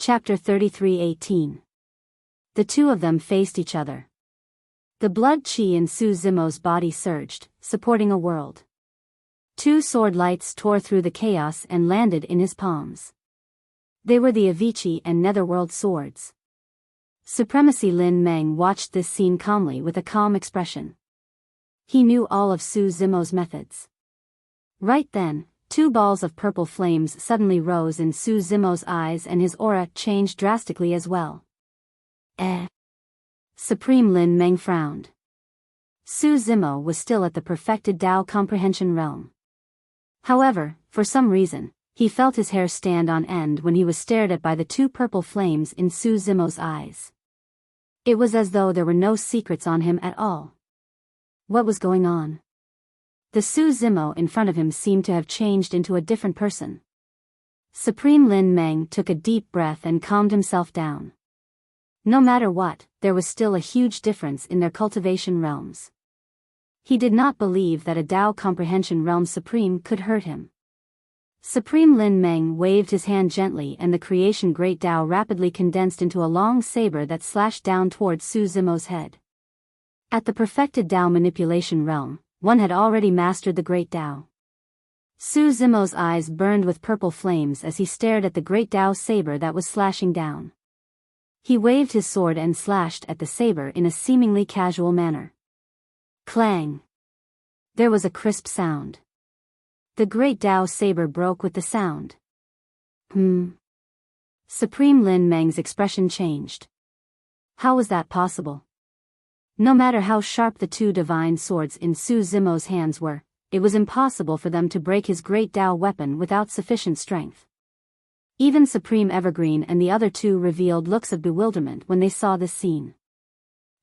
Chapter 33:18. The two of them faced each other. The blood chi in Su Zimo's body surged, supporting a world. Two sword lights tore through the chaos and landed in his palms. They were the Avicii and Netherworld swords. Supremacy Lin Meng watched this scene calmly with a calm expression. He knew all of Su Zimo's methods. Right then, two balls of purple flames suddenly rose in Su Zimo's eyes and his aura changed drastically as well. Supreme Lin Meng frowned. Su Zimo was still at the perfected Tao comprehension realm. However, for some reason, he felt his hair stand on end when he was stared at by the two purple flames in Su Zimo's eyes. It was as though there were no secrets on him at all. What was going on? The Su Zimo in front of him seemed to have changed into a different person. Supreme Lin Meng took a deep breath and calmed himself down. No matter what, there was still a huge difference in their cultivation realms. He did not believe that a Tao comprehension realm supreme could hurt him. Supreme Lin Meng waved his hand gently and the creation Great Tao rapidly condensed into a long saber that slashed down towards Su Zimo's head. At the perfected Tao manipulation realm, one had already mastered the Great Tao. Su Zimo's eyes burned with purple flames as he stared at the Great Tao saber that was slashing down. He waved his sword and slashed at the saber in a seemingly casual manner. Clang! There was a crisp sound. The Great Tao saber broke with the sound. Supreme Lin Meng's expression changed. How was that possible? No matter how sharp the two divine swords in Su Zimo's hands were, it was impossible for them to break his Great Tao weapon without sufficient strength. Even Supreme Evergreen and the other two revealed looks of bewilderment when they saw this scene.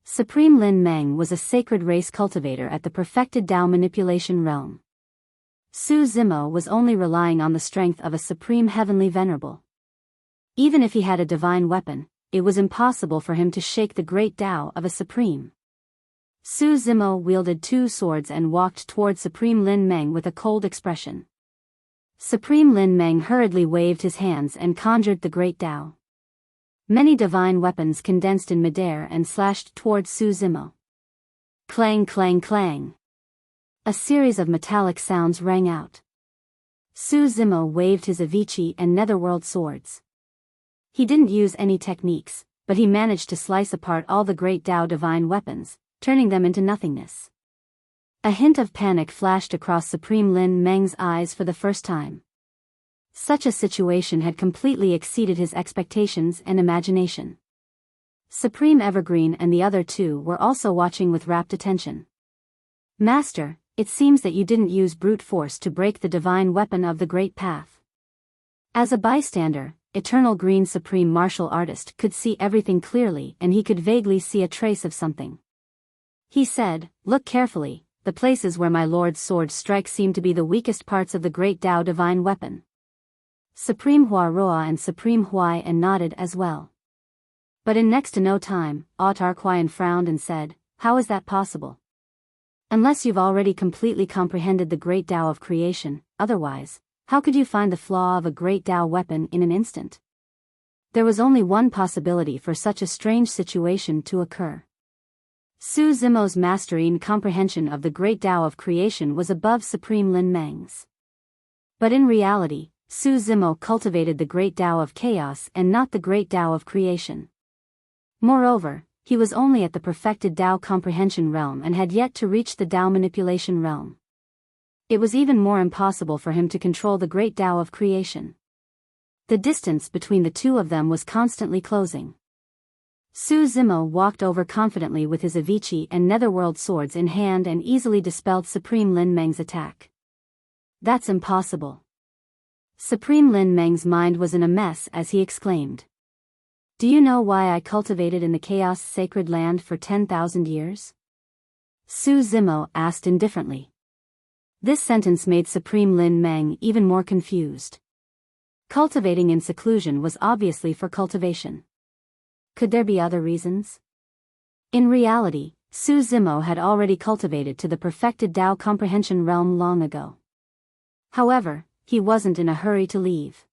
Supreme Lin Meng was a sacred race cultivator at the perfected Tao manipulation realm. Su Zimo was only relying on the strength of a supreme heavenly venerable. Even if he had a divine weapon, it was impossible for him to shake the Great Tao of a supreme. Su Zimo wielded two swords and walked toward Supreme Lin Meng with a cold expression. Supreme Lin Meng hurriedly waved his hands and conjured the Great Tao. Many divine weapons condensed in midair and slashed towards Su Zimo. Clang clang clang. A series of metallic sounds rang out. Su Zimo waved his Avicii and Netherworld swords. He didn't use any techniques, but he managed to slice apart all the Great Tao divine weapons, turning them into nothingness. A hint of panic flashed across Supreme Lin Meng's eyes for the first time. Such a situation had completely exceeded his expectations and imagination. Supreme Evergreen and the other two were also watching with rapt attention. Master, it seems that you didn't use brute force to break the divine weapon of the Great Path. As a bystander, Eternal Green Supreme Martial Artist could see everything clearly and he could vaguely see a trace of something. He said, "Look carefully, the places where my lord's sword strikes seem to be the weakest parts of the Great Tao divine weapon." Supreme Hua Roa and Supreme Huai nodded as well. But in next to no time, Autar Huayan frowned and said, "How is that possible? Unless you've already completely comprehended the Great Tao of creation, otherwise, how could you find the flaw of a Great Tao weapon in an instant?" There was only one possibility for such a strange situation to occur. Su Zimo's mastery and comprehension of the Great Tao of creation was above Supreme Lin Meng's. But in reality, Su Zimo cultivated the Great Tao of chaos and not the Great Tao of creation. Moreover, he was only at the perfected Tao comprehension realm and had yet to reach the Tao manipulation realm. It was even more impossible for him to control the Great Tao of creation. The distance between the two of them was constantly closing. Su Zimo walked over confidently with his Avicii and Netherworld swords in hand and easily dispelled Supreme Lin Meng's attack. "That's impossible." Supreme Lin Meng's mind was in a mess as he exclaimed. "Do you know why I cultivated in the Chaos Sacred Land for 10,000 years? Su Zimo asked indifferently. This sentence made Supreme Lin Meng even more confused. Cultivating in seclusion was obviously for cultivation. Could there be other reasons? In reality, Su Zimo had already cultivated to the perfected Tao comprehension realm long ago. However, he wasn't in a hurry to leave.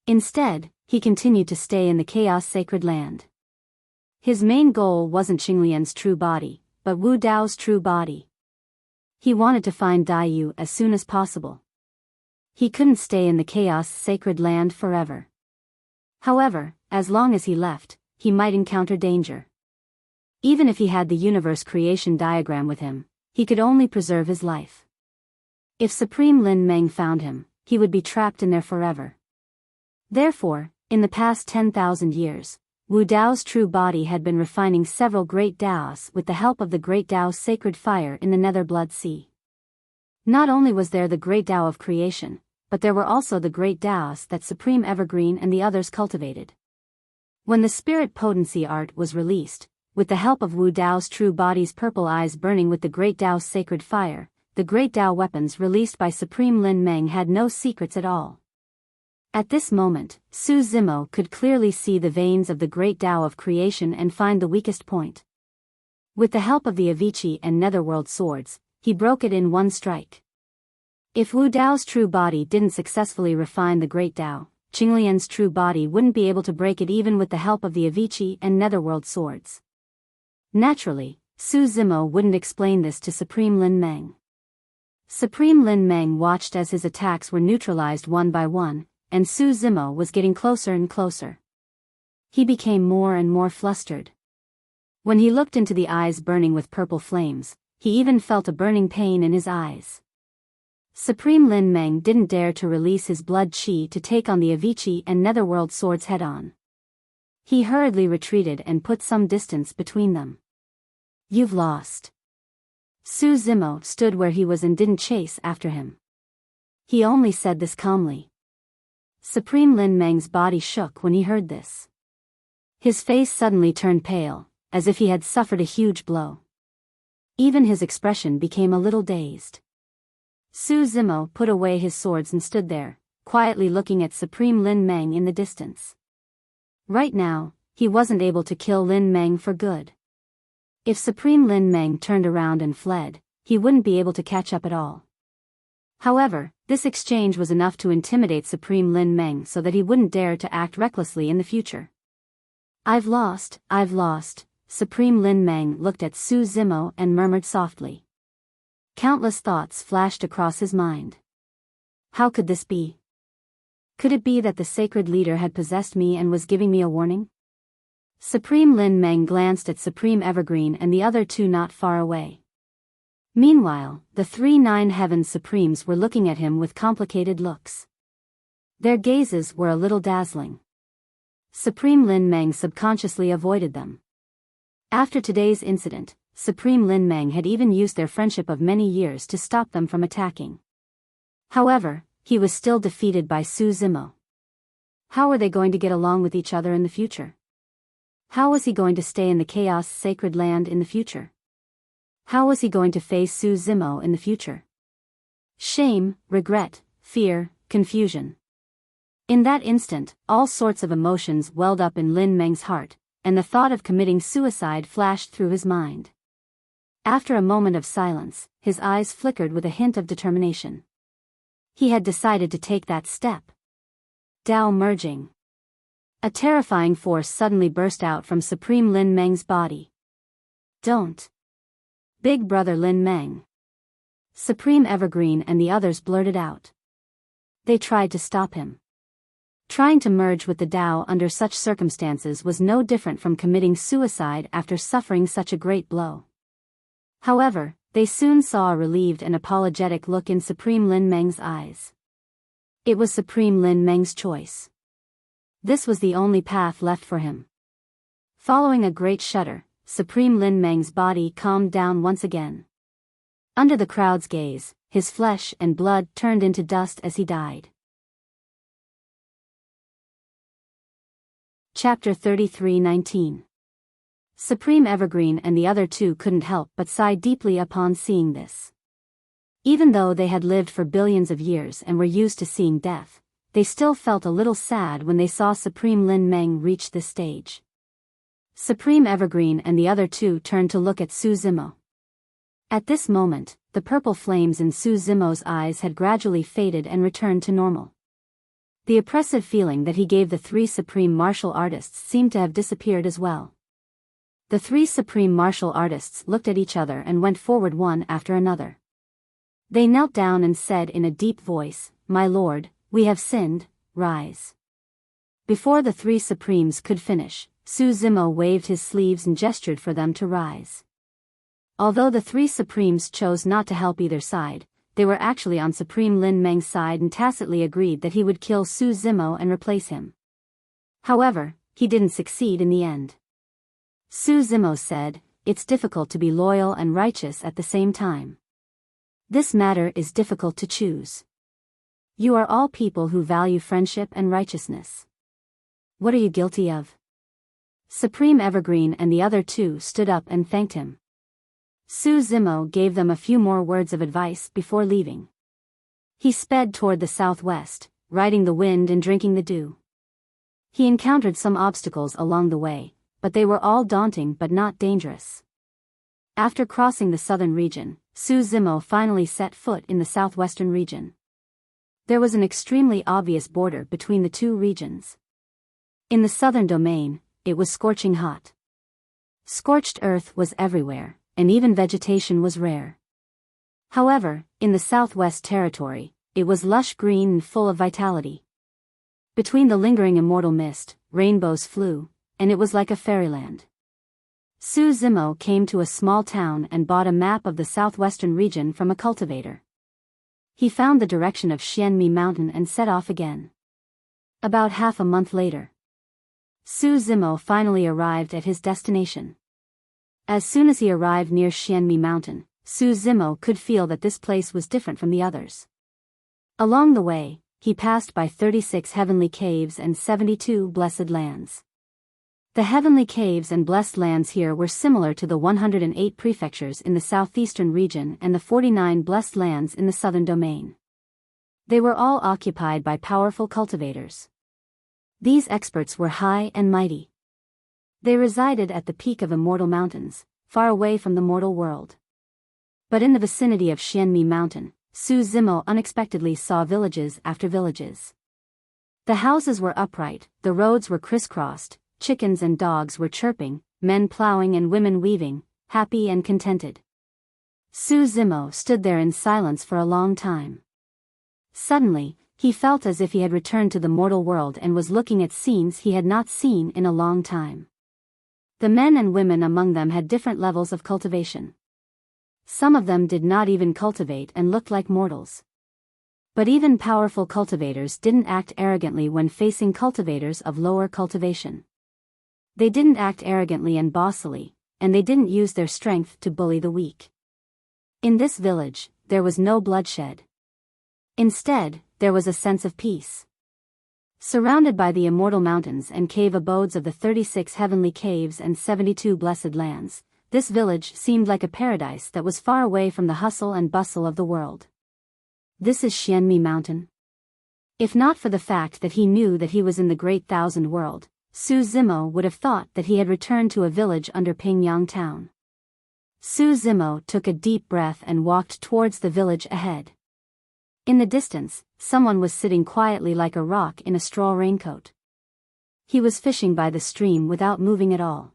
Instead, he continued to stay in the chaos sacred land. His main goal wasn't Qinglian's true body, but Wu Dao's true body. He wanted to find Daiyu as soon as possible. He couldn't stay in the chaos sacred land forever. However, as long as he left, he might encounter danger. Even if he had the universe creation diagram with him, he could only preserve his life. If Supreme Lin Meng found him, he would be trapped in there forever. Therefore, in the past 10,000 years, Wu Dao's true body had been refining several great Daos with the help of the great Dao's sacred fire in the Nether Blood Sea. Not only was there the great Dao of creation, but there were also the great Daos that Supreme Evergreen and the others cultivated. When the spirit potency art was released, with the help of Wu Dao's true body's purple eyes burning with the great Dao's sacred fire, the great Dao weapons released by Supreme Lin Meng had no secrets at all. At this moment, Su Zimo could clearly see the veins of the great Dao of creation and find the weakest point. With the help of the Avicii and Netherworld swords, he broke it in one strike. If Wu Dao's true body didn't successfully refine the great Dao, Qinglian's true body wouldn't be able to break it even with the help of the Avicii and Netherworld swords. Naturally, Su Zimo wouldn't explain this to Supreme Lin Meng. Supreme Lin Meng watched as his attacks were neutralized one by one, and Su Zimo was getting closer and closer. He became more and more flustered. When he looked into the eyes burning with purple flames, he even felt a burning pain in his eyes. Supreme Lin Meng didn't dare to release his blood chi to take on the Avicii and Netherworld swords head-on. He hurriedly retreated and put some distance between them. "You've lost." Su Zimo stood where he was and didn't chase after him. He only said this calmly. Supreme Lin Meng's body shook when he heard this. His face suddenly turned pale, as if he had suffered a huge blow. Even his expression became a little dazed. Su Zimo put away his swords and stood there, quietly looking at Supreme Lin Meng in the distance. Right now, he wasn't able to kill Lin Meng for good. If Supreme Lin Meng turned around and fled, he wouldn't be able to catch up at all. However, this exchange was enough to intimidate Supreme Lin Meng so that he wouldn't dare to act recklessly in the future. I've lost," Supreme Lin Meng looked at Su Zimo and murmured softly. Countless thoughts flashed across his mind. How could this be? Could it be that the sacred leader had possessed me and was giving me a warning? Supreme Lin Meng glanced at Supreme Evergreen and the other two not far away. Meanwhile, the 3 Nine Heavens Supremes were looking at him with complicated looks. Their gazes were a little dazzling. Supreme Lin Meng subconsciously avoided them. After today's incident, Supreme Lin Meng had even used their friendship of many years to stop them from attacking. However, he was still defeated by Su Zimo. How were they going to get along with each other in the future? How was he going to stay in the chaos sacred land in the future? How was he going to face Su Zimo in the future? Shame, regret, fear, confusion. In that instant, all sorts of emotions welled up in Lin Meng's heart, and the thought of committing suicide flashed through his mind. After a moment of silence, his eyes flickered with a hint of determination. He had decided to take that step. Dao merging. A terrifying force suddenly burst out from Supreme Lin Meng's body. Don't. Big Brother Lin Meng. Supreme Evergreen and the others blurted out. They tried to stop him. Trying to merge with the Dao under such circumstances was no different from committing suicide after suffering such a great blow. However, they soon saw a relieved and apologetic look in Supreme Lin Meng's eyes. It was Supreme Lin Meng's choice. This was the only path left for him. Following a great shudder, Supreme Lin Meng's body calmed down once again. Under the crowd's gaze, his flesh and blood turned into dust as he died. Chapter 33:19. Supreme Evergreen and the other two couldn't help but sigh deeply upon seeing this. Even though they had lived for billions of years and were used to seeing death, they still felt a little sad when they saw Supreme Lin Meng reach this stage. Supreme Evergreen and the other two turned to look at Su Zimo. At this moment, the purple flames in Su Zimo's eyes had gradually faded and returned to normal. The oppressive feeling that he gave the three supreme martial artists seemed to have disappeared as well. The three supreme martial artists looked at each other and went forward one after another. They knelt down and said in a deep voice, "My lord, we have sinned, rise." Before the three supremes could finish, Su Zimo waved his sleeves and gestured for them to rise. Although the three supremes chose not to help either side, they were actually on Supreme Lin Meng's side and tacitly agreed that he would kill Su Zimo and replace him. However, he didn't succeed in the end. Su Zimo said, "It's difficult to be loyal and righteous at the same time. This matter is difficult to choose. You are all people who value friendship and righteousness. What are you guilty of?" Supreme Evergreen and the other two stood up and thanked him. Su Zimo gave them a few more words of advice before leaving. He sped toward the southwest, riding the wind and drinking the dew. He encountered some obstacles along the way, but they were all daunting but not dangerous. After crossing the southern region, Su Zimo finally set foot in the southwestern region. There was an extremely obvious border between the two regions. In the southern domain, it was scorching hot. Scorched earth was everywhere, and even vegetation was rare. However, in the southwest territory, it was lush green and full of vitality. Between the lingering immortal mist, rainbows flew, and it was like a fairyland. Su Zimo came to a small town and bought a map of the southwestern region from a cultivator. He found the direction of Xianmi Mountain and set off again. About half a month later, Su Zimo finally arrived at his destination. As soon as he arrived near Xianmi Mountain, Su Zimo could feel that this place was different from the others. Along the way, he passed by 36 heavenly caves and 72 blessed lands. The heavenly caves and blessed lands here were similar to the 108 prefectures in the southeastern region and the 49 blessed lands in the southern domain. They were all occupied by powerful cultivators. These experts were high and mighty. They resided at the peak of immortal mountains, far away from the mortal world. But in the vicinity of Xianmi Mountain, Su Zimo unexpectedly saw villages after villages. The houses were upright, the roads were crisscrossed, chickens and dogs were chirping, men plowing and women weaving, happy and contented. Su Zimo stood there in silence for a long time. Suddenly, he felt as if he had returned to the mortal world and was looking at scenes he had not seen in a long time. The men and women among them had different levels of cultivation. Some of them did not even cultivate and looked like mortals. But even powerful cultivators didn't act arrogantly when facing cultivators of lower cultivation. They didn't act arrogantly and bossily, and they didn't use their strength to bully the weak. In this village, there was no bloodshed. Instead, there was a sense of peace. Surrounded by the immortal mountains and cave abodes of the 36 heavenly caves and 72 blessed lands, this village seemed like a paradise that was far away from the hustle and bustle of the world. This is Xianmi Mountain? If not for the fact that he knew that he was in the Great Thousand World, Su Zimo would have thought that he had returned to a village under Pingyang Town. Su Zimo took a deep breath and walked towards the village ahead. In the distance, someone was sitting quietly like a rock in a straw raincoat. He was fishing by the stream without moving at all.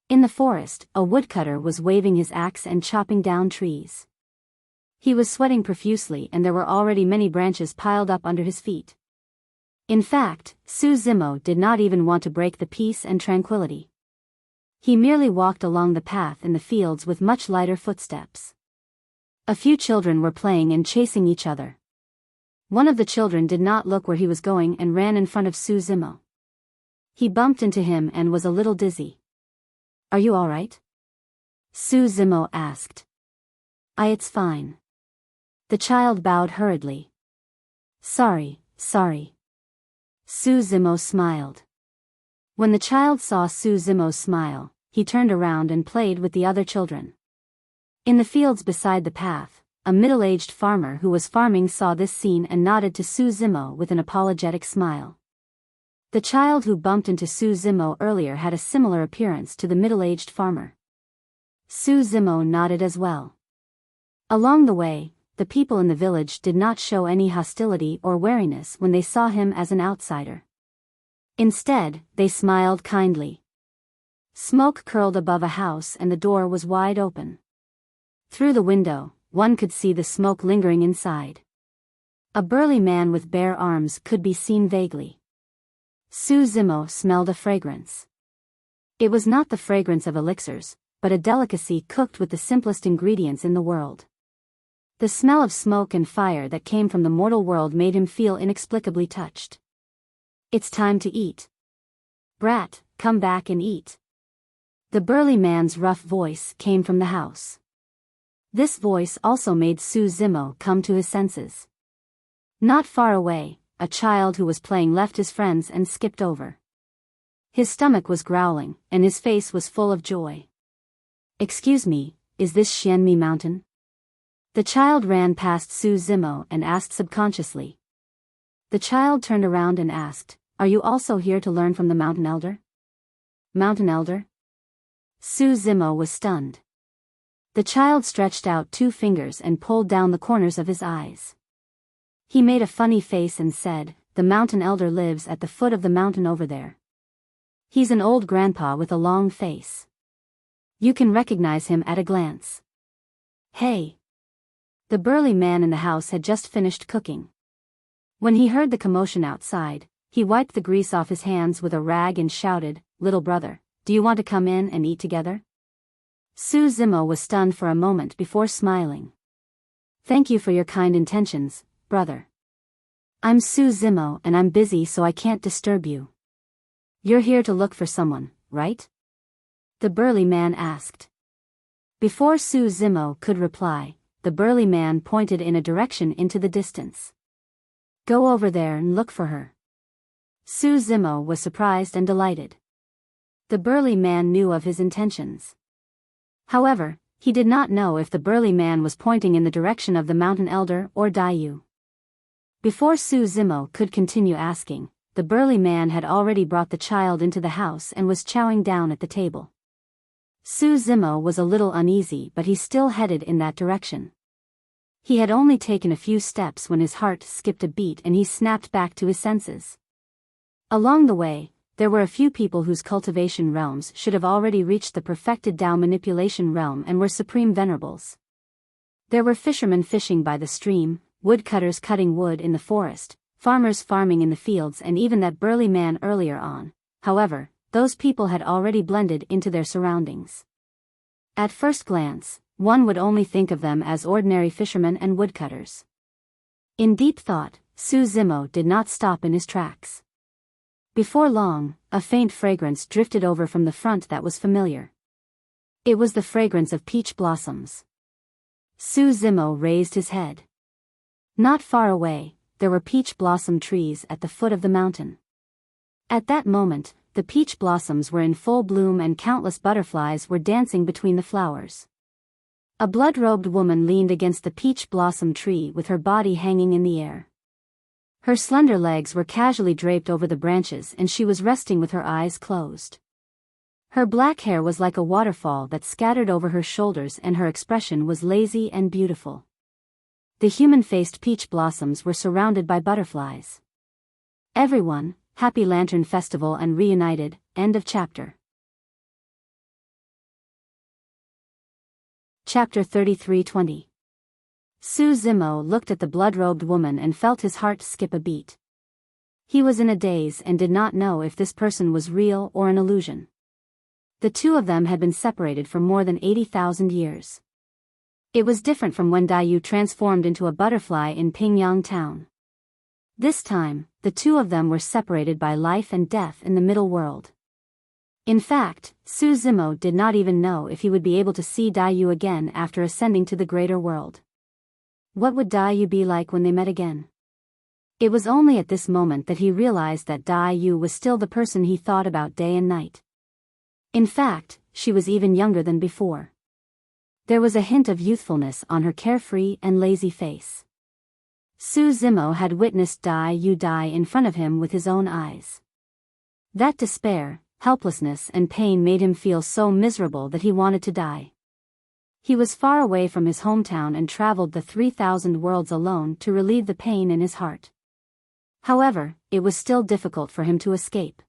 In the forest, a woodcutter was waving his axe and chopping down trees. He was sweating profusely and there were already many branches piled up under his feet. In fact, Su Zimo did not even want to break the peace and tranquility. He merely walked along the path in the fields with much lighter footsteps. A few children were playing and chasing each other. One of the children did not look where he was going and ran in front of Su Zimo. He bumped into him and was a little dizzy. "Are you all right?" Su Zimo asked. It's fine." The child bowed hurriedly. Sorry. Su Zimo smiled. When the child saw Su Zimo's smile, he turned around and played with the other children. In the fields beside the path, a middle-aged farmer who was farming saw this scene and nodded to Su Zimo with an apologetic smile. The child who bumped into Su Zimo earlier had a similar appearance to the middle-aged farmer. Su Zimo nodded as well. Along the way, the people in the village did not show any hostility or wariness when they saw him as an outsider. Instead, they smiled kindly. Smoke curled above a house and the door was wide open. Through the window, one could see the smoke lingering inside. A burly man with bare arms could be seen vaguely. Su Zimo smelled a fragrance. It was not the fragrance of elixirs, but a delicacy cooked with the simplest ingredients in the world. The smell of smoke and fire that came from the mortal world made him feel inexplicably touched. "It's time to eat. Brat, come back and eat." The burly man's rough voice came from the house. This voice also made Su Zimo come to his senses. Not far away, a child who was playing left his friends and skipped over. His stomach was growling, and his face was full of joy. "Excuse me, is this Xianmi Mountain?" The child ran past Su Zimo and asked subconsciously. The child turned around and asked, "Are you also here to learn from the Mountain Elder?" "Mountain Elder?" Su Zimo was stunned. The child stretched out 2 fingers and pulled down the corners of his eyes. He made a funny face and said, "The Mountain Elder lives at the foot of the mountain over there. He's an old grandpa with a long face. You can recognize him at a glance." "Hey!" The burly man in the house had just finished cooking. When he heard the commotion outside, he wiped the grease off his hands with a rag and shouted, "Little brother, do you want to come in and eat together?" Su Zimo was stunned for a moment before smiling. "Thank you for your kind intentions, brother. I'm Su Zimo and I'm busy so I can't disturb you." "You're here to look for someone, right?" the burly man asked. Before Su Zimo could reply, the burly man pointed in a direction into the distance. "Go over there and look for her." Su Zimo was surprised and delighted. The burly man knew of his intentions. However, he did not know if the burly man was pointing in the direction of the Mountain Elder or Dayu. Before Su Zimo could continue asking, the burly man had already brought the child into the house and was chowing down at the table. Su Zimo was a little uneasy, but he still headed in that direction. He had only taken a few steps when his heart skipped a beat and he snapped back to his senses. Along the way, there were a few people whose cultivation realms should have already reached the perfected Tao manipulation realm and were supreme venerables. There were fishermen fishing by the stream, woodcutters cutting wood in the forest, farmers farming in the fields, and even that burly man earlier on. However, those people had already blended into their surroundings. At first glance, one would only think of them as ordinary fishermen and woodcutters. In deep thought, Su Zimo did not stop in his tracks. Before long, a faint fragrance drifted over from the front that was familiar. It was the fragrance of peach blossoms. Su Zimo raised his head. Not far away, there were peach blossom trees at the foot of the mountain. At that moment, the peach blossoms were in full bloom and countless butterflies were dancing between the flowers. A blood-robed woman leaned against the peach blossom tree with her body hanging in the air. Her slender legs were casually draped over the branches and she was resting with her eyes closed. Her black hair was like a waterfall that scattered over her shoulders and her expression was lazy and beautiful. The human-faced peach blossoms were surrounded by butterflies. Everyone, happy Lantern Festival and reunited, end of chapter. Chapter 33-20. Su Zimo looked at the blood-robed woman and felt his heart skip a beat. He was in a daze and did not know if this person was real or an illusion. The two of them had been separated for more than 80,000 years. It was different from when Dayu transformed into a butterfly in Pingyang town. This time, the two of them were separated by life and death in the middle world. In fact, Su Zimo did not even know if he would be able to see Dayu again after ascending to the greater world. What would Dayu be like when they met again? It was only at this moment that he realized that Dayu was still the person he thought about day and night. In fact, she was even younger than before. There was a hint of youthfulness on her carefree and lazy face. Su Zimo had witnessed Dayu die in front of him with his own eyes. That despair, helplessness and pain made him feel so miserable that he wanted to die. He was far away from his hometown and traveled the 3,000 worlds alone to relieve the pain in his heart. However, it was still difficult for him to escape.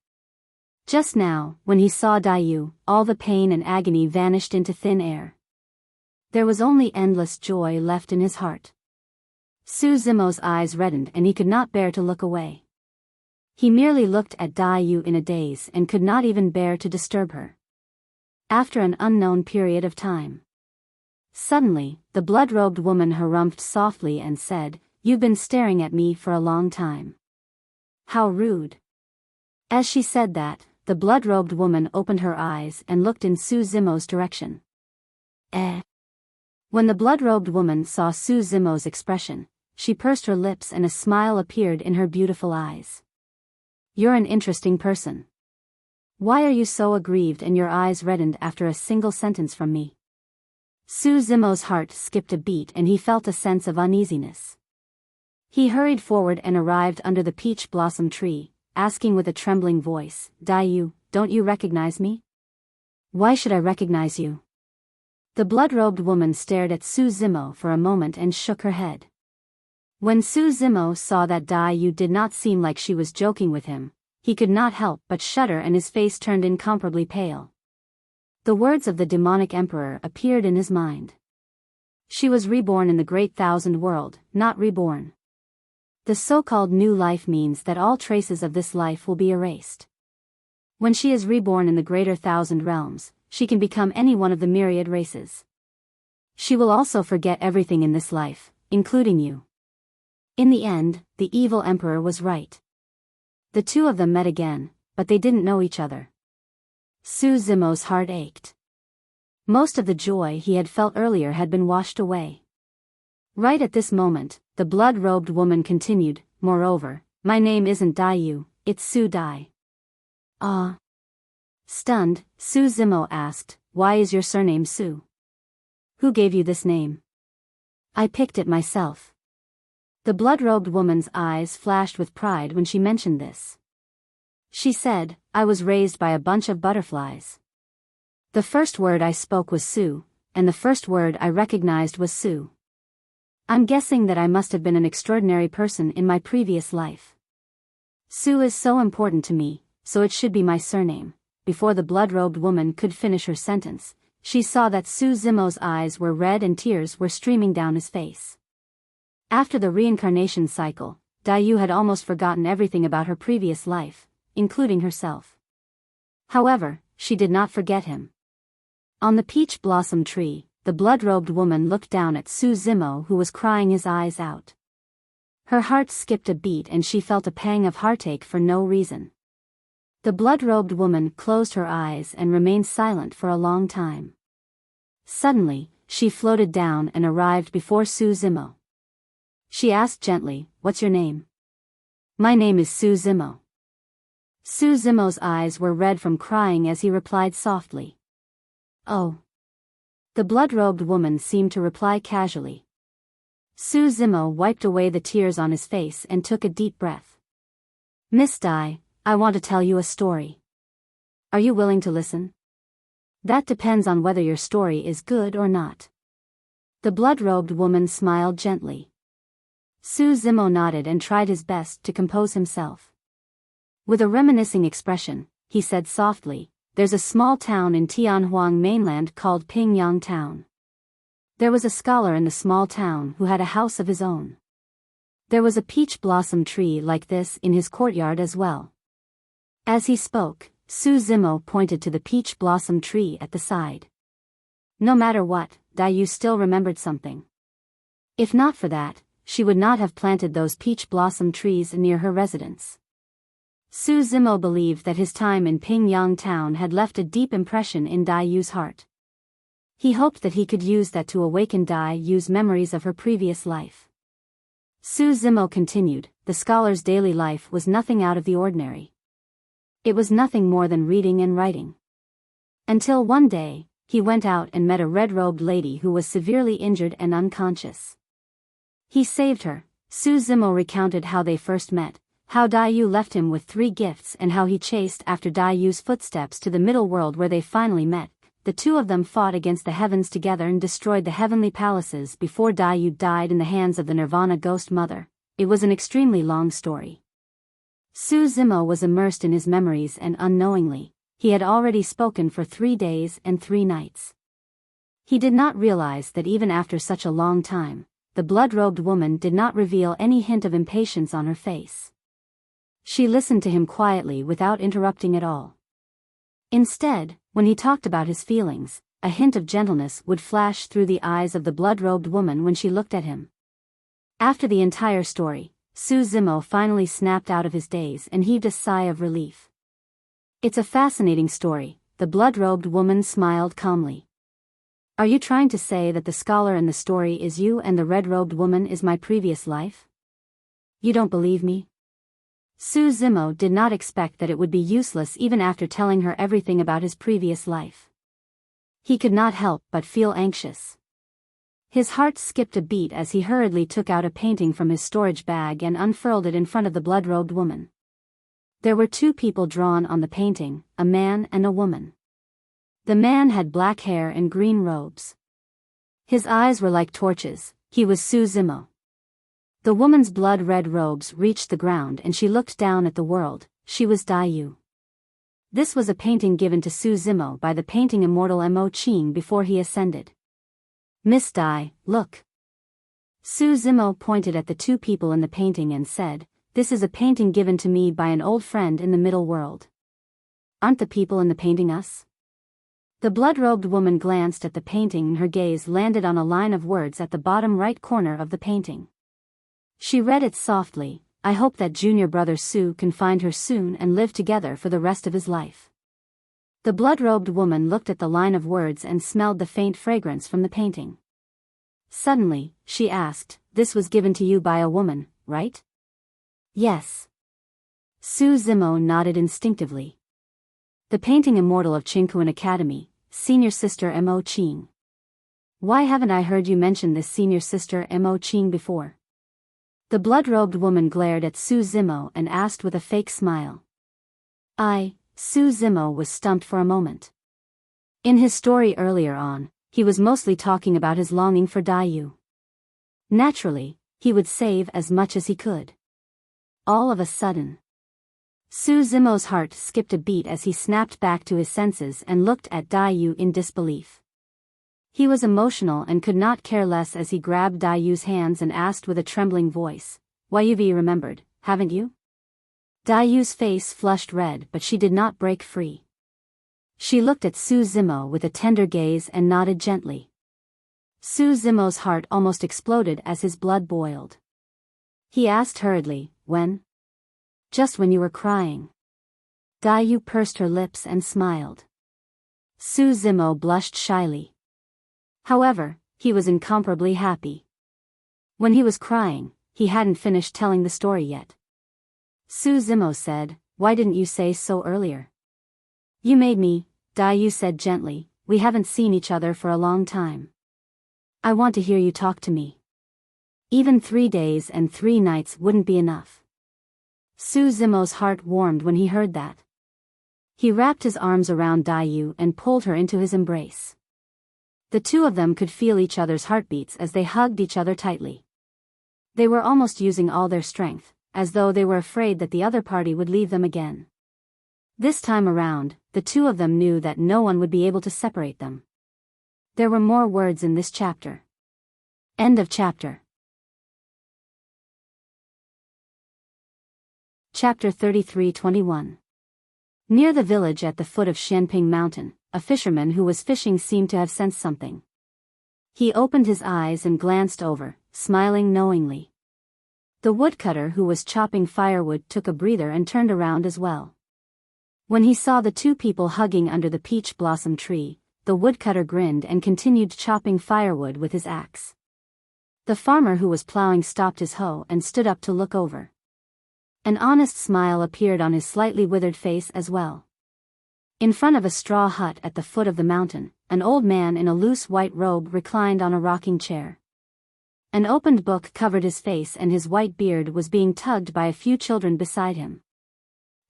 Just now, when he saw Dayu, all the pain and agony vanished into thin air. There was only endless joy left in his heart. Su Zimo's eyes reddened and he could not bear to look away. He merely looked at Dayu in a daze and could not even bear to disturb her. After an unknown period of time. Suddenly, the blood-robed woman harumphed softly and said, "You've been staring at me for a long time." How rude. As she said that, the blood-robed woman opened her eyes and looked in Su Zimo's direction. When the blood-robed woman saw Su Zimo's expression, she pursed her lips and a smile appeared in her beautiful eyes. "You're an interesting person. Why are you so aggrieved and your eyes reddened after a single sentence from me?" Su Zimo's heart skipped a beat and he felt a sense of uneasiness. He hurried forward and arrived under the peach blossom tree, asking with a trembling voice, "Dayu, don't you recognize me?" "Why should I recognize you?" The blood-robed woman stared at Su Zimo for a moment and shook her head. When Su Zimo saw that Dayu did not seem like she was joking with him, he could not help but shudder and his face turned incomparably pale. The words of the demonic emperor appeared in his mind. She was reborn in the great thousand world, not reborn. The so-called new life means that all traces of this life will be erased. When she is reborn in the greater thousand realms, she can become any one of the myriad races. She will also forget everything in this life, including you. In the end, the evil emperor was right. The two of them met again, but they didn't know each other. Su Zimo's heart ached. Most of the joy he had felt earlier had been washed away. Right at this moment, the blood-robed woman continued, "Moreover, my name isn't Dayu, it's Su Dai." "Ah." Stunned, Su Zimo asked, "Why is your surname Su? Who gave you this name?" "I picked it myself." The blood-robed woman's eyes flashed with pride when she mentioned this. She said, "I was raised by a bunch of butterflies. The first word I spoke was Su, and the first word I recognized was Su. I'm guessing that I must have been an extraordinary person in my previous life. Su is so important to me, so it should be my surname." Before the blood-robed woman could finish her sentence, she saw that Su Zimo's eyes were red and tears were streaming down his face. After the reincarnation cycle, Dayu had almost forgotten everything about her previous life, including herself. However, she did not forget him. On the peach blossom tree, the blood-robed woman looked down at Su Zimo who was crying his eyes out. Her heart skipped a beat and she felt a pang of heartache for no reason. The blood-robed woman closed her eyes and remained silent for a long time. Suddenly, she floated down and arrived before Su Zimo. She asked gently, "What's your name?" "My name is Su Zimo." Su Zimo's eyes were red from crying as he replied softly. "Oh." The blood-robed woman seemed to reply casually. Su Zimo wiped away the tears on his face and took a deep breath. "Miss Dai, I want to tell you a story. Are you willing to listen?" "That depends on whether your story is good or not." The blood-robed woman smiled gently. Su Zimo nodded and tried his best to compose himself. With a reminiscing expression, he said softly, "There's a small town in Tianhuang mainland called Pingyang Town. There was a scholar in the small town who had a house of his own. There was a peach blossom tree like this in his courtyard as well." As he spoke, Su Zimo pointed to the peach blossom tree at the side. No matter what, Dayu still remembered something. If not for that, she would not have planted those peach blossom trees near her residence. Su Zimo believed that his time in Pingyang Town had left a deep impression in Dayu's heart. He hoped that he could use that to awaken Dayu's memories of her previous life. Su Zimo continued, "The scholar's daily life was nothing out of the ordinary. It was nothing more than reading and writing. Until one day, he went out and met a red-robed lady who was severely injured and unconscious. He saved her." Su Zimo recounted how they first met, how Dayu left him with 3 gifts and how he chased after Dayu's footsteps to the middle world where they finally met. the two of them fought against the heavens together and destroyed the heavenly palaces before Dayu died in the hands of the Nirvana Ghost Mother. It was an extremely long story. Su Zimo was immersed in his memories, and unknowingly, he had already spoken for 3 days and 3 nights. He did not realize that even after such a long time, the blood-robed woman did not reveal any hint of impatience on her face. She listened to him quietly without interrupting at all. Instead, when he talked about his feelings, a hint of gentleness would flash through the eyes of the blood-robed woman when she looked at him. After the entire story, Su Zimo finally snapped out of his daze and heaved a sigh of relief. "It's a fascinating story," the blood-robed woman smiled calmly. "Are you trying to say that the scholar in the story is you and the red-robed woman is my previous life? You don't believe me?" Su Zimo did not expect that it would be useless even after telling her everything about his previous life. He could not help but feel anxious. His heart skipped a beat as he hurriedly took out a painting from his storage bag and unfurled it in front of the blood-robed woman. There were 2 people drawn on the painting, a man and a woman. The man had black hair and green robes. His eyes were like torches. He was Su Zimo. The woman's blood-red robes reached the ground and she looked down at the world. She was Dayu. This was a painting given to Su Zimo by the painting immortal Mo Qing before he ascended. "Miss Dai, look." Su Zimo pointed at the 2 people in the painting and said, "This is a painting given to me by an old friend in the middle world." "Aren't the people in the painting us?" The blood-robed woman glanced at the painting and her gaze landed on a line of words at the bottom right corner of the painting. She read it softly, "I hope that junior brother Su can find her soon and live together for the rest of his life." The blood-robed woman looked at the line of words and smelled the faint fragrance from the painting. Suddenly, she asked, "This was given to you by a woman, right?" "Yes." Su Zimo nodded instinctively. "The painting immortal of Qingkuan Academy, senior sister Mo Qing." "Why haven't I heard you mention this senior sister Mo Qing before?" The blood-robed woman glared at Su Zimo and asked with a fake smile. Su Zimo was stumped for a moment. In his story earlier on, he was mostly talking about his longing for Dayu. Naturally, he would save as much as he could. All of a sudden, Su Zimo's heart skipped a beat as he snapped back to his senses and looked at Dayu in disbelief. He was emotional and could not care less as he grabbed Dayu's hands and asked with a trembling voice, "Why, you've remembered, haven't you?" Dayu's face flushed red, but she did not break free. She looked at Su Zimo with a tender gaze and nodded gently. Su Zimo's heart almost exploded as his blood boiled. He asked hurriedly, "When?" "Just when you were crying." Dayu pursed her lips and smiled. Su Zimo blushed shyly. However, he was incomparably happy. When he was crying, he hadn't finished telling the story yet. Su Zimo said, "Why didn't you say so earlier?" "You made me," Dayu said gently. "We haven't seen each other for a long time. I want to hear you talk to me. Even 3 days and 3 nights wouldn't be enough." Su Zimo's heart warmed when he heard that. He wrapped his arms around Dayu and pulled her into his embrace. The 2 of them could feel each other's heartbeats as they hugged each other tightly. They were almost using all their strength, as though they were afraid that the other party would leave them again. This time around, the 2 of them knew that no one would be able to separate them. There were more words in this chapter. End of chapter. Chapter 33-21. Near the village at the foot of Shanping Mountain, a fisherman who was fishing seemed to have sensed something. He opened his eyes and glanced over, smiling knowingly. The woodcutter who was chopping firewood took a breather and turned around as well. When he saw the 2 people hugging under the peach blossom tree, the woodcutter grinned and continued chopping firewood with his axe. The farmer who was plowing stopped his hoe and stood up to look over. An honest smile appeared on his slightly withered face as well. In front of a straw hut at the foot of the mountain, an old man in a loose white robe reclined on a rocking chair. An opened book covered his face and his white beard was being tugged by a few children beside him.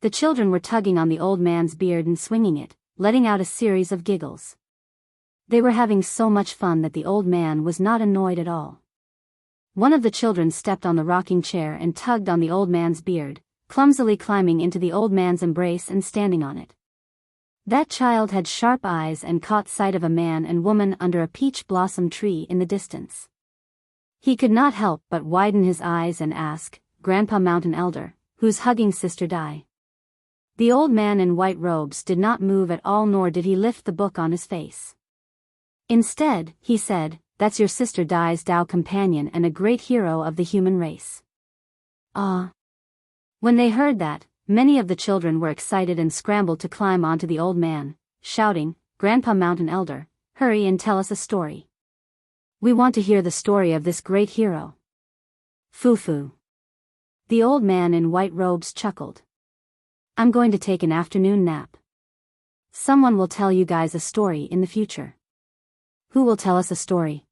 The children were tugging on the old man's beard and swinging it, letting out a series of giggles. They were having so much fun that the old man was not annoyed at all. One of the children stepped on the rocking chair and tugged on the old man's beard, clumsily climbing into the old man's embrace and standing on it. That child had sharp eyes and caught sight of a man and woman under a peach blossom tree in the distance. He could not help but widen his eyes and ask, "Grandpa Mountain Elder, who's hugging Sister Dai?" The old man in white robes did not move at all, nor did he lift the book on his face. Instead, he said, "That's your Sister Dai's Tao companion and a great hero of the human race." Ah! When they heard that, many of the children were excited and scrambled to climb onto the old man, shouting, "Grandpa Mountain Elder, hurry and tell us a story. We want to hear the story of this great hero." "Foo-foo." The old man in white robes chuckled. "I'm going to take an afternoon nap. Someone will tell you guys a story in the future." "Who will tell us a story?"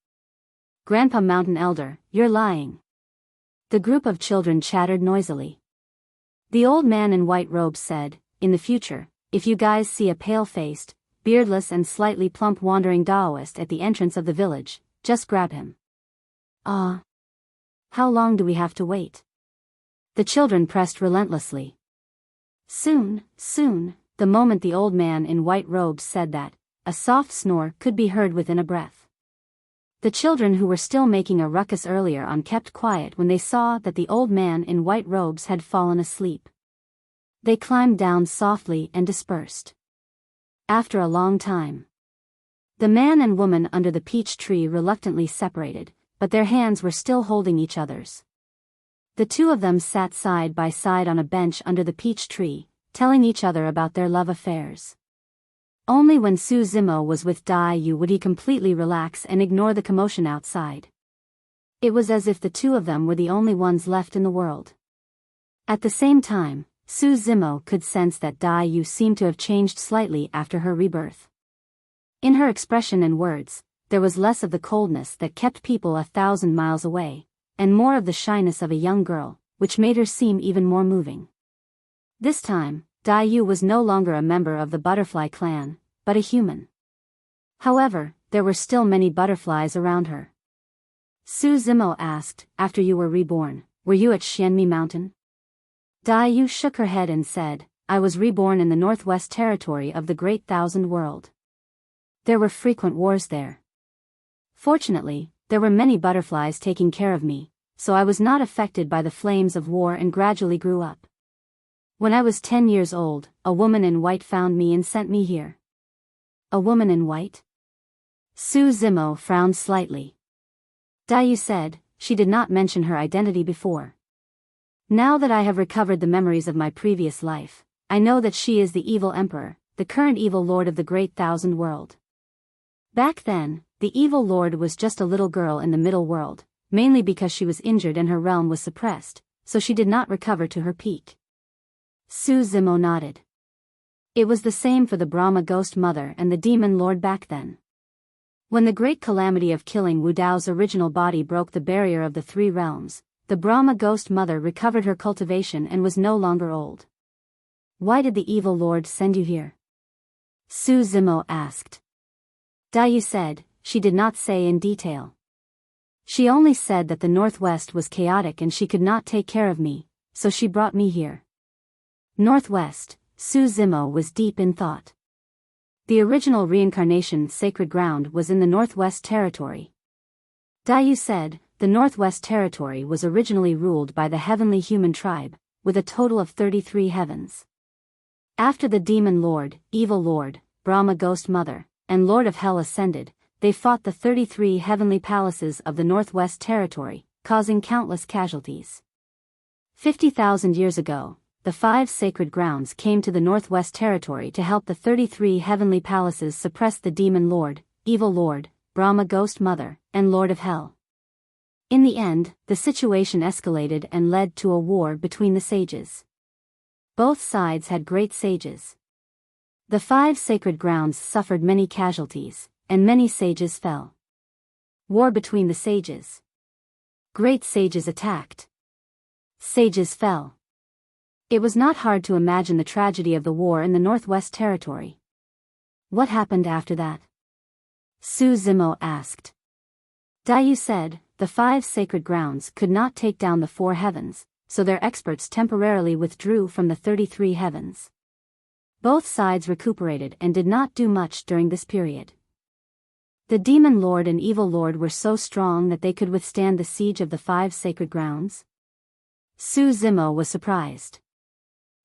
"Grandpa Mountain Elder, you're lying." The group of children chattered noisily. The old man in white robes said, "In the future, if you guys see a pale-faced, beardless and slightly plump wandering Taoist at the entrance of the village, just grab him." "Ah. How long do we have to wait?" The children pressed relentlessly. Soon, the moment the old man in white robes said that, a soft snore could be heard within a breath. The children who were still making a ruckus earlier on kept quiet when they saw that the old man in white robes had fallen asleep. They climbed down softly and dispersed. After a long time, the man and woman under the peach tree reluctantly separated, but their hands were still holding each other's. The two of them sat side by side on a bench under the peach tree, telling each other about their love affairs. Only when Su Zimo was with Dai Yu would he completely relax and ignore the commotion outside. It was as if the two of them were the only ones left in the world. At the same time, Su Zimo could sense that Dai Yu seemed to have changed slightly after her rebirth. In her expression and words, there was less of the coldness that kept people 1,000 miles away, and more of the shyness of a young girl, which made her seem even more moving. This time, Dai Yu was no longer a member of the butterfly clan, but a human. However, there were still many butterflies around her. Su Zimo asked, "After you were reborn, were you at Xianmi Mountain?" Dai Yu shook her head and said, "I was reborn in the northwest territory of the Great Thousand World. There were frequent wars there. Fortunately, there were many butterflies taking care of me, so I was not affected by the flames of war and gradually grew up. When I was 10 years old, a woman in white found me and sent me here." "A woman in white?" Su Zimo frowned slightly. Dai Yu said, "She did not mention her identity before. Now that I have recovered the memories of my previous life, I know that she is the evil emperor, the current evil lord of the Great Thousand World. Back then, the evil lord was just a little girl in the middle world, mainly because she was injured and her realm was suppressed, so she did not recover to her peak." Su Zimo nodded. It was the same for the Brahma Ghost Mother and the Demon Lord back then. When the great calamity of killing Wu Dao's original body broke the barrier of the three realms, the Brahma Ghost Mother recovered her cultivation and was no longer old. "Why did the evil lord send you here?" Su Zimo asked. Dai Yu said, "She did not say in detail. She only said that the Northwest was chaotic and she could not take care of me, so she brought me here." Northwest, Su Zimo was deep in thought. The original reincarnation sacred ground was in the Northwest Territory. Dai Yu said, "The Northwest Territory was originally ruled by the heavenly human tribe, with a total of 33 heavens. After the Demon Lord, Evil Lord, Brahma Ghost Mother, and Lord of Hell ascended, they fought the 33 heavenly palaces of the Northwest Territory, causing countless casualties. 50,000 years ago, the 5 sacred grounds came to the Northwest Territory to help the 33 heavenly palaces suppress the Demon Lord, Evil Lord, Brahma Ghost Mother, and Lord of Hell. In the end, the situation escalated and led to a war between the sages. Both sides had great sages. The 5 sacred grounds suffered many casualties, and many sages fell. War between the sages. Great sages attacked. Sages fell. It was not hard to imagine the tragedy of the war in the Northwest Territory. What happened after that? Su Zimo asked. Daiyu said, the 5 sacred grounds could not take down the 4 heavens, so their experts temporarily withdrew from the 33 heavens. Both sides recuperated and did not do much during this period. The demon lord and evil lord were so strong that they could withstand the siege of the 5 sacred grounds? Su Zimo was surprised.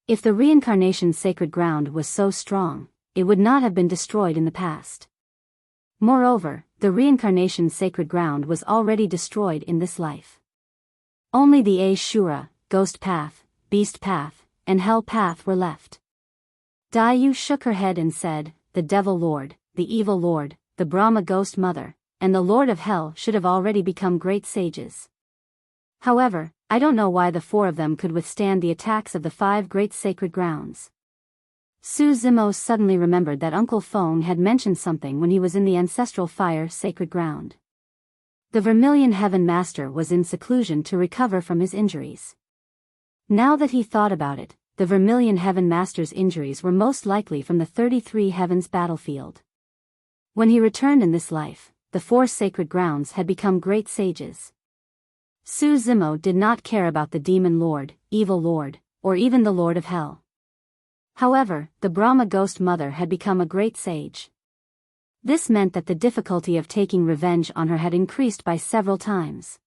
If the reincarnation sacred ground was so strong, it would not have been destroyed in the past. Moreover, the reincarnation sacred ground was already destroyed in this life. Only the Ashura, ghost path, beast path, and hell path were left. Daiyu shook her head and said, the devil lord, the evil lord, the Brahma ghost mother, and the lord of hell should have already become great sages. However, I don't know why the 4 of them could withstand the attacks of the 5 great sacred grounds. Su Zimo suddenly remembered that Uncle Feng had mentioned something when he was in the ancestral fire sacred ground. The Vermilion Heaven Master was in seclusion to recover from his injuries. Now that he thought about it, the Vermilion Heaven Master's injuries were most likely from the 33 heavens battlefield. When he returned in this life, the 4 sacred grounds had become great sages. Su Zimo did not care about the demon lord, evil lord, or even the lord of hell. However, the Brahma ghost mother had become a great sage. This meant that the difficulty of taking revenge on her had increased by several times.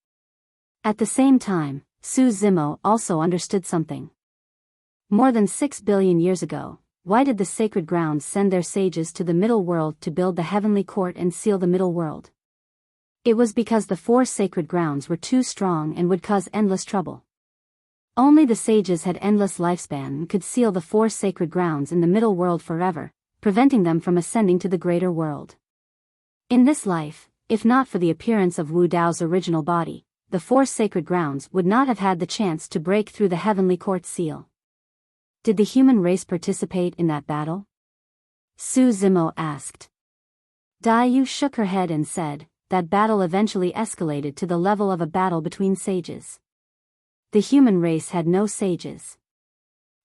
At the same time, Su Zimo also understood something. More than 6 billion years ago, why did the sacred grounds send their sages to the middle world to build the heavenly court and seal the middle world? It was because the 4 sacred grounds were too strong and would cause endless trouble. Only the sages had endless lifespan and could seal the 4 sacred grounds in the middle world forever, preventing them from ascending to the greater world. In this life, if not for the appearance of Wu Dao's original body, the 4 sacred grounds would not have had the chance to break through the heavenly court seal. Did the human race participate in that battle? Su Zimo asked. Daiyu shook her head and said, that battle eventually escalated to the level of a battle between sages. The human race had no sages.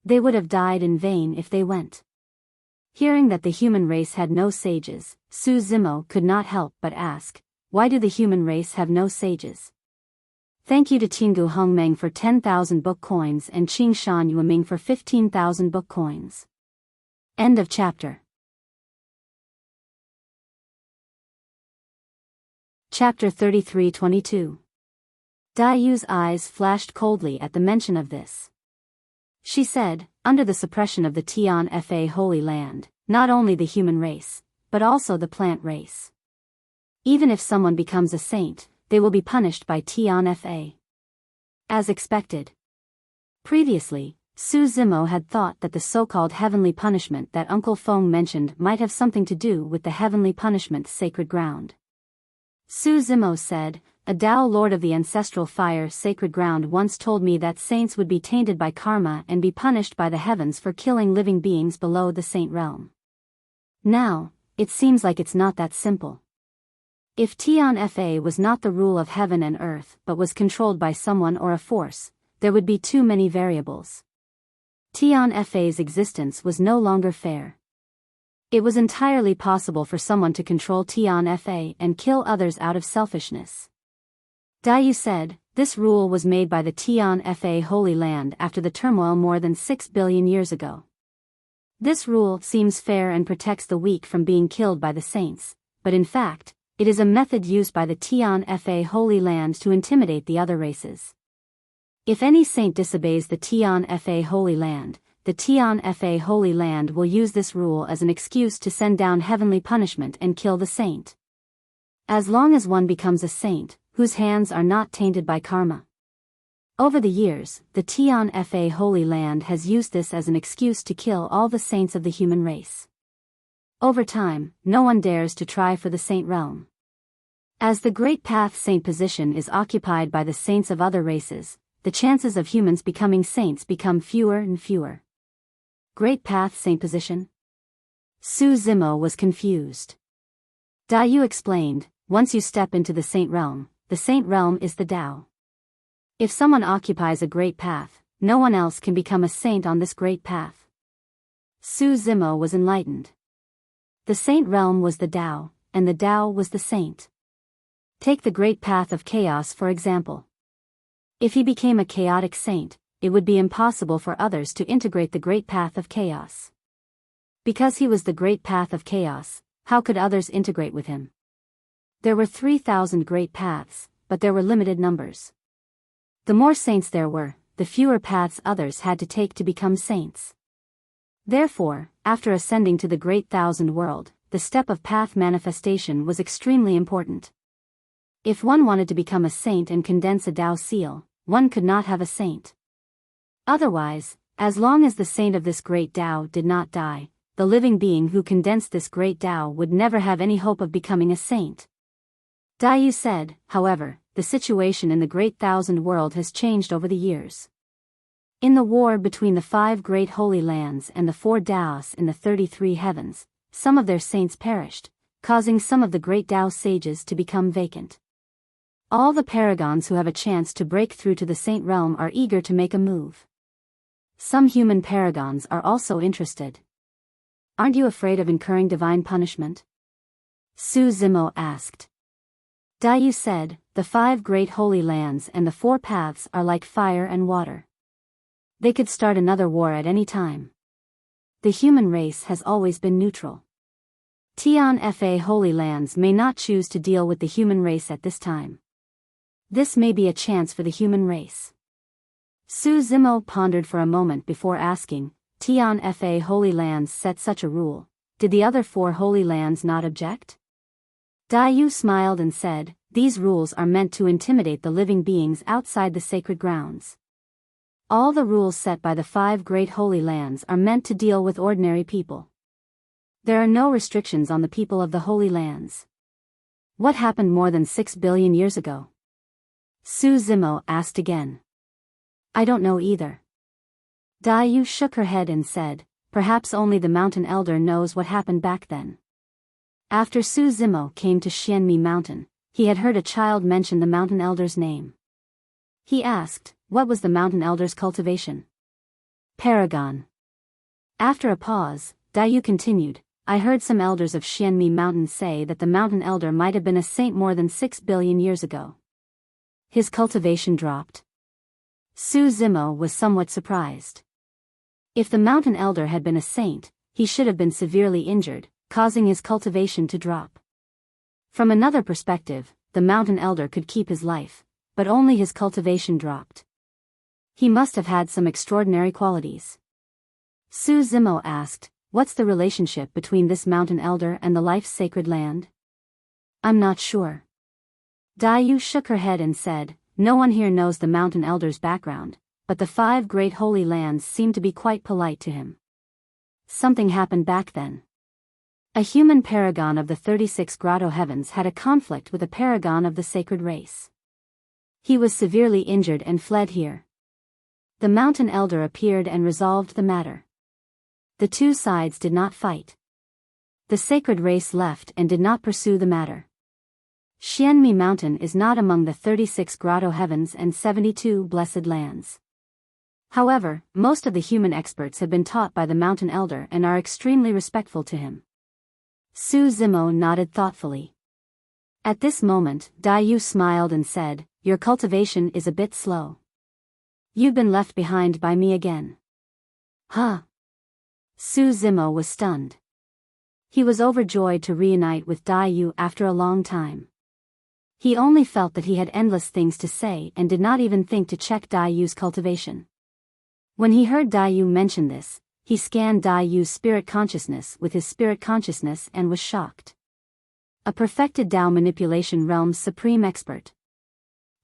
They would have died in vain if they went. Hearing that the human race had no sages, Su Zimo could not help but ask, why do the human race have no sages? Thank you to Qinggu Hongmeng for 10,000 book coins and Qing Shan Yueming for 15,000 book coins. End of chapter. Chapter 33-22. Daiyu's eyes flashed coldly at the mention of this. She said, under the suppression of the Tian Fa Holy Land, not only the human race, but also the plant race. Even if someone becomes a saint, they will be punished by Tian Fa. As expected. Previously, Su Zimo had thought that the so-called heavenly punishment that Uncle Feng mentioned might have something to do with the heavenly punishment sacred ground. Su Zimo said, a Tao lord of the ancestral fire sacred ground once told me that saints would be tainted by karma and be punished by the heavens for killing living beings below the saint realm. Now, it seems like it's not that simple. If Tian Fa was not the rule of heaven and earth but was controlled by someone or a force, there would be too many variables. Tian Fa's existence was no longer fair. It was entirely possible for someone to control Tian Fa and kill others out of selfishness. Daiyu said, this rule was made by the Tian Fa Holy Land after the turmoil more than 6 billion years ago. This rule seems fair and protects the weak from being killed by the saints, but in fact, it is a method used by the Tian Fa Holy Land to intimidate the other races. If any saint disobeys the Tian Fa Holy Land, the Tian Fa Holy Land will use this rule as an excuse to send down heavenly punishment and kill the saint. As long as one becomes a saint, whose hands are not tainted by karma. Over the years, the Tian Fa Holy Land has used this as an excuse to kill all the saints of the human race. Over time, no one dares to try for the saint realm. As the Great Path saint position is occupied by the saints of other races, the chances of humans becoming saints become fewer and fewer. Great Path saint position? Su Zimo was confused. Daiyu explained, once you step into the saint realm is the Tao. If someone occupies a great path, no one else can become a saint on this great path. Su Zimo was enlightened. The saint realm was the Tao, and the Tao was the saint. Take the great path of chaos for example. If he became a chaotic saint, it would be impossible for others to integrate the great path of chaos. Because he was the great path of chaos, how could others integrate with him? There were 3,000 great paths, but there were limited numbers. The more saints there were, the fewer paths others had to take to become saints. Therefore, after ascending to the great thousand world, the step of path manifestation was extremely important. If one wanted to become a saint and condense a Tao seal, one could not have a saint. Otherwise, as long as the saint of this great Tao did not die, the living being who condensed this great Tao would never have any hope of becoming a saint. Daiyu said, however, the situation in the great thousand world has changed over the years. In the war between the 5 great holy lands and the 4 Taos in the 33 heavens, some of their saints perished, causing some of the great Tao sages to become vacant. All the paragons who have a chance to break through to the saint realm are eager to make a move. Some human paragons are also interested. Aren't you afraid of incurring divine punishment? Su Zimo asked. Daiyu said, the 5 great holy lands and the 4 paths are like fire and water. They could start another war at any time. The human race has always been neutral. Tian Fa holy lands may not choose to deal with the human race at this time. This may be a chance for the human race. Su Zimo pondered for a moment before asking, Tian Fa holy lands set such a rule, did the other 4 holy lands not object? Daiyu smiled and said, these rules are meant to intimidate the living beings outside the sacred grounds. All the rules set by the 5 great holy lands are meant to deal with ordinary people. There are no restrictions on the people of the holy lands. What happened more than 6 billion years ago? Su Zimo asked again. I don't know either. Daiyu shook her head and said, perhaps only the mountain elder knows what happened back then. After Su Zimo came to Xianmi Mountain, he had heard a child mention the mountain elder's name. He asked, what was the mountain elder's cultivation? Paragon. After a pause, Daiyu continued, I heard some elders of Xianmi Mountain say that the mountain elder might have been a saint more than 6 billion years ago. His cultivation dropped. Su Zimo was somewhat surprised. If the mountain elder had been a saint, he should have been severely injured, causing his cultivation to drop. From another perspective, the mountain elder could keep his life, but only his cultivation dropped. He must have had some extraordinary qualities. Su Zimo asked, what's the relationship between this mountain elder and the life's sacred land? I'm not sure. Daiyu shook her head and said, no one here knows the mountain elder's background, but the 5 great holy lands seem to be quite polite to him. Something happened back then. A human paragon of the 36 grotto heavens had a conflict with a paragon of the sacred race. He was severely injured and fled here. The mountain elder appeared and resolved the matter. The 2 sides did not fight. The sacred race left and did not pursue the matter. Xianmi Mountain is not among the 36 grotto heavens and 72 blessed lands. However, most of the human experts have been taught by the mountain elder and are extremely respectful to him. Su Zimo nodded thoughtfully. At this moment, Daiyu smiled and said, your cultivation is a bit slow. You've been left behind by me again. Huh? Su Zimo was stunned. He was overjoyed to reunite with Daiyu after a long time. He only felt that he had endless things to say and did not even think to check Daiyu's cultivation. When he heard Daiyu mention this, he scanned Daiyu's spirit consciousness with his spirit consciousness and was shocked. A perfected Tao manipulation realm's supreme expert.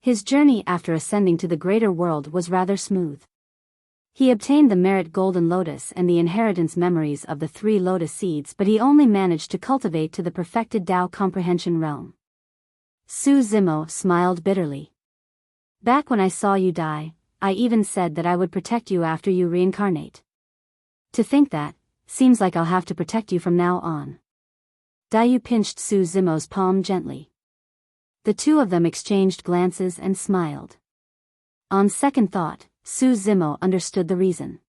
His journey after ascending to the greater world was rather smooth. He obtained the merit golden lotus and the inheritance memories of the 3 lotus seeds, but he only managed to cultivate to the perfected Tao comprehension realm. Su Zimo smiled bitterly. Back when I saw you die, I even said that I would protect you after you reincarnate. To think that, seems like I'll have to protect you from now on. Daiyu pinched Su Zimo's palm gently. The 2 of them exchanged glances and smiled. On second thought, Su Zimo understood the reason.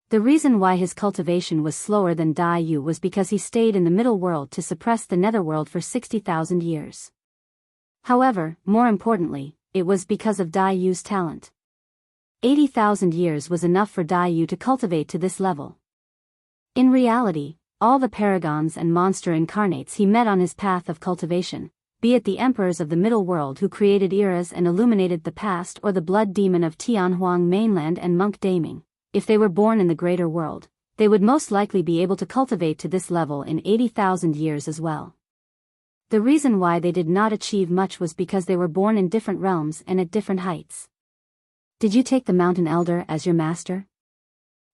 The reason why his cultivation was slower than Dai Yu was because he stayed in the middle world to suppress the netherworld for 60,000 years. However, more importantly, it was because of Dai Yu's talent. 80,000 years was enough for Dai Yu to cultivate to this level. In reality, all the paragons and monster incarnates he met on his path of cultivation, be it the emperors of the middle world who created eras and illuminated the past, or the blood demon of Tianhuang mainland and monk Daming, if they were born in the greater world, they would most likely be able to cultivate to this level in 80,000 years as well. The reason why they did not achieve much was because they were born in different realms and at different heights. Did you take the mountain elder as your master?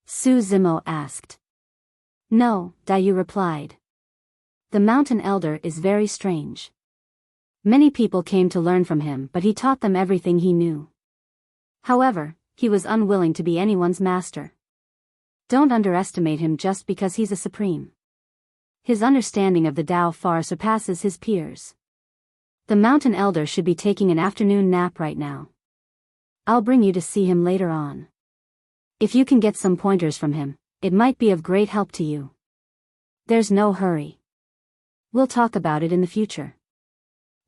Su Zimo asked. No, Dai Yu replied. The mountain elder is very strange. Many people came to learn from him, but he taught them everything he knew. However, he was unwilling to be anyone's master. Don't underestimate him just because he's a supreme. His understanding of the Tao far surpasses his peers. The mountain elder should be taking an afternoon nap right now. I'll bring you to see him later on. If you can get some pointers from him, it might be of great help to you. There's no hurry. We'll talk about it in the future.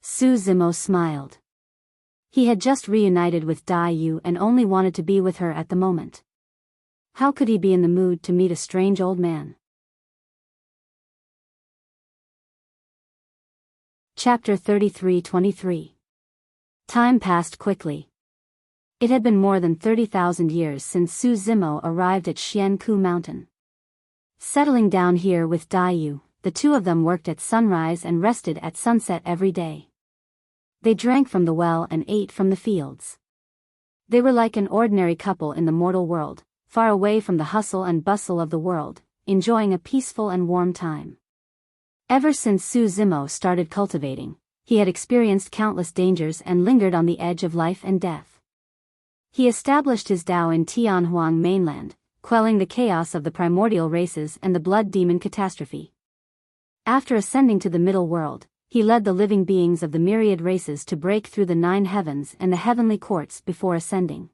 Su Zimo smiled. He had just reunited with Dai Yu and only wanted to be with her at the moment. How could he be in the mood to meet a strange old man? Chapter 33-23. Time passed quickly. It had been more than 30,000 years since Su Zimo arrived at Xianku Mountain. Settling down here with Dai Yu, the two of them worked at sunrise and rested at sunset every day. They drank from the well and ate from the fields. They were like an ordinary couple in the mortal world, far away from the hustle and bustle of the world, enjoying a peaceful and warm time. Ever since Su Zimo started cultivating, he had experienced countless dangers and lingered on the edge of life and death. He established his Tao in Tianhuang mainland, quelling the chaos of the primordial races and the blood demon catastrophe. After ascending to the middle world, he led the living beings of the myriad races to break through the 9 heavens and the heavenly courts before ascending.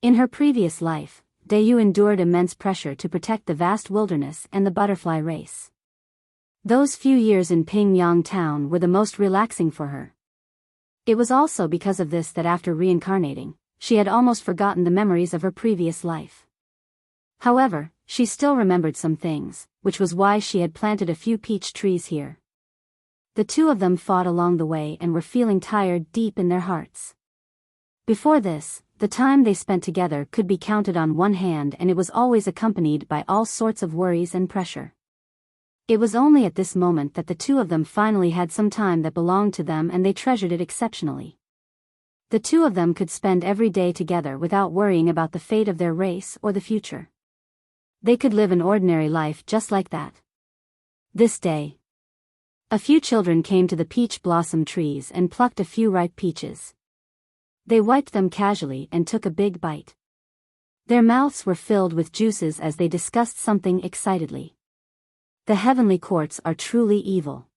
In her previous life, Dai Yu endured immense pressure to protect the vast wilderness and the butterfly race. Those few years in Pingyang town were the most relaxing for her. It was also because of this that after reincarnating, she had almost forgotten the memories of her previous life. However, she still remembered some things, which was why she had planted a few peach trees here. The two of them fought along the way and were feeling tired deep in their hearts. Before this, the time they spent together could be counted on one hand, and it was always accompanied by all sorts of worries and pressure. It was only at this moment that the two of them finally had some time that belonged to them, and they treasured it exceptionally. The two of them could spend every day together without worrying about the fate of their race or the future. They could live an ordinary life just like that. This day, a few children came to the peach blossom trees and plucked a few ripe peaches. They wiped them casually and took a big bite. Their mouths were filled with juices as they discussed something excitedly. The heavenly courts are truly evil.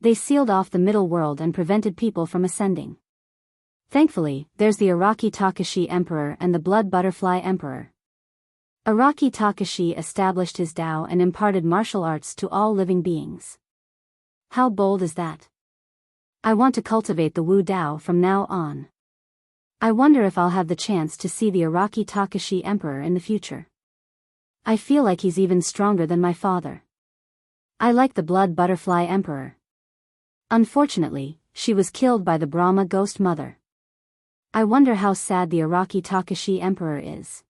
They sealed off the middle world and prevented people from ascending. Thankfully, there's the Araki Takashi Emperor and the Blood Butterfly Emperor. Araki Takashi established his Tao and imparted martial arts to all living beings. How bold is that? I want to cultivate the Wu Dao from now on. I wonder if I'll have the chance to see the Araki Takashi Emperor in the future. I feel like he's even stronger than my father. I like the Blood Butterfly Emperor. Unfortunately, she was killed by the Brahma Ghost Mother. I wonder how sad the Araki Takashi Emperor is.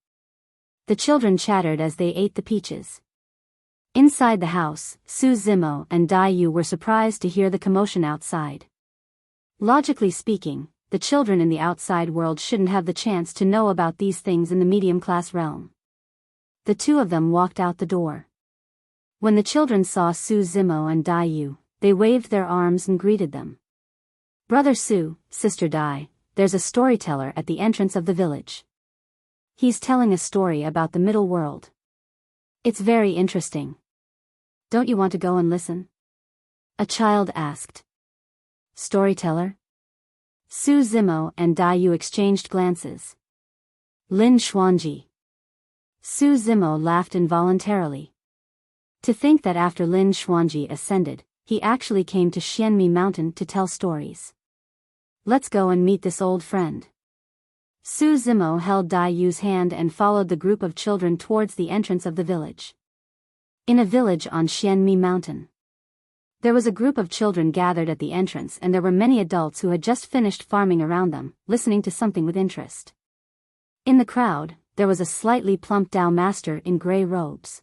The children chattered as they ate the peaches. Inside the house, Su Zimo and Dai Yu were surprised to hear the commotion outside. Logically speaking, the children in the outside world shouldn't have the chance to know about these things in the medium-class realm. The two of them walked out the door. When the children saw Su Zimo and Dai Yu, they waved their arms and greeted them. Brother Su, Sister Dai, there's a storyteller at the entrance of the village. He's telling a story about the middle world. It's very interesting. Don't you want to go and listen? A child asked. Storyteller? Su Zimo and Dai Yu exchanged glances. Lin Xuanji. Su Zimo laughed involuntarily. To think that after Lin Xuanji ascended, he actually came to Xianmi Mountain to tell stories. Let's go and meet this old friend. Su Zimo held Dai Yu's hand and followed the group of children towards the entrance of the village. In a village on Xianmi Mountain, there was a group of children gathered at the entrance, and there were many adults who had just finished farming around them, listening to something with interest. In the crowd, there was a slightly plump Dao master in gray robes.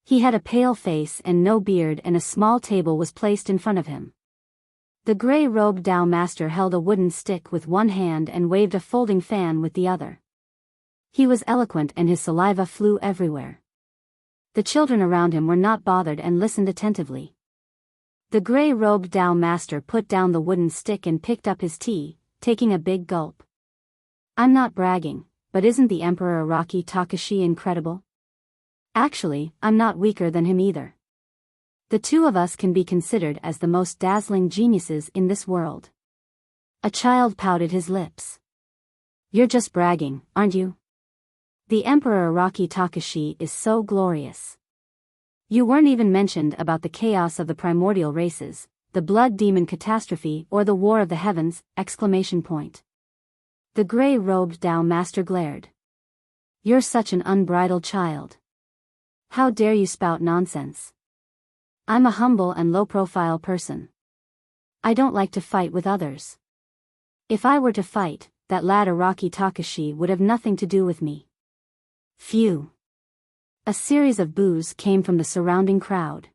He had a pale face and no beard, and a small table was placed in front of him. The gray-robed Dao master held a wooden stick with one hand and waved a folding fan with the other. He was eloquent and his saliva flew everywhere. The children around him were not bothered and listened attentively. The gray-robed Dao master put down the wooden stick and picked up his tea, taking a big gulp. I'm not bragging, but isn't the Emperor Araki Takashi incredible? Actually, I'm not weaker than him either. The two of us can be considered as the most dazzling geniuses in this world. A child pouted his lips. You're just bragging, aren't you? The Emperor Araki Takashi is so glorious. You weren't even mentioned about the chaos of the primordial races, the blood demon catastrophe or the war of the heavens, ! The gray-robed Dao master glared. You're such an unbridled child. How dare you spout nonsense? I'm a humble and low-profile person. I don't like to fight with others. If I were to fight, that lad Araki Takashi would have nothing to do with me. Phew. A series of boos came from the surrounding crowd.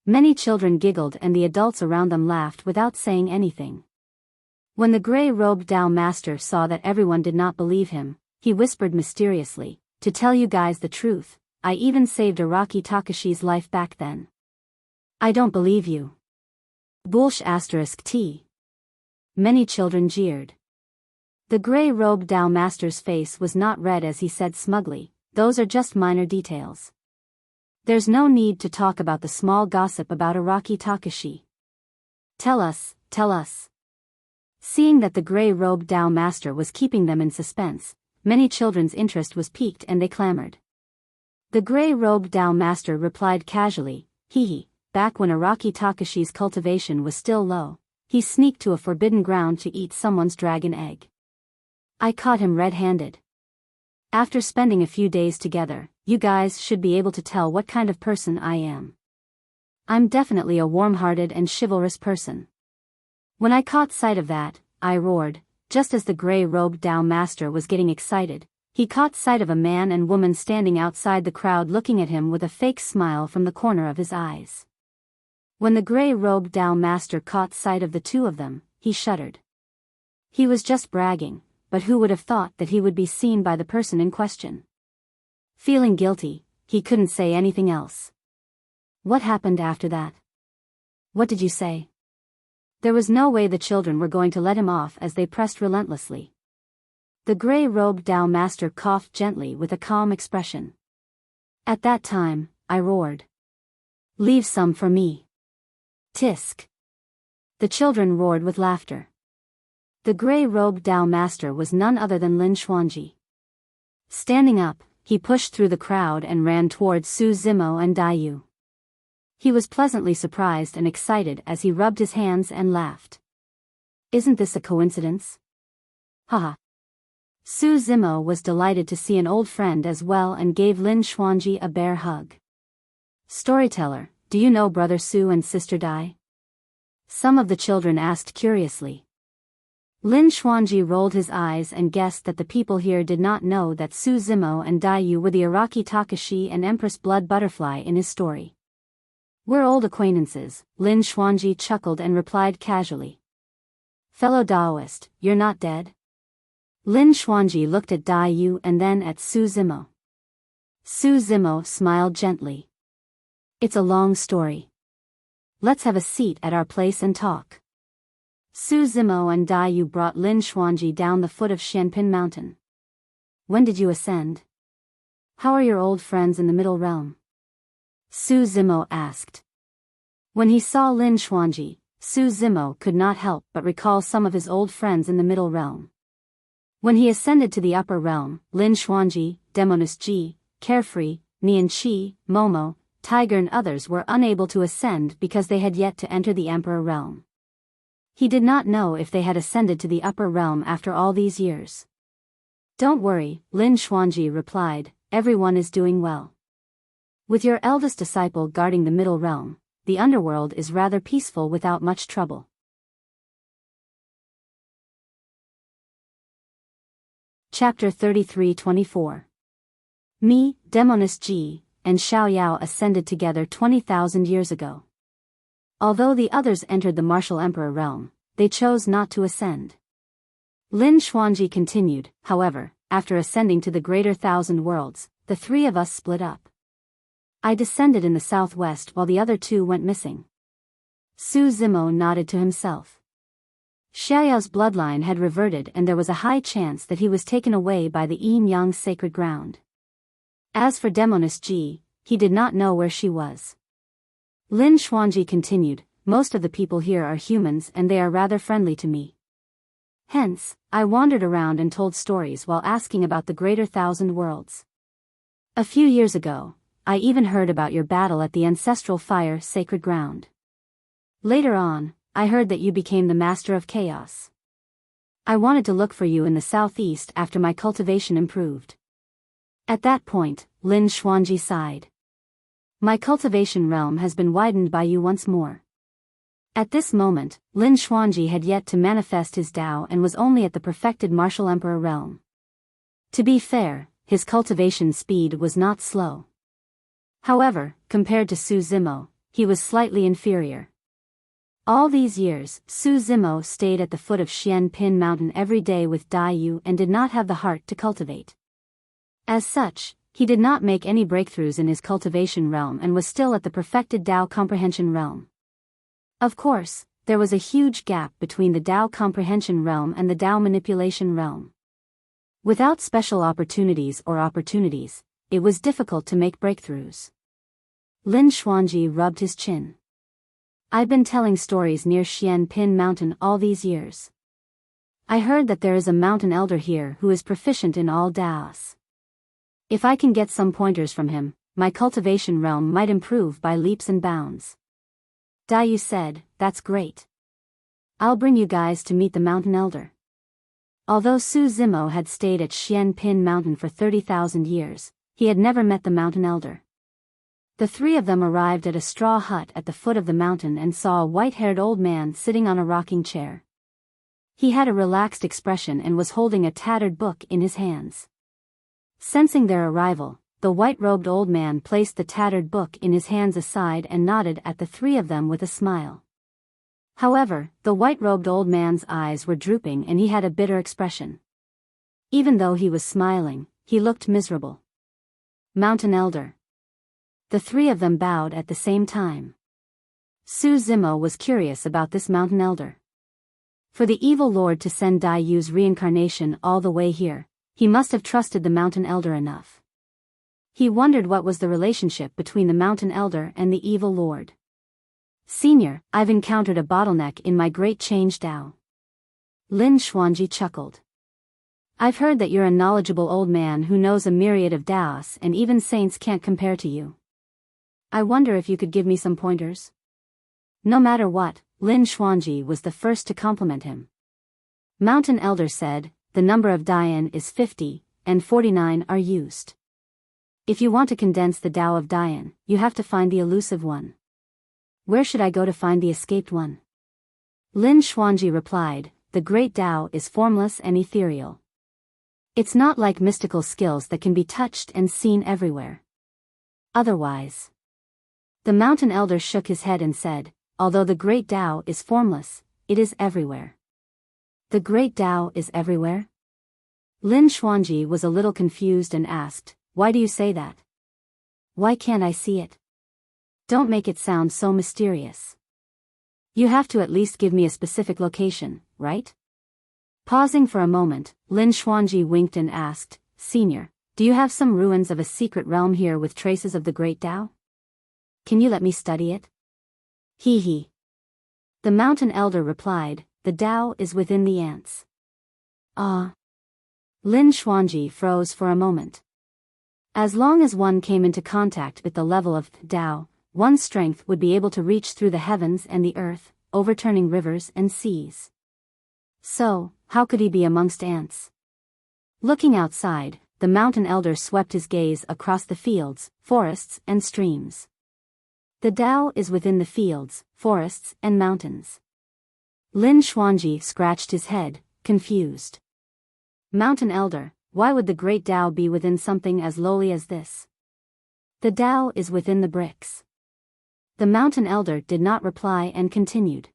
Many children giggled and the adults around them laughed without saying anything. When the gray-robed Dao master saw that everyone did not believe him, he whispered mysteriously, to tell you guys the truth, I even saved Araki Takashi's life back then. I don't believe you. Bullsh *T. Many children jeered. The gray-robed Dao master's face was not red as he said smugly, those are just minor details. There's no need to talk about the small gossip about Araki Takashi. Tell us. Seeing that the gray-robed Dao master was keeping them in suspense, many children's interest was piqued and they clamored. The gray-robed Dao master replied casually, back when Araki Takashi's cultivation was still low, he sneaked to a forbidden ground to eat someone's dragon egg. I caught him red-handed. After spending a few days together, you guys should be able to tell what kind of person I am. I'm definitely a warm-hearted and chivalrous person. When I caught sight of that, I roared. Just as the gray-robed Dao master was getting excited, he caught sight of a man and woman standing outside the crowd looking at him with a fake smile from the corner of his eyes. When the gray-robed Dao master caught sight of the two of them, he shuddered. He was just bragging, but who would have thought that he would be seen by the person in question? Feeling guilty, he couldn't say anything else. What happened after that? What did you say? There was no way the children were going to let him off as they pressed relentlessly. The gray-robed Dao master coughed gently with a calm expression. At that time, I roared. Leave some for me. Tisk. The children roared with laughter. The gray-robed Dao master was none other than Lin Xuanji. Standing up, he pushed through the crowd and ran towards Su Zimo and Dai Yu. He was pleasantly surprised and excited as he rubbed his hands and laughed. Isn't this a coincidence? Haha. Su Zimo was delighted to see an old friend as well and gave Lin Xuanji a bear hug. Storyteller, do you know Brother Su and Sister Dai? Some of the children asked curiously. Lin Xuanji rolled his eyes and guessed that the people here did not know that Su Zimo and Dai Yu were the Araki Takashi and Empress Blood Butterfly in his story. We're old acquaintances, Lin Xuanji chuckled and replied casually. Fellow Daoist, you're not dead? Lin Xuanji looked at Dai Yu and then at Su Zimo. Su Zimo smiled gently. It's a long story. Let's have a seat at our place and talk. Su Zimo and Dai Yu brought Lin Xuanji down the foot of Xianpin Mountain. When did you ascend? How are your old friends in the Middle Realm? Su Zimo asked. When he saw Lin Xuanji, Su Zimo could not help but recall some of his old friends in the Middle Realm. When he ascended to the Upper Realm, Lin Xuanji, Demoness Ji, Carefree, Nian Chi, Momo, Tiger and others were unable to ascend because they had yet to enter the Emperor realm. He did not know if they had ascended to the upper realm after all these years. Don't worry, Lin Xuanji replied, everyone is doing well. With your eldest disciple guarding the middle realm, the underworld is rather peaceful without much trouble. Chapter 33-24. Me, Demoness Ji, and Xiaoyao ascended together 20,000 years ago. Although the others entered the martial emperor realm, they chose not to ascend. Lin Xuanji continued, however, after ascending to the greater thousand worlds, the three of us split up. I descended in the southwest while the other two went missing. Su Zimo nodded to himself. Xiaoyao's bloodline had reverted and there was a high chance that he was taken away by the Yin-Yang sacred ground. As for Demoness Ji, he did not know where she was. Lin Xuanji continued, most of the people here are humans and they are rather friendly to me. Hence, I wandered around and told stories while asking about the greater thousand worlds. A few years ago, I even heard about your battle at the ancestral fire sacred ground. Later on, I heard that you became the master of chaos. I wanted to look for you in the southeast after my cultivation improved. At that point, Lin Xuanji sighed. My cultivation realm has been widened by you once more. At this moment, Lin Xuanji had yet to manifest his Tao and was only at the perfected martial emperor realm. To be fair, his cultivation speed was not slow. However, compared to Su Zimo, he was slightly inferior. All these years, Su Zimo stayed at the foot of Xian Pin Mountain every day with Dai Yu and did not have the heart to cultivate. As such, he did not make any breakthroughs in his cultivation realm and was still at the perfected Tao comprehension realm. Of course, there was a huge gap between the Tao comprehension realm and the Tao manipulation realm. Without special opportunities, it was difficult to make breakthroughs. Lin Xuanji rubbed his chin. I've been telling stories near Xian Pin Mountain all these years. I heard that there is a mountain elder here who is proficient in all Taos. If I can get some pointers from him, my cultivation realm might improve by leaps and bounds. Dai Yu said, that's great. I'll bring you guys to meet the mountain elder. Although Su Zimo had stayed at Xian Pin Mountain for 30,000 years, he had never met the mountain elder. The three of them arrived at a straw hut at the foot of the mountain and saw a white-haired old man sitting on a rocking chair. He had a relaxed expression and was holding a tattered book in his hands. Sensing their arrival, the white-robed old man placed the tattered book in his hands aside and nodded at the three of them with a smile. However, the white-robed old man's eyes were drooping and he had a bitter expression. Even though he was smiling, he looked miserable. Mountain Elder. The three of them bowed at the same time. Su Zimo was curious about this mountain elder. For the evil lord to send Dai Yu's reincarnation all the way here, he must have trusted the mountain elder enough. He wondered what was the relationship between the mountain elder and the evil lord. Senior, I've encountered a bottleneck in my great change Tao. Lin Xuanji chuckled. I've heard that you're a knowledgeable old man who knows a myriad of Taos and even saints can't compare to you. I wonder if you could give me some pointers? No matter what, Lin Xuanji was the first to compliment him. Mountain Elder said, the number of Dian is 50, and 49 are used. If you want to condense the Tao of Dian, you have to find the elusive one. Where should I go to find the escaped one? Lin Xuanji replied, the great Tao is formless and ethereal. It's not like mystical skills that can be touched and seen everywhere. Otherwise. The mountain elder shook his head and said, although the great Tao is formless, it is everywhere. The great Tao is everywhere? Lin Xuanji was a little confused and asked, why do you say that? Why can't I see it? Don't make it sound so mysterious. You have to at least give me a specific location, right? Pausing for a moment, Lin Xuanji winked and asked, Senior, do you have some ruins of a secret realm here with traces of the great Tao? Can you let me study it? Hee hee. The mountain elder replied, the Tao is within the ants. Ah. Lin Xuanji froze for a moment. As long as one came into contact with the level of Tao, one's strength would be able to reach through the heavens and the earth, overturning rivers and seas. So, how could he be amongst ants? Looking outside, the mountain elder swept his gaze across the fields, forests, and streams. The Tao is within the fields, forests, and mountains. Lin Xuanji scratched his head, confused. Mountain elder, why would the great Tao be within something as lowly as this? The Tao is within the bricks. The mountain elder did not reply and continued.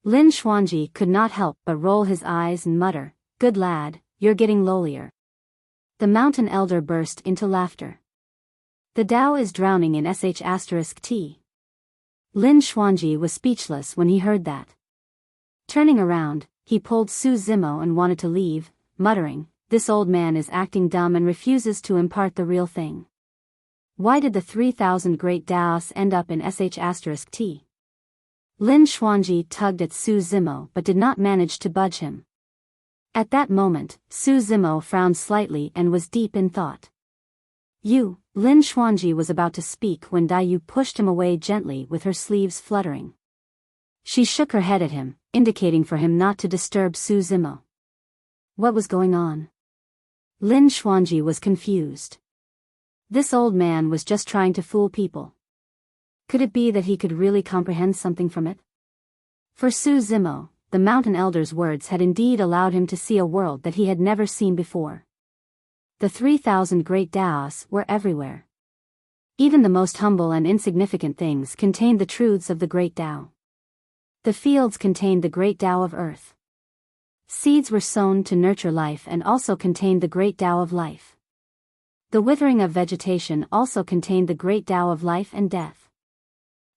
Lin Xuanji could not help but roll his eyes and mutter, "Good lad, you're getting lowlier." The mountain elder burst into laughter. The Tao is drowning in *T. Lin Xuanji was speechless when he heard that. Turning around, he pulled Su Zimo and wanted to leave, muttering, "This old man is acting dumb and refuses to impart the real thing. Why did the 3,000 great Taos end up in *T? Lin Xuanji tugged at Su Zimo but did not manage to budge him. At that moment, Su Zimo frowned slightly and was deep in thought. Lin Xuanji was about to speak when Dayu pushed him away gently with her sleeves fluttering. She shook her head at him, indicating for him not to disturb Su Zimo. What was going on? Lin Xuanji was confused. This old man was just trying to fool people. Could it be that he could really comprehend something from it? For Su Zimo, the mountain elder's words had indeed allowed him to see a world that he had never seen before. The 3,000 great Taos were everywhere. Even the most humble and insignificant things contained the truths of the great Tao. The fields contained the great Tao of earth. Seeds were sown to nurture life and also contained the great Tao of life. The withering of vegetation also contained the great Tao of life and death.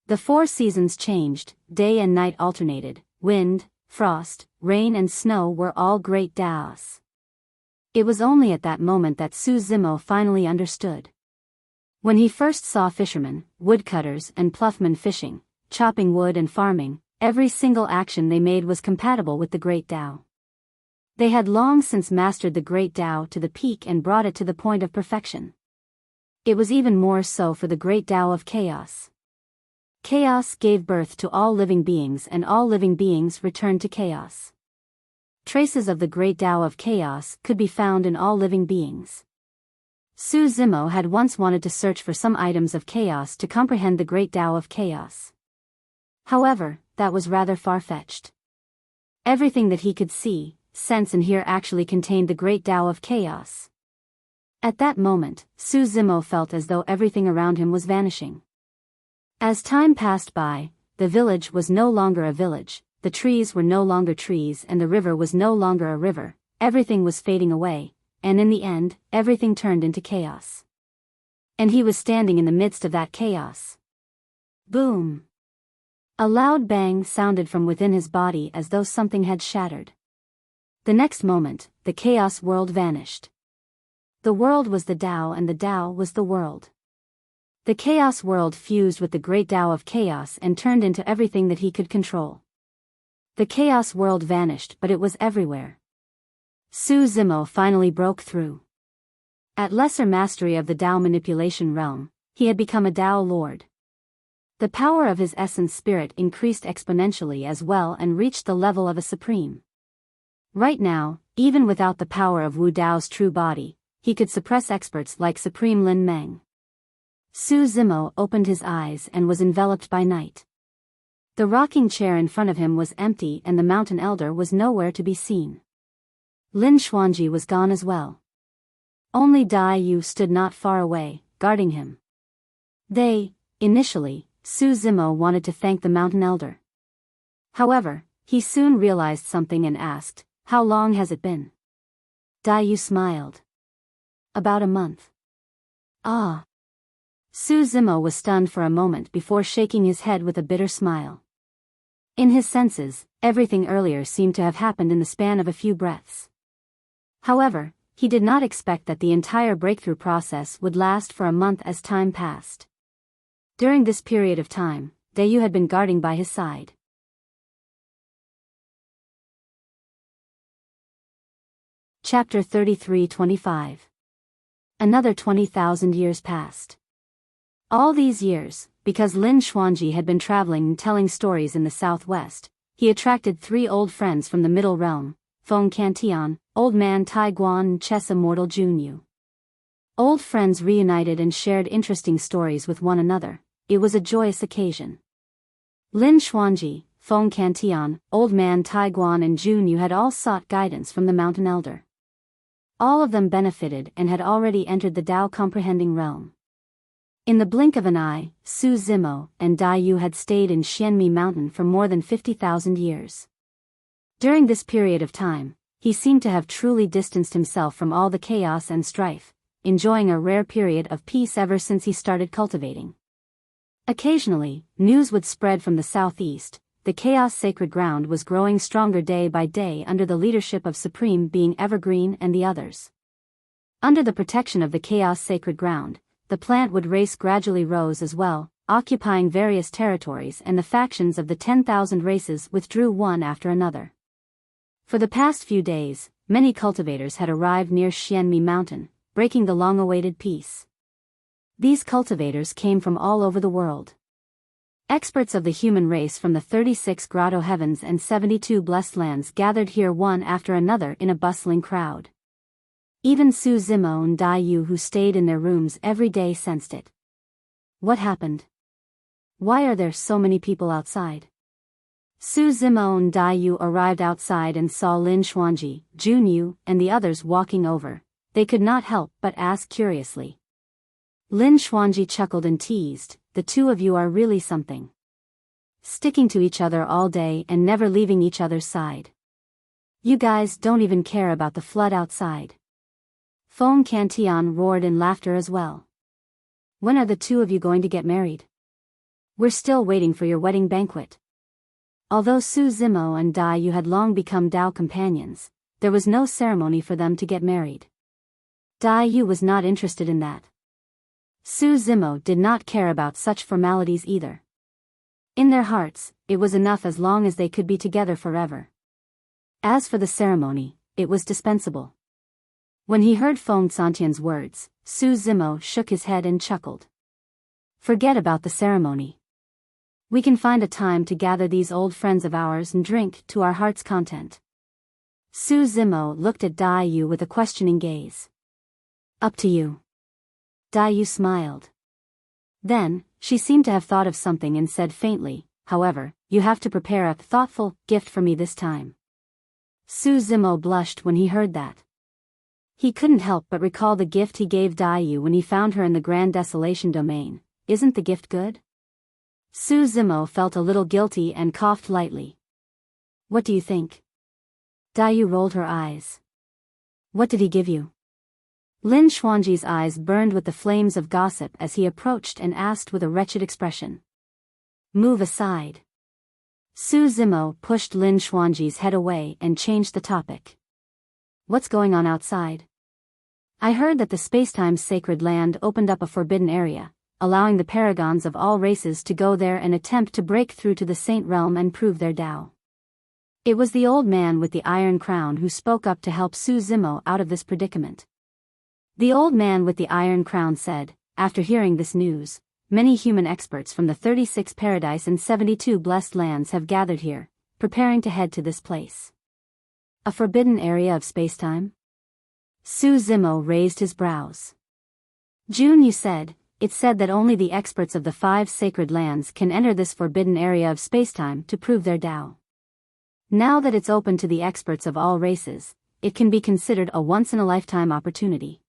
The 4 seasons changed, day and night alternated, wind, frost, rain and snow were all great Taos. It was only at that moment that Su Zimo finally understood. When he first saw fishermen, woodcutters and ploughmen fishing, chopping wood and farming, every single action they made was compatible with the great Tao. They had long since mastered the great Tao to the peak and brought it to the point of perfection. It was even more so for the great Tao of chaos. Chaos gave birth to all living beings and all living beings returned to chaos. Traces of the great Tao of chaos could be found in all living beings. Su Zimo had once wanted to search for some items of chaos to comprehend the great Tao of chaos. However, that was rather far-fetched. Everything that he could see, sense and hear actually contained the great Tao of chaos. At that moment, Su Zimo felt as though everything around him was vanishing. As time passed by, the village was no longer a village, the trees were no longer trees and the river was no longer a river, everything was fading away, and in the end, everything turned into chaos. And he was standing in the midst of that chaos. Boom! A loud bang sounded from within his body as though something had shattered. The next moment, the chaos world vanished. The world was the Tao and the Tao was the world. The chaos world fused with the great Tao of chaos and turned into everything that he could control. The chaos world vanished but it was everywhere. Su Zimo finally broke through. At lesser mastery of the Tao manipulation realm, he had become a Tao lord. The power of his essence spirit increased exponentially as well and reached the level of a supreme. Right now, even without the power of Wu Dao's true body, he could suppress experts like Supreme Lin Meng. Su Zimo opened his eyes and was enveloped by night. The rocking chair in front of him was empty and the mountain elder was nowhere to be seen. Lin Xuanji was gone as well. Only Dai Yu stood not far away, guarding him. Initially, Su Zimo wanted to thank the mountain elder. However, he soon realized something and asked, "How long has it been?" Dai Yu smiled. "About a month." "Ah." Su Zimo was stunned for a moment before shaking his head with a bitter smile. In his senses, everything earlier seemed to have happened in the span of a few breaths. However, he did not expect that the entire breakthrough process would last for a month as time passed. During this period of time, Dayu had been guarding by his side. Chapter 33-25 Another 20,000 years passed. All these years, because Lin Xuanji had been traveling and telling stories in the southwest, he attracted 3 old friends from the Middle Realm, Feng Cantian, Old Man Tai Guan and Chess Immortal Junyu. Old friends reunited and shared interesting stories with one another. It was a joyous occasion. Lin Xuanji, Feng Cantian, Old Man Tai Guan and Junyu had all sought guidance from the Mountain Elder. All of them benefited and had already entered the Tao comprehending realm. In the blink of an eye, Su Zimo and Dai Yu had stayed in Xianmi Mountain for more than 50,000 years. During this period of time, he seemed to have truly distanced himself from all the chaos and strife, enjoying a rare period of peace ever since he started cultivating. Occasionally, news would spread from the southeast. The Chaos Sacred Ground was growing stronger day by day under the leadership of Supreme Being Evergreen and the others. Under the protection of the Chaos Sacred Ground, the plant would race gradually rose as well, occupying various territories, and the factions of the 10,000 races withdrew one after another. For the past few days, many cultivators had arrived near Xianmi Mountain, breaking the long-awaited peace. These cultivators came from all over the world. Experts of the human race from the 36 Grotto Heavens and 72 Blessed Lands gathered here one after another in a bustling crowd. Even Su Zimo and Dai Yu, who stayed in their rooms every day, sensed it. What happened? Why are there so many people outside? Su Zimo and Dai Yu arrived outside and saw Lin Xuanji, Junyu, and the others walking over. They could not help but ask curiously. Lin Xuanji chuckled and teased, "The 2 of you are really something. Sticking to each other all day and never leaving each other's side. You guys don't even care about the flood outside." Feng Cantian roared in laughter as well. "When are the 2 of you going to get married? We're still waiting for your wedding banquet." Although Su Zimo and Dai Yu had long become Tao companions, there was no ceremony for them to get married. Dai Yu was not interested in that. Su Zimo did not care about such formalities either. In their hearts, it was enough as long as they could be together forever. As for the ceremony, it was dispensable. When he heard Feng Santian's words, Su Zimo shook his head and chuckled. "Forget about the ceremony. We can find a time to gather these old friends of ours and drink to our heart's content." Su Zimo looked at Dai Yu with a questioning gaze. "Up to you." Dai Yu smiled. Then, she seemed to have thought of something and said faintly, "However, you have to prepare a thoughtful gift for me this time." Su Zimo blushed when he heard that. He couldn't help but recall the gift he gave Dai Yu when he found her in the Grand Desolation Domain. Isn't the gift good? Su Zimo felt a little guilty and coughed lightly. "What do you think?" Dai Yu rolled her eyes. "What did he give you?" Lin Xuanji's eyes burned with the flames of gossip as he approached and asked with a wretched expression. "Move aside." Su Zimo pushed Lin Xuanji's head away and changed the topic. "What's going on outside?" "I heard that the Spacetime's sacred land opened up a forbidden area, allowing the paragons of all races to go there and attempt to break through to the Saint Realm and prove their Tao." It was the old man with the iron crown who spoke up to help Su Zimo out of this predicament. The old man with the iron crown said, after hearing this news, "Many human experts from the 36 Paradise and 72 Blessed Lands have gathered here, preparing to head to this place." "A forbidden area of spacetime?" Su Zimo raised his brows. Junyu said, "It's said that only the experts of the 5 sacred lands can enter this forbidden area of spacetime to prove their Tao. Now that it's open to the experts of all races, it can be considered a once-in-a-lifetime opportunity."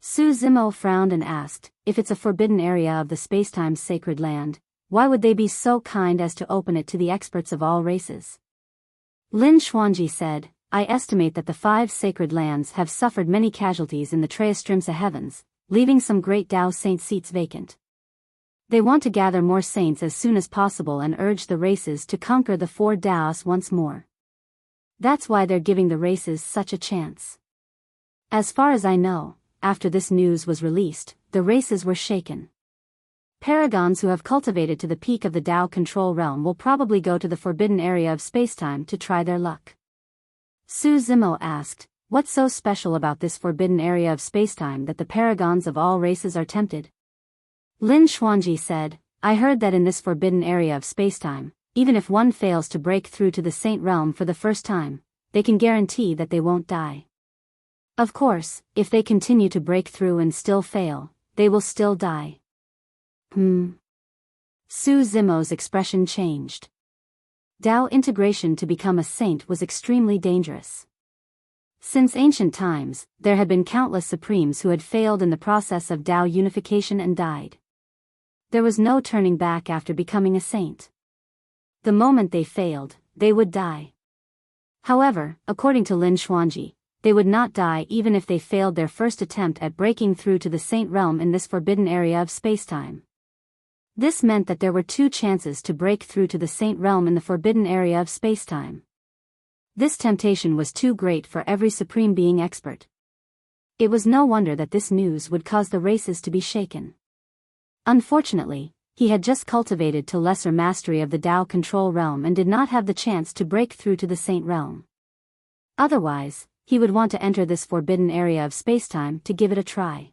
Su Zimo frowned and asked, "If it's a forbidden area of the spacetime's sacred land, why would they be so kind as to open it to the experts of all races?" Lin Xuanji said, "I estimate that the 5 sacred lands have suffered many casualties in the Treastrimsa heavens, leaving some great Tao saint seats vacant. They want to gather more saints as soon as possible and urge the races to conquer the 4 Taos once more. That's why they're giving the races such a chance." As far as I know, after this news was released, the races were shaken. Paragons who have cultivated to the peak of the Tao control realm will probably go to the forbidden area of spacetime to try their luck. Su Zimo asked, What's so special about this forbidden area of spacetime that the paragons of all races are tempted? Lin Xuanji said, I heard that in this forbidden area of spacetime, even if one fails to break through to the Saint Realm for the first time, they can guarantee that they won't die. Of course, if they continue to break through and still fail, they will still die. Su Zimo's expression changed. Tao integration to become a saint was extremely dangerous. Since ancient times, there had been countless supremes who had failed in the process of Tao unification and died. There was no turning back after becoming a saint. The moment they failed, they would die. However, according to Lin Xuanji, they would not die even if they failed their first attempt at breaking through to the Saint Realm in this forbidden area of spacetime. This meant that there were 2 chances to break through to the Saint Realm in the forbidden area of spacetime. This temptation was too great for every supreme being expert. It was no wonder that this news would cause the races to be shaken. Unfortunately, he had just cultivated to lesser mastery of the Tao control realm and did not have the chance to break through to the Saint Realm. Otherwise, he would want to enter this forbidden area of spacetime to give it a try.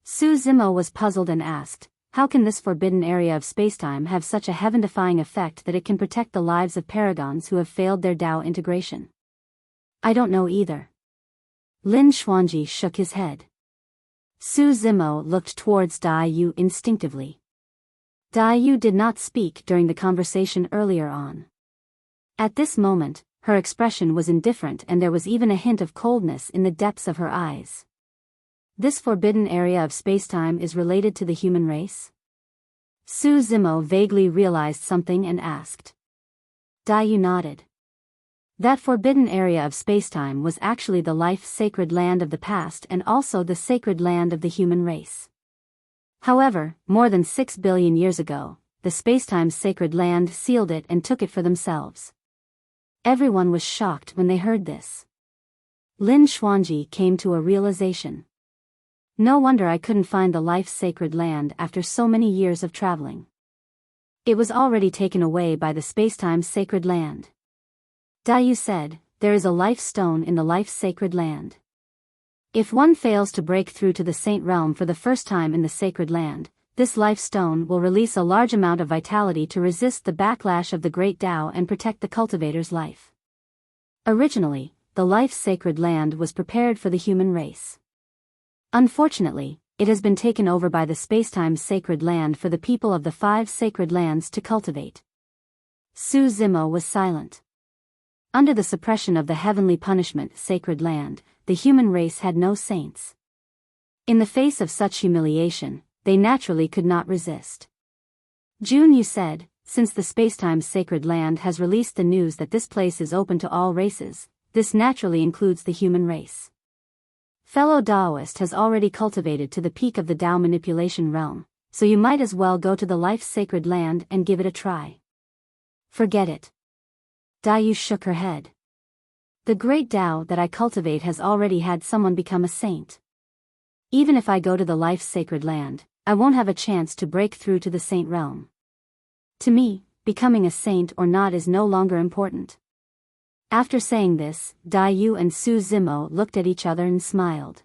Su Zimo was puzzled and asked, how can this forbidden area of spacetime have such a heaven-defying effect that it can protect the lives of paragons who have failed their Tao integration? I don't know either. Lin Xuanji shook his head. Su Zimo looked towards Dai Yu instinctively. Dai Yu did not speak during the conversation earlier on. At this moment, her expression was indifferent and there was even a hint of coldness in the depths of her eyes. This forbidden area of spacetime is related to the human race? Su Zimo vaguely realized something and asked. Dai Yu nodded. That forbidden area of spacetime was actually the life-sacred land of the past and also the sacred land of the human race. However, more than 6 billion years ago, the spacetime's sacred land sealed it and took it for themselves. Everyone was shocked when they heard this. Lin Xuanji came to a realization. No wonder I couldn't find the life-sacred land after so many years of traveling. It was already taken away by the spacetime's sacred land. Dai Yu said, there is a life stone in the life-sacred land. If one fails to break through to the Saint Realm for the first time in the sacred land, this life stone will release a large amount of vitality to resist the backlash of the great Tao and protect the cultivator's life. Originally, the life-sacred land was prepared for the human race. Unfortunately, it has been taken over by the spacetime's sacred land for the people of the 5 sacred lands to cultivate. Su Zimo was silent. Under the suppression of the heavenly punishment sacred land, the human race had no saints. In the face of such humiliation, they naturally could not resist. Jun Yu said, since the spacetime's sacred land has released the news that this place is open to all races, this naturally includes the human race. Fellow Taoist has already cultivated to the peak of the Tao manipulation realm, so you might as well go to the life-sacred land and give it a try. Forget it. Dai Yu shook her head. The great Tao that I cultivate has already had someone become a saint. Even if I go to the life-sacred land, I won't have a chance to break through to the saint realm. To me, becoming a saint or not is no longer important. After saying this, Dai Yu and Su Zimo looked at each other and smiled.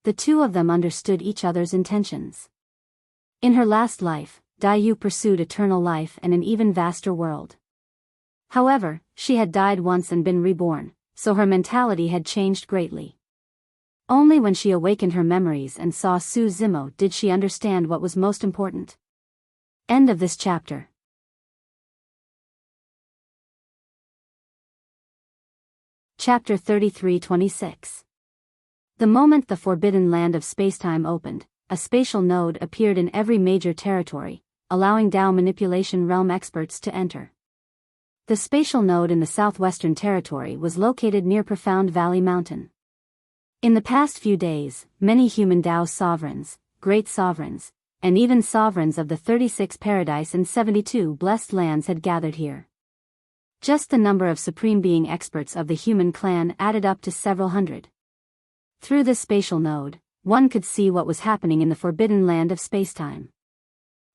The 2 of them understood each other's intentions. In her last life, Dai Yu pursued eternal life and an even vaster world. However, she had died once and been reborn, so her mentality had changed greatly. Only when she awakened her memories and saw Su Zimo did she understand what was most important. End of this chapter. Chapter 33-26. The moment the forbidden land of spacetime opened, a spatial node appeared in every major territory, allowing Tao manipulation realm experts to enter. The spatial node in the southwestern territory was located near Profound Valley Mountain. In the past few days, many human Tao sovereigns, great sovereigns, and even sovereigns of the 36 paradise and 72 blessed lands had gathered here. Just the number of supreme being experts of the human clan added up to several hundred. Through this spatial node, one could see what was happening in the forbidden land of spacetime.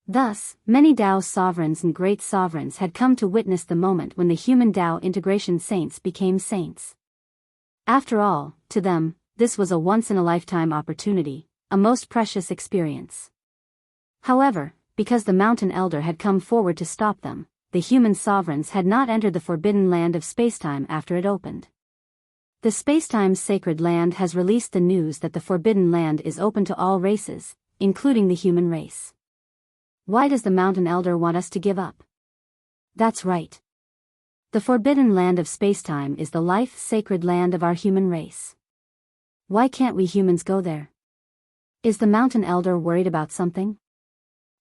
Thus, many Tao sovereigns and great sovereigns had come to witness the moment when the human Tao integration saints became saints. After all, to them, this was a once-in-a-lifetime opportunity, a most precious experience. However, because the mountain elder had come forward to stop them, the human sovereigns had not entered the forbidden land of spacetime after it opened. The Spacetime's sacred land has released the news that the forbidden land is open to all races, including the human race. Why does the mountain elder want us to give up? That's right. The forbidden land of spacetime is the life-sacred land of our human race. Why can't we humans go there? Is the mountain elder worried about something?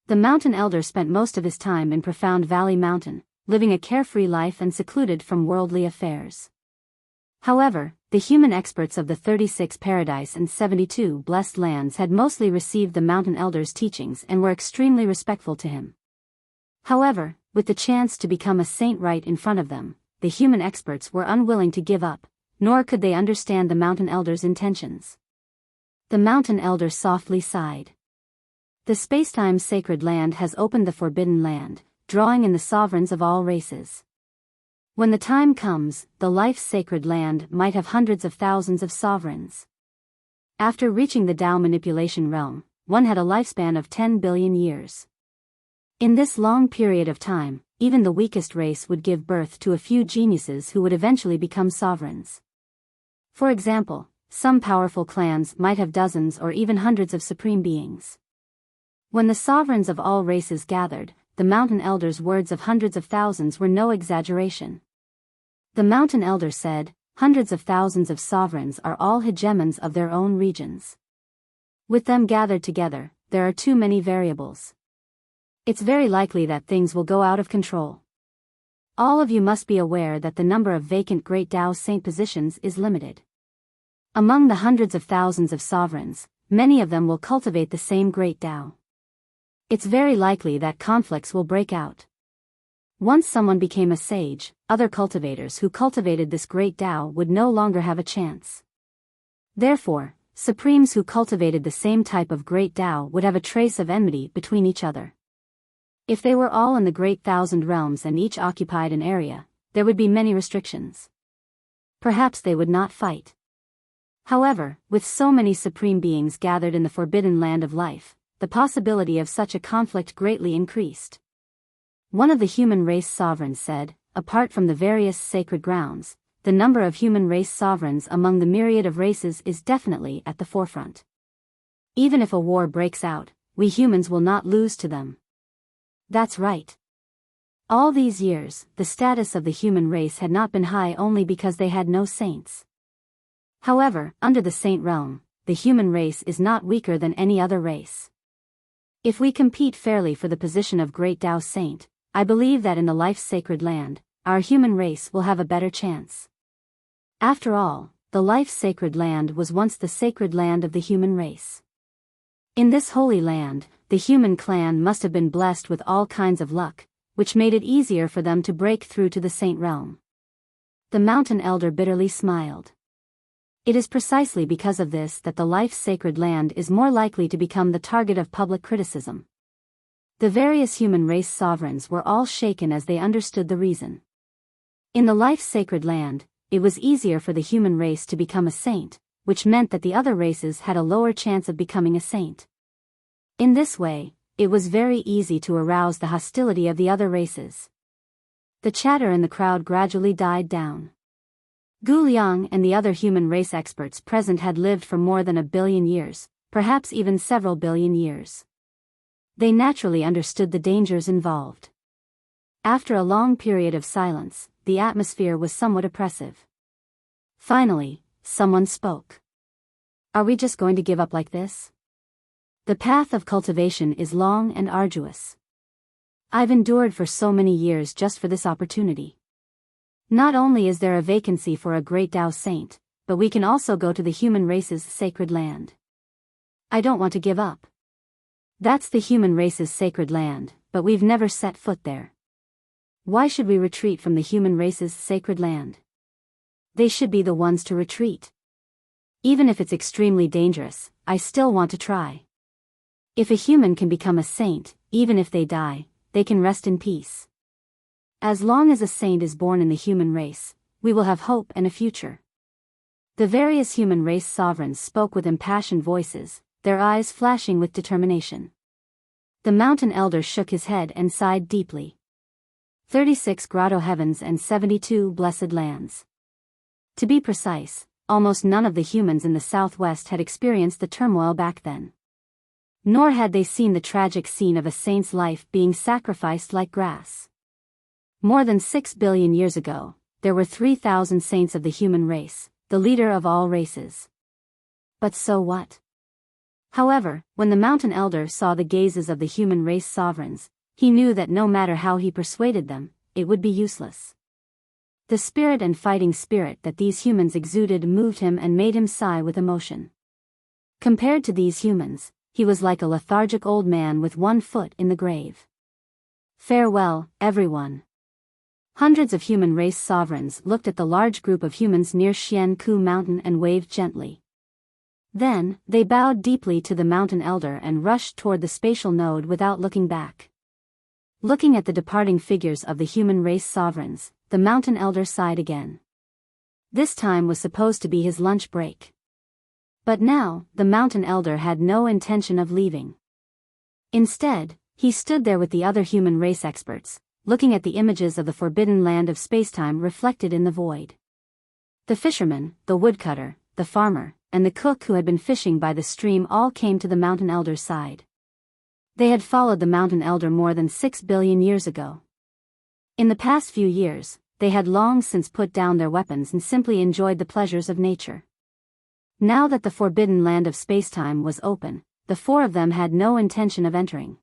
The mountain elder spent most of his time in Profound Valley Mountain, living a carefree life and secluded from worldly affairs. However, the human experts of the 36 Paradise and 72 Blessed Lands had mostly received the mountain elder's teachings and were extremely respectful to him. However, with the chance to become a saint right in front of them, the human experts were unwilling to give up, nor could they understand the mountain elder's intentions. The mountain elder softly sighed. The Spacetime's sacred land has opened the forbidden land, drawing in the sovereigns of all races. When the time comes, the life-sacred land might have hundreds of thousands of sovereigns. After reaching the Tao manipulation realm, one had a lifespan of 10 billion years. In this long period of time, even the weakest race would give birth to a few geniuses who would eventually become sovereigns. For example, some powerful clans might have dozens or even hundreds of supreme beings. When the sovereigns of all races gathered, the mountain elder's words of hundreds of thousands were no exaggeration. The mountain elder said, hundreds of thousands of sovereigns are all hegemons of their own regions. With them gathered together, there are too many variables. It's very likely that things will go out of control. All of you must be aware that the number of vacant Great Tao Saint positions is limited. Among the hundreds of thousands of sovereigns, many of them will cultivate the same Great Tao. It's very likely that conflicts will break out. Once someone became a sage, other cultivators who cultivated this Great Tao would no longer have a chance. Therefore, supremes who cultivated the same type of Great Tao would have a trace of enmity between each other. If they were all in the Great Thousand Realms and each occupied an area, there would be many restrictions. Perhaps they would not fight. However, with so many supreme beings gathered in the forbidden land of life, the possibility of such a conflict greatly increased. One of the human race sovereigns said, apart from the various sacred grounds, the number of human race sovereigns among the myriad of races is definitely at the forefront. Even if a war breaks out, we humans will not lose to them. That's right. All these years, the status of the human race had not been high only because they had no saints. However, under the saint realm, the human race is not weaker than any other race. If we compete fairly for the position of Great Tao Saint, I believe that in the life-sacred land, our human race will have a better chance. After all, the life-sacred land was once the sacred land of the human race. In this holy land, the human clan must have been blessed with all kinds of luck, which made it easier for them to break through to the saint realm. The mountain elder bitterly smiled. It is precisely because of this that the life-sacred land is more likely to become the target of public criticism. The various human race sovereigns were all shaken as they understood the reason. In the life-sacred land, it was easier for the human race to become a saint, which meant that the other races had a lower chance of becoming a saint. In this way, it was very easy to arouse the hostility of the other races. The chatter in the crowd gradually died down. Gu Liang and the other human race experts present had lived for more than 1 billion years, perhaps even several billion years. They naturally understood the dangers involved. After a long period of silence, the atmosphere was somewhat oppressive. Finally, someone spoke. Are we just going to give up like this? The path of cultivation is long and arduous. I've endured for so many years just for this opportunity. Not only is there a vacancy for a Great Tao Saint, but we can also go to the human race's sacred land. I don't want to give up. That's the human race's sacred land, but we've never set foot there. Why should we retreat from the human race's sacred land? They should be the ones to retreat. Even if it's extremely dangerous, I still want to try. If a human can become a saint, even if they die, they can rest in peace. As long as a saint is born in the human race, we will have hope and a future. The various human race sovereigns spoke with impassioned voices, their eyes flashing with determination. The mountain elder shook his head and sighed deeply. 36 grotto heavens and 72 blessed lands. To be precise, almost none of the humans in the southwest had experienced the turmoil back then. Nor had they seen the tragic scene of a saint's life being sacrificed like grass. More than 6 billion years ago, there were 3,000 saints of the human race, the leader of all races. But so what? However, when the mountain elder saw the gazes of the human race sovereigns, he knew that no matter how he persuaded them, it would be useless. The spirit and fighting spirit that these humans exuded moved him and made him sigh with emotion. Compared to these humans, he was like a lethargic old man with one foot in the grave. Farewell, everyone. Hundreds of human race sovereigns looked at the large group of humans near Xianku Mountain and waved gently. Then, they bowed deeply to the mountain elder and rushed toward the spatial node without looking back. Looking at the departing figures of the human race sovereigns, the mountain elder sighed again. This time was supposed to be his lunch break. But now, the mountain elder had no intention of leaving. Instead, he stood there with the other human race experts, looking at the images of the forbidden land of spacetime reflected in the void. The fisherman, the woodcutter, the farmer, and the cook who had been fishing by the stream all came to the mountain elder's side. They had followed the mountain elder more than 6 billion years ago. In the past few years, they had long since put down their weapons and simply enjoyed the pleasures of nature. Now that the forbidden land of spacetime was open, the 4 of them had no intention of entering.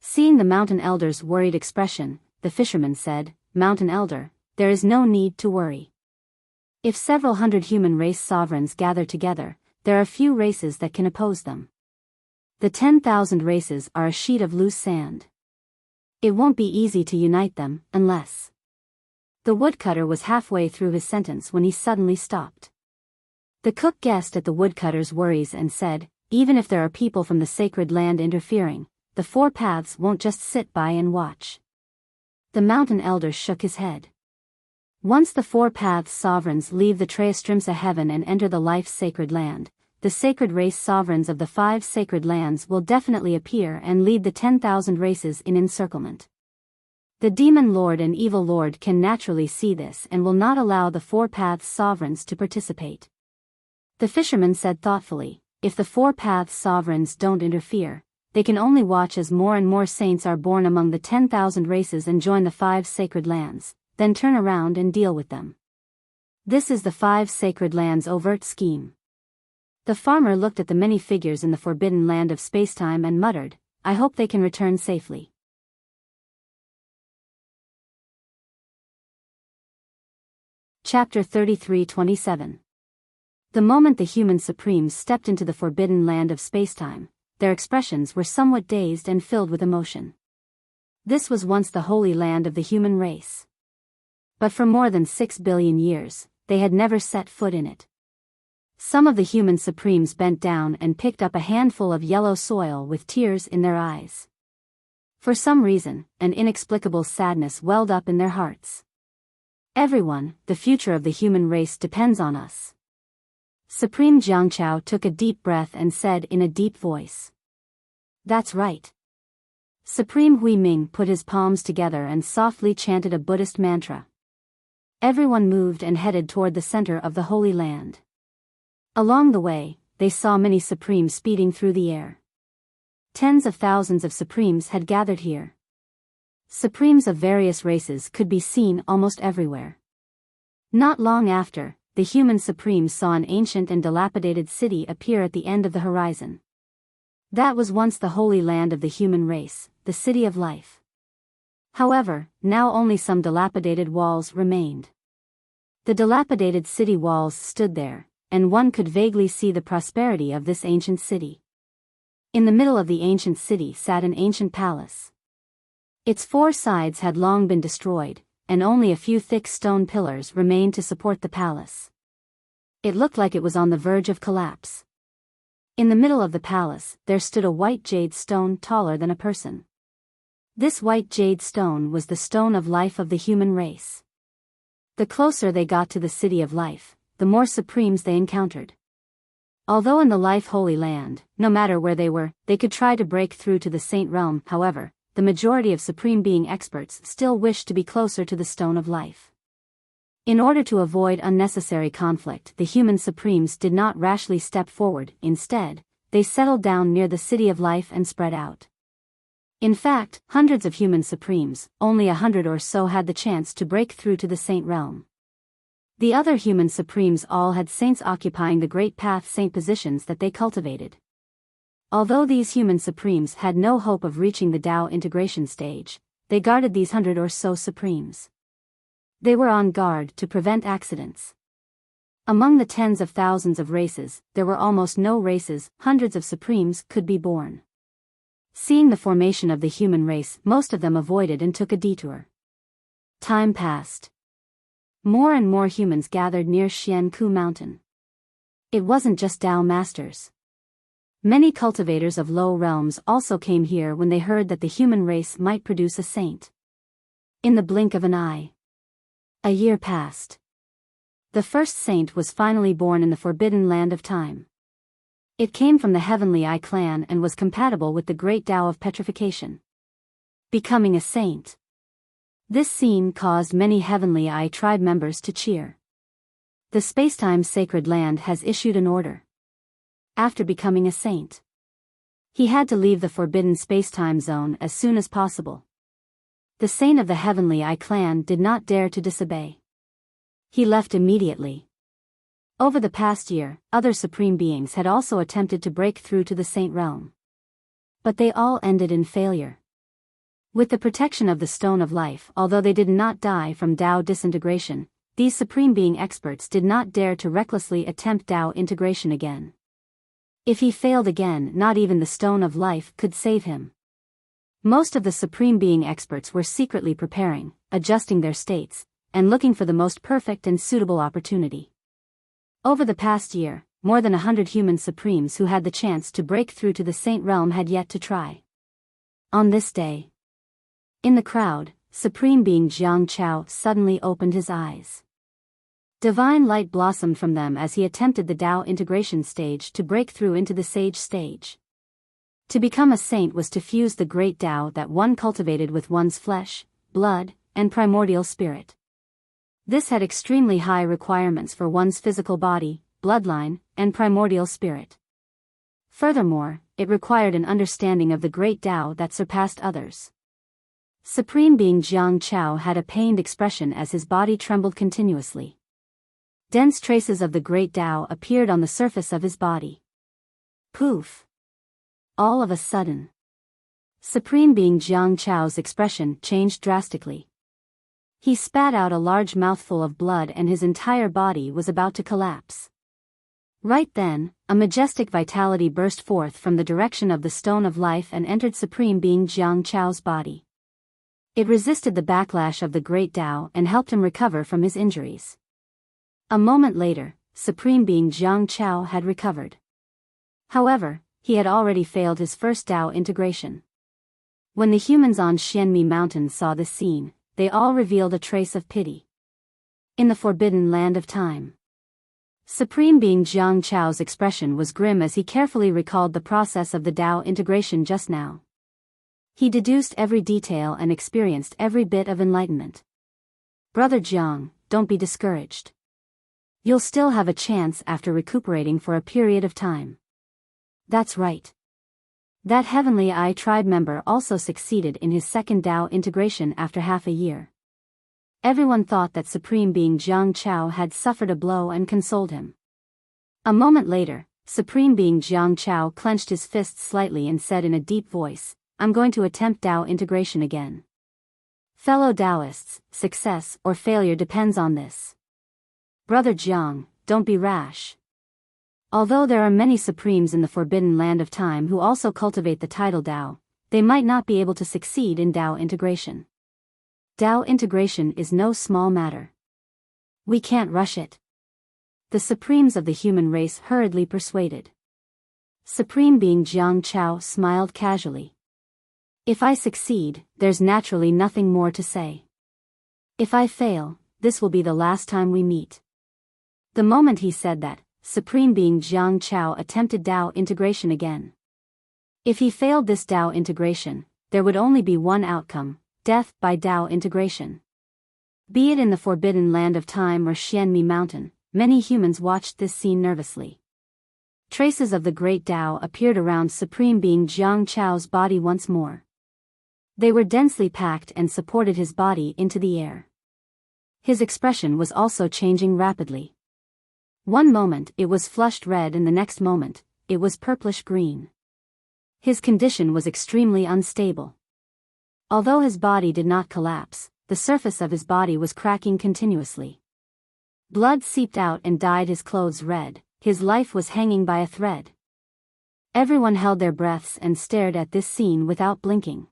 Seeing the mountain elder's worried expression, the fisherman said, "Mountain elder, there is no need to worry. If several hundred human race sovereigns gather together, there are few races that can oppose them. The 10,000 races are a sheet of loose sand. It won't be easy to unite them, unless..." The woodcutter was halfway through his sentence when he suddenly stopped. The cook guessed at the woodcutter's worries and said, "Even if there are people from the sacred land interfering, the 4 paths won't just sit by and watch." The mountain elder shook his head. Once the 4 paths sovereigns leave the Treastrimsa heaven and enter the life's sacred land, the sacred race sovereigns of the 5 sacred lands will definitely appear and lead the 10,000 races in encirclement. The demon lord and evil lord can naturally see this and will not allow the 4 paths sovereigns to participate. The fisherman said thoughtfully, "If the 4 paths sovereigns don't interfere, they can only watch as more and more saints are born among the 10,000 races and join the 5 sacred lands, then turn around and deal with them. This is the 5 sacred lands' overt scheme." The farmer looked at the many figures in the forbidden land of spacetime and muttered, "I hope they can return safely." Chapter 33-27. The moment the human supremes stepped into the forbidden land of spacetime, their expressions were somewhat dazed and filled with emotion. This was once the holy land of the human race. But for more than 6 billion years, they had never set foot in it. Some of the human supremes bent down and picked up a handful of yellow soil with tears in their eyes. For some reason, an inexplicable sadness welled up in their hearts. "Everyone, the future of the human race depends on us." Supreme Jiangqiao took a deep breath and said in a deep voice, "That's right." Supreme Hui Ming put his palms together and softly chanted a Buddhist mantra. Everyone moved and headed toward the center of the Holy Land. Along the way, they saw many Supremes speeding through the air. Tens of thousands of Supremes had gathered here. Supremes of various races could be seen almost everywhere. Not long after, the human Supremes saw an ancient and dilapidated city appear at the end of the horizon. That was once the holy land of the human race, the City of Life. However, now only some dilapidated walls remained. The dilapidated city walls stood there, and one could vaguely see the prosperity of this ancient city. In the middle of the ancient city sat an ancient palace. Its 4 sides had long been destroyed, and only a few thick stone pillars remained to support the palace. It looked like it was on the verge of collapse. In the middle of the palace, there stood a white jade stone taller than a person. This white jade stone was the stone of life of the human race. The closer they got to the City of Life, the more Supremes they encountered. Although in the Life Holy Land, no matter where they were, they could try to break through to the Saint Realm, however, the majority of Supreme Being experts still wished to be closer to the Stone of Life. In order to avoid unnecessary conflict, the human Supremes did not rashly step forward. Instead, they settled down near the City of Life and spread out. In fact, hundreds of human Supremes, only 100 or so had the chance to break through to the Saint Realm. The other human Supremes all had saints occupying the Great Path saint positions that they cultivated. Although these human Supremes had no hope of reaching the Tao integration stage, they guarded these 100 or so Supremes. They were on guard to prevent accidents. Among the tens of thousands of races, there were almost no races. Hundreds of Supremes could be born. Seeing the formation of the human race, most of them avoided and took a detour. Time passed. More and more humans gathered near Xianku Mountain. It wasn't just Tao masters. Many cultivators of low realms also came here when they heard that the human race might produce a saint. In the blink of an eye, a year passed. The first saint was finally born in the forbidden land of time. It came from the Heavenly Eye clan and was compatible with the great Tao of petrification. Becoming a saint. This scene caused many Heavenly Eye tribe members to cheer. The Spacetime Sacred Land has issued an order. After becoming a saint, he had to leave the forbidden spacetime zone as soon as possible. The saint of the Heavenly Eye clan did not dare to disobey. He left immediately. Over the past year, other Supreme Beings had also attempted to break through to the Saint Realm. But they all ended in failure. With the protection of the Stone of Life, although they did not die from Tao disintegration, these Supreme Being experts did not dare to recklessly attempt Tao integration again. If he failed again, not even the Stone of Life could save him. Most of the Supreme Being experts were secretly preparing, adjusting their states, and looking for the most perfect and suitable opportunity. Over the past year, more than 100 human Supremes who had the chance to break through to the Saint Realm had yet to try. On this day, in the crowd, Supreme Being Jiang Chao suddenly opened his eyes. Divine light blossomed from them as he attempted the Tao integration stage to break through into the Sage stage. To become a saint was to fuse the great Tao that one cultivated with one's flesh, blood, and primordial spirit. This had extremely high requirements for one's physical body, bloodline, and primordial spirit. Furthermore, it required an understanding of the great Tao that surpassed others. Supreme Being Jiang Chao had a pained expression as his body trembled continuously. Dense traces of the great Tao appeared on the surface of his body. Poof! All of a sudden, Supreme Being Jiang Chao's expression changed drastically. He spat out a large mouthful of blood and his entire body was about to collapse. Right then, a majestic vitality burst forth from the direction of the Stone of Life and entered Supreme Being Jiang Chao's body. It resisted the backlash of the great Tao and helped him recover from his injuries. A moment later, Supreme Being Jiang Chao had recovered. However, he had already failed his first Tao integration. When the humans on Xianmi Mountain saw this scene, they all revealed a trace of pity. In the forbidden land of time, Supreme Being Jiang Chao's expression was grim as he carefully recalled the process of the Tao integration just now. He deduced every detail and experienced every bit of enlightenment. Brother Jiang, don't be discouraged. You'll still have a chance after recuperating for a period of time. That's right. That Heavenly Eye tribe member also succeeded in his second Tao integration after half a year. Everyone thought that Supreme Being Jiang Chao had suffered a blow and consoled him. A moment later, Supreme Being Jiang Chao clenched his fists slightly and said in a deep voice, "I'm going to attempt Tao integration again. Fellow Taoists, success or failure depends on this. Brother Jiang, don't be rash. Although there are many Supremes in the forbidden land of time who also cultivate the title Tao, they might not be able to succeed in Tao integration. Tao integration is no small matter. We can't rush it." The Supremes of the human race hurriedly persuaded. Supreme Being Jiang Chao smiled casually. "If I succeed, there's naturally nothing more to say. If I fail, this will be the last time we meet." The moment he said that, Supreme Being Jiang Chao attempted Tao integration again. If he failed this Tao integration, there would only be one outcome: death by Tao integration. Be it in the forbidden land of time or Xianmi Mountain, many humans watched this scene nervously. Traces of the great Tao appeared around Supreme Being Jiang Chao's body once more. They were densely packed and supported his body into the air. His expression was also changing rapidly. One moment it was flushed red and the next moment, it was purplish green. His condition was extremely unstable. Although his body did not collapse, the surface of his body was cracking continuously. Blood seeped out and dyed his clothes red, his life was hanging by a thread. Everyone held their breaths and stared at this scene without blinking.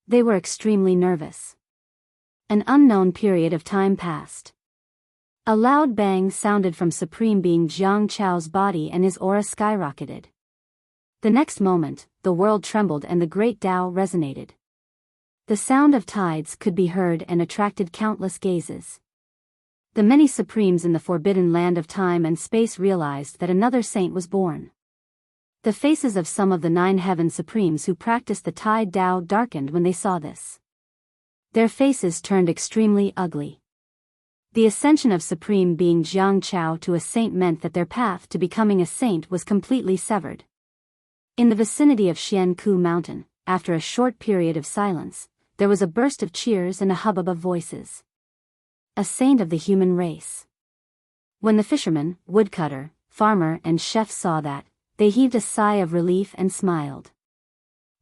They were extremely nervous. An unknown period of time passed. A loud bang sounded from Supreme Being Jiang Chao's body and his aura skyrocketed. The next moment, the world trembled and the great Tao resonated. The sound of tides could be heard and attracted countless gazes. The many Supremes in the forbidden land of time and space realized that another saint was born. The faces of some of the 9 heaven Supremes who practiced the Tide Tao darkened when they saw this. Their faces turned extremely ugly. The ascension of Supreme Being Jiang Chao to a saint meant that their path to becoming a saint was completely severed. In the vicinity of Xianku Mountain, after a short period of silence, there was a burst of cheers and a hubbub of voices. A saint of the human race. When the fisherman, woodcutter, farmer and chef saw that, they heaved a sigh of relief and smiled.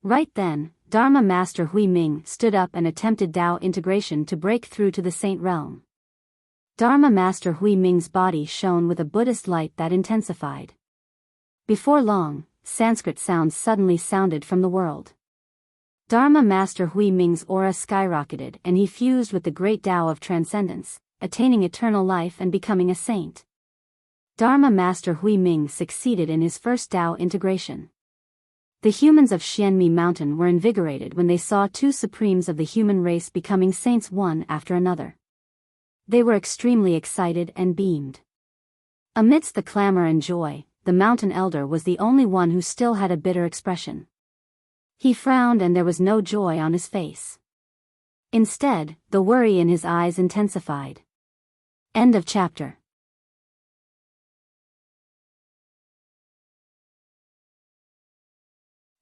Right then, Dharma Master Hui Ming stood up and attempted Tao integration to break through to the saint realm. Dharma Master Hui Ming's body shone with a Buddhist light that intensified. Before long, Sanskrit sounds suddenly sounded from the world. Dharma Master Hui Ming's aura skyrocketed and he fused with the great Tao of transcendence, attaining eternal life and becoming a saint. Dharma Master Hui Ming succeeded in his first Tao integration. The humans of Xianmi Mountain were invigorated when they saw 2 Supremes of the human race becoming saints one after another. They were extremely excited and beamed. Amidst the clamor and joy, the mountain elder was the only one who still had a bitter expression. He frowned and there was no joy on his face. Instead, the worry in his eyes intensified. End of chapter.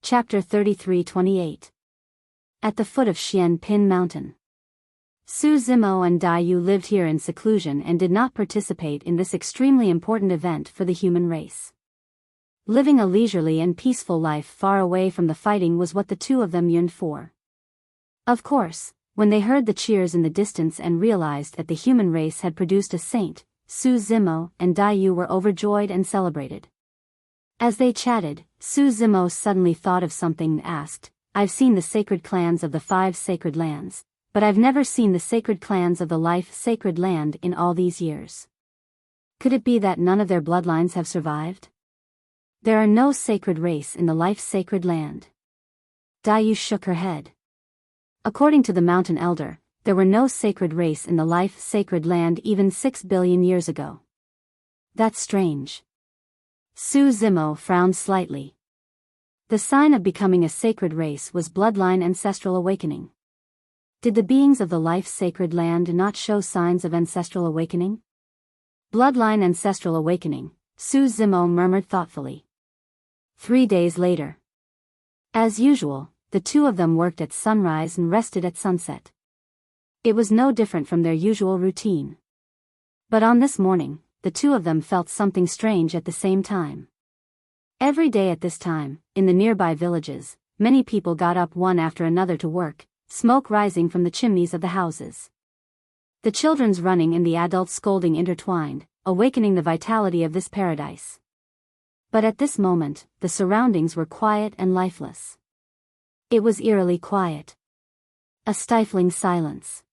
Chapter 33-28. At the foot of Xian Pin Mountain. Su Zimo and Dai Yu lived here in seclusion and did not participate in this extremely important event for the human race. Living a leisurely and peaceful life far away from the fighting was what the 2 of them yearned for. Of course, when they heard the cheers in the distance and realized that the human race had produced a saint, Su Zimo and Dai Yu were overjoyed and celebrated. As they chatted, Su Zimo suddenly thought of something and asked, "I've seen the sacred clans of the 5 sacred lands, but I've never seen the sacred clans of the life sacred land in all these years. Could it be that none of their bloodlines have survived? There are no sacred race in the life sacred land." Dai Yu shook her head. According to the mountain elder, there were no sacred race in the life sacred land even 6 billion years ago. That's strange. Su Zimo frowned slightly. The sign of becoming a sacred race was bloodline ancestral awakening. Did the beings of the life sacred land not show signs of ancestral awakening? Bloodline ancestral awakening, Su Zimo murmured thoughtfully. 3 days later. As usual, the 2 of them worked at sunrise and rested at sunset. It was no different from their usual routine. But on this morning, the 2 of them felt something strange at the same time. Every day at this time, in the nearby villages, many people got up one after another to work, smoke rising from the chimneys of the houses. The children's running and the adults' scolding intertwined, awakening the vitality of this paradise. But at this moment, the surroundings were quiet and lifeless. It was eerily quiet. A stifling silence.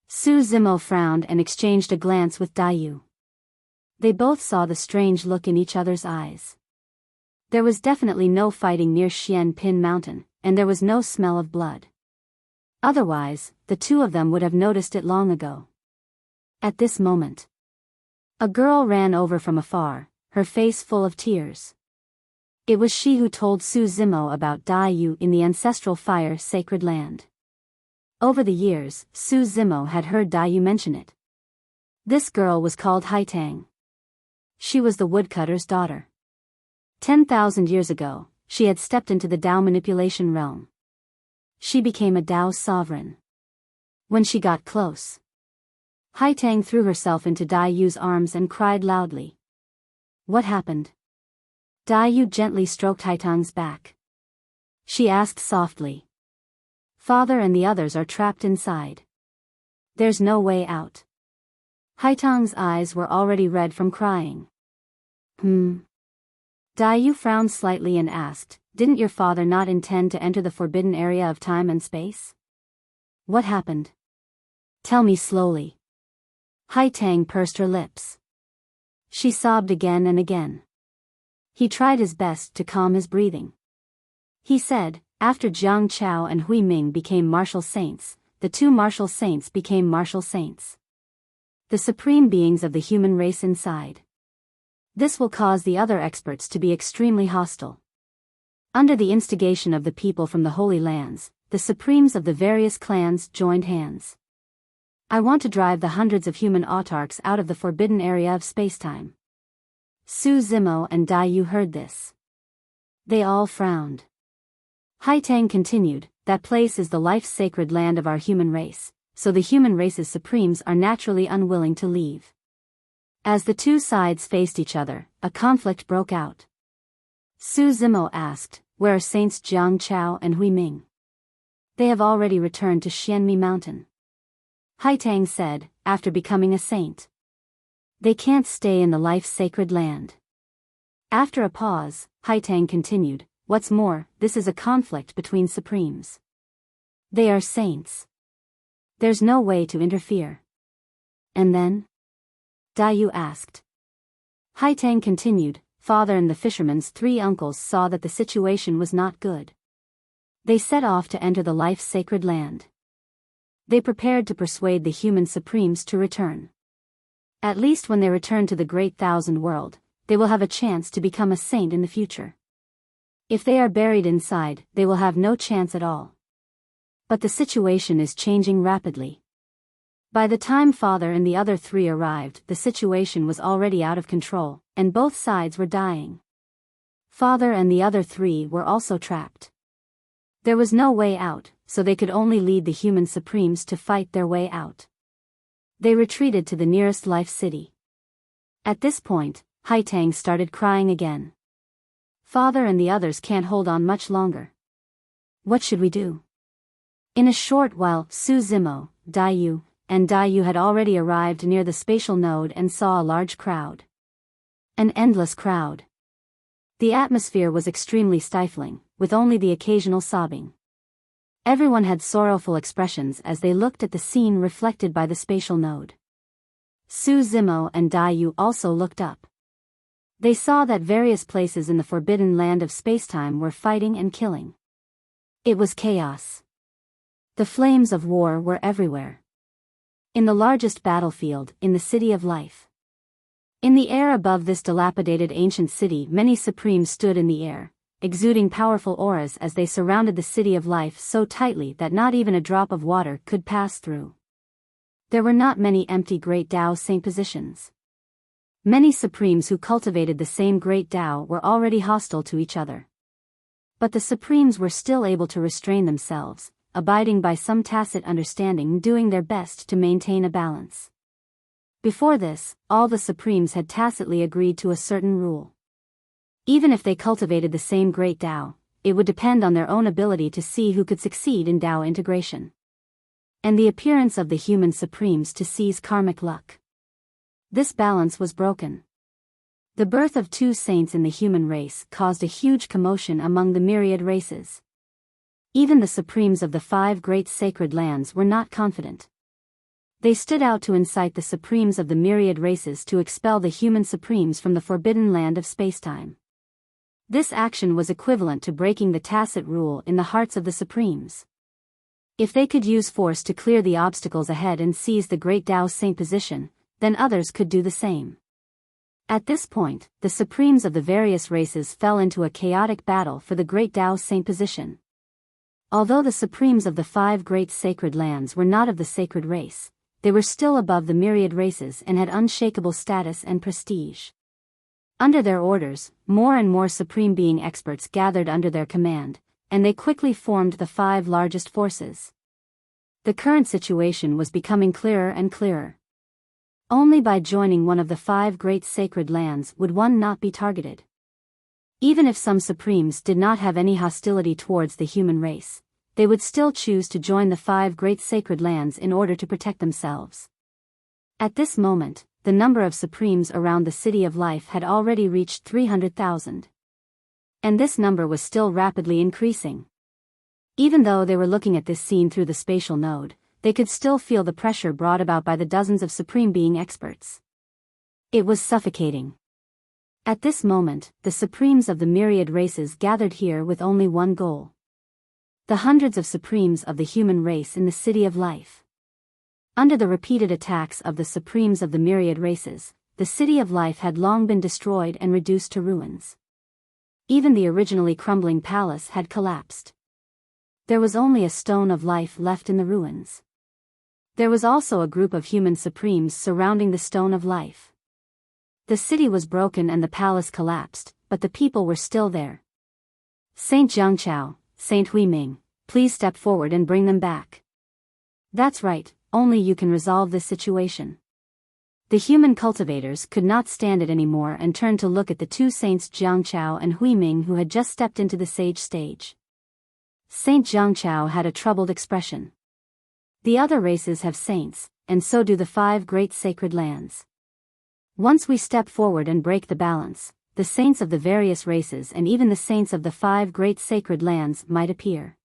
Su Zimo frowned and exchanged a glance with Dai Yu. They both saw the strange look in each other's eyes. There was definitely no fighting near Xian Pin Mountain, and there was no smell of blood. Otherwise, the 2 of them would have noticed it long ago. At this moment, A girl ran over from afar, her face full of tears. It was she who told Su Zimo about Biyao in the ancestral fire sacred land. Over the years, Su Zimo had heard Biyao mention it. This girl was called Haitang. She was the woodcutter's daughter. 10,000 years ago, she had stepped into the Tao manipulation realm. She became a Tao sovereign. When she got close, Haitang threw herself into Daiyu's arms and cried loudly. What happened? Biyao gently stroked Haitang's back. She asked softly. Father and the others are trapped inside. There's no way out. Haitang's eyes were already red from crying. Biyao frowned slightly and asked, didn't your father not intend to enter the forbidden area of time and space? What happened? Tell me slowly. Haitang pursed her lips. She sobbed again and again. He tried his best to calm his breathing. He said, after Jiang Chao and Hui Ming became martial saints, the two martial saints became martial saints. The supreme beings of the human race inside. This will cause the other experts to be extremely hostile. Under the instigation of the people from the Holy Lands, the supremes of the various clans joined hands. I want to drive the hundreds of human autarchs out of the forbidden area of spacetime. Su Zimo and Biyao heard this. They all frowned. Haitang continued, that place is the life-sacred land of our human race, so the human race's supremes are naturally unwilling to leave. As the two sides faced each other, a conflict broke out. Su Zimo asked, where are Saints Jiang Chao and Hui Ming? They have already returned to Xianmi Mountain. Haitang said, after becoming a saint. They can't stay in the life-sacred land. After a pause, Haitang continued, what's more, this is a conflict between supremes. They are saints. There's no way to interfere. And then? Biyao asked. Haitang continued, father and the fisherman's three uncles saw that the situation was not good. They set off to enter the life-sacred land. They prepared to persuade the human supremes to return. At least when they return to the Great Thousand World, they will have a chance to become a saint in the future. If they are buried inside, they will have no chance at all. But the situation is changing rapidly. By the time father and the other three arrived, the situation was already out of control, and both sides were dying. Father and the other three were also trapped. There was no way out, so they could only lead the human supremes to fight their way out. They retreated to the nearest life city. At this point, Haitang started crying again. Father and the others can't hold on much longer. What should we do? In a short while, Su Zimo, Biyao, and Biyao had already arrived near the spatial node and saw a large crowd. An endless crowd. The atmosphere was extremely stifling, with only the occasional sobbing. Everyone had sorrowful expressions as they looked at the scene reflected by the spatial node. Su Zimo and Biyao also looked up. They saw that various places in the forbidden land of spacetime were fighting and killing. It was chaos. The flames of war were everywhere. In the largest battlefield, in the City of Life. In the air above this dilapidated ancient city, many supremes stood in the air, exuding powerful auras as they surrounded the City of Life so tightly that not even a drop of water could pass through. There were not many empty Great Tao Saint positions. Many supremes who cultivated the same Great Tao were already hostile to each other. But the supremes were still able to restrain themselves, abiding by some tacit understanding, doing their best to maintain a balance. Before this, all the supremes had tacitly agreed to a certain rule. Even if they cultivated the same Great Tao, it would depend on their own ability to see who could succeed in Tao integration. And the appearance of the human supremes to seize karmic luck. This balance was broken. The birth of two saints in the human race caused a huge commotion among the myriad races. Even the supremes of the 5 great sacred lands were not confident. They stood out to incite the supremes of the myriad races to expel the human supremes from the forbidden land of spacetime. This action was equivalent to breaking the tacit rule in the hearts of the supremes. If they could use force to clear the obstacles ahead and seize the Great Tao Saint position, then others could do the same. At this point, the supremes of the various races fell into a chaotic battle for the great Tao Saint position. Although the supremes of the 5 great sacred lands were not of the sacred race, they were still above the myriad races and had unshakable status and prestige. Under their orders, more and more supreme being experts gathered under their command, and they quickly formed the 5 largest forces. The current situation was becoming clearer and clearer. Only by joining one of the 5 great sacred lands would one not be targeted. Even if some supremes did not have any hostility towards the human race, they would still choose to join the 5 great sacred lands in order to protect themselves. At this moment, the number of supremes around the City of Life had already reached 300,000. And this number was still rapidly increasing. Even though they were looking at this scene through the spatial node, they could still feel the pressure brought about by the dozens of supreme being experts. It was suffocating. At this moment, the supremes of the myriad races gathered here with only one goal. The hundreds of supremes of the human race in the City of Life. Under the repeated attacks of the supremes of the myriad races, the City of Life had long been destroyed and reduced to ruins. Even the originally crumbling palace had collapsed. There was only a stone of life left in the ruins. There was also a group of human supremes surrounding the stone of life. The city was broken and the palace collapsed, but the people were still there. Saint Jiangchao, Saint Huiming, please step forward and bring them back. That's right, only you can resolve this situation. The human cultivators could not stand it anymore and turned to look at the 2 saints Jiangchao and Huiming who had just stepped into the sage stage. Saint Jiangchao had a troubled expression. The other races have saints, and so do the 5 great sacred lands. Once we step forward and break the balance, the saints of the various races and even the saints of the 5 great sacred lands might appear.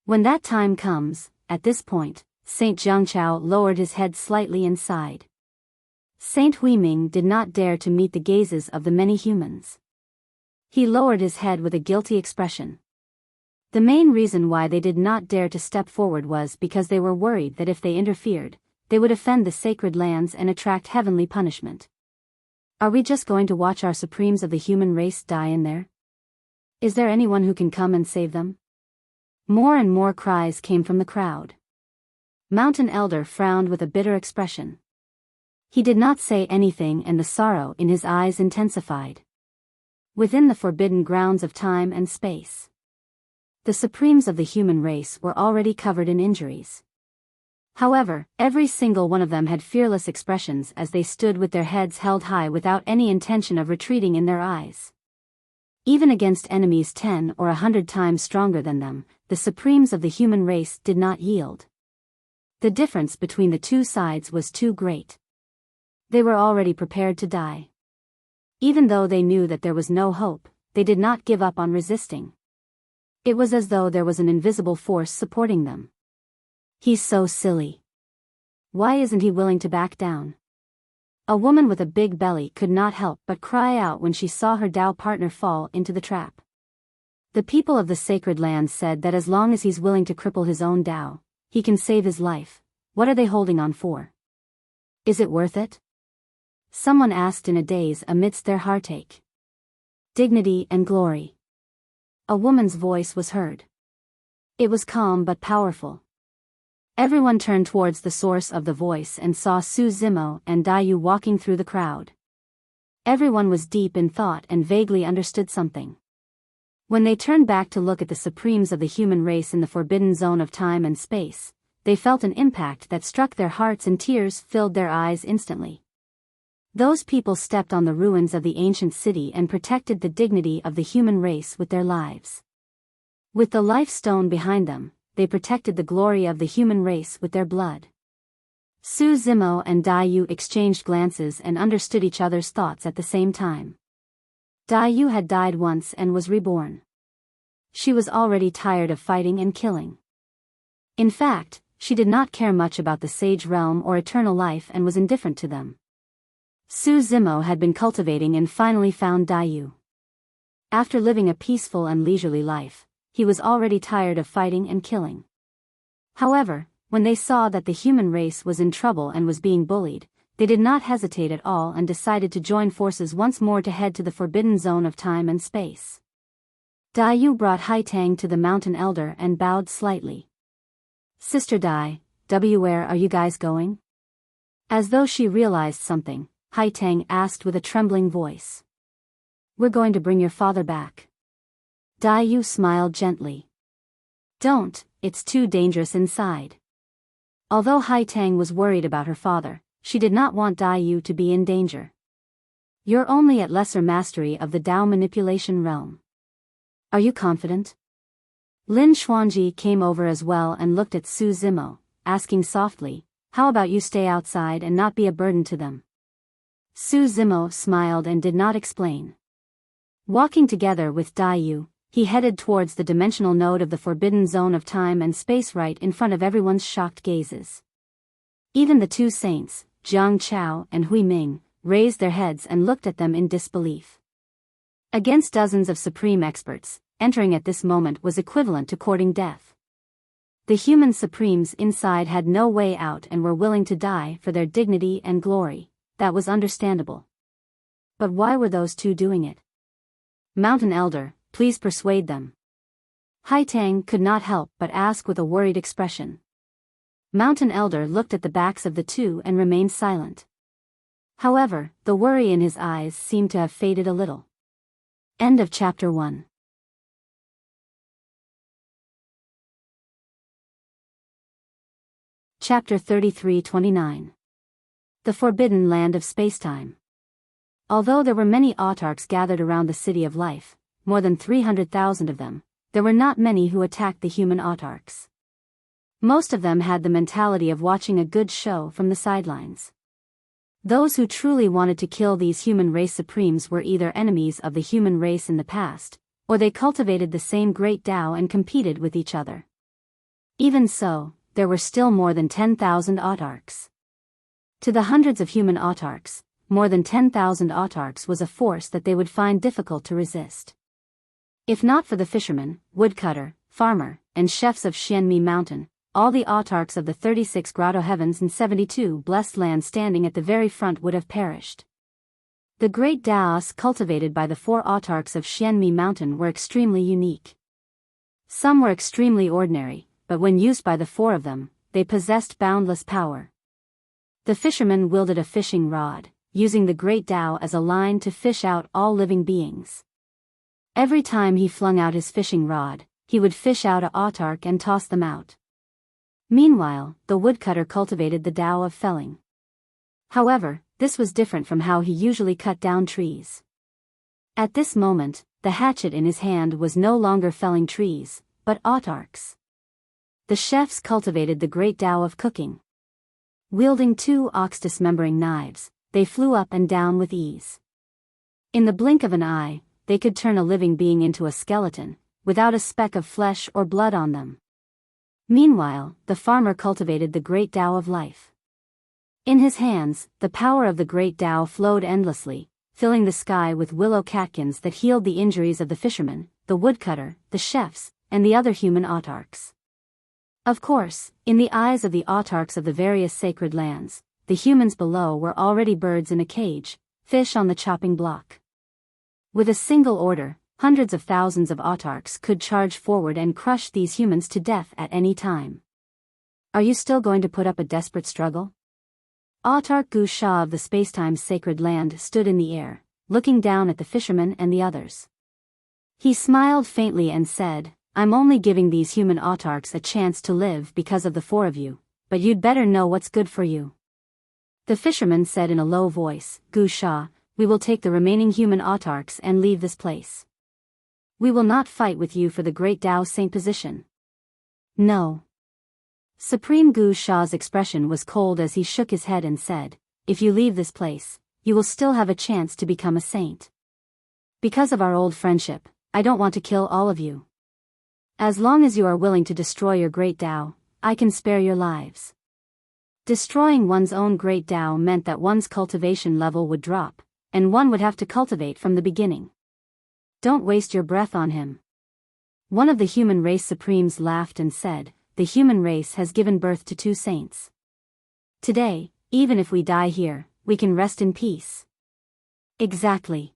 When that time comes, at this point, Saint Jiangchao lowered his head slightly and sighed. Saint Huiming did not dare to meet the gazes of the many humans. He lowered his head with a guilty expression. The main reason why they did not dare to step forward was because they were worried that if they interfered, they would offend the sacred lands and attract heavenly punishment. Are we just going to watch our supremes of the human race die in there? Is there anyone who can come and save them? More and more cries came from the crowd. Mountain Elder frowned with a bitter expression. He did not say anything and the sorrow in his eyes intensified. Within the forbidden grounds of time and space, the supremes of the human race were already covered in injuries. However, every single one of them had fearless expressions as they stood with their heads held high without any intention of retreating in their eyes. Even against enemies 10 or 100 times stronger than them, the supremes of the human race did not yield. The difference between the 2 sides was too great. They were already prepared to die. Even though they knew that there was no hope, they did not give up on resisting. It was as though there was an invisible force supporting them. He's so silly. Why isn't he willing to back down? A woman with a big belly could not help but cry out when she saw her Tao partner fall into the trap. The people of the sacred land said that as long as he's willing to cripple his own Tao, he can save his life. What are they holding on for? Is it worth it? Someone asked in a daze amidst their heartache. Dignity and glory. A woman's voice was heard. It was calm but powerful. Everyone turned towards the source of the voice and saw Su Zimo and Dayu walking through the crowd. Everyone was deep in thought and vaguely understood something. When they turned back to look at the supremes of the human race in the forbidden zone of time and space, they felt an impact that struck their hearts and tears filled their eyes instantly. Those people stepped on the ruins of the ancient city and protected the dignity of the human race with their lives. With the life stone behind them, they protected the glory of the human race with their blood. Su Zimo and Dayu exchanged glances and understood each other's thoughts at the same time. Dayu had died once and was reborn. She was already tired of fighting and killing. In fact, she did not care much about the sage realm or eternal life and was indifferent to them. Su Zimo had been cultivating and finally found Dayu. After living a peaceful and leisurely life, he was already tired of fighting and killing. However, when they saw that the human race was in trouble and was being bullied, they did not hesitate at all and decided to join forces once more to head to the forbidden zone of time and space. Dai Yu brought Hai Tang to the mountain elder and bowed slightly. Sister Dai, where are you guys going? As though she realized something, Hai Tang asked with a trembling voice. We're going to bring your father back. Dai Yu smiled gently. Don't, it's too dangerous inside. Although Hai Tang was worried about her father, she did not want Dai Yu to be in danger. You're only at lesser mastery of the Dao manipulation realm. Are you confident? Lin Xuanji came over as well and looked at Su Zimo, asking softly, how about you stay outside and not be a burden to them? Su Zimo smiled and did not explain. Walking together with Dai Yu, he headed towards the dimensional node of the forbidden zone of time and space right in front of everyone's shocked gazes. Even the two saints, Jiang Chao and Hui Ming, raised their heads and looked at them in disbelief. Against dozens of supreme experts, entering at this moment was equivalent to courting death. The human supremes inside had no way out and were willing to die for their dignity and glory. That was understandable. But why were those two doing it? Mountain Elder, please persuade them. Hai Tang could not help but ask with a worried expression. Mountain Elder looked at the backs of the two and remained silent. However, the worry in his eyes seemed to have faded a little. End of Chapter 1. Chapter 33-29. The Forbidden Land of Spacetime. Although there were many autarchs gathered around the City of Life, more than 300,000 of them, there were not many who attacked the human autarchs. Most of them had the mentality of watching a good show from the sidelines. Those who truly wanted to kill these human race supremes were either enemies of the human race in the past, or they cultivated the same great Tao and competed with each other. Even so, there were still more than 10,000 autarchs. To the hundreds of human autarchs, more than 10,000 autarchs was a force that they would find difficult to resist. If not for the fisherman, woodcutter, farmer, and chefs of Xianmi Mountain, all the autarchs of the 36 grotto heavens and 72 blessed lands standing at the very front would have perished. The great Daos cultivated by the 4 autarchs of Xianmi Mountain were extremely unique. Some were extremely ordinary, but when used by the 4 of them, they possessed boundless power. The fisherman wielded a fishing rod, using the great Tao as a line to fish out all living beings. Every time he flung out his fishing rod, he would fish out a autarch and toss them out. Meanwhile, the woodcutter cultivated the Tao of felling. However, this was different from how he usually cut down trees. At this moment, the hatchet in his hand was no longer felling trees, but autarchs. The chefs cultivated the great Tao of cooking. Wielding 2 ox-dismembering knives, they flew up and down with ease. In the blink of an eye, they could turn a living being into a skeleton, without a speck of flesh or blood on them. Meanwhile, the farmer cultivated the great Tao of life. In his hands, the power of the great Tao flowed endlessly, filling the sky with willow catkins that healed the injuries of the fisherman, the woodcutter, the chefs, and the other human autarchs. Of course, in the eyes of the autarchs of the various sacred lands, the humans below were already birds in a cage, fish on the chopping block. With a single order, hundreds of thousands of autarchs could charge forward and crush these humans to death at any time. Are you still going to put up a desperate struggle? Autarch Gu Sha of the Spacetime's sacred land stood in the air, looking down at the fisherman and the others. He smiled faintly and said, I'm only giving these human autarchs a chance to live because of the 4 of you, but you'd better know what's good for you. The fisherman said in a low voice, Gu Sha, we will take the remaining human autarchs and leave this place. We will not fight with you for the great Tao Saint position. No. Supreme Gu Sha's expression was cold as he shook his head and said, if you leave this place, you will still have a chance to become a saint. Because of our old friendship, I don't want to kill all of you. As long as you are willing to destroy your great Tao, I can spare your lives. Destroying one's own great Tao meant that one's cultivation level would drop, and one would have to cultivate from the beginning. Don't waste your breath on him. One of the human race supremes laughed and said, the human race has given birth to 2 saints. Today, even if we die here, we can rest in peace. Exactly.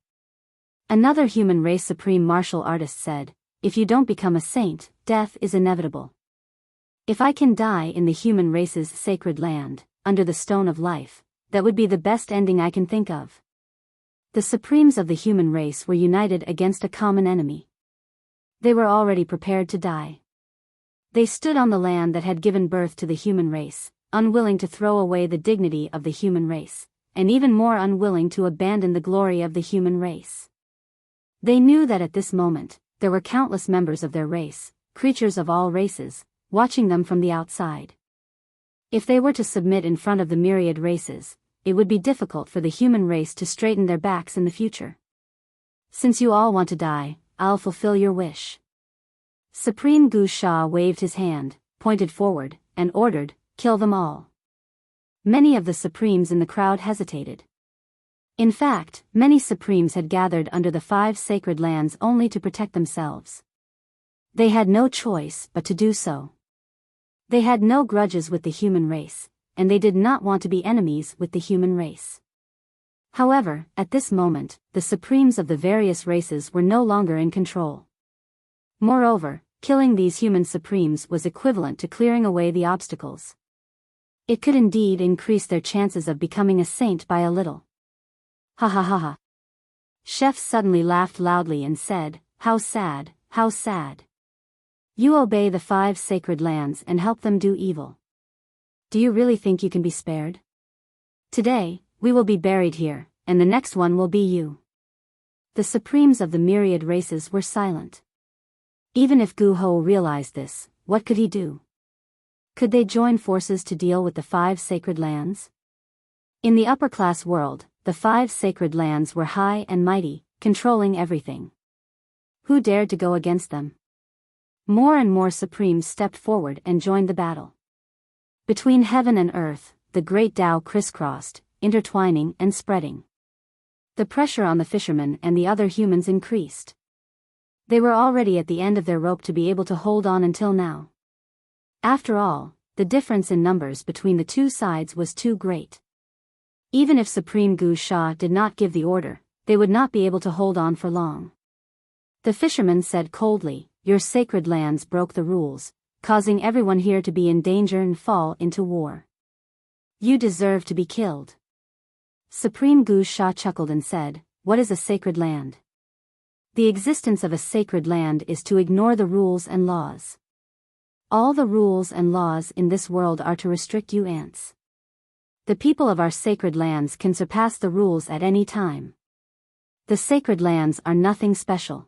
Another human race supreme martial artist said, if you don't become a saint, death is inevitable. If I can die in the human race's sacred land, under the stone of life, that would be the best ending I can think of. The supremes of the human race were united against a common enemy. They were already prepared to die. They stood on the land that had given birth to the human race, unwilling to throw away the dignity of the human race, and even more unwilling to abandon the glory of the human race. They knew that at this moment, there were countless members of their race, creatures of all races, watching them from the outside. If they were to submit in front of the myriad races, it would be difficult for the human race to straighten their backs in the future. Since you all want to die, I'll fulfill your wish. Supreme Gu Sha waved his hand, pointed forward, and ordered, kill them all. Many of the supremes in the crowd hesitated. In fact, many supremes had gathered under the 5 sacred lands only to protect themselves. They had no choice but to do so. They had no grudges with the human race, and they did not want to be enemies with the human race. However, at this moment, the supremes of the various races were no longer in control. Moreover, killing these human supremes was equivalent to clearing away the obstacles. It could indeed increase their chances of becoming a saint by a little. Ha ha ha ha. Chef suddenly laughed loudly and said, how sad, how sad. You obey the 5 sacred lands and help them do evil. Do you really think you can be spared? Today, we will be buried here, and the next one will be you. The supremes of the myriad races were silent. Even if Gu Ho realized this, what could he do? Could they join forces to deal with the 5 sacred lands? In the upper-class world, the 5 sacred lands were high and mighty, controlling everything. Who dared to go against them? More and more supremes stepped forward and joined the battle. Between heaven and earth, the great Tao crisscrossed, intertwining and spreading. The pressure on the fishermen and the other humans increased. They were already at the end of their rope to be able to hold on until now. After all, the difference in numbers between the two sides was too great. Even if Supreme Gu Sha did not give the order, they would not be able to hold on for long. The fisherman said coldly, your sacred lands broke the rules, causing everyone here to be in danger and fall into war. You deserve to be killed. Supreme Gu Sha chuckled and said, what is a sacred land? The existence of a sacred land is to ignore the rules and laws. All the rules and laws in this world are to restrict you ants. The people of our sacred lands can surpass the rules at any time. The sacred lands are nothing special.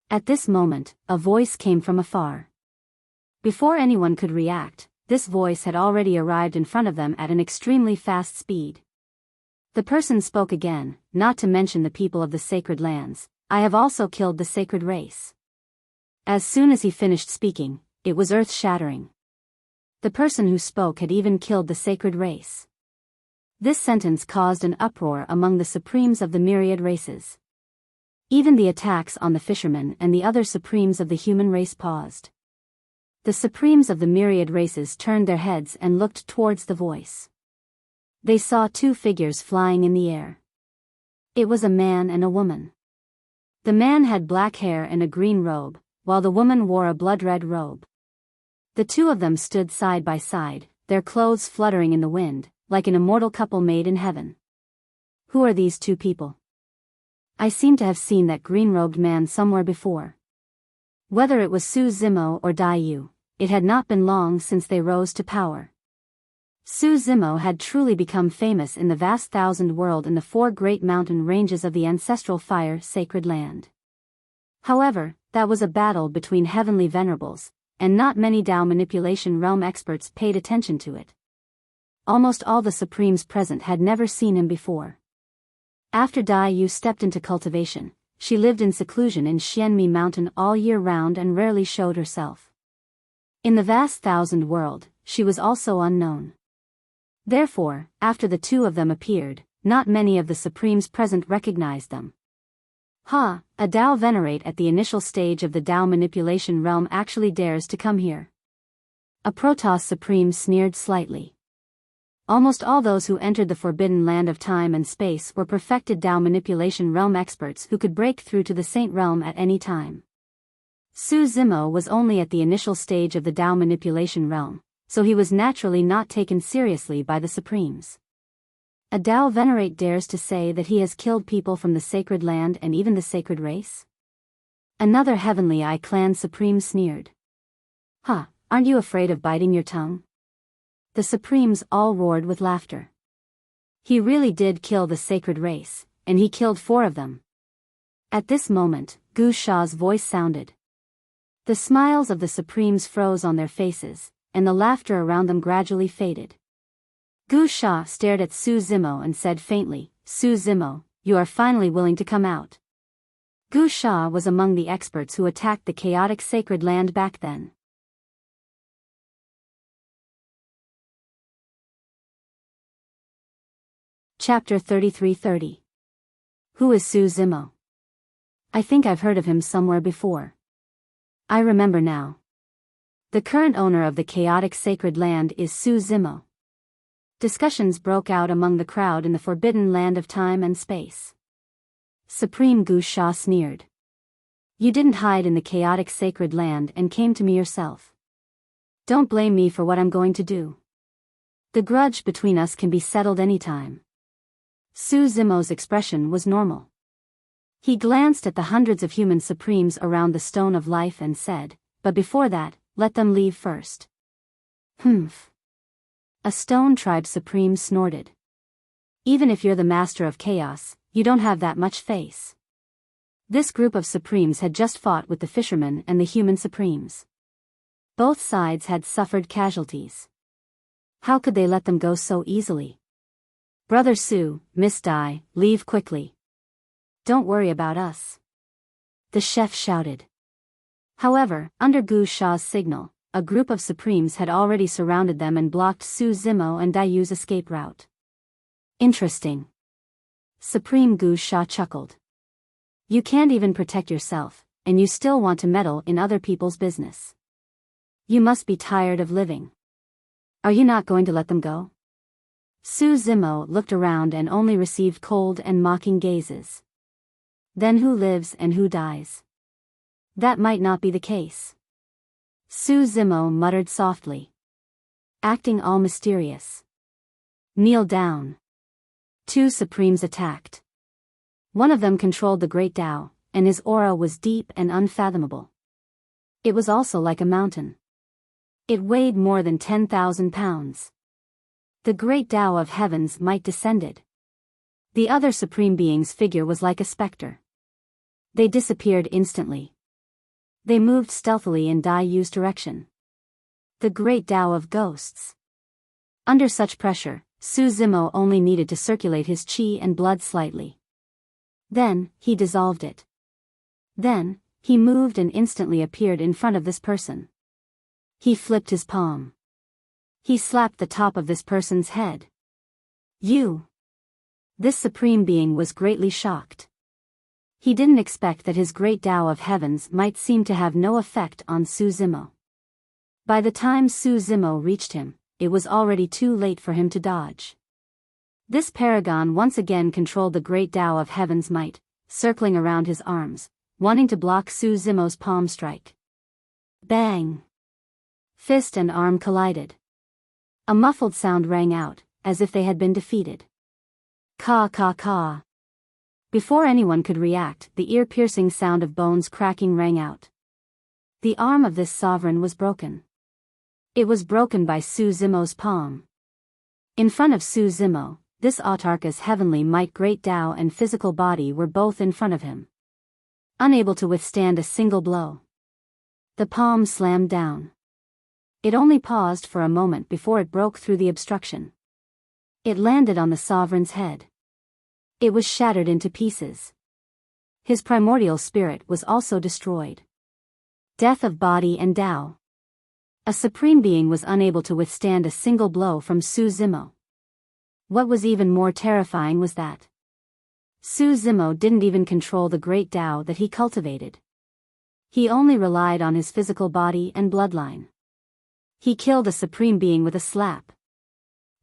At this moment, a voice came from afar. Before anyone could react, this voice had already arrived in front of them at an extremely fast speed. The person spoke again, not to mention the people of the sacred lands, I have also killed the sacred race. As soon as he finished speaking, it was earth-shattering. The person who spoke had even killed the sacred race. This sentence caused an uproar among the supremes of the myriad races. Even the attacks on the fishermen and the other supremes of the human race paused. The supremes of the myriad races turned their heads and looked towards the voice. They saw 2 figures flying in the air. It was a man and a woman. The man had black hair and a green robe, while the woman wore a blood-red robe. The 2 of them stood side by side, their clothes fluttering in the wind, like an immortal couple made in heaven. Who are these 2 people? I seem to have seen that green-robed man somewhere before. Whether it was Su Zimo or Dai Yu, it had not been long since they rose to power. Su Zimo had truly become famous in the vast thousand world in the 4 great mountain ranges of the ancestral fire sacred land. However, that was a battle between heavenly venerables, and not many Tao manipulation realm experts paid attention to it. Almost all the supremes present had never seen him before. After Dai Yu stepped into cultivation, she lived in seclusion in Xianmi Mountain all year round and rarely showed herself. In the vast thousand world, she was also unknown. Therefore, after the 2 of them appeared, not many of the supremes present recognized them. A Tao venerate at the initial stage of the Tao manipulation realm actually dares to come here. A Protoss supreme sneered slightly. Almost all those who entered the forbidden land of time and space were perfected Tao manipulation realm experts who could break through to the Saint realm at any time. Su Zimo was only at the initial stage of the Tao manipulation realm, so he was naturally not taken seriously by the Supremes. A Tao venerate dares to say that he has killed people from the sacred land and even the sacred race? Another Heavenly Eye clan Supreme sneered. "Huh, aren't you afraid of biting your tongue?" The Supremes all roared with laughter. He really did kill the sacred race, and he killed 4 of them. At this moment, Gu Sha's voice sounded. The smiles of the Supremes froze on their faces, and the laughter around them gradually faded. Gu Sha stared at Su Zimo and said faintly, "Su Zimo, you are finally willing to come out." Gu Sha was among the experts who attacked the chaotic sacred land back then. Chapter 3330. Who is Su Zimo? I think I've heard of him somewhere before. I remember now. The current owner of the chaotic sacred land is Su Zimo. Discussions broke out among the crowd in the forbidden land of time and space. Supreme Gu Sha sneered. "You didn't hide in the chaotic sacred land and came to me yourself. Don't blame me for what I'm going to do. The grudge between us can be settled anytime." Su Zimo's expression was normal. He glanced at the hundreds of human Supremes around the Stone of Life and said, "But before that, let them leave first." "Humph." A Stone Tribe Supreme snorted. "Even if you're the master of chaos, you don't have that much face." This group of Supremes had just fought with the fishermen and the human Supremes. Both sides had suffered casualties. How could they let them go so easily? "Brother Su, Miss Dai, leave quickly. Don't worry about us," the chef shouted. However, under Gu Sha's signal, a group of Supremes had already surrounded them and blocked Su Zimo and Dayu's escape route. Interesting. Supreme Gu Sha chuckled. You can't even protect yourself, and you still want to meddle in other people's business. You must be tired of living. Are you not going to let them go? Su Zimo looked around and only received cold and mocking gazes. Then who lives and who dies? That might not be the case. Su Zimo muttered softly, acting all mysterious. Kneel down. 2 Supremes attacked. One of them controlled the Great Tao, and his aura was deep and unfathomable. It was also like a mountain. It weighed more than 10,000 pounds. The Great Tao of Heavens might descended. The other Supreme Being's figure was like a specter. They disappeared instantly. They moved stealthily in Dai Yu's direction. The Great Tao of Ghosts. Under such pressure, Su Zimo only needed to circulate his qi and blood slightly. Then, he dissolved it. Then, he moved and instantly appeared in front of this person. He flipped his palm. He slapped the top of this person's head. You! This Supreme Being was greatly shocked. He didn't expect that his Great Tao of Heavens might seem to have no effect on Su Zimo. By the time Su Zimo reached him, it was already too late for him to dodge. This paragon once again controlled the Great Tao of Heaven's might, circling around his arms, wanting to block Su Zimo's palm strike. Bang! Fist and arm collided. A muffled sound rang out, as if they had been defeated. Caw caw caw. Before anyone could react, the ear-piercing sound of bones cracking rang out. The arm of this sovereign was broken. It was broken by Su Zimo's palm. In front of Su Zimo, this autarka's heavenly might Great Tao and physical body were both in front of him. Unable to withstand a single blow. The palm slammed down. It only paused for a moment before it broke through the obstruction. It landed on the sovereign's head. It was shattered into pieces. His primordial spirit was also destroyed. Death of body and Tao. A Supreme Being was unable to withstand a single blow from Su Zimo. What was even more terrifying was that Su Zimo didn't even control the Great Tao that he cultivated. He only relied on his physical body and bloodline. He killed a Supreme Being with a slap.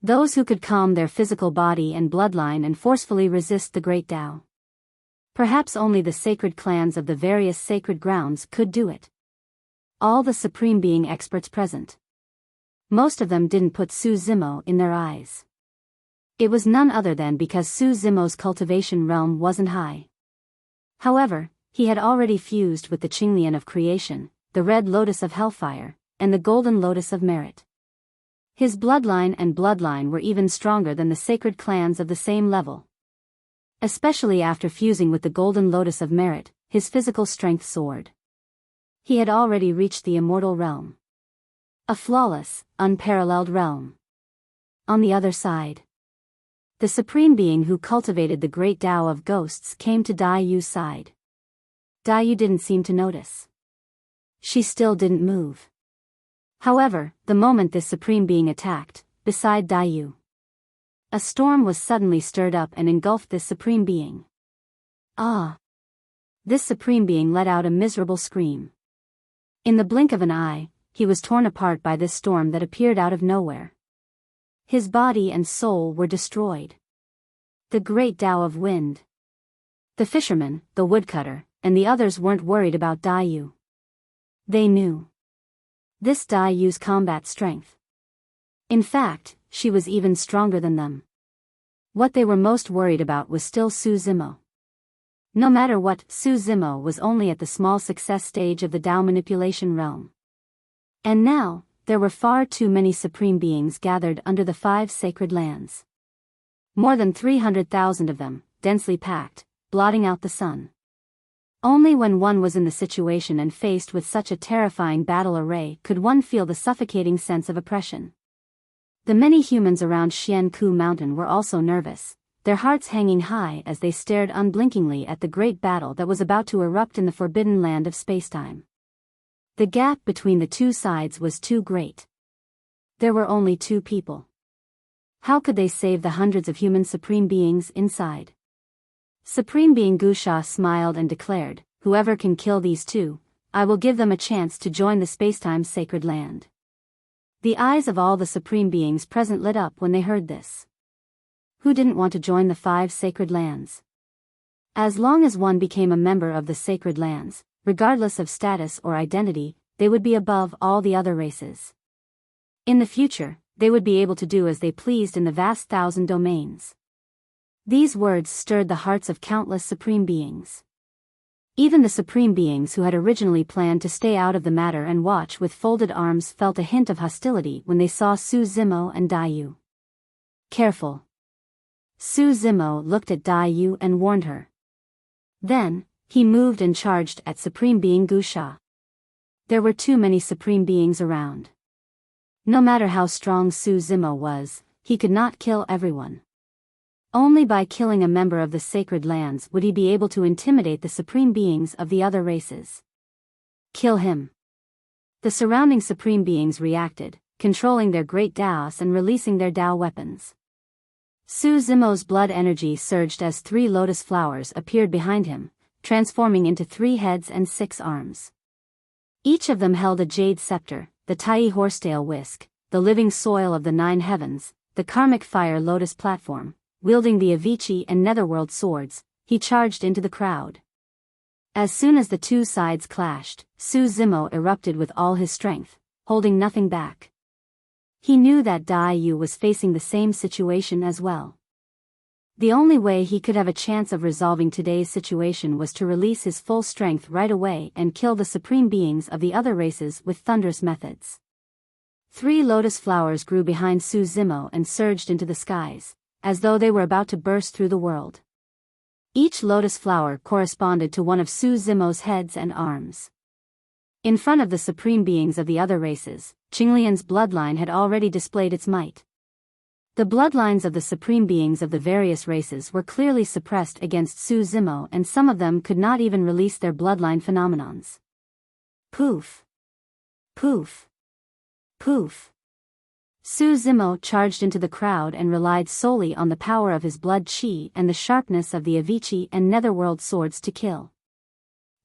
Those who could calm their physical body and bloodline and forcefully resist the great Tao. Perhaps only the sacred clans of the various sacred grounds could do it. All the Supreme Being experts present. Most of them didn't put Su Zimo in their eyes. It was none other than because Su Zimo's cultivation realm wasn't high. However, he had already fused with the Qinglian of creation, the red lotus of hellfire, and the golden lotus of merit. His bloodline were even stronger than the sacred clans of the same level. Especially after fusing with the golden lotus of merit, his physical strength soared. He had already reached the immortal realm. A flawless, unparalleled realm. On the other side, the Supreme Being who cultivated the great Tao of ghosts came to Dai Yu's side. Dai Yu didn't seem to notice. She still didn't move. However, the moment this Supreme Being attacked, beside Dai Yu, a storm was suddenly stirred up and engulfed this Supreme Being. Ah! This Supreme Being let out a miserable scream. In the blink of an eye, he was torn apart by this storm that appeared out of nowhere. His body and soul were destroyed. The great Tao of wind. The fisherman, the woodcutter, and the others weren't worried about Dai Yu. They knew this Dai Yu's combat strength. In fact, she was even stronger than them. What they were most worried about was still Su Zimo. No matter what, Su Zimo was only at the small success stage of the Tao manipulation realm. And now, there were far too many Supreme Beings gathered under the 5 sacred lands. More than 300,000 of them, densely packed, blotting out the sun. Only when one was in the situation and faced with such a terrifying battle array could one feel the suffocating sense of oppression. The many humans around Xianku Mountain were also nervous, their hearts hanging high as they stared unblinkingly at the great battle that was about to erupt in the forbidden land of spacetime. The gap between the two sides was too great. There were only 2 people. How could they save the hundreds of human Supreme Beings inside? Supreme Being Gusha smiled and declared, "Whoever can kill these 2, I will give them a chance to join the spacetime sacred land." The eyes of all the Supreme Beings present lit up when they heard this. Who didn't want to join the 5 sacred lands? As long as one became a member of the sacred lands, regardless of status or identity, they would be above all the other races. In the future, they would be able to do as they pleased in the vast 1,000 domains. These words stirred the hearts of countless Supreme Beings. Even the Supreme Beings who had originally planned to stay out of the matter and watch with folded arms felt a hint of hostility when they saw Su Zimo and Dai Yu. Careful. Su Zimo looked at Dai Yu and warned her. Then, he moved and charged at Supreme Being Gusha. There were too many Supreme Beings around. No matter how strong Su Zimo was, he could not kill everyone. Only by killing a member of the sacred lands would he be able to intimidate the Supreme Beings of the other races. Kill him. The surrounding Supreme Beings reacted, controlling their great Taos and releasing their Tao weapons. Su Zimo's blood energy surged as 3 lotus flowers appeared behind him, transforming into 3 heads and 6 arms. Each of them held a jade scepter, the Tai horsetail whisk, the living soil of the 9 heavens, the karmic fire lotus platform. Wielding the Avicii and Netherworld swords, he charged into the crowd. As soon as the 2 sides clashed, Su Zimo erupted with all his strength, holding nothing back. He knew that Dai Yu was facing the same situation as well. The only way he could have a chance of resolving today's situation was to release his full strength right away and kill the Supreme Beings of the other races with thunderous methods. 3 lotus flowers grew behind Su Zimo and surged into the skies, as though they were about to burst through the world. Each lotus flower corresponded to one of Su Zimo's heads and arms. In front of the Supreme Beings of the other races, Qinglian's bloodline had already displayed its might. The bloodlines of the Supreme Beings of the various races were clearly suppressed against Su Zimo, and some of them could not even release their bloodline phenomenons. Poof! Poof! Poof! Su Zimo charged into the crowd and relied solely on the power of his blood chi and the sharpness of the Avicii and Netherworld swords to kill.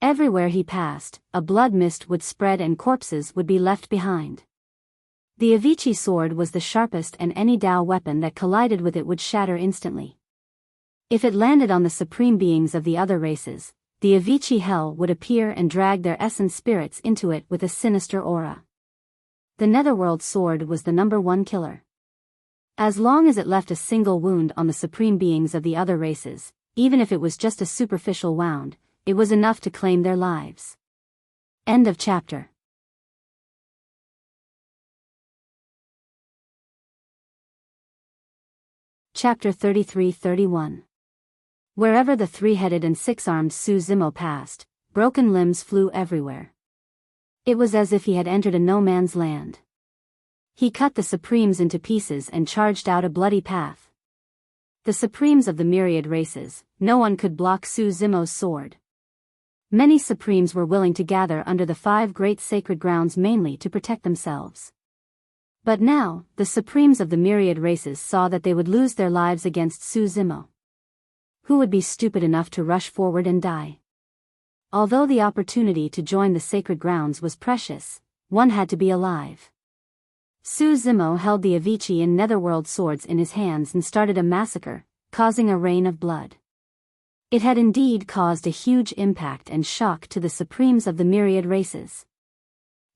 Everywhere he passed, a blood mist would spread and corpses would be left behind. The Avicii sword was the sharpest, and any Tao weapon that collided with it would shatter instantly. If it landed on the supreme beings of the other races, the Avicii hell would appear and drag their essence spirits into it with a sinister aura. The Netherworld sword was the #1 killer. As long as it left a single wound on the supreme beings of the other races, even if it was just a superficial wound, it was enough to claim their lives. End of chapter. Chapter 33-31. Wherever the three-headed and six-armed Su Zimo passed, broken limbs flew everywhere. It was as if he had entered a no-man's land. He cut the Supremes into pieces and charged out a bloody path. The Supremes of the myriad races, no one could block Su Zimo's sword. Many Supremes were willing to gather under the 5 great sacred grounds mainly to protect themselves. But now, the Supremes of the myriad races saw that they would lose their lives against Su Zimo. Who would be stupid enough to rush forward and die? Although the opportunity to join the sacred grounds was precious, one had to be alive. Su Zimo held the Avicii and Netherworld swords in his hands and started a massacre, causing a rain of blood. It had indeed caused a huge impact and shock to the Supremes of the myriad races.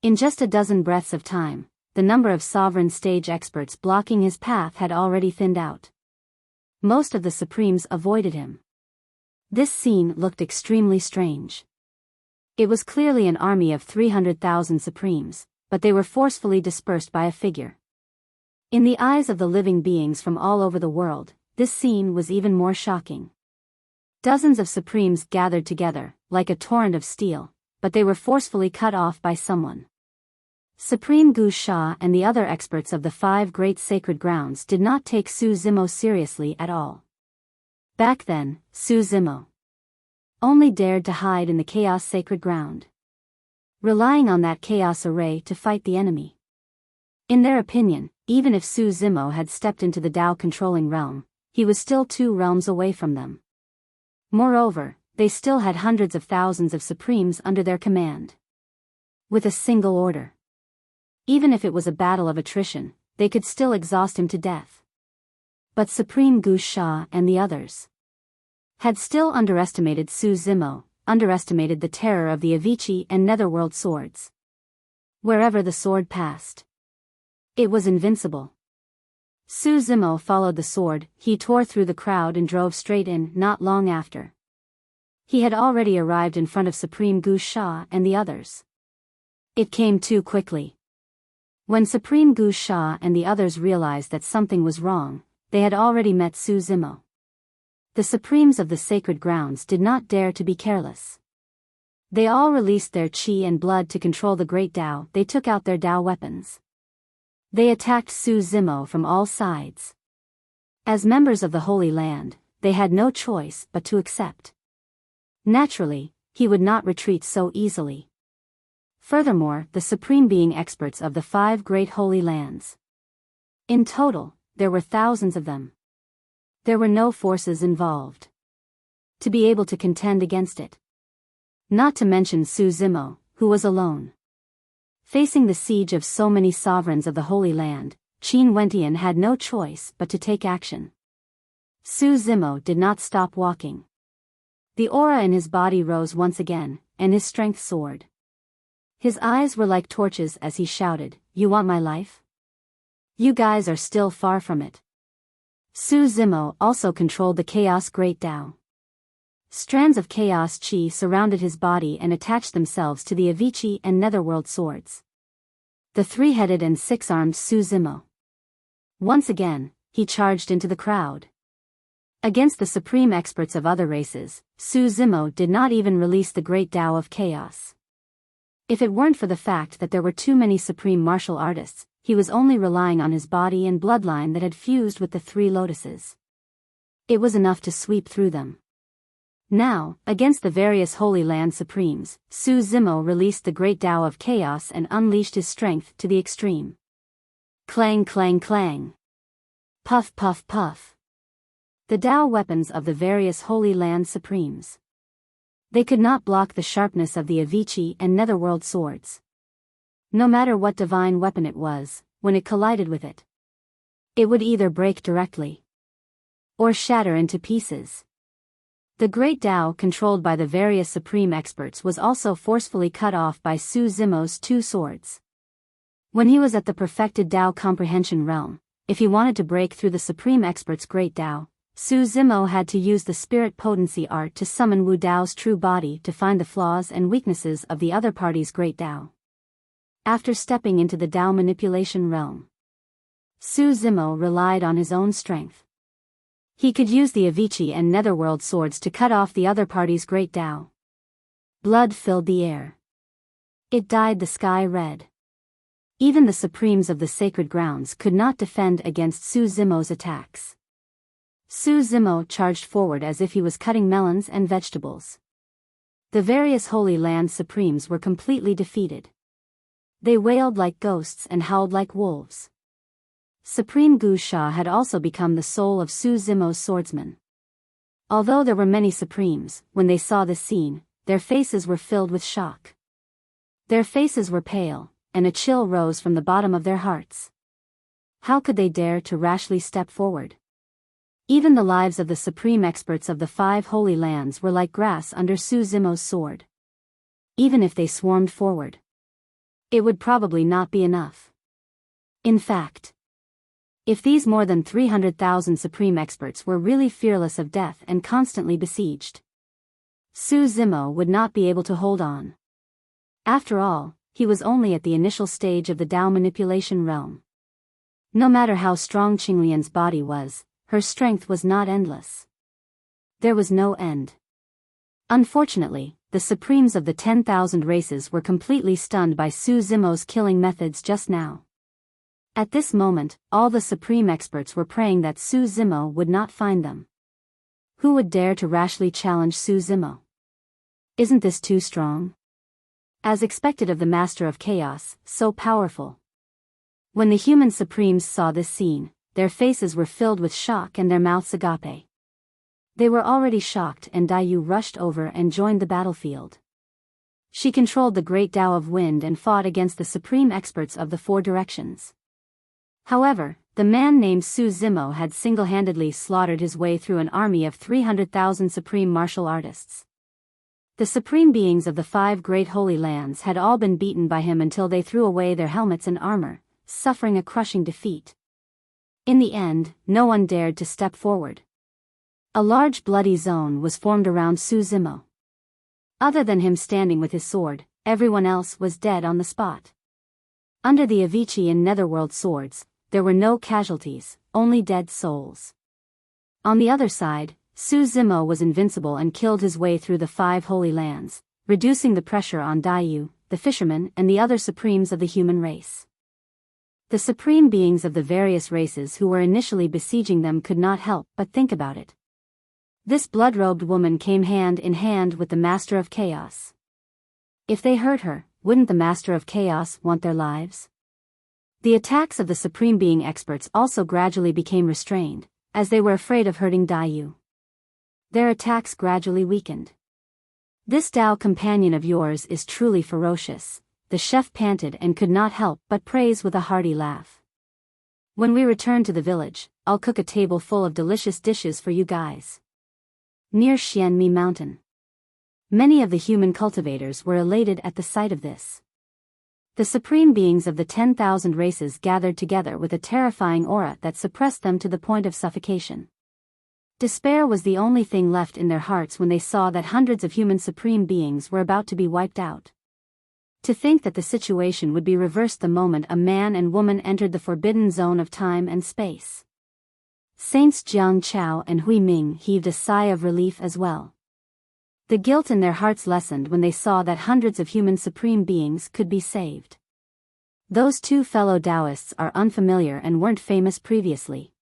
In just a dozen breaths of time, the number of sovereign stage experts blocking his path had already thinned out. Most of the Supremes avoided him. This scene looked extremely strange. It was clearly an army of 300,000 Supremes, but they were forcefully dispersed by a figure. In the eyes of the living beings from all over the world, this scene was even more shocking. Dozens of Supremes gathered together, like a torrent of steel, but they were forcefully cut off by someone. Supreme Gu Sha and the other experts of the 5 great sacred grounds did not take Su Zimo seriously at all. Back then, Su Zimo only dared to hide in the chaos sacred ground, relying on that chaos array to fight the enemy. In their opinion, even if Su Zimo had stepped into the Tao controlling realm, he was still 2 realms away from them. Moreover, they still had hundreds of thousands of Supremes under their command. With a single order, even if it was a battle of attrition, they could still exhaust him to death. But Supreme Gu Sha and the others had still underestimated Su Zimo, underestimated the terror of the Avicii and Netherworld swords. Wherever the sword passed, it was invincible. Su Zimo followed the sword, he tore through the crowd and drove straight in. Not long after, he had already arrived in front of Supreme Gu Sha and the others. It came too quickly. When Supreme Gu Sha and the others realized that something was wrong, they had already met Su Zimo. The Supremes of the sacred grounds did not dare to be careless. They all released their qi and blood to control the great Tao. They took out their Tao weapons. They attacked Su Zimo from all sides. As members of the Holy Land, they had no choice but to accept. Naturally, he would not retreat so easily. Furthermore, the Supreme Being experts of the 5 great holy lands. In total, there were thousands of them. There were no forces involved to be able to contend against it. Not to mention Su Zimo, who was alone. Facing the siege of so many sovereigns of the Holy Land, Qin Wentian had no choice but to take action. Su Zimo did not stop walking. The aura in his body rose once again, and his strength soared. His eyes were like torches as he shouted, "You want my life? You guys are still far from it." Su Zimo also controlled the Chaos Great Tao. Strands of chaos qi surrounded his body and attached themselves to the Avicii and Netherworld swords. The 3-headed and 6-armed Su Zimo. Once again, he charged into the crowd. Against the supreme experts of other races, Su Zimo did not even release the great Tao of chaos. If it weren't for the fact that there were too many supreme martial artists, he was only relying on his body and bloodline that had fused with the 3 lotuses. It was enough to sweep through them. Now, against the various Holy Land Supremes, Su Zimo released the great Tao of chaos and unleashed his strength to the extreme. Clang clang clang. Puff puff puff. The Tao weapons of the various Holy Land Supremes. They could not block the sharpness of the Avicii and Netherworld swords. No matter what divine weapon it was, when it collided with it. It would either break directly or shatter into pieces. The great Tao controlled by the various supreme experts was also forcefully cut off by Su Zimo's two swords. When he was at the perfected Tao comprehension realm, if he wanted to break through the supreme expert's great Tao, Su Zimo had to use the spirit potency art to summon Wu Dao's true body to find the flaws and weaknesses of the other party's great Tao. After stepping into the Tao manipulation realm, Su Zimo relied on his own strength. He could use the Avicii and Netherworld swords to cut off the other party's great Tao. Blood filled the air. It dyed the sky red. Even the supremes of the sacred grounds could not defend against Su Zimo's attacks. Su Zimo charged forward as if he was cutting melons and vegetables. The various Holy Land supremes were completely defeated. They wailed like ghosts and howled like wolves. Supreme Gu Sha had also become the soul of Su Zimo's swordsman. Although there were many supremes, when they saw this scene, their faces were filled with shock. Their faces were pale, and a chill rose from the bottom of their hearts. How could they dare to rashly step forward? Even the lives of the supreme experts of the 5 holy lands were like grass under Su Zimo's sword. Even if they swarmed forward, it would probably not be enough. In fact, if these more than 300,000 supreme experts were really fearless of death and constantly besieged, Su Zimo would not be able to hold on. After all, he was only at the initial stage of the Tao manipulation realm. No matter how strong Qinglian's body was, her strength was not endless. There was no end. Unfortunately, the supremes of the 10,000 races were completely stunned by Su Zimo's killing methods just now. At this moment, all the supreme experts were praying that Su Zimo would not find them. Who would dare to rashly challenge Su Zimo? Isn't this too strong? As expected of the Master of Chaos, so powerful. When the human supremes saw this scene, their faces were filled with shock and their mouths agape. They were already shocked and Dayu rushed over and joined the battlefield. She controlled the great Tao of wind and fought against the supreme experts of the 4 directions. However, the man named Su Zimo had single-handedly slaughtered his way through an army of 300,000 supreme martial artists. The supreme beings of the 5 great holy lands had all been beaten by him until they threw away their helmets and armor, suffering a crushing defeat. In the end, no one dared to step forward. A large bloody zone was formed around Su Zimo. Other than him standing with his sword, everyone else was dead on the spot. Under the Avicii and Netherworld swords, there were no casualties, only dead souls. On the other side, Su Zimo was invincible and killed his way through the 5 holy lands, reducing the pressure on Dayu, the fishermen and the other supremes of the human race. The supreme beings of the various races who were initially besieging them could not help but think about it. This blood-robed woman came hand in hand with the Master of Chaos. If they hurt her, wouldn't the Master of Chaos want their lives? The attacks of the Supreme Being experts also gradually became restrained, as they were afraid of hurting Dayu. Their attacks gradually weakened. "This Tao companion of yours is truly ferocious," the chef panted and could not help but praise with a hearty laugh. "When we return to the village, I'll cook a table full of delicious dishes for you guys." Near Xianmi Mountain, many of the human cultivators were elated at the sight of this. The supreme beings of the 10,000 races gathered together with a terrifying aura that suppressed them to the point of suffocation. Despair was the only thing left in their hearts when they saw that hundreds of human supreme beings were about to be wiped out. To think that the situation would be reversed the moment a man and woman entered the forbidden zone of time and space. Saints Jiang Chao and Hui Ming heaved a sigh of relief as well. The guilt in their hearts lessened when they saw that hundreds of human supreme beings could be saved. Those 2 fellow Taoists are unfamiliar and weren't famous previously.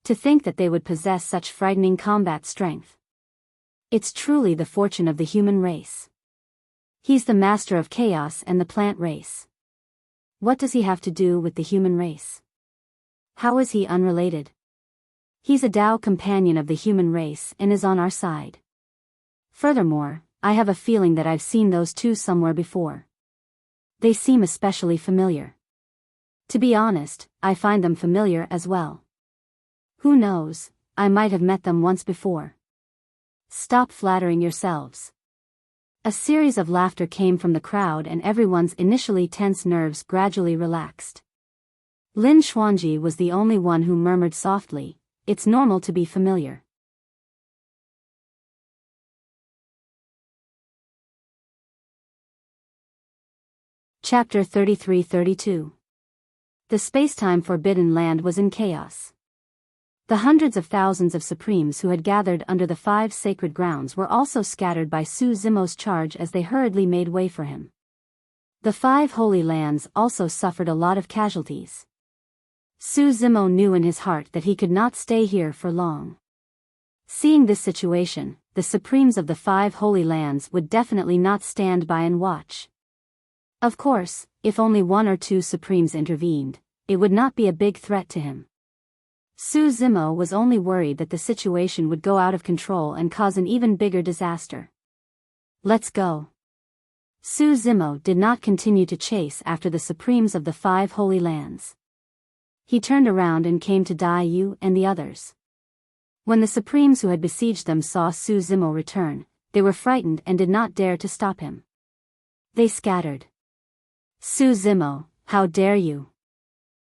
To think that they would possess such frightening combat strength. It's truly the fortune of the human race. He's the Master of Chaos and the plant race. What does he have to do with the human race? How is he unrelated? He's a Tao companion of the human race and is on our side. Furthermore, I have a feeling that I've seen those 2 somewhere before. They seem especially familiar. To be honest, I find them familiar as well. Who knows, I might have met them once before. Stop flattering yourselves. A series of laughter came from the crowd and everyone's initially tense nerves gradually relaxed. Lin Xuanji was the only one who murmured softly, "It's normal to be familiar." Chapter 33-32. The spacetime Forbidden Land was in chaos. The hundreds of thousands of Supremes who had gathered under the 5 sacred grounds were also scattered by Su Zimo's charge as they hurriedly made way for him. The 5 holy lands also suffered a lot of casualties. Su Zimo knew in his heart that he could not stay here for long. Seeing this situation, the Supremes of the 5 holy lands would definitely not stand by and watch. Of course, if only 1 or 2 Supremes intervened, it would not be a big threat to him. Su Zimo was only worried that the situation would go out of control and cause an even bigger disaster. Let's go. Su Zimo did not continue to chase after the Supremes of the 5 holy lands. He turned around and came to Dai Yu and the others. When the Supremes who had besieged them saw Su Zimo return, they were frightened and did not dare to stop him. They scattered. "Su Zimo, how dare you?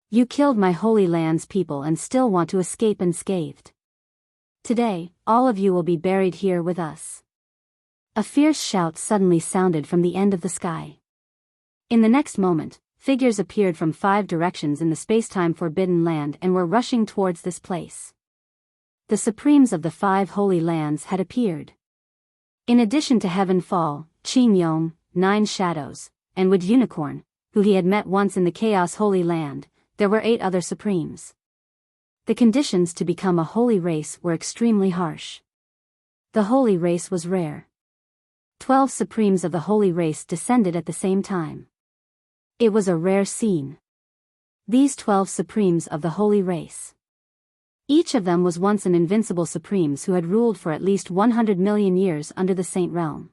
You killed my Holy Land's people and still want to escape unscathed. Today, all of you will be buried here with us." A fierce shout suddenly sounded from the end of the sky. In the next moment, figures appeared from 5 directions in the spacetime Forbidden Land and were rushing towards this place. The Supremes of the 5 holy lands had appeared. In addition to Heaven Fall, Qin Yong, 9 Shadows, and Wood Unicorn, who he had met once in the Chaos Holy Land, there were 8 other Supremes. The conditions to become a holy race were extremely harsh. The holy race was rare. 12 Supremes of the holy race descended at the same time. It was a rare scene. These 12 Supremes of the holy race. Each of them was once an invincible Supremes who had ruled for at least 100 million years under the Saint Realm.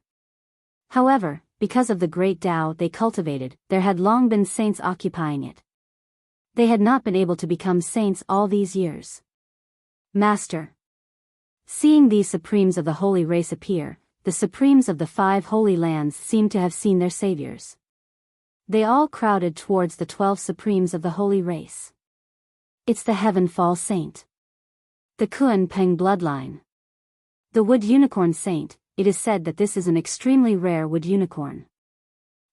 However, because of the great Tao they cultivated, there had long been saints occupying it. They had not been able to become saints all these years. Master. Seeing these Supremes of the holy race appear, the Supremes of the 5 holy lands seemed to have seen their saviors. They all crowded towards the 12 Supremes of the holy race. It's the Heaven Fall Saint. The Kuan Peng bloodline. The Wood Unicorn Saint. It is said that this is an extremely rare wood unicorn.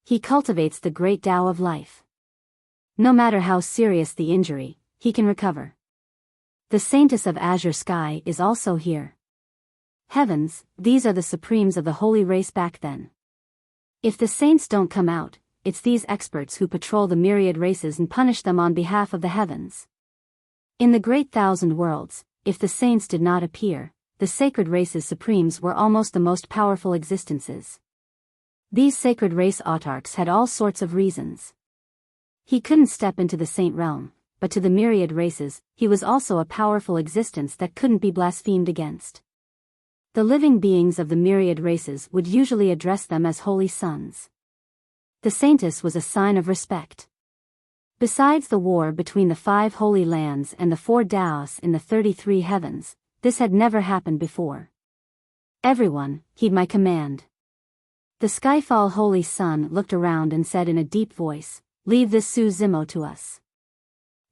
He cultivates the great Tao of life. No matter how serious the injury, he can recover. The Saintess of Azure Sky is also here. Heavens, these are the Supremes of the holy race back then. If the saints don't come out, it's these experts who patrol the myriad races and punish them on behalf of the heavens. In the great 1,000 worlds, if the saints did not appear, the sacred race's Supremes were almost the most powerful existences. These sacred race autarchs had all sorts of reasons. He couldn't step into the saint realm, but to the myriad races, he was also a powerful existence that couldn't be blasphemed against. The living beings of the myriad races would usually address them as holy sons. The saintess was a sign of respect. Besides the war between the 5 holy lands and the 4 Taos in the 33 heavens, this had never happened before. Everyone, heed my command. The Skyfall Holy Sun looked around and said in a deep voice, "Leave this Su Zimo to us.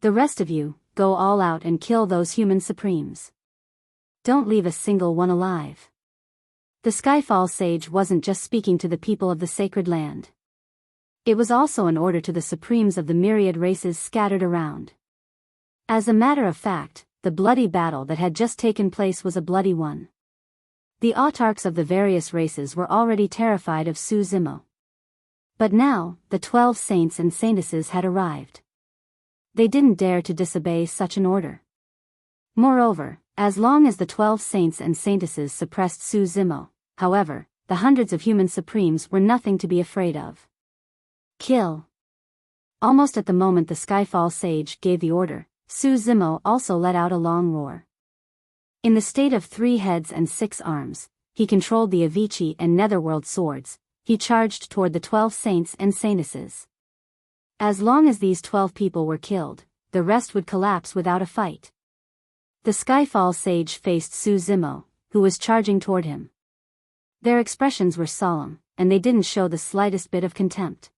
The rest of you, go all out and kill those human Supremes. Don't leave a single one alive." The Skyfall Sage wasn't just speaking to the people of the sacred land. It was also an order to the Supremes of the myriad races scattered around. As a matter of fact, the bloody battle that had just taken place was a bloody one. The autarchs of the various races were already terrified of Su Zimo. But now, the 12 saints and saintesses had arrived. They didn't dare to disobey such an order. Moreover, as long as the 12 saints and saintesses suppressed Su Zimo, however, the hundreds of human Supremes were nothing to be afraid of. Kill. Almost at the moment the Skyfall Sage gave the order, Su Zimo also let out a long roar. In the state of 3 heads and 6 arms, he controlled the Avicii and Netherworld swords. He charged toward the 12 saints and saintesses. As long as these 12 people were killed, the rest would collapse without a fight. The Skyfall sage faced Su Zimo, who was charging toward him. Their expressions were solemn, and they didn't show the slightest bit of contempt.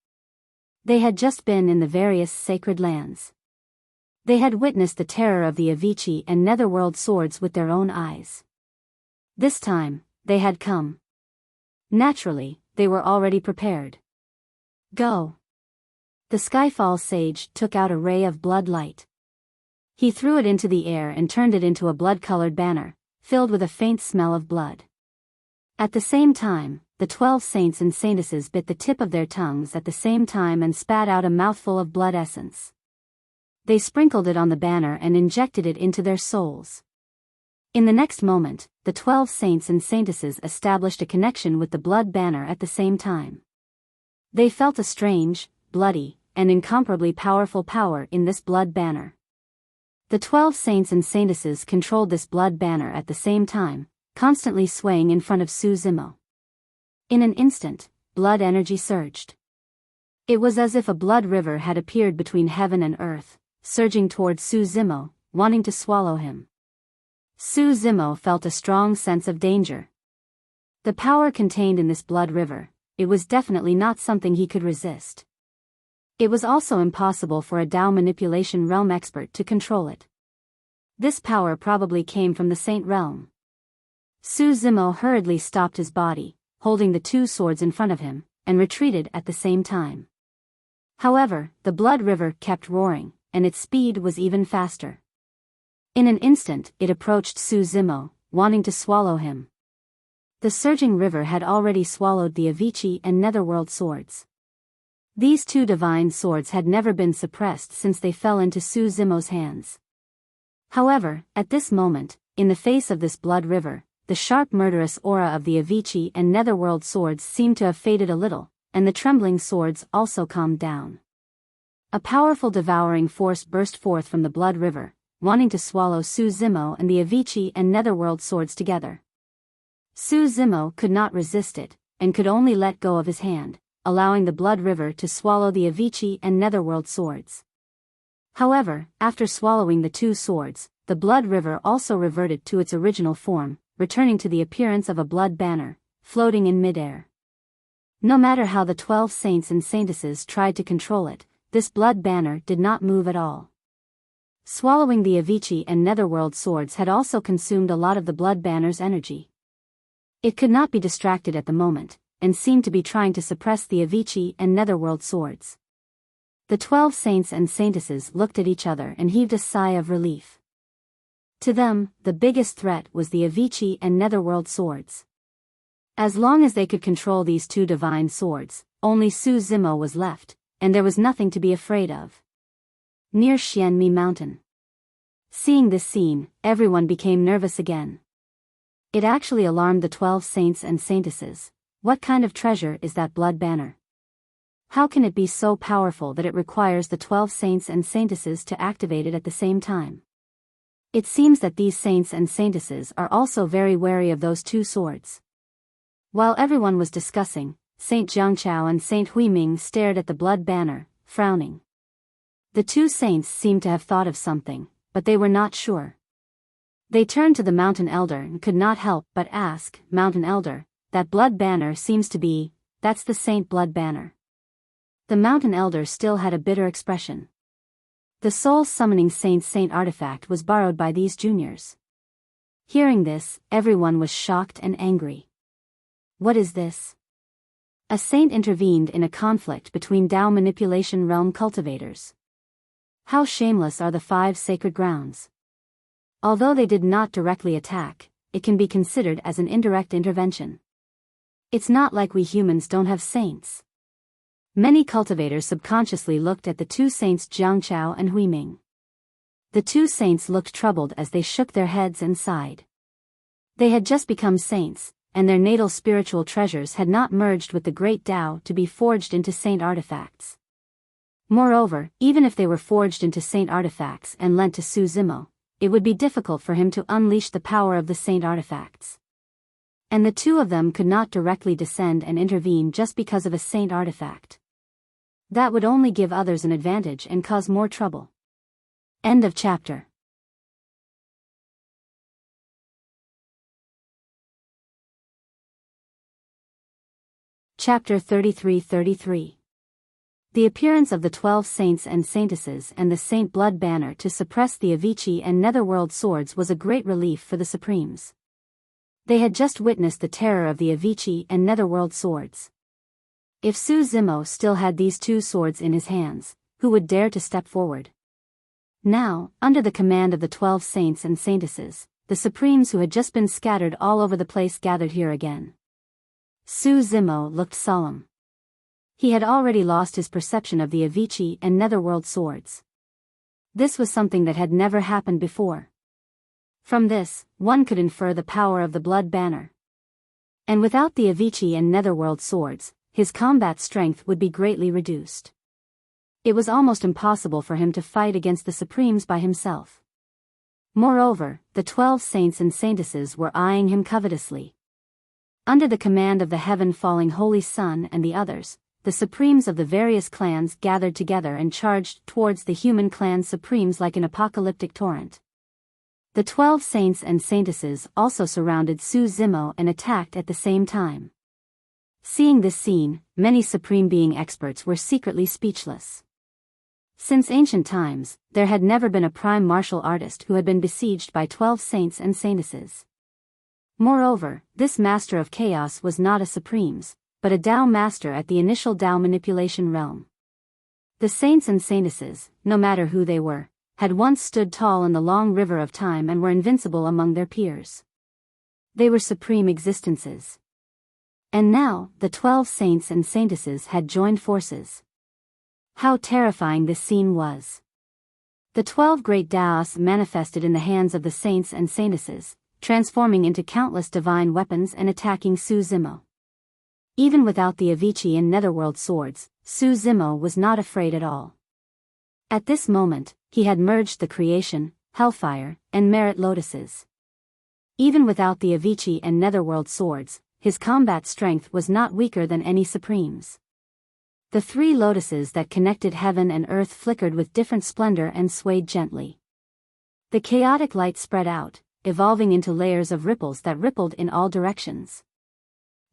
They had just been in the various sacred lands. They had witnessed the terror of the Avicii and Netherworld swords with their own eyes. This time, they had come. Naturally, they were already prepared. Go. The Skyfall sage took out a ray of blood light. He threw it into the air and turned it into a blood-colored banner, filled with a faint smell of blood. At the same time, the 12 saints and saintesses bit the tip of their tongues at the same time and spat out a mouthful of blood essence. They sprinkled it on the banner and injected it into their souls. In the next moment, the 12 saints and saintesses established a connection with the blood banner at the same time. They felt a strange, bloody, and incomparably powerful power in this blood banner. The 12 saints and saintesses controlled this blood banner at the same time, constantly swaying in front of Su Zimo. In an instant, blood energy surged. It was as if a blood river had appeared between heaven and earth, surging towards Su Zimo, wanting to swallow him. Su Zimo felt a strong sense of danger. The power contained in this blood river, it was definitely not something he could resist. It was also impossible for a Dao manipulation realm expert to control it. This power probably came from the Saint realm. Su Zimo hurriedly stopped his body, holding the 2 swords in front of him, and retreated at the same time. However, the blood river kept roaring, and its speed was even faster. In an instant, it approached Su Zimo, wanting to swallow him. The surging river had already swallowed the Avicii and Netherworld swords. These 2 divine swords had never been suppressed since they fell into Su Zimo's hands. However, at this moment, in the face of this blood river, the sharp murderous aura of the Avicii and Netherworld swords seemed to have faded a little, and the trembling swords also calmed down. A powerful devouring force burst forth from the blood river, wanting to swallow Su Zimo and the Avicii and Netherworld swords together. Su Zimo could not resist it, and could only let go of his hand, allowing the blood river to swallow the Avicii and Netherworld swords. However, after swallowing the 2 swords, the blood river also reverted to its original form, returning to the appearance of a blood banner, floating in midair. No matter how the 12 saints and saintesses tried to control it, this blood banner did not move at all. Swallowing the Avicii and Netherworld swords had also consumed a lot of the blood banner's energy. It could not be distracted at the moment, and seemed to be trying to suppress the Avicii and Netherworld swords. The 12 saints and saintesses looked at each other and heaved a sigh of relief. To them, the biggest threat was the Avicii and Netherworld swords. As long as they could control these 2 divine swords, only Su Zimo was left, and there was nothing to be afraid of. Near Xianmi Mountain. Seeing this scene, everyone became nervous again. It actually alarmed the 12 saints and saintesses. What kind of treasure is that blood banner? How can it be so powerful that it requires the 12 saints and saintesses to activate it at the same time? It seems that these saints and saintesses are also very wary of those 2 swords. While everyone was discussing, Saint Jiangchao and Saint Huiming stared at the blood banner, frowning. The 2 saints seemed to have thought of something, but they were not sure. They turned to the mountain elder and could not help but ask, "Mountain elder, that blood banner seems to be, that's the saint blood banner." The mountain elder still had a bitter expression. The soul-summoning saint artifact was borrowed by these juniors. Hearing this, everyone was shocked and angry. What is this? A saint intervened in a conflict between Dao manipulation realm cultivators. How shameless are the 5 sacred grounds. Although they did not directly attack, it can be considered as an indirect intervention. It's not like we humans don't have saints. Many cultivators subconsciously looked at the 2 saints Jiangchao and Huiming. The 2 saints looked troubled as they shook their heads and sighed. They had just become saints, and their natal spiritual treasures had not merged with the great Tao to be forged into saint artifacts. Moreover, even if they were forged into saint artifacts and lent to Su Zimo, it would be difficult for him to unleash the power of the saint artifacts. And the 2 of them could not directly descend and intervene just because of a saint artifact. That would only give others an advantage and cause more trouble. End of chapter. Chapter 33-33. The appearance of the 12 saints and saintesses and the Saint Blood Banner to suppress the Avicii and Netherworld swords was a great relief for the Supremes. They had just witnessed the terror of the Avicii and Netherworld swords. If Su Zimo still had these two swords in his hands, who would dare to step forward? Now, under the command of the 12 saints and saintesses, the Supremes who had just been scattered all over the place gathered here again. Su Zimo looked solemn. He had already lost his perception of the Avicii and Netherworld swords. This was something that had never happened before. From this, one could infer the power of the Blood Banner. And without the Avicii and Netherworld swords, his combat strength would be greatly reduced. It was almost impossible for him to fight against the Supremes by himself. Moreover, the 12 saints and saintesses were eyeing him covetously. Under the command of the heaven-falling Holy Sun and the others, the Supremes of the various clans gathered together and charged towards the human clan Supremes like an apocalyptic torrent. The 12 saints and saintesses also surrounded Su Zimo and attacked at the same time. Seeing this scene, many Supreme Being experts were secretly speechless. Since ancient times, there had never been a prime martial artist who had been besieged by 12 saints and saintesses. Moreover, this master of chaos was not a Supremes, but a Tao master at the initial Tao manipulation realm. The saints and saintesses, no matter who they were, had once stood tall in the long river of time and were invincible among their peers. They were supreme existences. And now, the 12 saints and saintesses had joined forces. How terrifying this scene was. The 12 great Taos manifested in the hands of the saints and saintesses, transforming into countless divine weapons and attacking Su Zimo. Even without the Avicii and Netherworld swords, Su Zimo was not afraid at all. At this moment, he had merged the creation, hellfire, and merit lotuses. Even without the Avicii and Netherworld swords, his combat strength was not weaker than any Supremes. The 3 lotuses that connected heaven and earth flickered with different splendor and swayed gently. The chaotic light spread out, evolving into layers of ripples that rippled in all directions.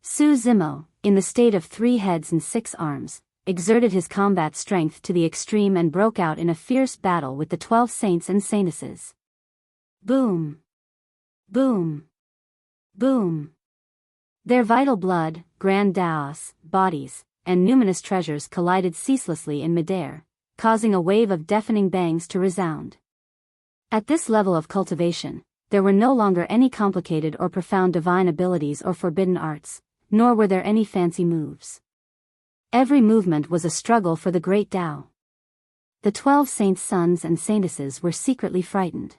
Su Zimo, in the state of 3 heads and 6 arms, exerted his combat strength to the extreme and broke out in a fierce battle with the 12 saints and saintesses. Boom! Boom! Boom! Their vital blood, grand Taos, bodies, and numinous treasures collided ceaselessly in midair, causing a wave of deafening bangs to resound. At this level of cultivation, there were no longer any complicated or profound divine abilities or forbidden arts, nor were there any fancy moves. Every movement was a struggle for the great Tao. The 12 saints' sons and saintesses were secretly frightened.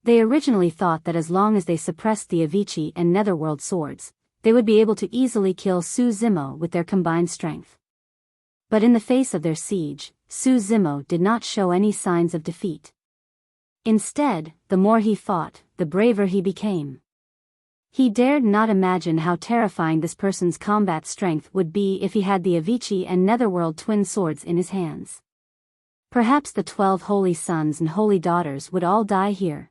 They originally thought that as long as they suppressed the Avicii and Netherworld swords, they would be able to easily kill Su Zimo with their combined strength. But in the face of their siege, Su Zimo did not show any signs of defeat. Instead, the more he fought, the braver he became. He dared not imagine how terrifying this person's combat strength would be if he had the Avicii and Netherworld twin swords in his hands. Perhaps the 12 holy sons and holy daughters would all die here.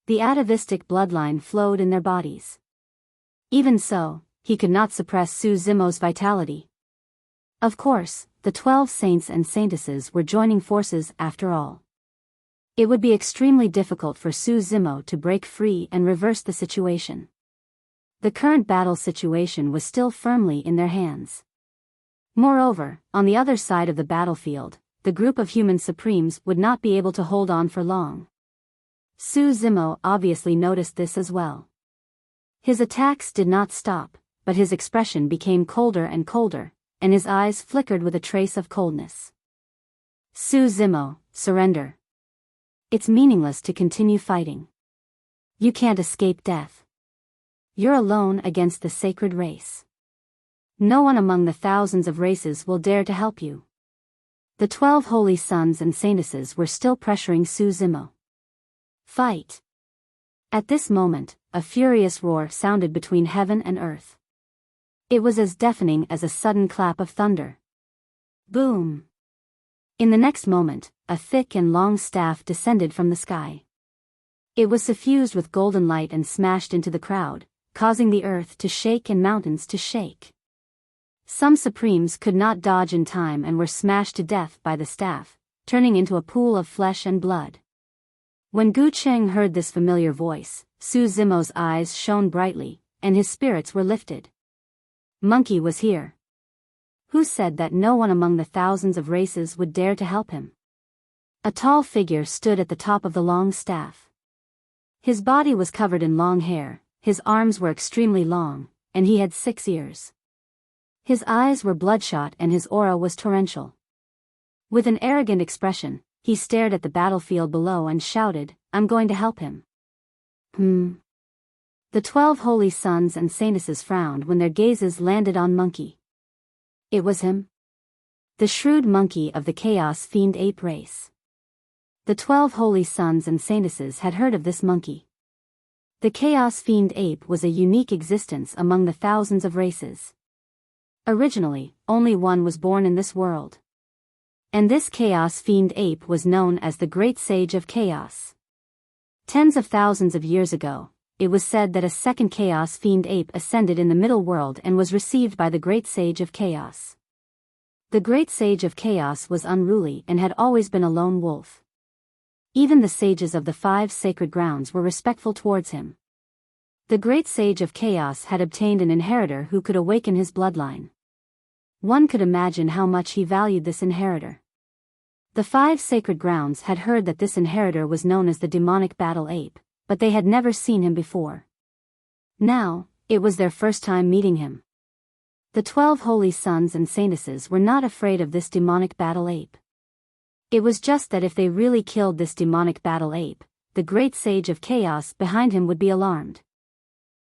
The atavistic bloodline flowed in their bodies. Even so, he could not suppress Su Zimo's vitality. Of course, the 12 saints and saintesses were joining forces after all. It would be extremely difficult for Su Zimo to break free and reverse the situation. The current battle situation was still firmly in their hands. Moreover, on the other side of the battlefield, the group of human Supremes would not be able to hold on for long. Su Zimo obviously noticed this as well. His attacks did not stop, but his expression became colder and colder, and his eyes flickered with a trace of coldness. Su Zimo, surrender. It's meaningless to continue fighting. You can't escape death. You're alone against the sacred race. No one among the thousands of races will dare to help you. The 12 holy sons and saintesses were still pressuring Su Zimo. Fight! At this moment, a furious roar sounded between heaven and earth. It was as deafening as a sudden clap of thunder. Boom! In the next moment, a thick and long staff descended from the sky. It was suffused with golden light and smashed into the crowd, causing the earth to shake and mountains to shake. Some supremes could not dodge in time and were smashed to death by the staff, turning into a pool of flesh and blood. When Gu Cheng heard this familiar voice, Su Zimo's eyes shone brightly, and his spirits were lifted. Monkey was here. Who said that no one among the thousands of races would dare to help him? A tall figure stood at the top of the long staff. His body was covered in long hair, his arms were extremely long, and he had 6 ears. His eyes were bloodshot and his aura was torrential. With an arrogant expression, he stared at the battlefield below and shouted, "I'm going to help him." The 12 holy sons and saintesses frowned when their gazes landed on Monkey. It was him. The shrewd monkey of the Chaos Fiend ape race. The 12 holy sons and saintesses had heard of this monkey. The Chaos Fiend ape was a unique existence among the thousands of races. Originally, only one was born in this world. And this Chaos Fiend ape was known as the Great Sage of Chaos. Tens of thousands of years ago, it was said that a second Chaos Fiend ape ascended in the middle world and was received by the Great Sage of Chaos. The Great Sage of Chaos was unruly and had always been a lone wolf. Even the sages of the 5 sacred grounds were respectful towards him. The Great Sage of Chaos had obtained an inheritor who could awaken his bloodline. One could imagine how much he valued this inheritor. The 5 sacred grounds had heard that this inheritor was known as the demonic battle ape, but they had never seen him before. Now, it was their first time meeting him. The 12 holy sons and saintesses were not afraid of this demonic battle ape. It was just that if they really killed this demonic battle ape, the Great Sage of Chaos behind him would be alarmed.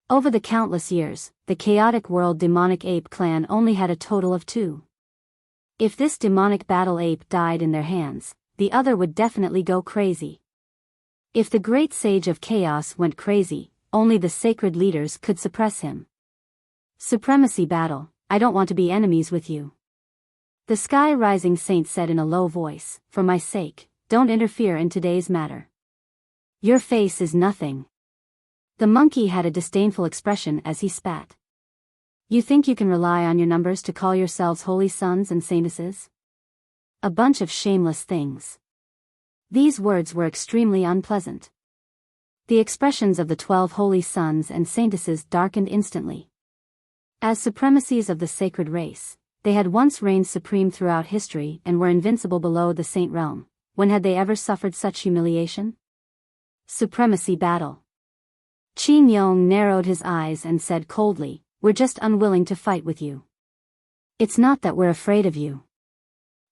Over the countless years, the chaotic world demonic ape clan only had a total of 2. If this demonic battle ape died in their hands, the other would definitely go crazy. If the Great Sage of Chaos went crazy, only the sacred leaders could suppress him. Supremacy battle, I don't want to be enemies with you. The Sky Rising Saint said in a low voice, "For my sake, don't interfere in today's matter. Your face is nothing." The monkey had a disdainful expression as he spat. You think you can rely on your numbers to call yourselves holy sons and saintesses? A bunch of shameless things. These words were extremely unpleasant. The expressions of the 12 holy sons and saintesses darkened instantly. As supremacies of the sacred race, they had once reigned supreme throughout history and were invincible below the saint realm. When had they ever suffered such humiliation? Supremacy battle. Qin Yong narrowed his eyes and said coldly, "We're just unwilling to fight with you. It's not that we're afraid of you.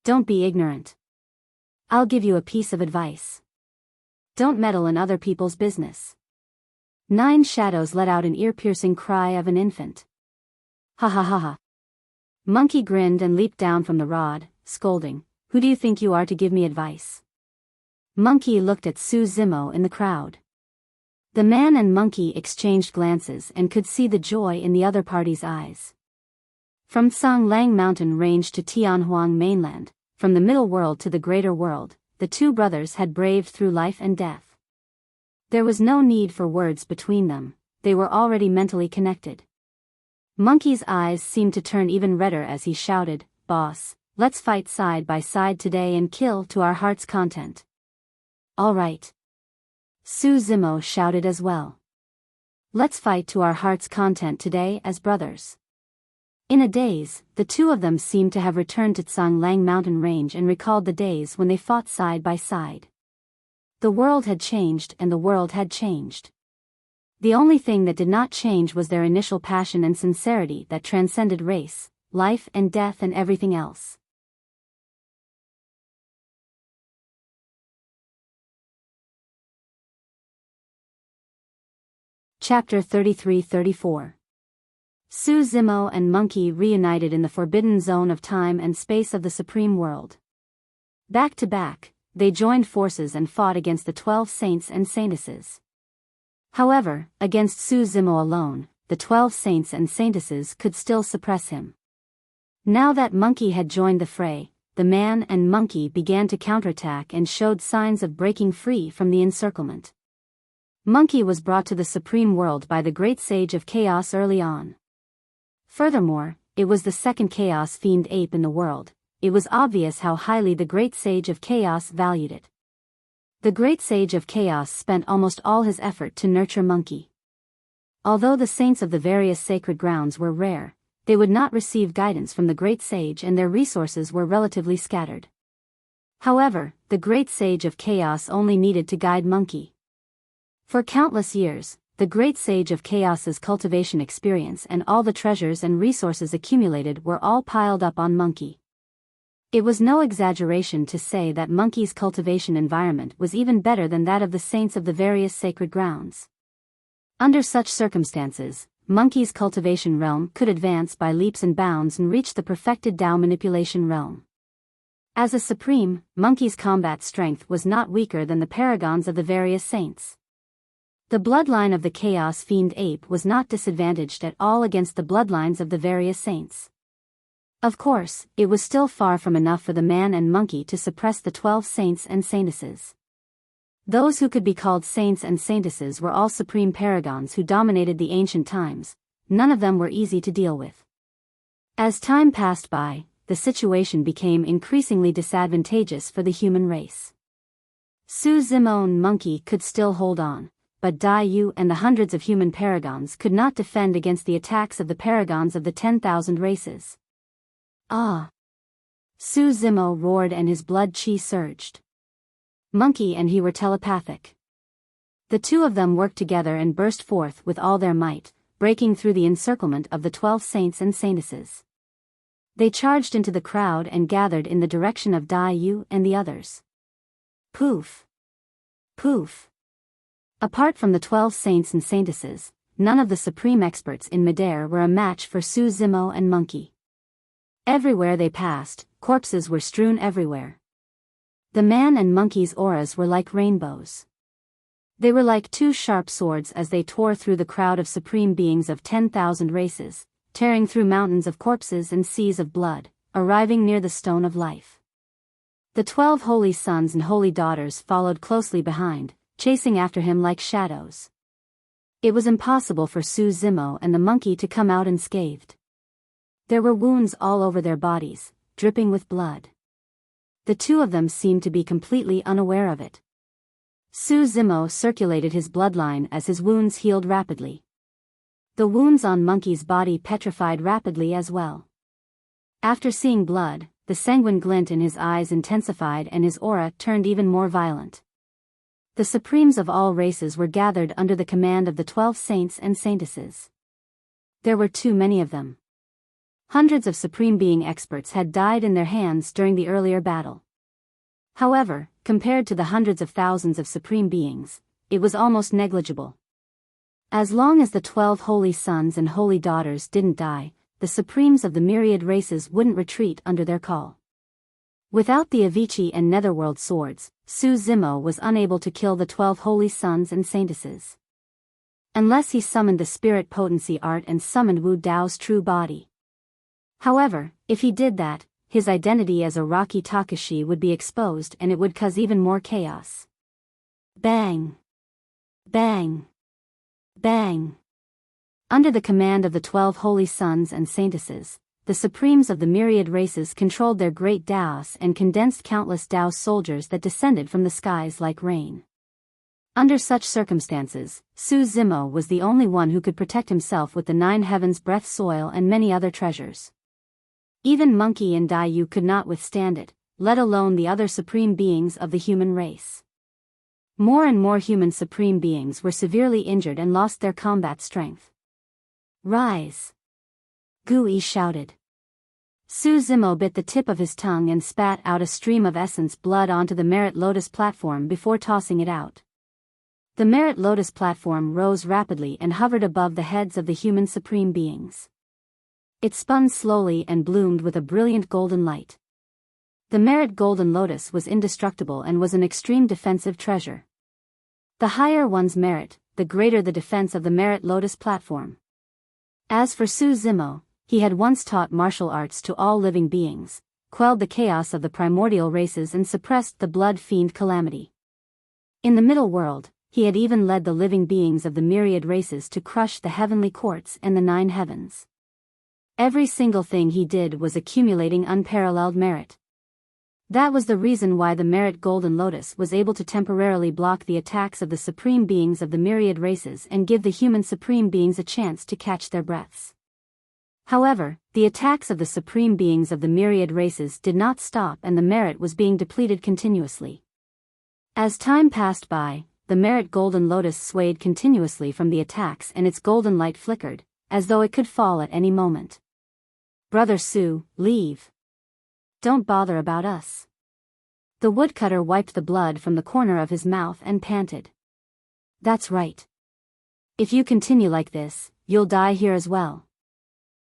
Don't be ignorant. I'll give you a piece of advice. Don't meddle in other people's business." 9 shadows let out an ear-piercing cry of an infant. Ha ha ha ha. Monkey grinned and leaped down from the rod, scolding, "Who do you think you are to give me advice?" Monkey looked at Su Zimo in the crowd. The man and monkey exchanged glances and could see the joy in the other party's eyes. From Tsanglang Mountain Range to Tianhuang Mainland, from the middle world to the greater world, the 2 brothers had braved through life and death. There was no need for words between them, they were already mentally connected. Monkey's eyes seemed to turn even redder as he shouted, "Boss, let's fight side by side today and kill to our heart's content." "All right." Su Zimo shouted as well. "Let's fight to our heart's content today as brothers." In a daze, the 2 of them seemed to have returned to Tsanglang Mountain Range and recalled the days when they fought side by side. The world had changed and the world had changed. The only thing that did not change was their initial passion and sincerity that transcended race, life and death and everything else. Chapter 33-34. Su Zimo and Monkey reunited in the forbidden zone of time and space of the Supreme World. Back to back, they joined forces and fought against the 12 saints and saintesses. However, against Su Zimo alone, the 12 saints and saintesses could still suppress him. Now that Monkey had joined the fray, the man and monkey began to counterattack and showed signs of breaking free from the encirclement. Monkey was brought to the supreme world by the great sage of chaos early on. Furthermore, it was the second chaos-fiend ape in the world. It was obvious how highly the great sage of chaos valued it. The great sage of chaos spent almost all his effort to nurture monkey. Although the saints of the various sacred grounds were rare, they would not receive guidance from the great sage and their resources were relatively scattered. However, the great sage of chaos only needed to guide monkey. For countless years, the great sage of chaos's cultivation experience and all the treasures and resources accumulated were all piled up on monkey. It was no exaggeration to say that monkey's cultivation environment was even better than that of the saints of the various sacred grounds. Under such circumstances, monkey's cultivation realm could advance by leaps and bounds and reach the perfected Tao manipulation realm. As a supreme, monkey's combat strength was not weaker than the paragons of the various saints. The bloodline of the chaos fiend ape was not disadvantaged at all against the bloodlines of the various saints. Of course, it was still far from enough for the man and monkey to suppress the 12 saints and saintesses. Those who could be called saints and saintesses were all supreme paragons who dominated the ancient times. None of them were easy to deal with. As time passed by, the situation became increasingly disadvantageous for the human race. Su Zimo and monkey could still hold on, but Dai Yu and the hundreds of human paragons could not defend against the attacks of the paragons of the 10,000 races. Ah! Su Zimo roared and his blood chi surged. Monkey and he were telepathic. The two of them worked together and burst forth with all their might, breaking through the encirclement of the 12 saints and saintesses. They charged into the crowd and gathered in the direction of Dai Yu and the others. Poof! Poof! Apart from the 12 saints and saintesses, none of the supreme experts in midair were a match for Su Zimo and monkey. Everywhere they passed, corpses were strewn everywhere. The man and monkey's auras were like rainbows. They were like two sharp swords as they tore through the crowd of supreme beings of 10,000 races, tearing through mountains of corpses and seas of blood, arriving near the stone of life. The 12 holy sons and holy daughters followed closely behind, chasing after him like shadows. It was impossible for Su Zimo and the monkey to come out unscathed. There were wounds all over their bodies, dripping with blood. The two of them seemed to be completely unaware of it. Su Zimo circulated his bloodline as his wounds healed rapidly. The wounds on monkey's body petrified rapidly as well. After seeing blood, the sanguine glint in his eyes intensified and his aura turned even more violent. The supremes of all races were gathered under the command of the 12 saints and saintesses. There were too many of them. Hundreds of supreme being experts had died in their hands during the earlier battle. However, compared to the hundreds of thousands of supreme beings, it was almost negligible. As long as the 12 holy sons and holy daughters didn't die, the supremes of the myriad races wouldn't retreat under their call. Without the Avicii and Netherworld swords, Su Zimo was unable to kill the 12 holy sons and saintesses. Unless he summoned the spirit potency art and summoned Wu Dao's true body. However, if he did that, his identity as a Rocky Takashi would be exposed and it would cause even more chaos. Bang! Bang! Bang! Under the command of the 12 holy sons and saintesses, the supremes of the myriad races controlled their great Daos and condensed countless Dao soldiers that descended from the skies like rain. Under such circumstances, Su Zimo was the only one who could protect himself with the 9 heavens breath soil and many other treasures. Even monkey and Dai Yu could not withstand it, let alone the other supreme beings of the human race. More and more human supreme beings were severely injured and lost their combat strength. Rise! Gui shouted. Su Zimo bit the tip of his tongue and spat out a stream of essence blood onto the Merit Lotus platform before tossing it out. The Merit Lotus platform rose rapidly and hovered above the heads of the human supreme beings. It spun slowly and bloomed with a brilliant golden light. The Merit Golden Lotus was indestructible and was an extreme defensive treasure. The higher one's merit, the greater the defense of the Merit Lotus platform. As for Su Zimo, he had once taught martial arts to all living beings, quelled the chaos of the primordial races and suppressed the blood fiend calamity. In the middle world, he had even led the living beings of the myriad races to crush the heavenly courts and the 9 heavens. Every single thing he did was accumulating unparalleled merit. That was the reason why the merit Golden Lotus was able to temporarily block the attacks of the supreme beings of the myriad races and give the human supreme beings a chance to catch their breaths. However, the attacks of the supreme beings of the myriad races did not stop and the merit was being depleted continuously. As time passed by, the merit Golden Lotus swayed continuously from the attacks and its golden light flickered, as though it could fall at any moment. "Brother Su, leave. Don't bother about us." The woodcutter wiped the blood from the corner of his mouth and panted. "That's right. If you continue like this, you'll die here as well.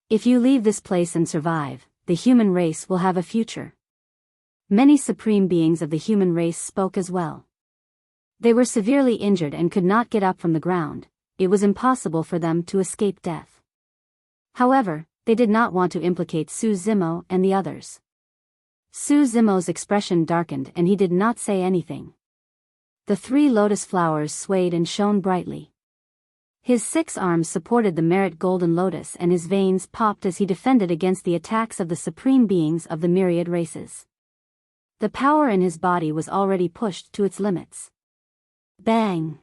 If you leave this place and survive, the human race will have a future." Many supreme beings of the human race spoke as well. They were severely injured and could not get up from the ground. It was impossible for them to escape death. However, they did not want to implicate Su Zimo and the others. Su Zimo's expression darkened and he did not say anything. The 3 lotus flowers swayed and shone brightly. His 6 arms supported the merit Golden Lotus and his veins popped as he defended against the attacks of the supreme beings of the myriad races. The power in his body was already pushed to its limits. Bang!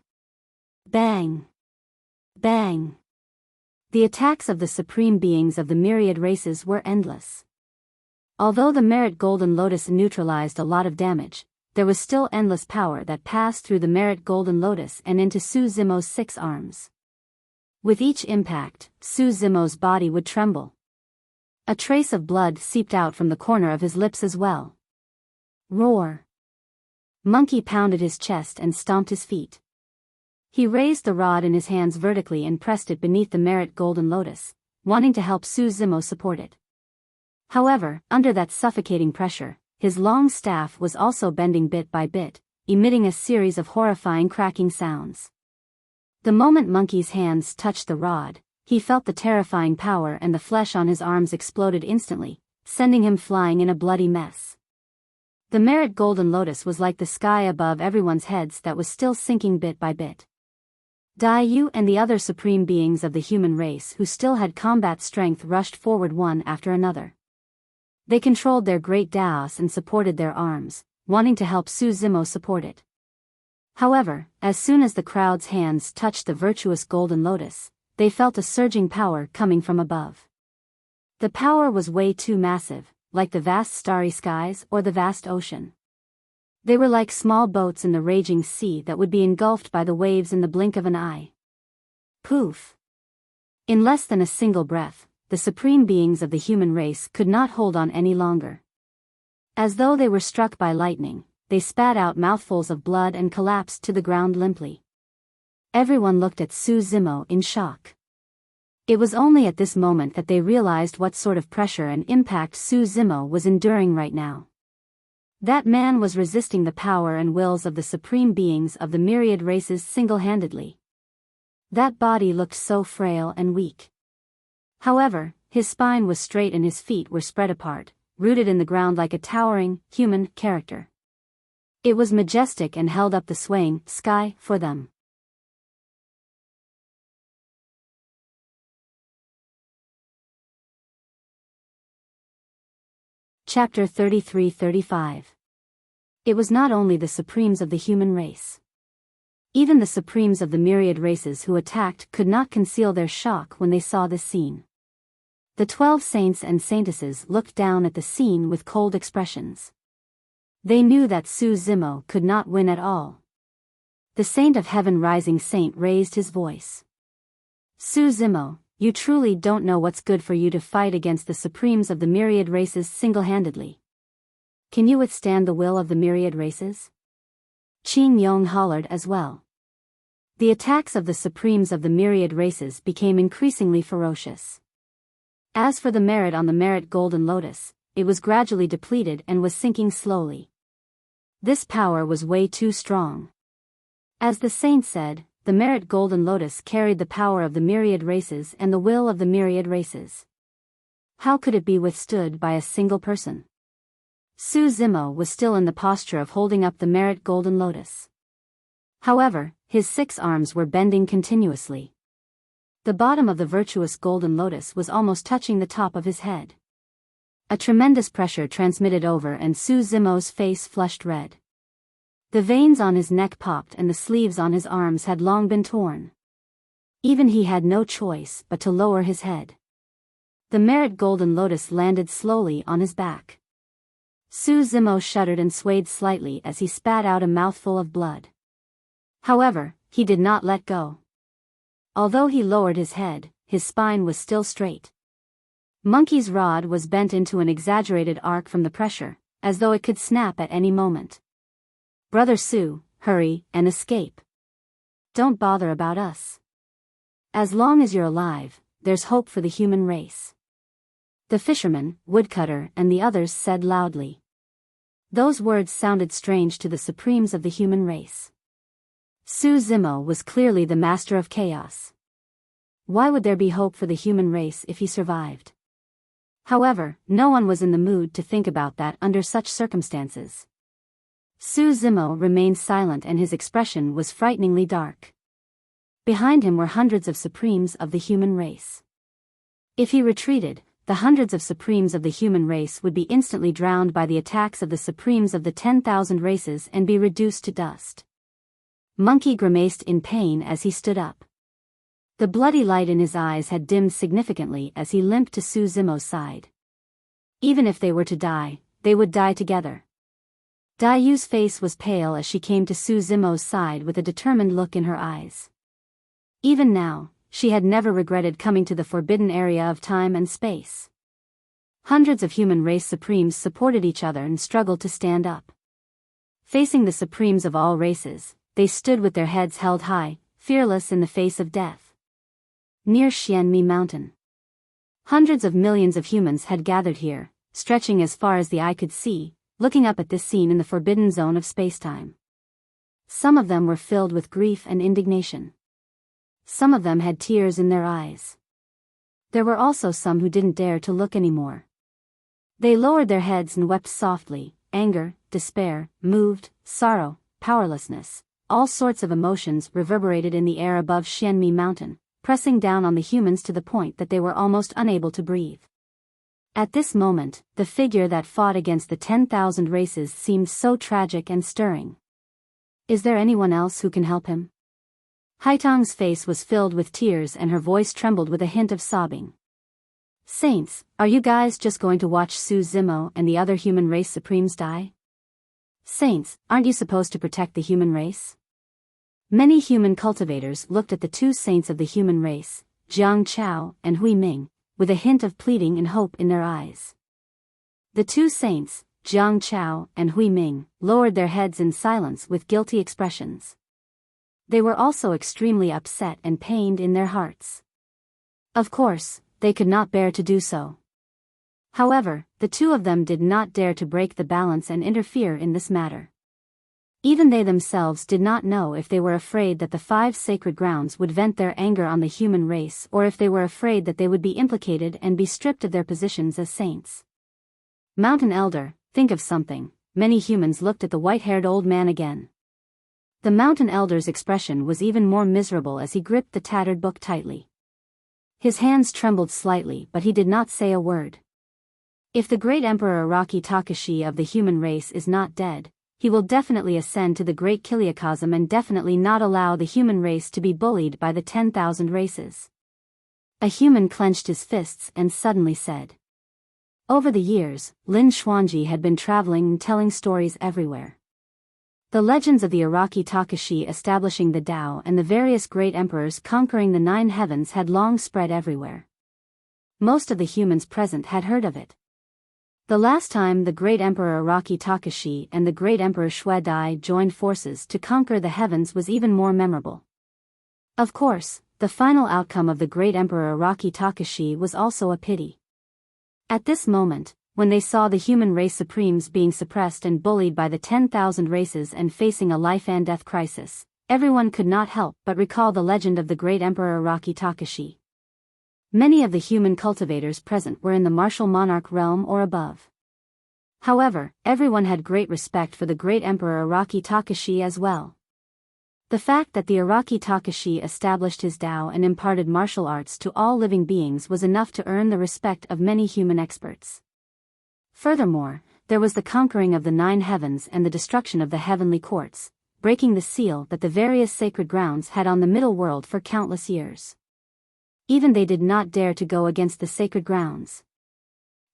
Bang! Bang! The attacks of the supreme beings of the myriad races were endless. Although the merit Golden Lotus neutralized a lot of damage, there was still endless power that passed through the merit Golden Lotus and into Su Zimo's 6 arms. With each impact, Su Zimo's body would tremble. A trace of blood seeped out from the corner of his lips as well. Roar! Monkey pounded his chest and stomped his feet. He raised the rod in his hands vertically and pressed it beneath the merit Golden Lotus, wanting to help Su Zimo support it. However, under that suffocating pressure, his long staff was also bending bit by bit, emitting a series of horrifying cracking sounds. The moment Monkey's hands touched the rod, he felt the terrifying power and the flesh on his arms exploded instantly, sending him flying in a bloody mess. The merit Golden Lotus was like the sky above everyone's heads that was still sinking bit by bit. Dai Yu and the other supreme beings of the human race who still had combat strength rushed forward one after another. They controlled their great Daos and supported their arms, wanting to help Su Zimo support it. However, as soon as the crowd's hands touched the virtuous Golden Lotus, they felt a surging power coming from above. The power was way too massive, like the vast starry skies or the vast ocean. They were like small boats in the raging sea that would be engulfed by the waves in the blink of an eye. Poof! In less than a single breath, the supreme beings of the human race could not hold on any longer. As though they were struck by lightning, they spat out mouthfuls of blood and collapsed to the ground limply. Everyone looked at Su Zimo in shock. It was only at this moment that they realized what sort of pressure and impact Su Zimo was enduring right now. That man was resisting the power and wills of the supreme beings of the myriad races single-handedly. That body looked so frail and weak. However, his spine was straight and his feet were spread apart, rooted in the ground like a towering, human character. It was majestic and held up the swaying sky for them. Chapter 33-35. It was not only the supremes of the human race. Even the supremes of the myriad races who attacked could not conceal their shock when they saw this scene. The 12 saints and saintesses looked down at the scene with cold expressions. They knew that Su Zimo could not win at all. The Saint of Heaven Rising Saint raised his voice. Su Zimo, you truly don't know what's good for you to fight against the supremes of the myriad races single-handedly. Can you withstand the will of the myriad races? Qin Yong hollered as well. The attacks of the supremes of the myriad races became increasingly ferocious. As for the merit on the merit Golden Lotus, it was gradually depleted and was sinking slowly. This power was way too strong. As the saint said, the merit Golden Lotus carried the power of the myriad races and the will of the myriad races. How could it be withstood by a single person? Su Zimo was still in the posture of holding up the merit golden lotus. However, his 6 arms were bending continuously. The bottom of the virtuous golden lotus was almost touching the top of his head. A tremendous pressure transmitted over and Su Zimo's face flushed red. The veins on his neck popped and the sleeves on his arms had long been torn. Even he had no choice but to lower his head. The merit golden lotus landed slowly on his back. Su Zimo shuddered and swayed slightly as he spat out a mouthful of blood. However, he did not let go. Although he lowered his head, his spine was still straight. Monkey's rod was bent into an exaggerated arc from the pressure, as though it could snap at any moment. Brother Su, hurry and escape. Don't bother about us. As long as you're alive, there's hope for the human race. The fisherman, woodcutter, and the others said loudly. Those words sounded strange to the supremes of the human race. Su Zimo was clearly the master of chaos. Why would there be hope for the human race if he survived? However, no one was in the mood to think about that under such circumstances. Su Zimo remained silent and his expression was frighteningly dark. Behind him were hundreds of supremes of the human race. If he retreated, the hundreds of supremes of the human race would be instantly drowned by the attacks of the supremes of the 10,000 races and be reduced to dust. Monkey grimaced in pain as he stood up. The bloody light in his eyes had dimmed significantly as he limped to Su Zimo's side. Even if they were to die, they would die together. Dayu's face was pale as she came to Su Zimo's side with a determined look in her eyes. Even now, she had never regretted coming to the forbidden area of time and space. Hundreds of human race supremes supported each other and struggled to stand up. Facing the supremes of all races, they stood with their heads held high, fearless in the face of death. Near Xianmi Mountain. Hundreds of millions of humans had gathered here, stretching as far as the eye could see, looking up at this scene in the forbidden zone of spacetime. Some of them were filled with grief and indignation. Some of them had tears in their eyes. There were also some who didn't dare to look anymore. They lowered their heads and wept softly, anger, despair, moved, sorrow, powerlessness. All sorts of emotions reverberated in the air above Xianmi Mountain, pressing down on the humans to the point that they were almost unable to breathe. At this moment, the figure that fought against the 10,000 races seemed so tragic and stirring. Is there anyone else who can help him? Haitang's face was filled with tears and her voice trembled with a hint of sobbing. Saints, are you guys just going to watch Su Zimo and the other human race supremes die? Saints, aren't you supposed to protect the human race? Many human cultivators looked at the 2 saints of the human race, Jiang Chao and Hui Ming, with a hint of pleading and hope in their eyes. The 2 saints, Jiang Chao and Hui Ming, lowered their heads in silence with guilty expressions. They were also extremely upset and pained in their hearts. Of course, they could not bear to do so. However, the 2 of them did not dare to break the balance and interfere in this matter. Even they themselves did not know if they were afraid that the 5 sacred grounds would vent their anger on the human race or if they were afraid that they would be implicated and be stripped of their positions as saints. Mountain Elder, think of something. Many humans looked at the white-haired old man again. The Mountain Elder's expression was even more miserable as he gripped the tattered book tightly. His hands trembled slightly but he did not say a word. If the great Emperor Araki Takashi of the human race is not dead, he will definitely ascend to the great Kiliakosm and definitely not allow the human race to be bullied by the 10,000 races. A human clenched his fists and suddenly said. Over the years, Lin Xuanji had been traveling and telling stories everywhere. The legends of the Araki Takashi establishing the Tao and the various great emperors conquering the 9 heavens had long spread everywhere. Most of the humans present had heard of it. The last time the great Emperor Araki Takashi and the great Emperor Shuadai joined forces to conquer the heavens was even more memorable. Of course, the final outcome of the great Emperor Araki Takashi was also a pity. At this moment, when they saw the human race supremes being suppressed and bullied by the 10,000 races and facing a life and death crisis, everyone could not help but recall the legend of the great Emperor Araki Takashi. Many of the human cultivators present were in the martial monarch realm or above. However, everyone had great respect for the great Emperor Araki Takashi as well. The fact that the Araki Takashi established his Tao and imparted martial arts to all living beings was enough to earn the respect of many human experts. Furthermore, there was the conquering of the 9 heavens and the destruction of the heavenly courts, breaking the seal that the various sacred grounds had on the middle world for countless years. Even they did not dare to go against the sacred grounds.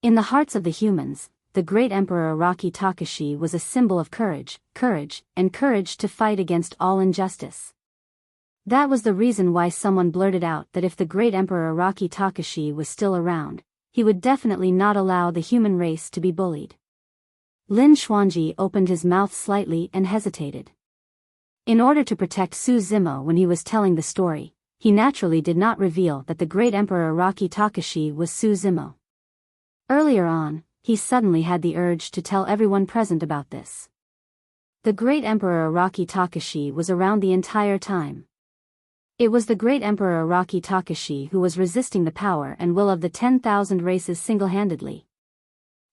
In the hearts of the humans, the great Emperor Araki Takashi was a symbol of courage to fight against all injustice. That was the reason why someone blurted out that if the great Emperor Araki Takashi was still around, he would definitely not allow the human race to be bullied. Lin Xuanji opened his mouth slightly and hesitated. In order to protect Su Zimo when he was telling the story, he naturally did not reveal that the great Emperor Araki Takashi was Su Zimo. Earlier on, he suddenly had the urge to tell everyone present about this. The great Emperor Araki Takashi was around the entire time. It was the great Emperor Araki Takashi who was resisting the power and will of the 10,000 races single-handedly.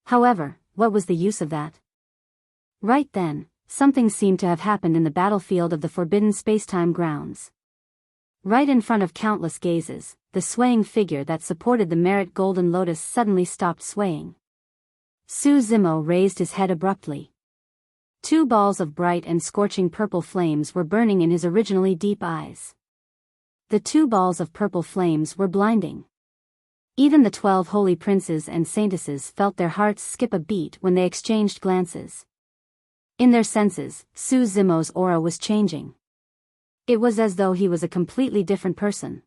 However, what was the use of that? Right then, something seemed to have happened in the battlefield of the forbidden spacetime grounds. Right in front of countless gazes, the swaying figure that supported the Merit Golden Lotus suddenly stopped swaying. Su Zimo raised his head abruptly. 2 balls of bright and scorching purple flames were burning in his originally deep eyes. The 2 balls of purple flames were blinding. Even the 12 holy princes and saintesses felt their hearts skip a beat when they exchanged glances. In their senses, Su Zimo's aura was changing. It was as though he was a completely different person.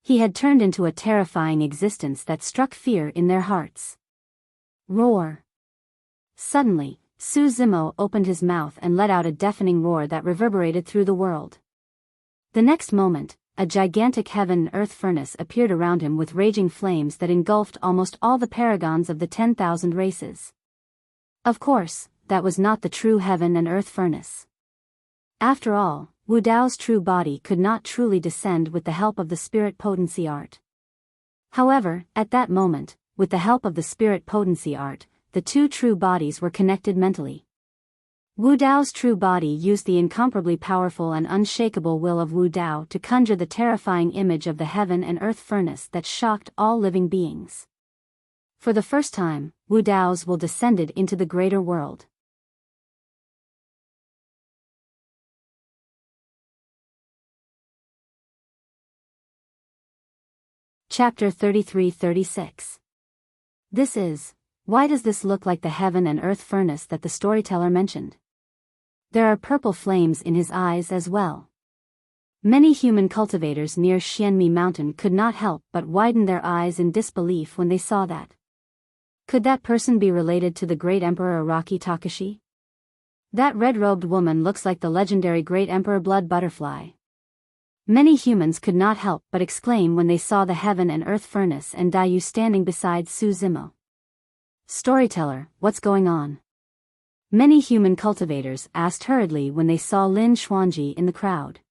He had turned into a terrifying existence that struck fear in their hearts. Roar! Suddenly, Su Zimo opened his mouth and let out a deafening roar that reverberated through the world. The next moment, a gigantic heaven and earth furnace appeared around him with raging flames that engulfed almost all the paragons of the 10,000 races. Of course, that was not the true heaven and earth furnace. After all, Wu Dao's true body could not truly descend with the help of the spirit potency art. However, at that moment, with the help of the spirit potency art, the 2 true bodies were connected mentally. Wu Dao's true body used the incomparably powerful and unshakable will of Wu Dao to conjure the terrifying image of the heaven and earth furnace that shocked all living beings. For the first time, Wu Dao's will descended into the greater world. Chapter 33-36. This is, why does this look like the heaven and earth furnace that the storyteller mentioned? There are purple flames in his eyes as well. Many human cultivators near Xianmi Mountain could not help but widen their eyes in disbelief when they saw that. Could that person be related to the great Emperor Araki Takashi? That red-robed woman looks like the legendary great Emperor Blood Butterfly. Many humans could not help but exclaim when they saw the heaven and earth furnace and Dayu standing beside Su Zimo. Storyteller, what's going on? Many human cultivators asked hurriedly when they saw Lin Xuanji in the crowd.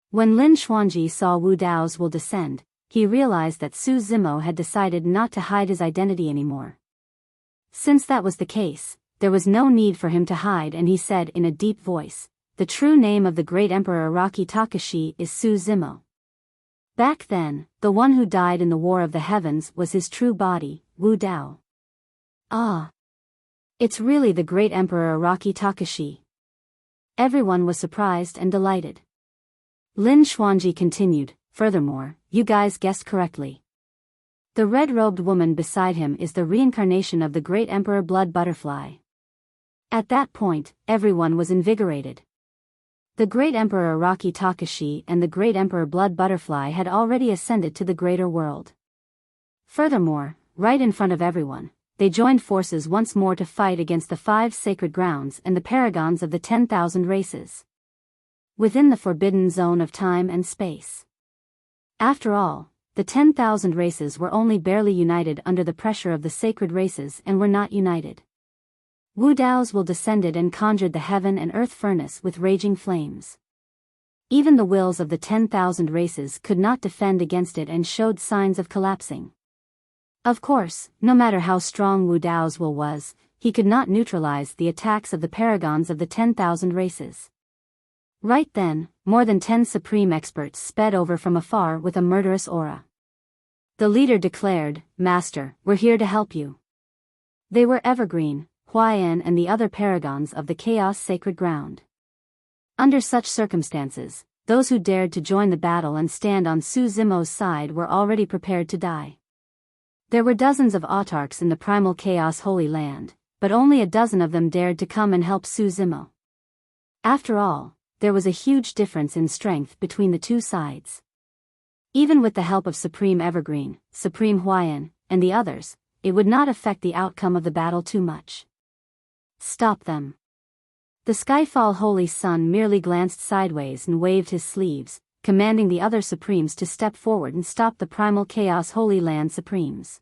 When Lin Xuanji saw Wu Dao's will descend, he realized that Su Zimo had decided not to hide his identity anymore. Since that was the case, there was no need for him to hide, and he said in a deep voice, "The true name of the great Emperor Araki Takashi is Su Zimo." Back then, the one who died in the War of the Heavens was his true body, Wu Dao. Ah! It's really the great Emperor Araki Takashi. Everyone was surprised and delighted. Lin Xuanji continued, "Furthermore, you guys guessed correctly. The red-robed woman beside him is the reincarnation of the great Emperor Blood Butterfly." At that point, everyone was invigorated. The great Emperor Araki Takashi and the great Emperor Blood Butterfly had already ascended to the greater world. Furthermore, right in front of everyone, they joined forces once more to fight against the 5 sacred grounds and the paragons of the 10,000 races. Within the forbidden zone of time and space. After all, the 10,000 races were only barely united under the pressure of the sacred races and were not united. Wu Dao's will descended and conjured the heaven and earth furnace with raging flames. Even the wills of the 10,000 races could not defend against it and showed signs of collapsing. Of course, no matter how strong Wu Dao's will was, he could not neutralize the attacks of the paragons of the 10,000 races. Right then, more than 10 supreme experts sped over from afar with a murderous aura. The leader declared, "Master, we're here to help you." They were Evergreen, Huaiyan and the other paragons of the Chaos Sacred Ground. Under such circumstances, those who dared to join the battle and stand on Su Zimo's side were already prepared to die. There were dozens of autarchs in the primal Chaos Holy Land, but only a dozen of them dared to come and help Su Zimo. After all, there was a huge difference in strength between the two sides. Even with the help of Supreme Evergreen, Supreme Huaiyan, and the others, it would not affect the outcome of the battle too much. Stop them. The Skyfall Holy Sun merely glanced sideways and waved his sleeves, commanding the other Supremes to step forward and stop the primal Chaos Holy Land Supremes.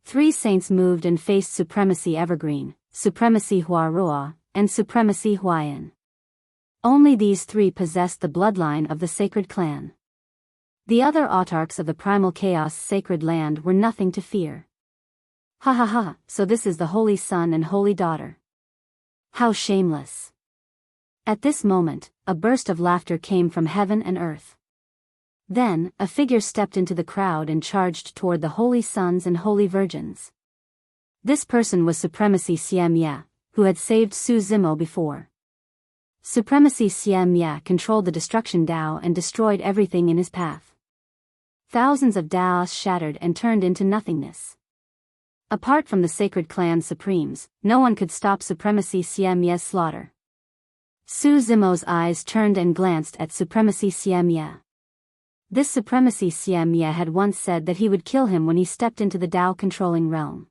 3 saints moved and faced Supremacy Evergreen, Supremacy Huarua, and Supremacy Huaiyan. Only these 3 possessed the bloodline of the sacred clan. The other autarchs of the primal Chaos Sacred Land were nothing to fear. Ha ha ha, so this is the Holy Son and Holy Daughter. How shameless. At this moment, a burst of laughter came from heaven and earth. Then, a figure stepped into the crowd and charged toward the Holy Sons and Holy Virgins. This person was Supremacy Siemya, who had saved Su Zimo before. Supremacy Siemya controlled the destruction Dao and destroyed everything in his path. Thousands of Daos shattered and turned into nothingness. Apart from the sacred clan supremes, no one could stop Supremacy Siemya's slaughter. Su Zimo's eyes turned and glanced at Supremacy Siemya. This Supremacy Siemya had once said that he would kill him when he stepped into the Dao-controlling realm.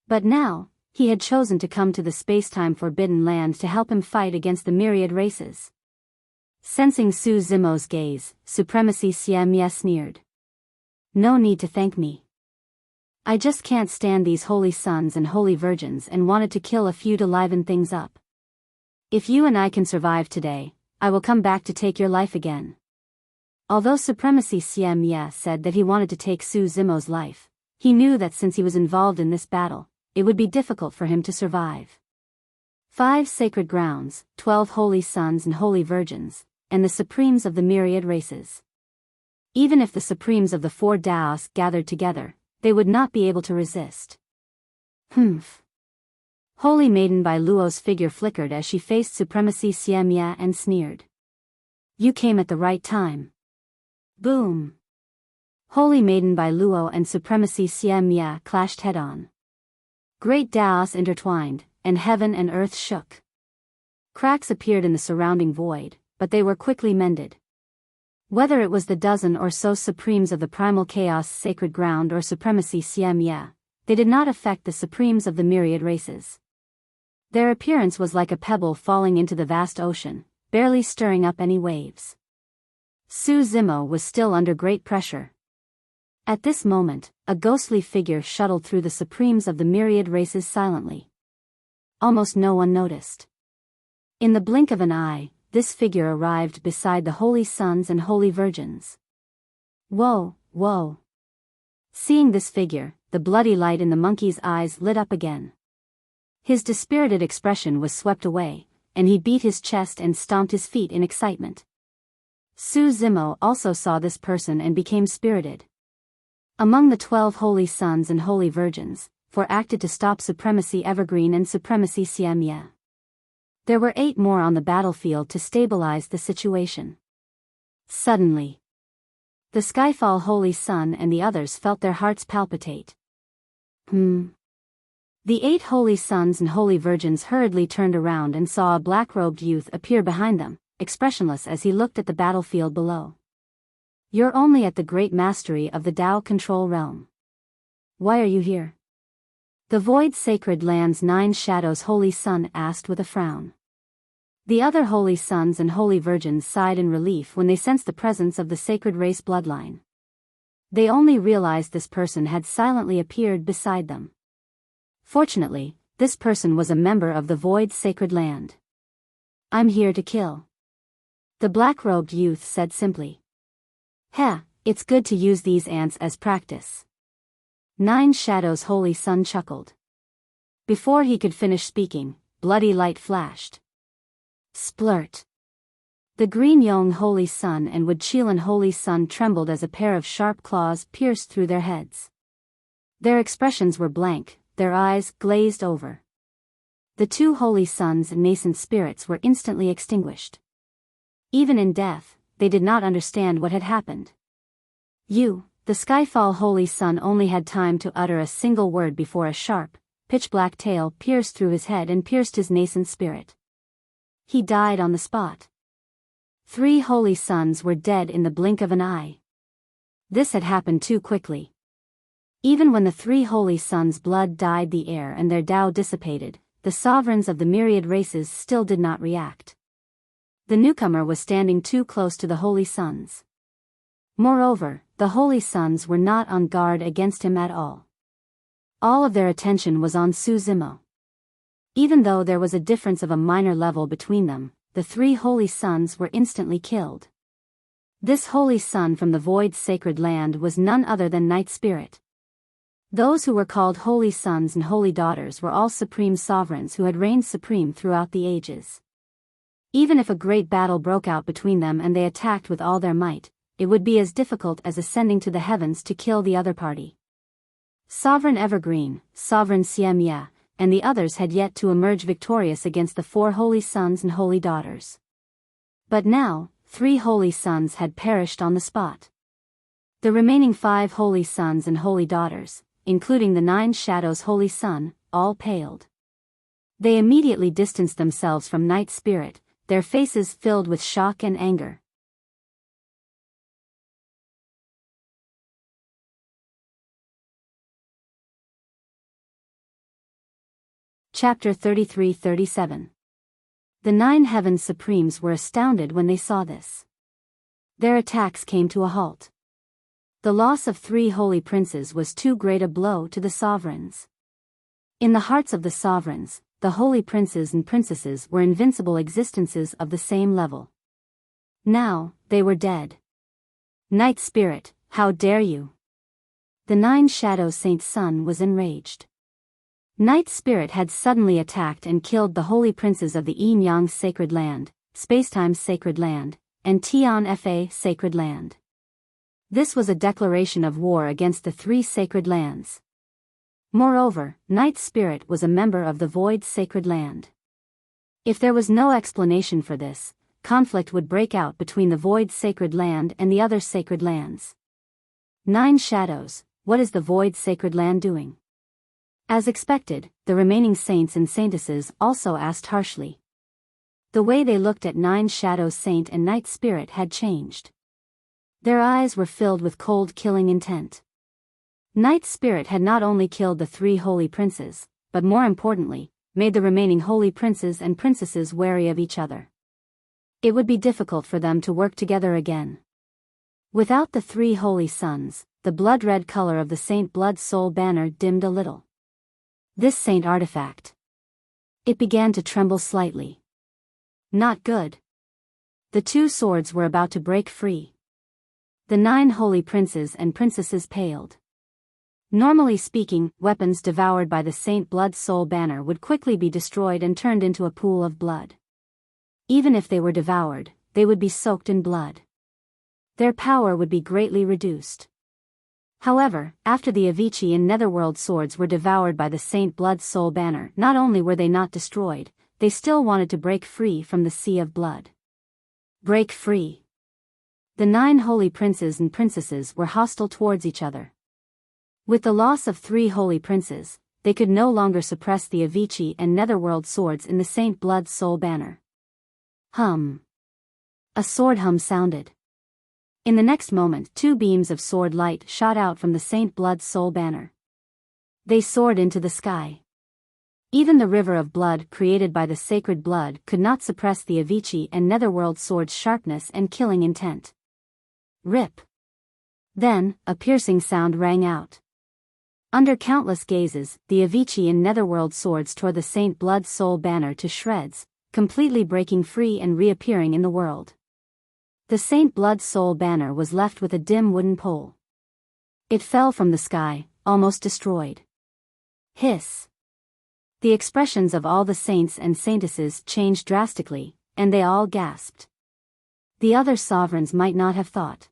But now, he had chosen to come to the space-time forbidden land to help him fight against the myriad races. Sensing Su Zimo's gaze, Supremacy Siemya sneered. "No need to thank me. I just can't stand these holy sons and holy virgins and wanted to kill a few to liven things up. If you and I can survive today, I will come back to take your life again." Although Supremacy Siemya said that he wanted to take Su Zimo's life, he knew that since he was involved in this battle, it would be difficult for him to survive. 5 sacred grounds, 12 holy sons and holy virgins, and the supremes of the myriad races. Even if the supremes of the 4 Daos gathered together, they would not be able to resist. Humph. Holy Maiden Bai Luo's figure flickered as she faced Supremacy Siemya and sneered. "You came at the right time." Boom. Holy Maiden Bai Luo and Supremacy Siemya clashed head-on. Great Daos intertwined, and heaven and earth shook. Cracks appeared in the surrounding void, but they were quickly mended. Whether it was the dozen or so supremes of the primal Chaos Sacred Ground or Supremacy Siemya, they did not affect the supremes of the myriad races. Their appearance was like a pebble falling into the vast ocean, barely stirring up any waves. Su Zimo was still under great pressure. At this moment, a ghostly figure shuttled through the supremes of the myriad races silently. Almost no one noticed. In the blink of an eye, this figure arrived beside the holy sons and holy virgins. Whoa, whoa. Seeing this figure, the bloody light in the monkey's eyes lit up again. His dispirited expression was swept away, and he beat his chest and stomped his feet in excitement. Su Zimo also saw this person and became spirited. Among the 12 holy sons and holy virgins, 4 acted to stop Supremacy Evergreen and Supremacy Siemya. There were 8 more on the battlefield to stabilize the situation. Suddenly, the Skyfall Holy Sun and the others felt their hearts palpitate. The 8 holy sons and holy virgins hurriedly turned around and saw a black-robed youth appear behind them, expressionless as he looked at the battlefield below. "You're only at the great mastery of the Dao control realm. Why are you here?" The Void Sacred Land's 9 Shadows Holy Sun asked with a frown. The other holy sons and holy virgins sighed in relief when they sensed the presence of the sacred race bloodline. They only realized this person had silently appeared beside them. Fortunately, this person was a member of the Void Sacred Land. "I'm here to kill," the black-robed youth said simply. "Heh, it's good to use these ants as practice." 9 Shadows Holy Sun chuckled. Before he could finish speaking, bloody light flashed. Splurt. The Green Yong Holy Sun and Wuxia Holy Sun trembled as a pair of sharp claws pierced through their heads. Their expressions were blank, their eyes glazed over. The two holy suns and nascent spirits were instantly extinguished. Even in death, they did not understand what had happened. The Skyfall Holy Sun only had time to utter a single word before a sharp, pitch-black tail pierced through his head and pierced his nascent spirit. He died on the spot. 3 holy suns were dead in the blink of an eye. This had happened too quickly. Even when the 3 holy suns' blood dyed the air and their Tao dissipated, the sovereigns of the myriad races still did not react. The newcomer was standing too close to the holy suns. Moreover, the holy suns were not on guard against him at all. All of their attention was on Su Zimo. Even though there was a difference of a minor level between them, the 3 holy suns were instantly killed. This holy sun from the void sacred land was none other than Night Spirit. Those who were called holy sons and holy daughters were all supreme sovereigns who had reigned supreme throughout the ages. Even if a great battle broke out between them and they attacked with all their might, it would be as difficult as ascending to the heavens to kill the other party. Sovereign Evergreen, Sovereign Siemya, and the others had yet to emerge victorious against the 4 holy sons and holy daughters. But now, 3 holy sons had perished on the spot. The remaining 5 holy sons and holy daughters, including the 9 Shadows Holy Sun, all paled. They immediately distanced themselves from Night Spirit, their faces filled with shock and anger. Chapter 33-37. The 9 Heaven Supremes were astounded when they saw this. Their attacks came to a halt. The loss of 3 holy princes was too great a blow to the sovereigns. In the hearts of the sovereigns, the holy princes and princesses were invincible existences of the same level. Now, they were dead. Night Spirit, how dare you? The 9 Shadow Saint's son was enraged. Night Spirit had suddenly attacked and killed the holy princes of the Yin Yang Sacred Land, Spacetime Sacred Land, and Tian Fa Sacred Land. This was a declaration of war against the 3 sacred lands. Moreover, Night Spirit was a member of the Void Sacred Land. If there was no explanation for this, conflict would break out between the Void Sacred Land and the other sacred lands. 9 Shadows, what is the Void Sacred Land doing? As expected, the remaining saints and saintesses also asked harshly. The way they looked at 9 Shadows Saint and Night Spirit had changed. Their eyes were filled with cold killing intent. Night Spirit had not only killed the 3 holy princes, but more importantly, made the remaining holy princes and princesses wary of each other. It would be difficult for them to work together again. Without the 3 holy sons, the blood-red color of the Saint Blood Soul banner dimmed a little. This saint artifact. It began to tremble slightly. Not good. The 2 swords were about to break free. The 9 holy princes and princesses paled. Normally speaking, weapons devoured by the Saint Blood Soul banner would quickly be destroyed and turned into a pool of blood. Even if they were devoured, they would be soaked in blood. Their power would be greatly reduced. However, after the Avicii and Netherworld swords were devoured by the Saint Blood Soul banner, not only were they not destroyed, they still wanted to break free from the sea of blood. Break free. The 9 holy princes and princesses were hostile towards each other. With the loss of 3 holy princes, they could no longer suppress the Avicii and Netherworld swords in the Saint Blood Soul banner. Hum. A sword hum sounded. In the next moment 2 beams of sword light shot out from the Saint Blood Soul banner. They soared into the sky. Even the river of blood created by the sacred blood could not suppress the Avicii and Netherworld swords' sharpness and killing intent. Rip. Then, a piercing sound rang out. Under countless gazes, the Avicii and Netherworld swords tore the Saint Blood Soul banner to shreds, completely breaking free and reappearing in the world. The Saint Blood Soul banner was left with a dim wooden pole. It fell from the sky, almost destroyed. Hiss. The expressions of all the saints and saintesses changed drastically, and they all gasped. The other sovereigns might not have thought.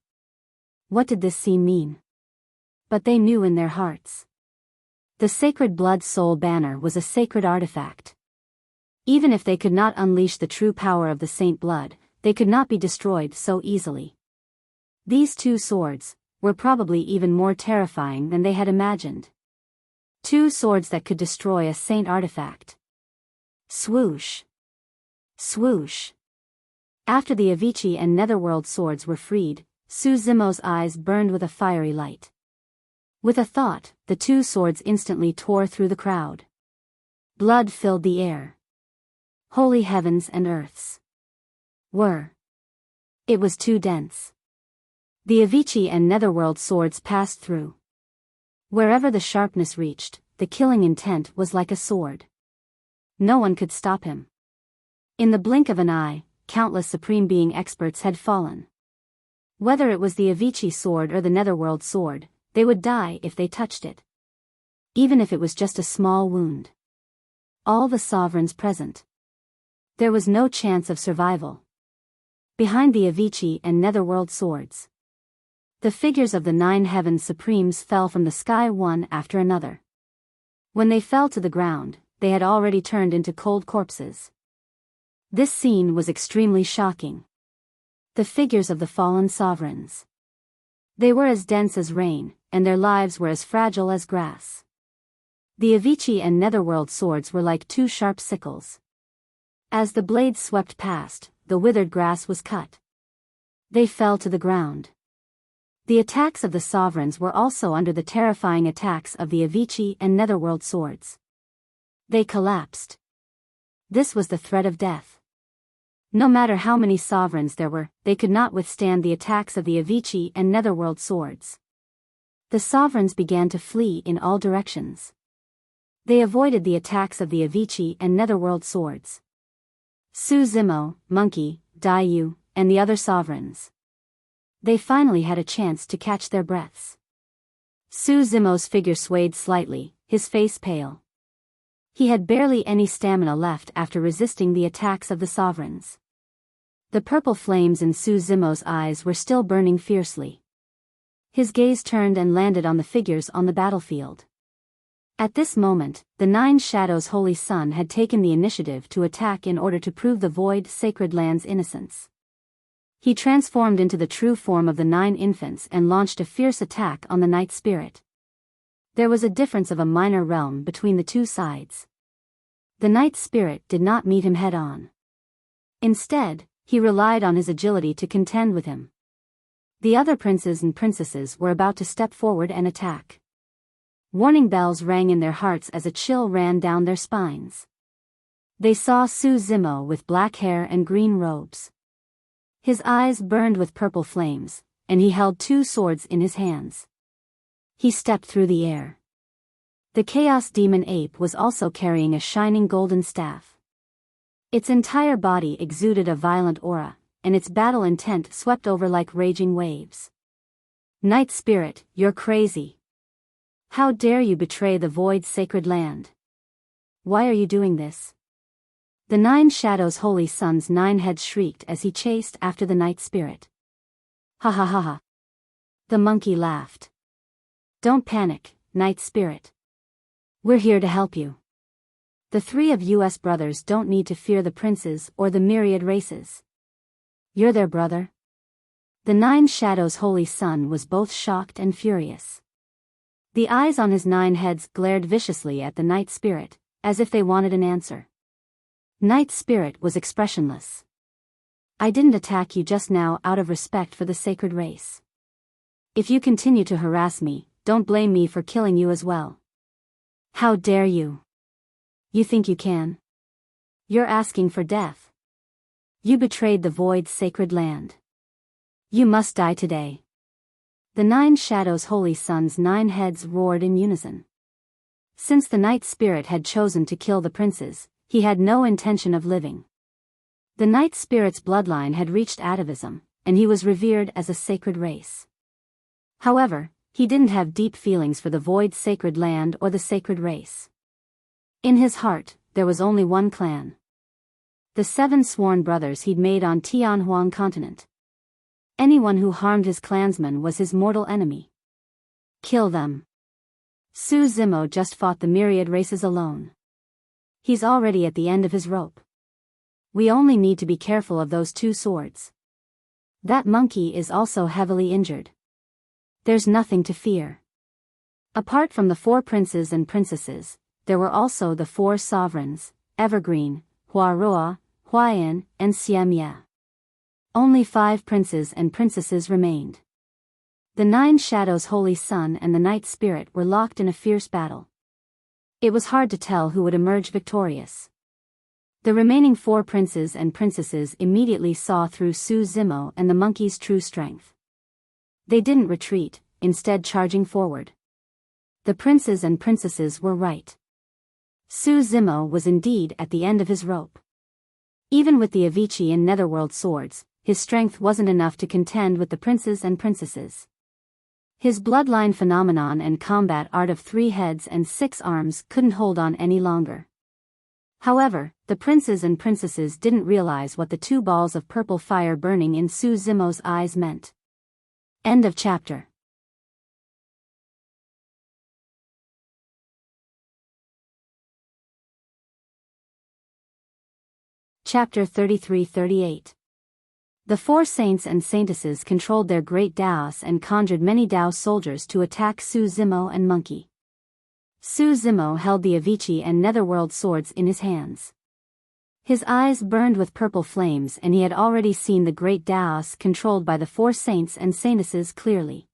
What did this scene mean? But they knew in their hearts. The sacred blood soul banner was a sacred artifact. Even if they could not unleash the true power of the saint blood, they could not be destroyed so easily. These two swords were probably even more terrifying than they had imagined. Two swords that could destroy a saint artifact. Swoosh! Swoosh! After the Avicii and Netherworld swords were freed, Su Zimo's eyes burned with a fiery light. With a thought, the two swords instantly tore through the crowd. Blood filled the air. Holy heavens and earths. It was too dense. The Avicii and Netherworld swords passed through. Wherever the sharpness reached, the killing intent was like a sword. No one could stop him. In the blink of an eye, countless Supreme Being experts had fallen. Whether it was the Avicii sword or the Netherworld sword, they would die if they touched it. Even if it was just a small wound. All the sovereigns present. There was no chance of survival. Behind the Avicii and Netherworld swords, the figures of the 9 heaven supremes fell from the sky one after another. When they fell to the ground, they had already turned into cold corpses. This scene was extremely shocking. The figures of the fallen sovereigns. They were as dense as rain, and their lives were as fragile as grass. The Avicii and Netherworld swords were like two sharp sickles. As the blades swept past, the withered grass was cut. They fell to the ground. The attacks of the sovereigns were also under the terrifying attacks of the Avicii and Netherworld swords. They collapsed. This was the threat of death. No matter how many sovereigns there were, they could not withstand the attacks of the Avicii and Netherworld swords. The sovereigns began to flee in all directions. They avoided the attacks of the Avicii and Netherworld swords. Su Zimo, Monkey, Dayu, and the other sovereigns. They finally had a chance to catch their breaths. Su Zimo's figure swayed slightly, his face pale. He had barely any stamina left after resisting the attacks of the sovereigns. The purple flames in Su Zimo's eyes were still burning fiercely. His gaze turned and landed on the figures on the battlefield. At this moment, the 9 Shadows' Holy Son had taken the initiative to attack in order to prove the void sacred land's innocence. He transformed into the true form of the 9 infants and launched a fierce attack on the Night Spirit. There was a difference of a minor realm between the two sides. The Night Spirit did not meet him head-on. Instead, he relied on his agility to contend with him. The other princes and princesses were about to step forward and attack. Warning bells rang in their hearts as a chill ran down their spines. They saw Su Zimo with black hair and green robes. His eyes burned with purple flames, and he held 2 swords in his hands. He stepped through the air. The Chaos Demon Ape was also carrying a shining golden staff. Its entire body exuded a violent aura, and its battle intent swept over like raging waves. Night Spirit, you're crazy. How dare you betray the void sacred land? Why are you doing this? The 9 Shadows' Holy Son's 9 heads shrieked as he chased after the Night Spirit. Ha ha ha ha. The monkey laughed. Don't panic, Night Spirit. We're here to help you. The 3 of us brothers don't need to fear the princes or the myriad races. You're their brother? The 9 Shadows' Holy Son was both shocked and furious. The eyes on his 9 heads glared viciously at the Night Spirit, as if they wanted an answer. Night Spirit was expressionless. I didn't attack you just now out of respect for the sacred race. If you continue to harass me, don't blame me for killing you as well. How dare you? You think you can? You're asking for death. You betrayed the void sacred land. You must die today. The 9 Shadows' Holy Son's 9 heads roared in unison. Since the Night Spirit had chosen to kill the princes, he had no intention of living. The Night Spirit's bloodline had reached atavism, and he was revered as a sacred race. However, he didn't have deep feelings for the void sacred land or the sacred race. In his heart, there was only one clan. The 7 sworn brothers he'd made on Tianhuang continent. Anyone who harmed his clansmen was his mortal enemy. Kill them. Su Zimo just fought the myriad races alone. He's already at the end of his rope. We only need to be careful of those 2 swords. That monkey is also heavily injured. There's nothing to fear. Apart from the 4 princes and princesses, there were also the 4 sovereigns, Evergreen, Huarua, Huayan, and Xiemye. Only 5 princes and princesses remained. The 9 Shadows' Holy Sun and the Night Spirit were locked in a fierce battle. It was hard to tell who would emerge victorious. The remaining 4 princes and princesses immediately saw through Su Zimo and the monkey's true strength. They didn't retreat, instead charging forward. The princes and princesses were right. Su Zimo was indeed at the end of his rope. Even with the Avicii and Netherworld swords, his strength wasn't enough to contend with the princes and princesses. His bloodline phenomenon and combat art of 3 heads and 6 arms couldn't hold on any longer. However, the princes and princesses didn't realize what the 2 balls of purple fire burning in Su Zimo's eyes meant. End of chapter. Chapter 33-38. The 4 saints and saintesses controlled their great Daos and conjured many Dao soldiers to attack Su Zimo and Monkey. Su Zimo held the Avicii and Netherworld swords in his hands. His eyes burned with purple flames and he had already seen the great Daos controlled by the 4 saints and saintesses clearly.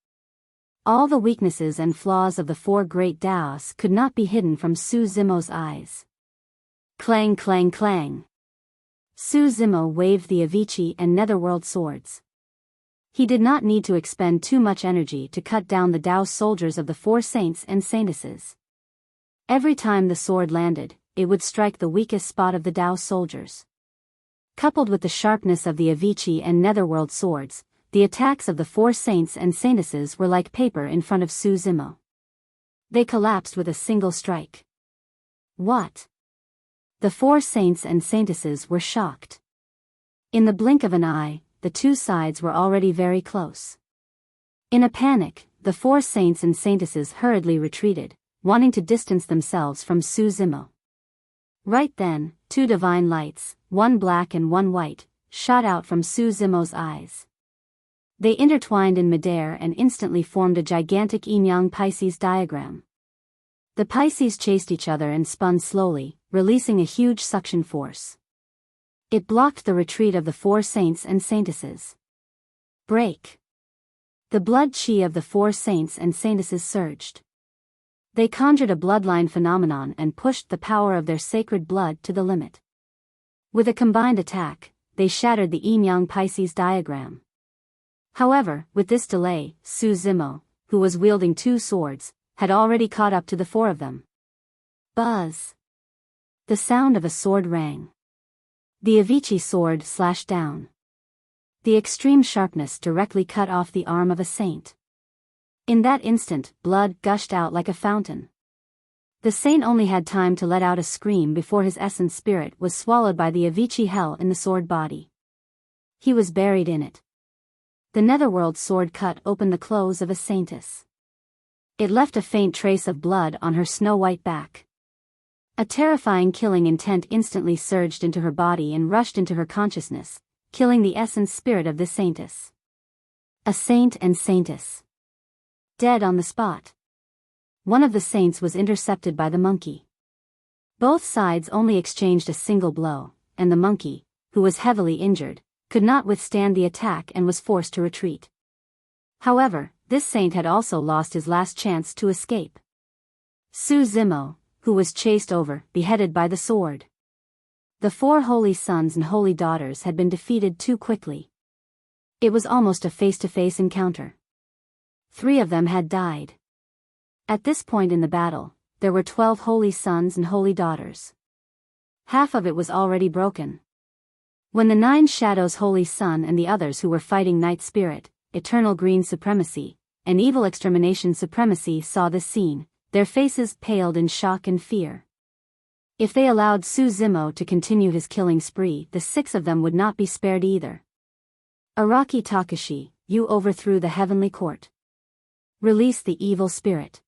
All the weaknesses and flaws of the 4 great Daos could not be hidden from Su Zimo's eyes. Clang clang clang. Su Zimo waved the Avicii and Netherworld swords. He did not need to expend too much energy to cut down the Dao soldiers of the 4 saints and saintesses. Every time the sword landed, it would strike the weakest spot of the Dao soldiers. Coupled with the sharpness of the Avicii and Netherworld swords, the attacks of the 4 saints and saintesses were like paper in front of Su Zimo. They collapsed with a single strike. What? The 4 saints and saintesses were shocked. In the blink of an eye, the 2 sides were already very close. In a panic, the 4 saints and saintesses hurriedly retreated, wanting to distance themselves from Su Zimo. Right then, 2 divine lights, one black and one white, shot out from Su Zimo's eyes. They intertwined in midair and instantly formed a gigantic yin-yang Pisces diagram. The Pisces chased each other and spun slowly, releasing a huge suction force. It blocked the retreat of the 4 saints and saintesses. Break! The blood chi of the 4 saints and saintesses surged. They conjured a bloodline phenomenon and pushed the power of their sacred blood to the limit. With a combined attack, they shattered the yin-yang Pisces diagram. However, with this delay, Su Zimo, who was wielding 2 swords, had already caught up to the 4 of them. Buzz! The sound of a sword rang. The Avicii sword slashed down. The extreme sharpness directly cut off the arm of a saint. In that instant, blood gushed out like a fountain. The saint only had time to let out a scream before his essence spirit was swallowed by the Avicii hell in the sword body. He was buried in it. The Netherworld sword cut open the clothes of a saintess. It left a faint trace of blood on her snow-white back. A terrifying killing intent instantly surged into her body and rushed into her consciousness, killing the essence spirit of the saintess. A saint and saintess. Dead on the spot. One of the saints was intercepted by the monkey. Both sides only exchanged a single blow, and the monkey, who was heavily injured, could not withstand the attack and was forced to retreat. However, this saint had also lost his last chance to escape. Su Zimo, who was chased over, beheaded by the sword. The 4 holy sons and holy daughters had been defeated too quickly. It was almost a face-to-face encounter. 3 of them had died. At this point in the battle, there were 12 holy sons and holy daughters. Half of it was already broken. When the 9 Shadows' Holy Sun and the others who were fighting Night Spirit, Eternal Green Supremacy, and Evil Extermination Supremacy saw this scene, their faces paled in shock and fear. If they allowed Suzimo to continue his killing spree, the 6 of them would not be spared either. Araki Takashi, you overthrew the heavenly court. Release the evil spirit.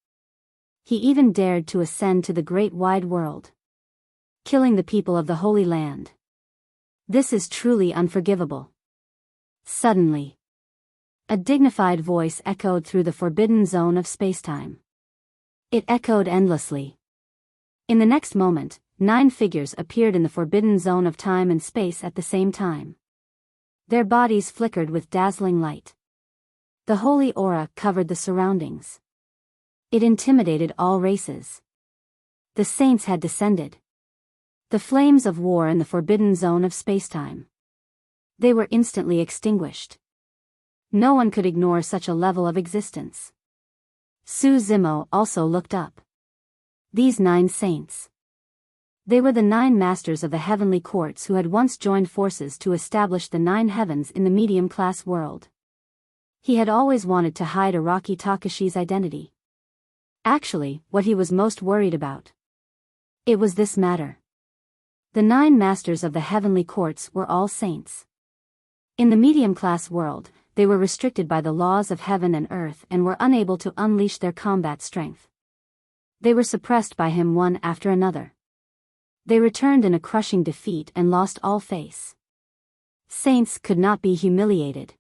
He even dared to ascend to the great wide world, killing the people of the Holy Land. This is truly unforgivable. Suddenly, a dignified voice echoed through the forbidden zone of spacetime. It echoed endlessly. In the next moment, 9 figures appeared in the forbidden zone of time and space at the same time. Their bodies flickered with dazzling light. The holy aura covered the surroundings. It intimidated all races. The saints had descended. The flames of war in the forbidden zone of spacetime. They were instantly extinguished. No one could ignore such a level of existence. Suzimo also looked up. These 9 saints. They were the 9 masters of the heavenly courts who had once joined forces to establish the 9 heavens in the medium-class world. He had always wanted to hide Araki Takashi's identity. Actually, what he was most worried about. It was this matter. The 9 masters of the heavenly courts were all saints. In the medium-class world, they were restricted by the laws of heaven and earth and were unable to unleash their combat strength. They were suppressed by him one after another. They returned in a crushing defeat and lost all face. Saints could not be humiliated.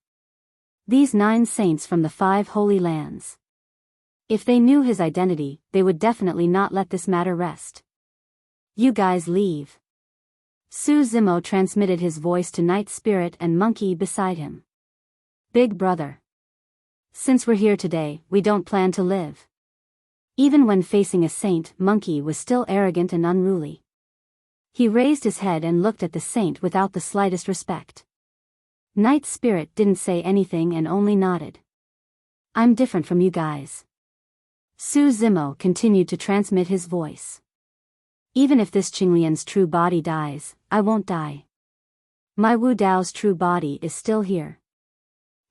These 9 saints from the 5 holy lands. If they knew his identity, they would definitely not let this matter rest. You guys leave. Suzimo transmitted his voice to Night Spirit and Monkey beside him. Big brother. Since we're here today, we don't plan to live. Even when facing a saint, Monkey was still arrogant and unruly. He raised his head and looked at the saint without the slightest respect. Night Spirit didn't say anything and only nodded. I'm different from you guys. Suzimo continued to transmit his voice. Even if this Qinglian's true body dies, I won't die. My Wu Dao's true body is still here.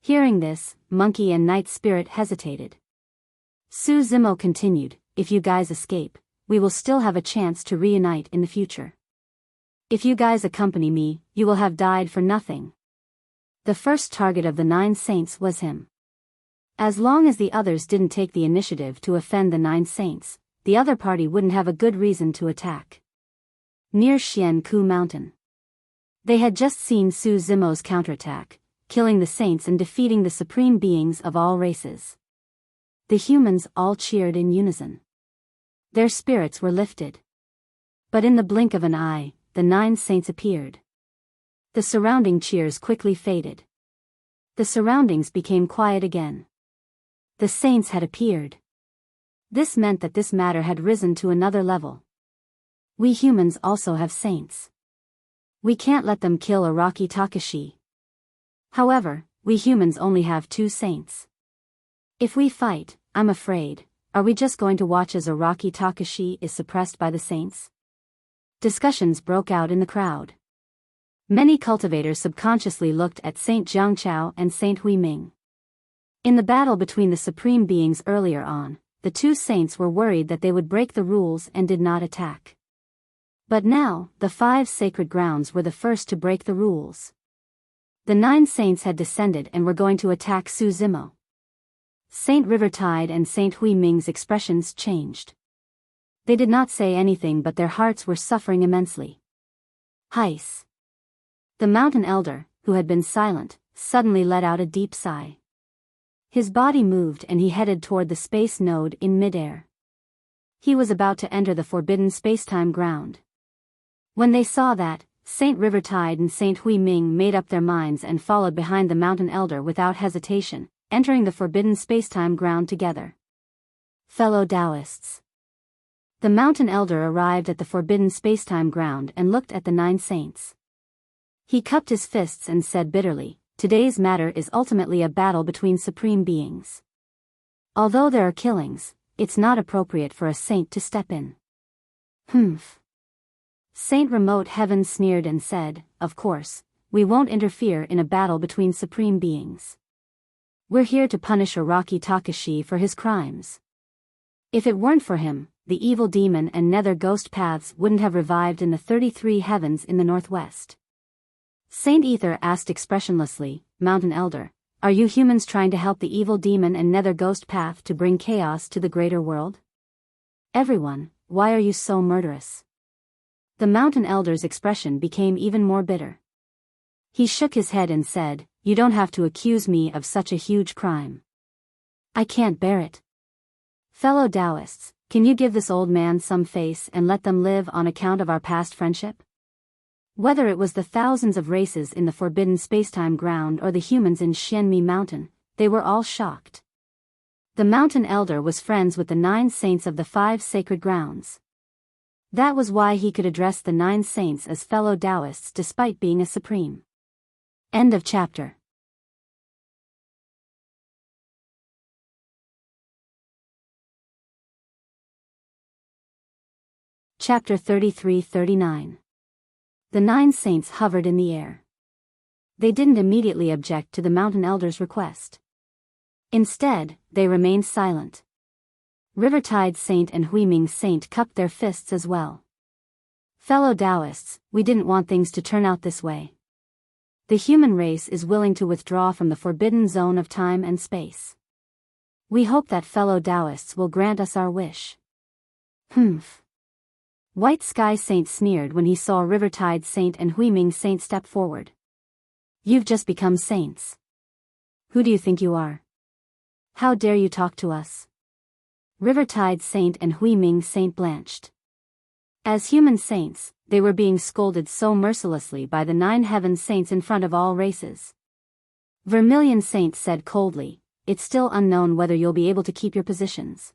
Hearing this, Monkey and Night Spirit hesitated. Suzimo continued, if you guys escape, we will still have a chance to reunite in the future. If you guys accompany me, you will have died for nothing. The first target of the 9 saints was him. As long as the others didn't take the initiative to offend the 9 saints, the other party wouldn't have a good reason to attack. Near Xianku Mountain. They had just seen Suzimo's counterattack, killing the saints and defeating the supreme beings of all races. The humans all cheered in unison. Their spirits were lifted. But in the blink of an eye, the 9 saints appeared. The surrounding cheers quickly faded. The surroundings became quiet again. The saints had appeared. This meant that this matter had risen to another level. We humans also have saints. We can't let them kill Araki Takashi. However, we humans only have 2 saints. If we fight, I'm afraid, are we just going to watch as Araki Takashi is suppressed by the saints? Discussions broke out in the crowd. Many cultivators subconsciously looked at Saint Jiangchao and Saint Huiming. In the battle between the supreme beings earlier on, the 2 saints were worried that they would break the rules and did not attack. But now, the 5 sacred grounds were the first to break the rules. The 9 saints had descended and were going to attack Suzimo. Saint Rivertide and Saint Huiming's expressions changed. They did not say anything, but their hearts were suffering immensely. Heis. The mountain elder, who had been silent, suddenly let out a deep sigh. His body moved and he headed toward the space node in midair. He was about to enter the forbidden spacetime ground. When they saw that, Saint Rivertide and Saint Huiming made up their minds and followed behind the mountain elder without hesitation, entering the forbidden spacetime ground together. Fellow Taoists. The mountain elder arrived at the forbidden spacetime ground and looked at the 9 saints. He cupped his fists and said bitterly, today's matter is ultimately a battle between supreme beings. Although there are killings, it's not appropriate for a saint to step in. Humph. Saint Remote Heaven sneered and said, of course, we won't interfere in a battle between supreme beings. We're here to punish Araki Takashi for his crimes. If it weren't for him, the evil demon and nether ghost paths wouldn't have revived in the 33 heavens in the northwest. Saint Ether asked expressionlessly, Mountain Elder, are you humans trying to help the evil demon and nether ghost path to bring chaos to the greater world? Everyone, why are you so murderous? The Mountain Elder's expression became even more bitter. He shook his head and said, you don't have to accuse me of such a huge crime. I can't bear it. Fellow Taoists, can you give this old man some face and let them live on account of our past friendship? Whether it was the thousands of races in the forbidden spacetime ground or the humans in Xianmi Mountain, they were all shocked. The Mountain Elder was friends with the 9 saints of the 5 sacred grounds. That was why he could address the 9 saints as fellow Taoists despite being a supreme. End of chapter. Chapter 33-39. The 9 saints hovered in the air. They didn't immediately object to the Mountain Elder's request. Instead, they remained silent. Rivertide Saint and Huiming Saint cupped their fists as well. Fellow Taoists, we didn't want things to turn out this way. The human race is willing to withdraw from the forbidden zone of time and space. We hope that fellow Taoists will grant us our wish. Humph. White Sky Saint sneered when he saw Rivertide Saint and Huiming Saint step forward. You've just become saints. Who do you think you are? How dare you talk to us? Rivertide Saint and Huiming Saint blanched. As human saints, they were being scolded so mercilessly by the 9 heaven saints in front of all races. Vermilion Saint said coldly, it's still unknown whether you'll be able to keep your positions.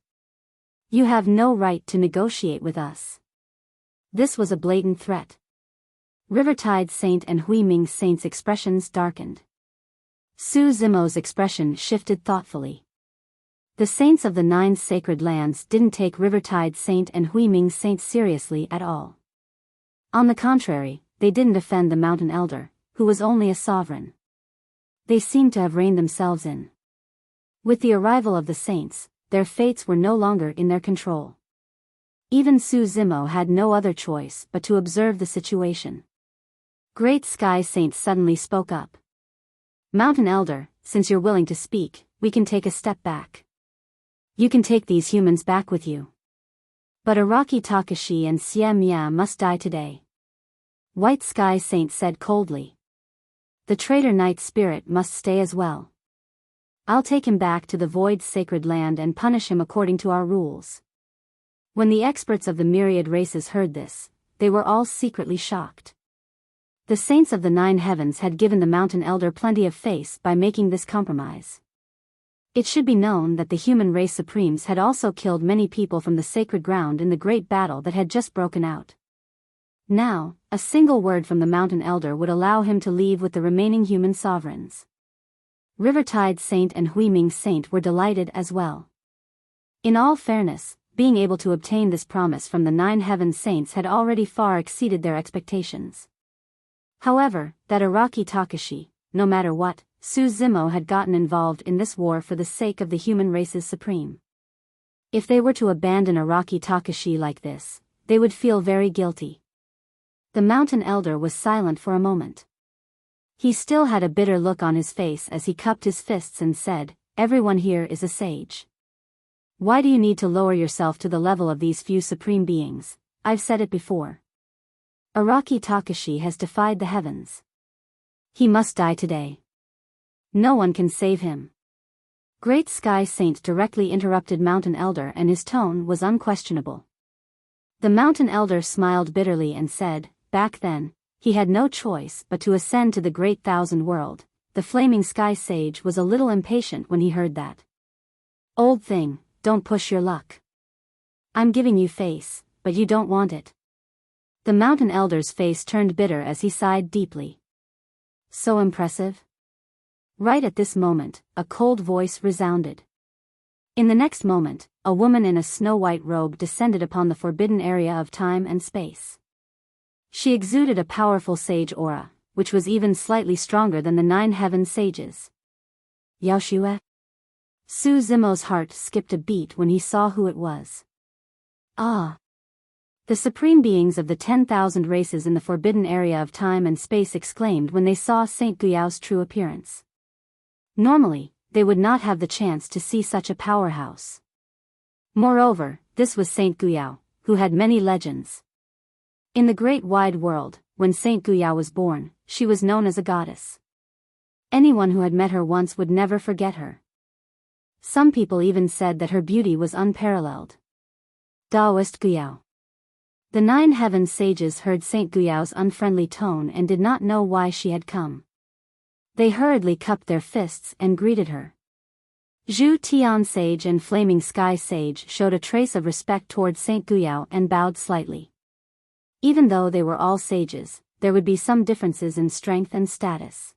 You have no right to negotiate with us. This was a blatant threat. Rivertide Saint and Huiming Saint's expressions darkened. Su Zimo's expression shifted thoughtfully. The saints of the 9 sacred lands didn't take Rivertide Saint and Huiming Saint seriously at all. On the contrary, they didn't offend the Mountain Elder, who was only a sovereign. They seemed to have reined themselves in. With the arrival of the saints, their fates were no longer in their control. Even Su Zimo had no other choice but to observe the situation. Great Sky Saint suddenly spoke up. Mountain Elder, since you're willing to speak, we can take a step back. You can take these humans back with you. But Araki Takashi and Xie Mia must die today. White Sky Saint said coldly. The traitor Night Spirit must stay as well. I'll take him back to the Void's sacred land and punish him according to our rules. When the experts of the myriad races heard this, they were all secretly shocked. The saints of the 9 heavens had given the Mountain Elder plenty of face by making this compromise. It should be known that the human race supremes had also killed many people from the sacred ground in the great battle that had just broken out. Now, a single word from the Mountain Elder would allow him to leave with the remaining human sovereigns. Rivertide Saint and Huiming Saint were delighted as well. In all fairness, being able to obtain this promise from the 9 heaven saints had already far exceeded their expectations. However, that Araki Takashi, no matter what, Su Zimo had gotten involved in this war for the sake of the human race's supreme. If they were to abandon Araki Takashi like this, they would feel very guilty. The Mountain Elder was silent for a moment. He still had a bitter look on his face as he cupped his fists and said, everyone here is a sage. Why do you need to lower yourself to the level of these few supreme beings? I've said it before. Araki Takashi has defied the heavens. He must die today. No one can save him. Great Sky Saint directly interrupted Mountain Elder and his tone was unquestionable. The Mountain Elder smiled bitterly and said, back then, he had no choice but to ascend to the Great Thousand World. The Flaming Sky Sage was a little impatient when he heard that. Old thing, don't push your luck. I'm giving you face, but you don't want it. The Mountain Elder's face turned bitter as he sighed deeply. So impressive. Right at this moment, a cold voice resounded. In the next moment, a woman in a snow-white robe descended upon the forbidden area of time and space. She exuded a powerful sage aura, which was even slightly stronger than the 9 heaven sages. Yao Shue? Su Zimo's heart skipped a beat when he saw who it was. Ah! The supreme beings of the 10,000 races in the forbidden area of time and space exclaimed when they saw Saint Guyao's true appearance. Normally, they would not have the chance to see such a powerhouse. Moreover, this was Saint Guyao, who had many legends. In the great wide world, when Saint Guyao was born, she was known as a goddess. Anyone who had met her once would never forget her. Some people even said that her beauty was unparalleled. Taoist Guyao. The 9 heaven sages heard Saint Guyao's unfriendly tone and did not know why she had come. They hurriedly cupped their fists and greeted her. Zhu Tian sage and Flaming Sky sage showed a trace of respect towards Saint Guyao and bowed slightly. Even though they were all sages, there would be some differences in strength and status.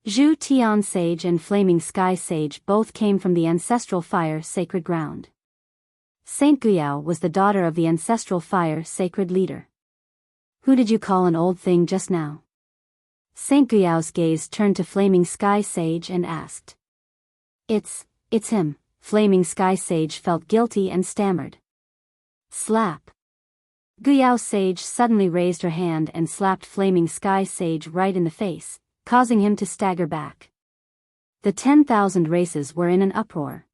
Zhu Tian sage and Flaming Sky sage both came from the ancestral fire sacred ground. Saint Guyao was the daughter of the ancestral fire sacred leader. Who did you call an old thing just now? Saint Guyao's gaze turned to Flaming Sky sage and asked. It's him. Flaming Sky sage felt guilty and stammered. Slap. Guyao sage suddenly raised her hand and slapped Flaming Sky sage right in the face, causing him to stagger back. The 10,000 races were in an uproar.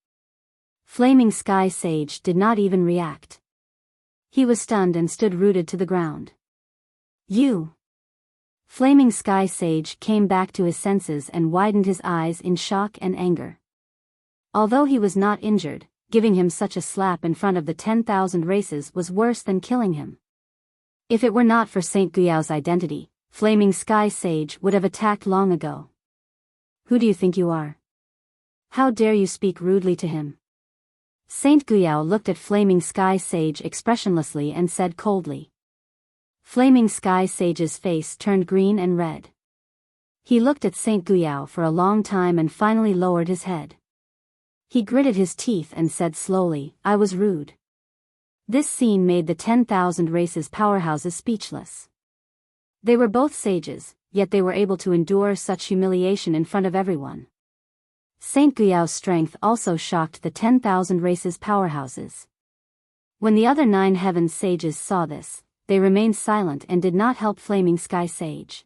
Flaming Sky sage did not even react. He was stunned and stood rooted to the ground. You! Flaming Sky sage came back to his senses and widened his eyes in shock and anger. Although he was not injured, giving him such a slap in front of the 10,000 races was worse than killing him. If it were not for Saint Guyao's identity, Flaming Sky sage would have attacked long ago. Who do you think you are? How dare you speak rudely to him? Saint Guyao looked at Flaming Sky sage expressionlessly and said coldly. Flaming Sky sage's face turned green and red. He looked at Saint Guyao for a long time and finally lowered his head. He gritted his teeth and said slowly, I was rude. This scene made the 10,000 races powerhouses speechless. They were both sages, yet they were able to endure such humiliation in front of everyone. Saint Guyao's strength also shocked the 10,000 races powerhouses. When the other 9 heaven sages saw this, they remained silent and did not help Flaming Sky sage.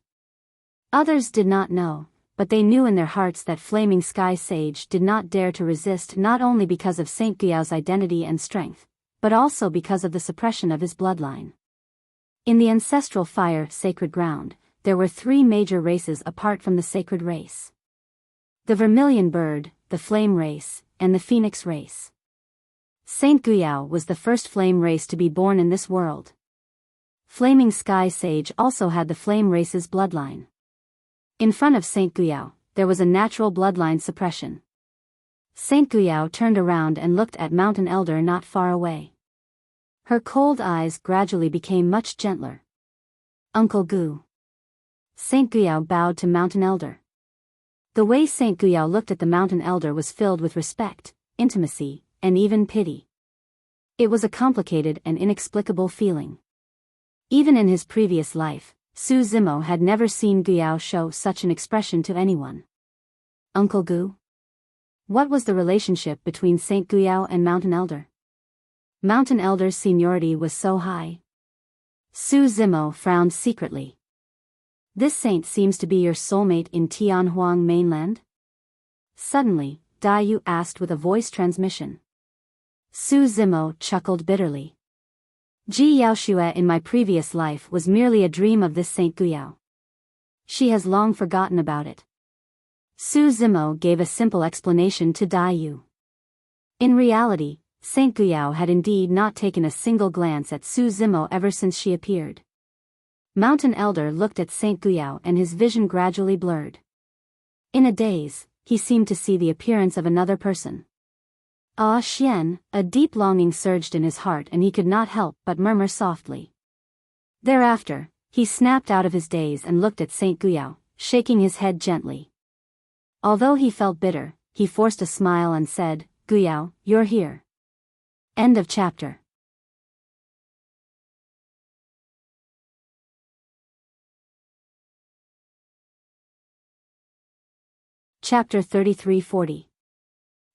Others did not know, but they knew in their hearts that Flaming Sky sage did not dare to resist, not only because of Saint Guyao's identity and strength, but also because of the suppression of his bloodline. In the ancestral fire sacred ground, there were 3 major races apart from the sacred race. The vermilion bird, the flame race, and the phoenix race. Saint Guyao was the first flame race to be born in this world. Flaming Sky sage also had the flame race's bloodline. In front of Saint Guyao, there was a natural bloodline suppression. Saint Guyao turned around and looked at Mountain Elder not far away. Her cold eyes gradually became much gentler. Uncle Gu. Saint Guyao bowed to Mountain Elder. The way Saint Guyao looked at the Mountain Elder was filled with respect, intimacy, and even pity. It was a complicated and inexplicable feeling. Even in his previous life, Su Zimo had never seen Guyao show such an expression to anyone. Uncle Gu? What was the relationship between Saint Guyao and Mountain Elder? Mountain Elder's seniority was so high. Su Zimo frowned secretly. This saint seems to be your soulmate in Tianhuang mainland? Suddenly, Dai Yu asked with a voice transmission. Su Zimo chuckled bitterly. Ji Yaoshue in my previous life was merely a dream of this Saint Guyao. She has long forgotten about it. Su Zimo gave a simple explanation to Dai Yu. In reality, Saint Guyao had indeed not taken a single glance at Su Zimo ever since she appeared. Mountain Elder looked at Saint Guyao and his vision gradually blurred. In a daze, he seemed to see the appearance of another person. Ah Xian, a deep longing surged in his heart and he could not help but murmur softly. Thereafter, he snapped out of his daze and looked at Saint Guyao, shaking his head gently. Although he felt bitter, he forced a smile and said, Guyao, you're here. End of chapter. Chapter 3340.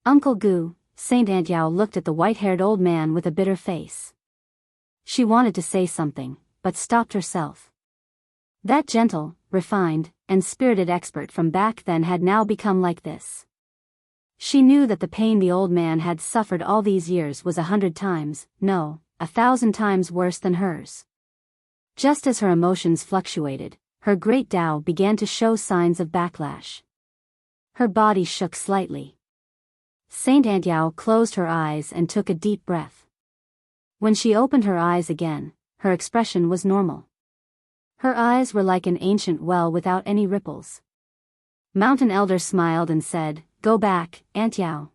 Uncle Gu, Saint Antiao looked at the white-haired old man with a bitter face. She wanted to say something, but stopped herself. That gentle, refined, and spirited expert from back then had now become like this. She knew that the pain the old man had suffered all these years was 100 times, no, 1,000 times worse than hers. Just as her emotions fluctuated, her great Tao began to show signs of backlash. Her body shook slightly. Saint Antiao closed her eyes and took a deep breath. When she opened her eyes again, her expression was normal. Her eyes were like an ancient well without any ripples. Mountain Elder smiled and said, "Go back, Antiao.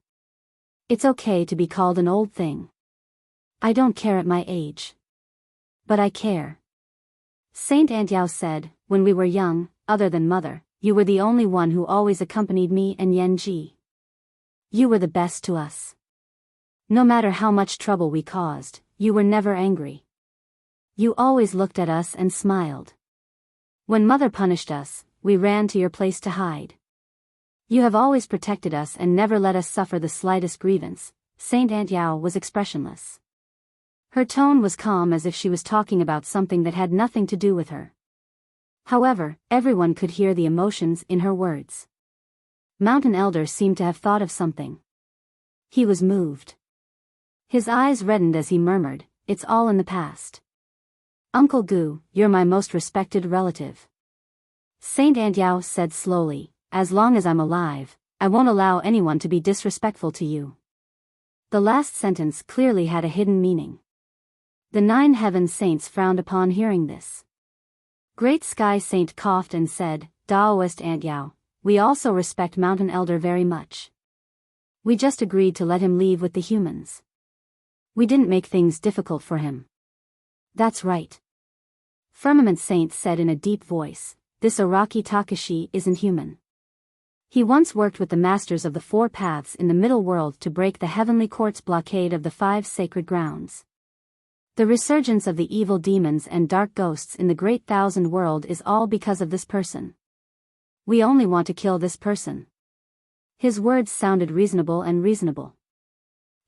It's okay to be called an old thing. I don't care at my age. But I care." Saint Antiao said, "When we were young, other than mother, you were the only one who always accompanied me and Yenji. You were the best to us. No matter how much trouble we caused, you were never angry. You always looked at us and smiled. When mother punished us, we ran to your place to hide. You have always protected us and never let us suffer the slightest grievance." Saint Antiao was expressionless. Her tone was calm as if she was talking about something that had nothing to do with her. However, everyone could hear the emotions in her words. Mountain Elder seemed to have thought of something. He was moved. His eyes reddened as he murmured, "It's all in the past. Uncle Gu, you're my most respected relative." Saint Antiao said slowly, "As long as I'm alive, I won't allow anyone to be disrespectful to you." The last sentence clearly had a hidden meaning. The 9 heaven saints frowned upon hearing this. Great Sky Saint coughed and said, "Daoist Antiao, we also respect Mountain Elder very much. We just agreed to let him leave with the humans. We didn't make things difficult for him." "That's right." Firmament Saint said in a deep voice, "This Araki Takashi isn't human. He once worked with the masters of the 4 paths in the middle world to break the heavenly court's blockade of the 5 sacred grounds. The resurgence of the evil demons and dark ghosts in the Great Thousand World is all because of this person. We only want to kill this person." His words sounded reasonable.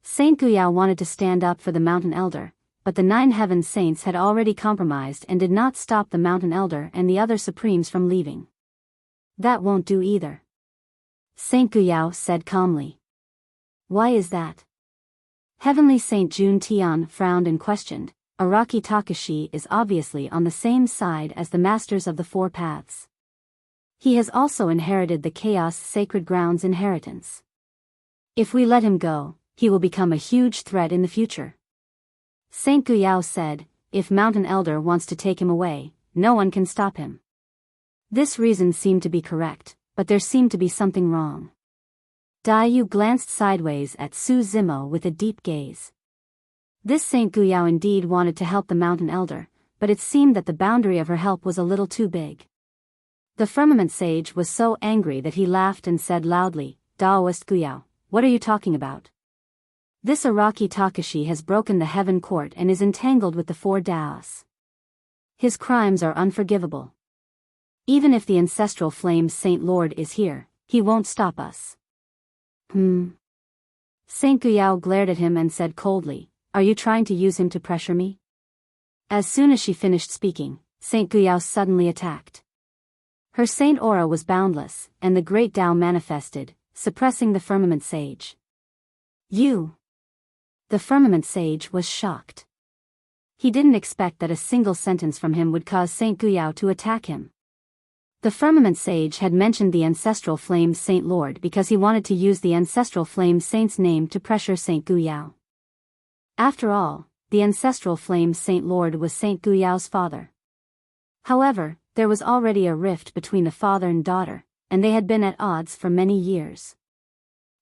Saint Guyao wanted to stand up for the Mountain Elder, but the 9 heaven saints had already compromised and did not stop the Mountain Elder and the other supremes from leaving. "That won't do either," Saint Guyao said calmly. "Why is that?" Heavenly Saint Jun Tian frowned and questioned. "Araki Takashi is obviously on the same side as the masters of the 4 paths. He has also inherited the Chaos Sacred Grounds inheritance. If we let him go, he will become a huge threat in the future." Saint Guyao said, "If Mountain Elder wants to take him away, no one can stop him." This reason seemed to be correct, but there seemed to be something wrong. Dai Yu glanced sideways at Su Zimo with a deep gaze. This Saint Guyao indeed wanted to help the Mountain Elder, but it seemed that the boundary of her help was a little too big. The Firmament Sage was so angry that he laughed and said loudly, "Daoist Guyao, what are you talking about? This Araki Takashi has broken the Heaven Court and is entangled with the 4 Daos. His crimes are unforgivable. Even if the Ancestral Flame Saint Lord is here, he won't stop us." Saint Guyao glared at him and said coldly, "Are you trying to use him to pressure me?" As soon as she finished speaking, Saint Guyao suddenly attacked. Her saint aura was boundless, and the great Tao manifested, suppressing the Firmament Sage. "You!" The Firmament Sage was shocked. He didn't expect that a single sentence from him would cause Saint Guyao to attack him. The Firmament Sage had mentioned the Ancestral Flame Saint Lord because he wanted to use the Ancestral Flame Saint's name to pressure Saint Guyao. After all, the Ancestral Flame Saint Lord was Saint Guyao's father. However, there was already a rift between the father and daughter, and they had been at odds for many years.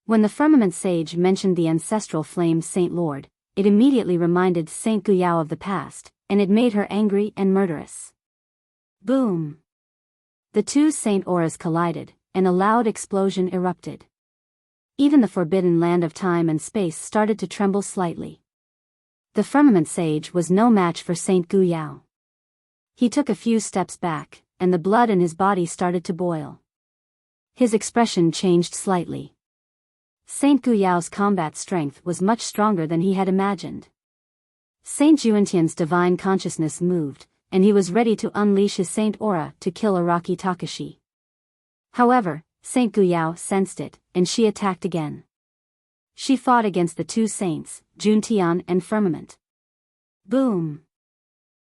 When the Firmament Sage mentioned the Ancestral Flame Saint Lord, it immediately reminded Saint Guyao of the past, and it made her angry and murderous. Boom! The 2 saint auras collided, and a loud explosion erupted. Even the forbidden land of time and space started to tremble slightly. The Firmament Sage was no match for Saint Guyao. He took a few steps back, and the blood in his body started to boil. His expression changed slightly. Saint Guyao's combat strength was much stronger than he had imagined. Saint Juentian's divine consciousness moved, and he was ready to unleash his saint aura to kill Araki Takashi. However, Saint Biyao sensed it, and she attacked again. She fought against the two saints, Juntian and Firmament. Boom!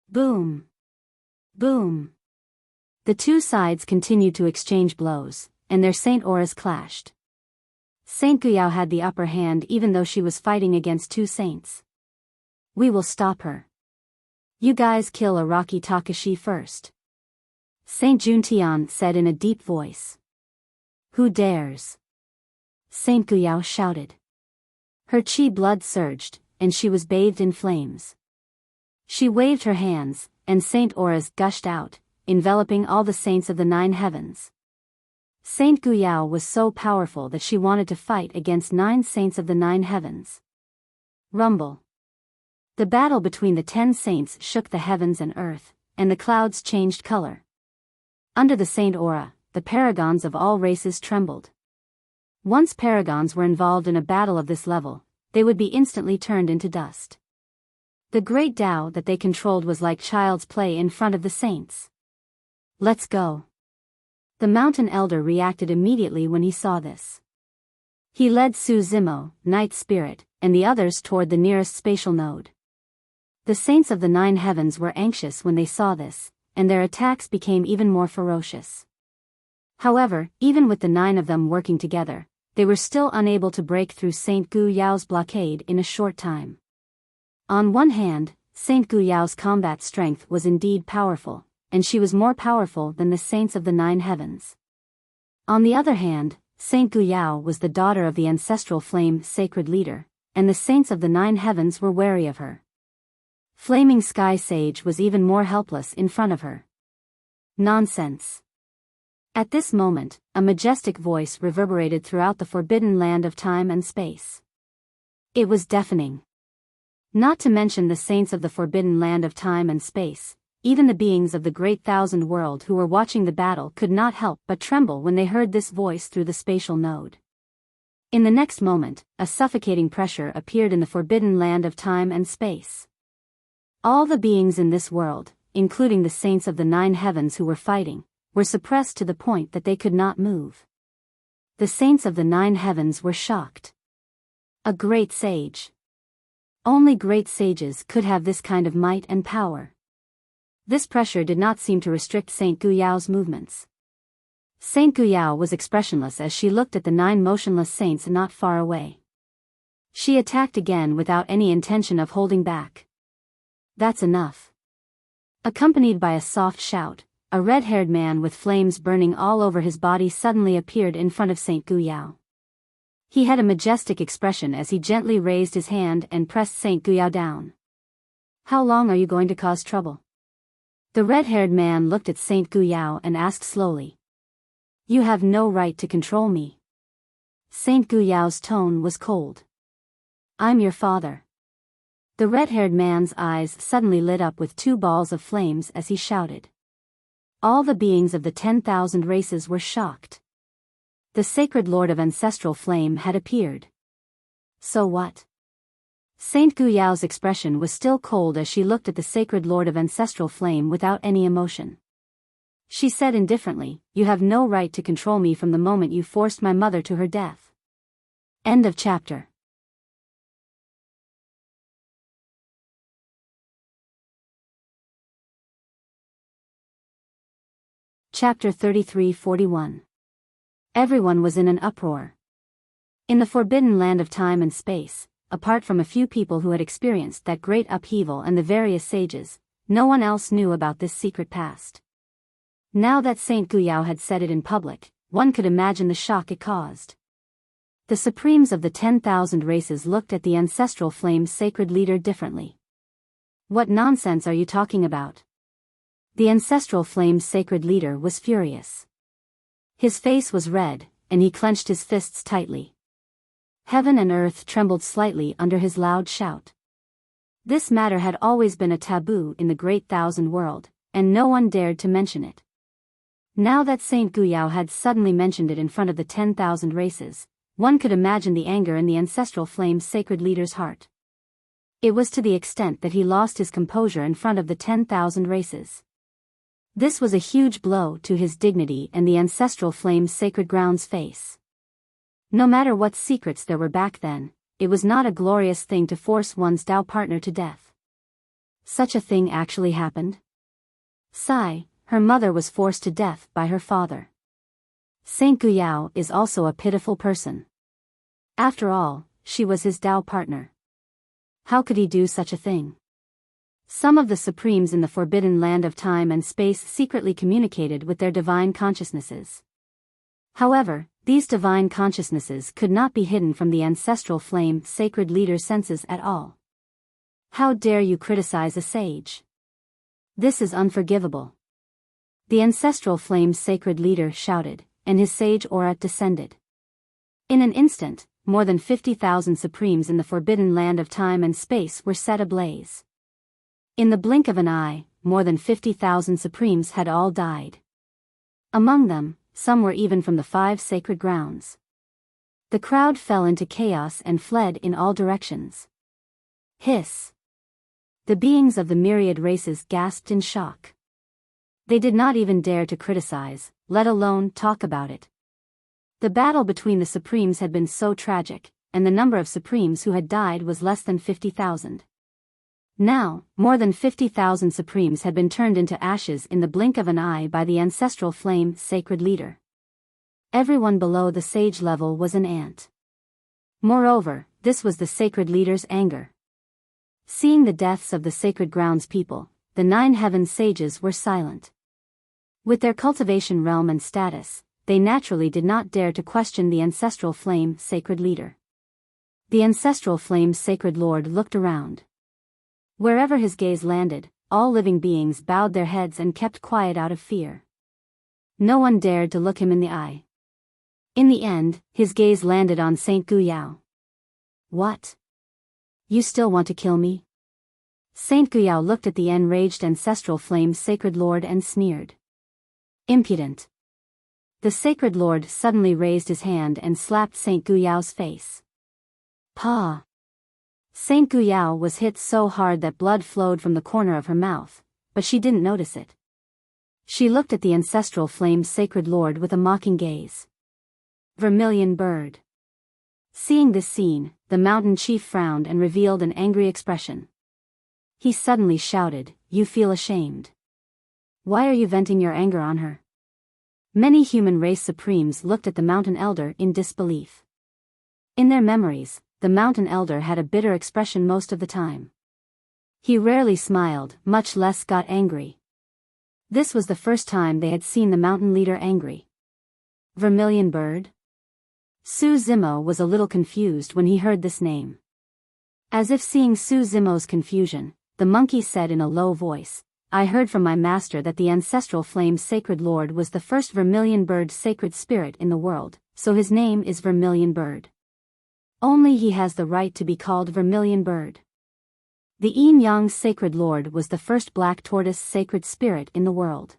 Boom! Boom! The two sides continued to exchange blows, and their saint auras clashed. Saint Biyao had the upper hand even though she was fighting against two saints. We will stop her. You guys kill Araki Takashi first. Saint Juntian said in a deep voice. Who dares? Saint Biyao shouted. Her chi blood surged, and she was bathed in flames. She waved her hands, and saint auras gushed out, enveloping all the saints of the 9 heavens. Saint Biyao was so powerful that she wanted to fight against 9 saints of the 9 heavens. Rumble. The battle between the 10 saints shook the heavens and earth, and the clouds changed color. Under the saint aura, the paragons of all races trembled. Once paragons were involved in a battle of this level, they would be instantly turned into dust. The great Tao that they controlled was like child's play in front of the saints. Let's go. The mountain elder reacted immediately when he saw this. He led Su Zimo, Night Spirit, and the others toward the nearest spatial node. The saints of the 9 heavens were anxious when they saw this, and their attacks became even more ferocious. However, even with the 9 of them working together, they were still unable to break through Saint Biyao's blockade in a short time. On one hand, Saint Biyao's combat strength was indeed powerful, and she was more powerful than the saints of the 9 heavens. On the other hand, Saint Biyao was the daughter of the ancestral flame sacred leader, and the saints of the 9 heavens were wary of her. Flaming Sky Sage was even more helpless in front of her. Nonsense. At this moment, a majestic voice reverberated throughout the forbidden land of time and space. It was deafening. Not to mention the saints of the forbidden land of time and space, even the beings of the great thousand world who were watching the battle could not help but tremble when they heard this voice through the spatial node. In the next moment, a suffocating pressure appeared in the forbidden land of time and space. All the beings in this world, including the saints of the 9 heavens who were fighting, were suppressed to the point that they could not move. The saints of the 9 heavens were shocked. A great sage. Only great sages could have this kind of might and power. This pressure did not seem to restrict Saint Biyao's movements. Saint Biyao was expressionless as she looked at the 9 motionless saints not far away. She attacked again without any intention of holding back. That's enough. Accompanied by a soft shout, a red-haired man with flames burning all over his body suddenly appeared in front of Saint Biyao. He had a majestic expression as he gently raised his hand and pressed Saint Biyao down. How long are you going to cause trouble? The red-haired man looked at Saint Biyao and asked slowly. You have no right to control me. Saint Biyao's tone was cold. I'm your father. The red-haired man's eyes suddenly lit up with 2 balls of flames as he shouted. All the beings of the 10,000 races were shocked. The sacred lord of ancestral flame had appeared. So what? Saint Biyao's expression was still cold as she looked at the sacred lord of ancestral flame without any emotion. She said indifferently, you have no right to control me from the moment you forced my mother to her death. End of chapter. Chapter 33-41. Everyone was in an uproar. In the forbidden land of time and space, apart from a few people who had experienced that great upheaval and the various sages, no one else knew about this secret past. Now that Saint Biyao had said it in public, one could imagine the shock it caused. The supremes of the 10,000 races looked at the ancestral flame's sacred leader differently. What nonsense are you talking about? The ancestral flame's sacred leader was furious. His face was red, and he clenched his fists tightly. Heaven and earth trembled slightly under his loud shout. This matter had always been a taboo in the great thousand world, and no one dared to mention it. Now that Saint Biyao had suddenly mentioned it in front of the 10,000 races, one could imagine the anger in the ancestral flame's sacred leader's heart. It was to the extent that he lost his composure in front of the 10,000 races. This was a huge blow to his dignity and the ancestral flame's sacred ground's face. No matter what secrets there were back then, it was not a glorious thing to force one's Tao partner to death. Such a thing actually happened. Sai, her mother, was forced to death by her father. Saint Biyao is also a pitiful person. After all, she was his Tao partner. How could he do such a thing? Some of the supremes in the forbidden land of time and space secretly communicated with their divine consciousnesses. However, these divine consciousnesses could not be hidden from the ancestral flame sacred leader's senses at all. How dare you criticize a sage? This is unforgivable. The ancestral flame's sacred leader shouted, and his sage aura descended. In an instant, more than 50,000 supremes in the forbidden land of time and space were set ablaze. In the blink of an eye, more than 50,000 supremes had all died. Among them, some were even from the 5 sacred grounds. The crowd fell into chaos and fled in all directions. Hiss! The beings of the myriad races gasped in shock. They did not even dare to criticize, let alone talk about it. The battle between the Supremes had been so tragic, and the number of Supremes who had died was less than 50,000. Now, more than 50,000 Supremes had been turned into ashes in the blink of an eye by the ancestral flame sacred leader. Everyone below the sage level was an ant. Moreover, this was the sacred leader's anger. Seeing the deaths of the sacred grounds people, the 9 heaven sages were silent. With their cultivation realm and status, they naturally did not dare to question the ancestral flame sacred leader. The ancestral flame sacred lord looked around. Wherever his gaze landed, all living beings bowed their heads and kept quiet out of fear. No one dared to look him in the eye. In the end, his gaze landed on Saint Biyao. What? You still want to kill me? Saint Biyao looked at the enraged ancestral flame sacred lord and sneered. Impudent. The sacred lord suddenly raised his hand and slapped Saint Biyao's face. Pa! Saint Biyao was hit so hard that blood flowed from the corner of her mouth, but she didn't notice it. She looked at the ancestral flame sacred lord with a mocking gaze. Vermilion bird. Seeing this scene, the mountain chief frowned and revealed an angry expression. He suddenly shouted, "You feel ashamed. Why are you venting your anger on her?" Many human race supremes looked at the mountain elder in disbelief. In their memories, the mountain elder had a bitter expression most of the time. He rarely smiled, much less got angry. This was the first time they had seen the mountain leader angry. Vermilion bird? Su Zimo was a little confused when he heard this name. As if seeing Su Zimo's confusion, the monkey said in a low voice, "I heard from my master that the ancestral flame sacred lord was the first vermilion bird sacred spirit in the world, so his name is Vermilion Bird. Only he has the right to be called Vermilion Bird. The Yin-Yang sacred lord was the first black tortoise sacred spirit in the world.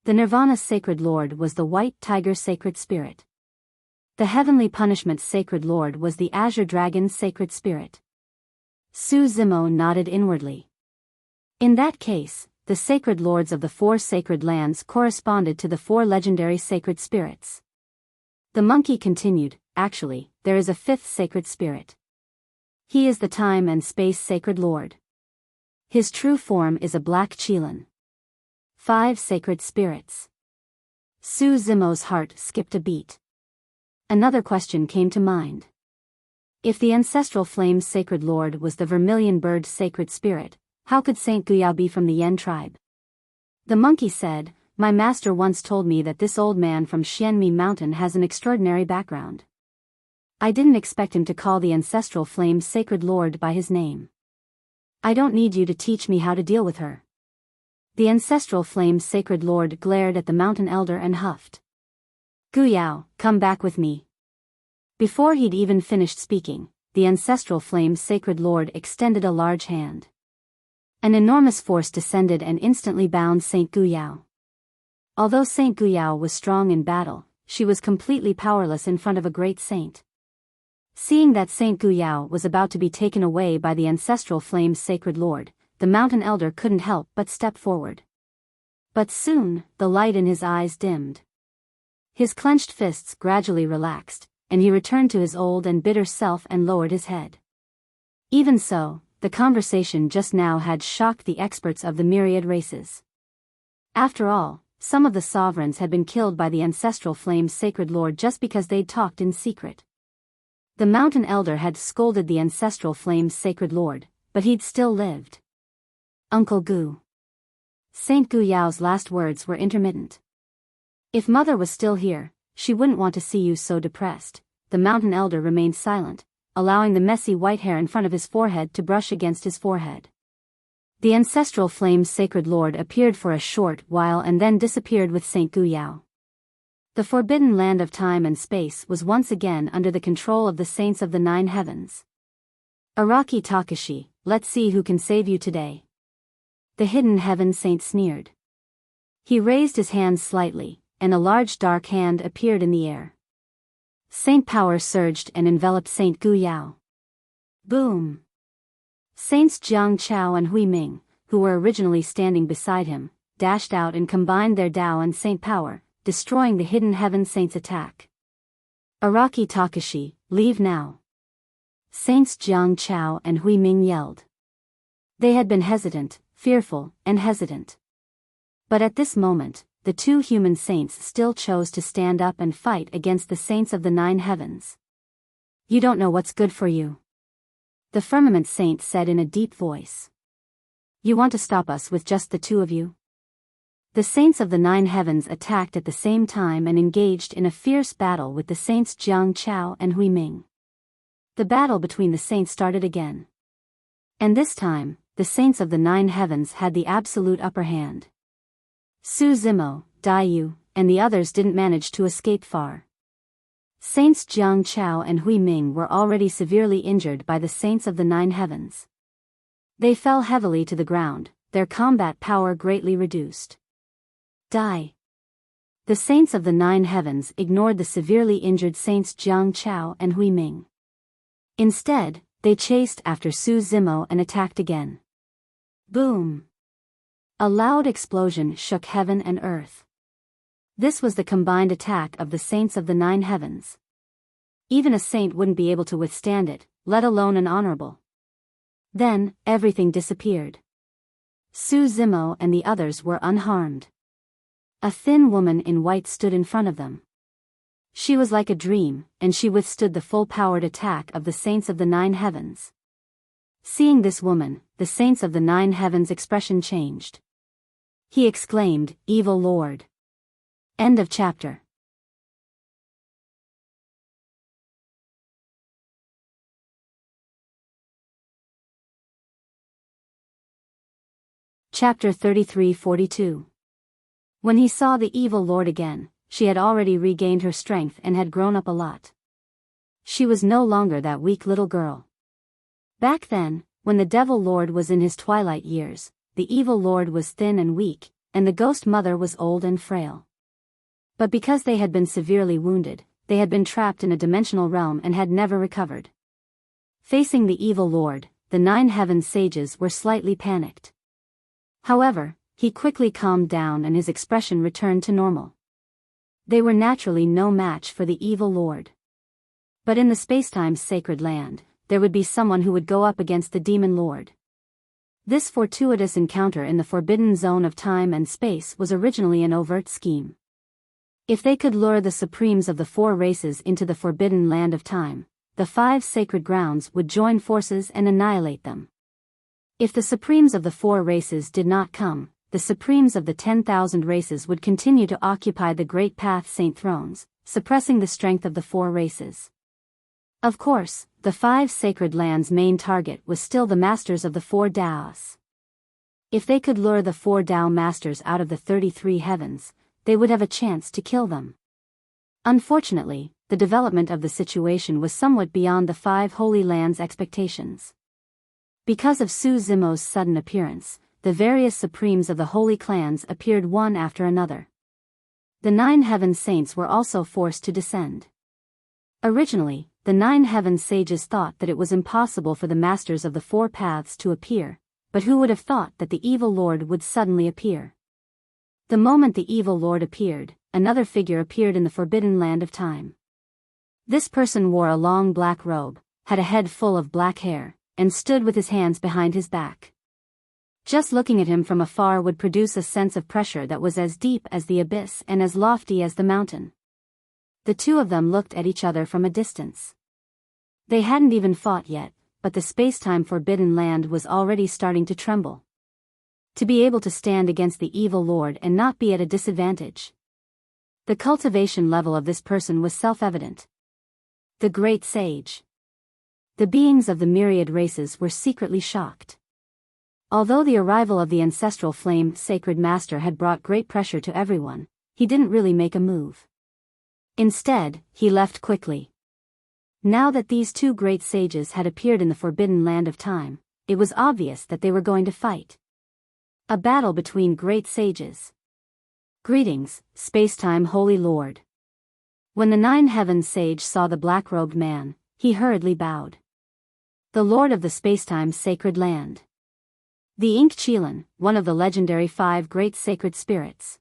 The Nirvana sacred lord was the white tiger sacred spirit. The heavenly punishment sacred lord was the azure dragon sacred spirit." Su Zimo nodded inwardly. In that case, the sacred lords of the 4 sacred lands corresponded to the 4 legendary sacred spirits. The monkey continued, "Actually, there is a 5th sacred spirit. He is the time and space sacred lord. His true form is a black Qilin. 5 sacred spirits." Su Zimo's heart skipped a beat. Another question came to mind. If the ancestral flame's sacred lord was the Vermilion Bird sacred spirit, how could Saint Biyao be from the Yen tribe? The monkey said, "My master once told me that this old man from Xianmi Mountain has an extraordinary background. I didn't expect him to call the ancestral flame's sacred lord by his name. I don't need you to teach me how to deal with her." The ancestral flame's sacred lord glared at the mountain elder and huffed. "Biyao, come back with me." Before he'd even finished speaking, the ancestral flame's sacred lord extended a large hand. An enormous force descended and instantly bound Saint Biyao. Although Saint Biyao was strong in battle, she was completely powerless in front of a great saint. Seeing that Saint Biyao was about to be taken away by the ancestral flame's sacred lord, the mountain elder couldn't help but step forward. But soon, the light in his eyes dimmed. His clenched fists gradually relaxed, and he returned to his old and bitter self and lowered his head. Even so, the conversation just now had shocked the experts of the myriad races. After all, some of the sovereigns had been killed by the ancestral flame's sacred lord just because they'd talked in secret. The mountain elder had scolded the ancestral flame's sacred lord, but he'd still lived. Uncle Gu. Saint Guyao's last words were intermittent. If mother was still here, she wouldn't want to see you so depressed. The mountain elder remained silent, allowing the messy white hair in front of his forehead to brush against his forehead. The ancestral flame's sacred lord appeared for a short while and then disappeared with Saint Biyao. The forbidden land of time and space was once again under the control of the saints of the 9 heavens. Araki Takashi, let's see who can save you today. The hidden heaven saint sneered. He raised his hand slightly, and a large dark hand appeared in the air. Saint power surged and enveloped Saint Biyao. Boom! Saints Jiang Chao and Hui Ming, who were originally standing beside him, dashed out and combined their Tao and saint power, destroying the hidden heaven saint's attack. Araki Takashi, leave now. Saints Jiang Chao and Hui Ming yelled. They had been hesitant, fearful, and hesitant. But at this moment, the 2 human saints still chose to stand up and fight against the saints of the 9 heavens. You don't know what's good for you. The firmament saint said in a deep voice. You want to stop us with just the 2 of you? The saints of the 9 heavens attacked at the same time and engaged in a fierce battle with the saints Jiang Chao and Hui Ming. The battle between the saints started again. And this time, the saints of the 9 heavens had the absolute upper hand. Su Zimo, Dai Yu, and the others didn't manage to escape far. Saints Jiang Chao and Hui Ming were already severely injured by the saints of the 9 heavens. They fell heavily to the ground, their combat power greatly reduced. Die. The saints of the 9 heavens ignored the severely injured saints Jiang Chao and Hui Ming. Instead, they chased after Su Zimo and attacked again. Boom! A loud explosion shook heaven and earth. This was the combined attack of the saints of the 9 heavens. Even a saint wouldn't be able to withstand it, let alone an honorable. Then, everything disappeared. Su Zimo and the others were unharmed. A thin woman in white stood in front of them. She was like a dream, and she withstood the full-powered attack of the saints of the 9 heavens. Seeing this woman, the saints of the 9 heavens' expression changed. He exclaimed, "Evil Lord." End of chapter. Chapter 33-42. When he saw the evil lord again, she had already regained her strength and had grown up a lot. She was no longer that weak little girl. Back then, when the devil lord was in his twilight years, the evil lord was thin and weak, and the ghost mother was old and frail. But because they had been severely wounded, they had been trapped in a dimensional realm and had never recovered. Facing the evil lord, the 9 heaven sages were slightly panicked. However, he quickly calmed down and his expression returned to normal. They were naturally no match for the evil lord. But in the spacetime's sacred land, there would be someone who would go up against the demon lord. This fortuitous encounter in the forbidden zone of time and space was originally an overt scheme. If they could lure the supremes of the 4 races into the forbidden land of time, the 5 sacred grounds would join forces and annihilate them. If the supremes of the 4 races did not come, the supremes of the 10,000 races would continue to occupy the Great Path Saint thrones, suppressing the strength of the 4 races. Of course, the 5 sacred lands' main target was still the masters of the 4 Daos. If they could lure the 4 Dao masters out of the 33 heavens, they would have a chance to kill them. Unfortunately, the development of the situation was somewhat beyond the 5 holy lands' expectations. Because of Su Zimo's sudden appearance, the various supremes of the holy clans appeared one after another. The 9 heaven saints were also forced to descend. Originally, the 9 heaven sages thought that it was impossible for the masters of the 4 paths to appear, but who would have thought that the evil lord would suddenly appear? The moment the evil lord appeared, another figure appeared in the forbidden land of time. This person wore a long black robe, had a head full of black hair, and stood with his hands behind his back. Just looking at him from afar would produce a sense of pressure that was as deep as the abyss and as lofty as the mountain. The two of them looked at each other from a distance. They hadn't even fought yet, but the space-time forbidden land was already starting to tremble. To be able to stand against the evil lord and not be at a disadvantage. The cultivation level of this person was self-evident. The great sage. The beings of the myriad races were secretly shocked. Although the arrival of the ancestral flame sacred master had brought great pressure to everyone, he didn't really make a move. Instead, he left quickly. Now that these 2 great sages had appeared in the forbidden land of time, it was obvious that they were going to fight. A battle between great sages. Greetings, Spacetime Holy Lord. When the 9 heaven sage saw the black-robed man, he hurriedly bowed. The Lord of the Spacetime Sacred Land. The Ink Chilan, one of the legendary 5 great sacred spirits.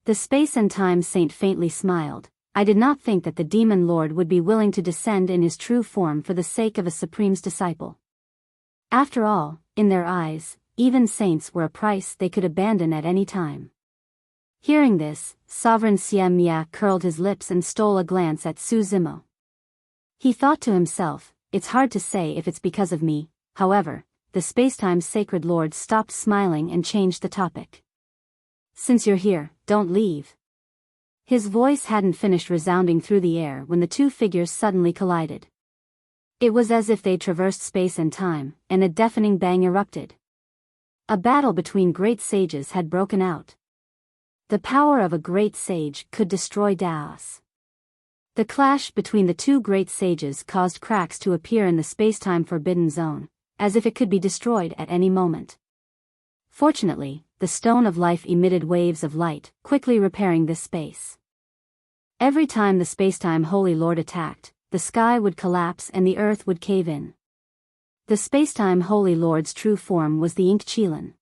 The space and time saint faintly smiled. I did not think that the demon lord would be willing to descend in his true form for the sake of a supreme's disciple. After all, in their eyes, even saints were a price they could abandon at any time. Hearing this, Sovereign Xia Mia curled his lips and stole a glance at Su Zimo. He thought to himself, it's hard to say if it's because of me. However, the Spacetime Sacred Lord stopped smiling and changed the topic. Since you're here, don't leave. His voice hadn't finished resounding through the air when the 2 figures suddenly collided. It was as if they traversed space and time, and a deafening bang erupted. A battle between great sages had broken out. The power of a great sage could destroy Daos. The clash between the 2 great sages caused cracks to appear in the space-time forbidden zone, as if it could be destroyed at any moment. Fortunately, the stone of life emitted waves of light, quickly repairing this space. Every time the Spacetime Holy Lord attacked, the sky would collapse and the earth would cave in. The Spacetime Holy Lord's true form was the Ink Chilan.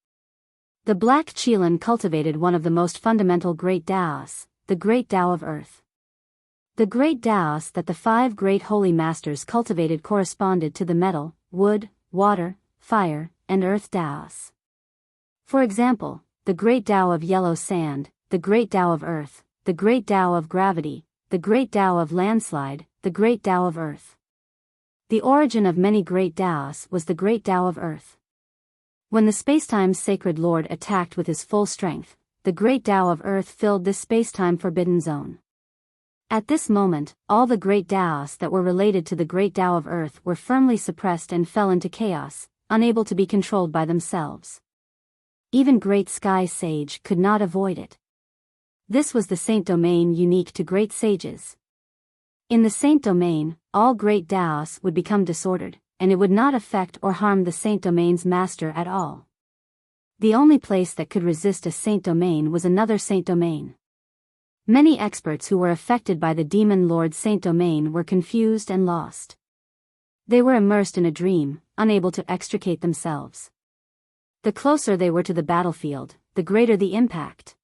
The Black Chilan cultivated one of the most fundamental great Daos, the Great Tao of Earth. The Great Daos that the 5 great holy masters cultivated corresponded to the metal, wood, water, fire, and earth Daos. For example, the Great Tao of Yellow Sand, the Great Tao of Earth, the Great Tao of Gravity, the Great Tao of Landslide, the Great Tao of Earth. The origin of many great Taos was the Great Tao of Earth. When the Spacetime Sacred Lord attacked with his full strength, the Great Tao of Earth filled this Spacetime Forbidden Zone. At this moment, all the great Taos that were related to the Great Tao of Earth were firmly suppressed and fell into chaos, unable to be controlled by themselves. Even Great Sky Sage could not avoid it. This was the Saint Domain unique to great sages. In the Saint Domain, all great Taos would become disordered, and it would not affect or harm the Saint Domain's master at all. The only place that could resist a Saint Domain was another Saint Domain. Many experts who were affected by the Demon Lord Saint Domain were confused and lost. They were immersed in a dream, unable to extricate themselves. The closer they were to the battlefield, the greater the impact.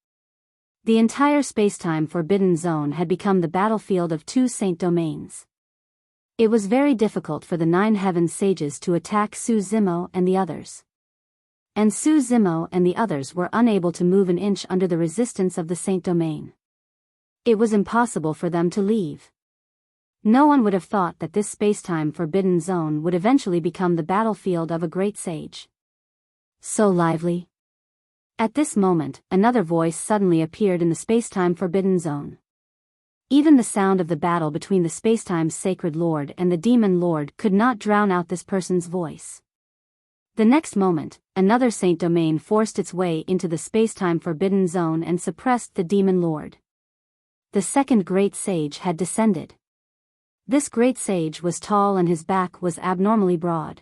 The entire spacetime forbidden zone had become the battlefield of 2 Saint Domains. It was very difficult for the 9 heaven sages to attack Su Zimo and the others. And Su Zimo and the others were unable to move an inch under the resistance of the Saint Domain. It was impossible for them to leave. No one would have thought that this spacetime forbidden zone would eventually become the battlefield of a great sage. So lively. At this moment, another voice suddenly appeared in the spacetime forbidden zone. Even the sound of the battle between the spacetime's sacred lord and the demon lord could not drown out this person's voice. The next moment, another Saint Domain forced its way into the spacetime forbidden zone and suppressed the demon lord. The second great sage had descended. This great sage was tall and his back was abnormally broad.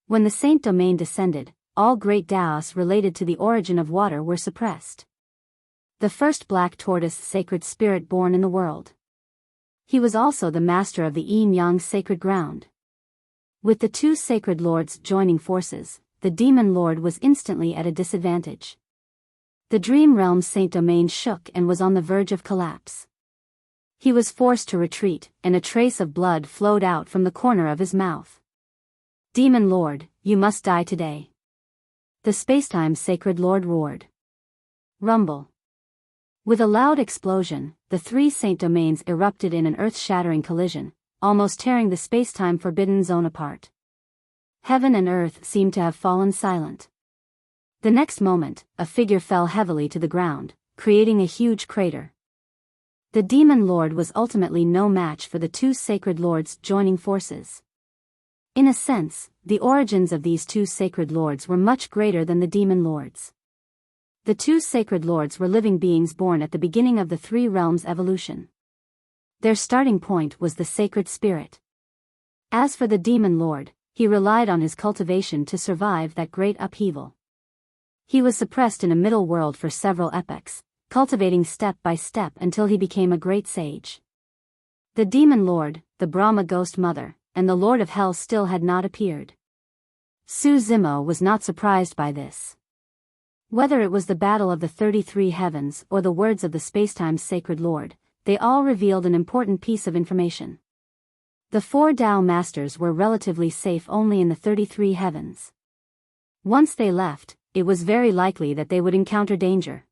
When the Saint Domain descended, all great Taos related to the origin of water were suppressed. The first black tortoise sacred spirit born in the world. He was also the master of the yin-yang sacred ground. With the two sacred lords joining forces, the demon lord was instantly at a disadvantage. The dream realm's Saint Domain shook and was on the verge of collapse. He was forced to retreat, and a trace of blood flowed out from the corner of his mouth. Demon Lord, you must die today. The spacetime sacred lord roared. Rumble. With a loud explosion, the three Saint Domains erupted in an earth-shattering collision, almost tearing the spacetime forbidden zone apart. Heaven and earth seemed to have fallen silent. The next moment, a figure fell heavily to the ground, creating a huge crater. The demon lord was ultimately no match for the two sacred lords joining forces. In a sense, the origins of these two sacred lords were much greater than the demon lords. The two sacred lords were living beings born at the beginning of the three realms' evolution. Their starting point was the sacred spirit. As for the demon lord, he relied on his cultivation to survive that great upheaval. He was suppressed in a middle world for several epochs, cultivating step by step until he became a great sage. The demon lord, the Brahma ghost mother, and the Lord of Hell still had not appeared. Su Zimo was not surprised by this. Whether it was the battle of the 33 heavens or the words of the spacetime's sacred lord, they all revealed an important piece of information. The four Tao masters were relatively safe only in the 33 heavens. Once they left, it was very likely that they would encounter danger.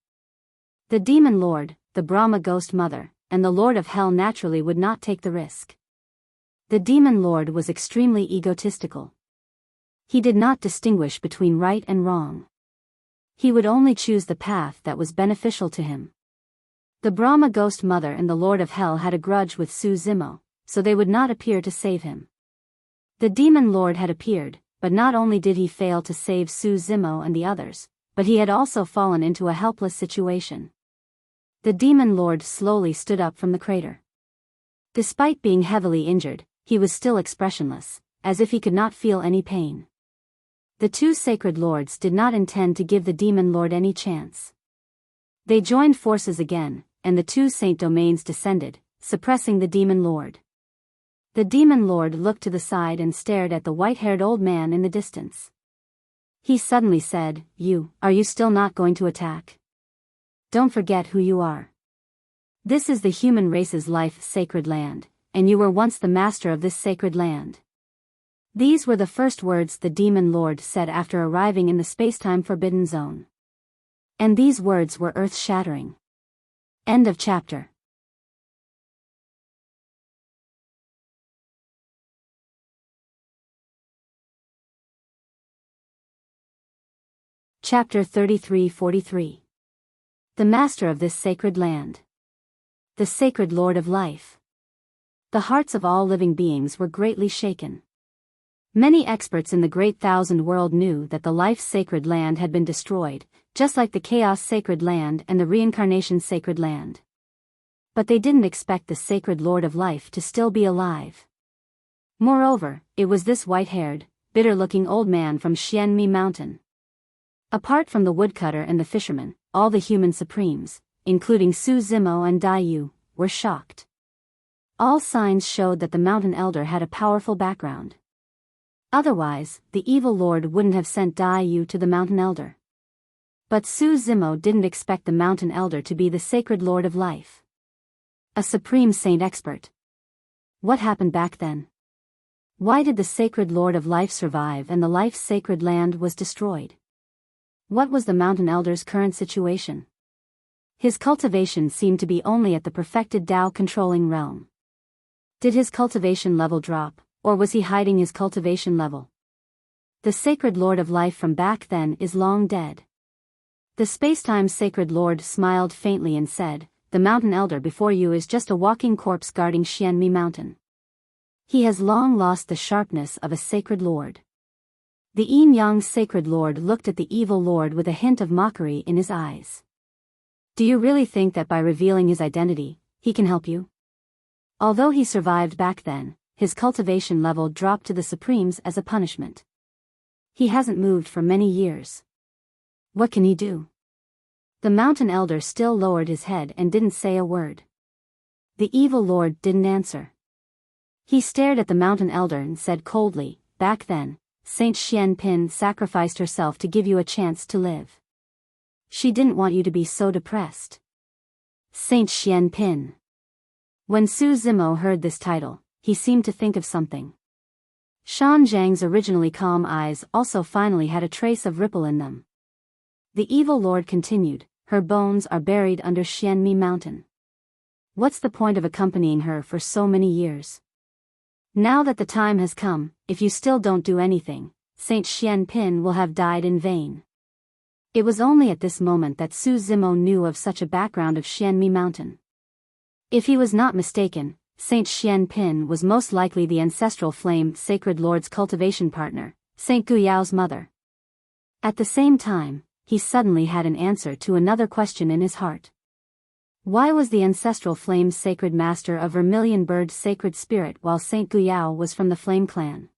The demon lord, the Brahma ghost mother, and the Lord of Hell naturally would not take the risk. The demon lord was extremely egotistical. He did not distinguish between right and wrong. He would only choose the path that was beneficial to him. The Brahma ghost mother and the Lord of Hell had a grudge with Su Zimo, so they would not appear to save him. The demon lord had appeared, but not only did he fail to save Su Zimo and the others, but he had also fallen into a helpless situation. The demon lord slowly stood up from the crater. Despite being heavily injured, he was still expressionless, as if he could not feel any pain. The two sacred lords did not intend to give the demon lord any chance. They joined forces again, and the two Saint Domains descended, suppressing the demon lord. The demon lord looked to the side and stared at the white-haired old man in the distance. He suddenly said, Are you still not going to attack? Don't forget who you are. This is the human race's life sacred land, and you were once the master of this sacred land. These were the first words the demon lord said after arriving in the spacetime forbidden zone. And these words were earth-shattering. End of chapter. Chapter 33-43. The master of this sacred land. The sacred Lord of Life. The hearts of all living beings were greatly shaken. Many experts in the Great Thousand World knew that the life sacred land had been destroyed, just like the chaos sacred land and the reincarnation sacred land. But they didn't expect the sacred Lord of Life to still be alive. Moreover, it was this white-haired, bitter-looking old man from Xianmi Mountain. Apart from the woodcutter and the fisherman, all the human supremes, including Su Zimo and Dai Yu, were shocked. All signs showed that the mountain elder had a powerful background. Otherwise, the evil lord wouldn't have sent Dai Yu to the mountain elder. But Su Zimo didn't expect the mountain elder to be the sacred Lord of Life. A supreme saint expert. What happened back then? Why did the sacred Lord of Life survive and the life sacred land was destroyed? What was the mountain elder's current situation? His cultivation seemed to be only at the perfected Tao controlling realm. Did his cultivation level drop, or was he hiding his cultivation level? The sacred Lord of Life from back then is long dead. The spacetime sacred Lord smiled faintly and said, The mountain elder before you is just a walking corpse guarding Xianmi Mountain. He has long lost the sharpness of a sacred lord. The yin-yang sacred lord looked at the evil lord with a hint of mockery in his eyes. Do you really think that by revealing his identity, he can help you? Although he survived back then, his cultivation level dropped to the supremes as a punishment. He hasn't moved for many years. What can he do? The mountain elder still lowered his head and didn't say a word. The evil lord didn't answer. He stared at the mountain elder and said coldly, "Back then, Saint Xian Pin sacrificed herself to give you a chance to live. She didn't want you to be so depressed." Saint Xian Pin. When Su Zimo heard this title, he seemed to think of something. Shan Zhang's originally calm eyes also finally had a trace of ripple in them. The evil lord continued, "Her bones are buried under Xianmi Mountain. What's the point of accompanying her for so many years? Now that the time has come, if you still don't do anything, Saint Xian Pin will have died in vain." It was only at this moment that Su Zimo knew of such a background of Xianmi Mountain. If he was not mistaken, Saint Xian Pin was most likely the ancestral flame sacred lord's cultivation partner, Saint Guyao's mother. At the same time, he suddenly had an answer to another question in his heart. Why was the ancestral flame sacred master of Vermilion Bird sacred spirit while Saint Guyao was from the Flame clan?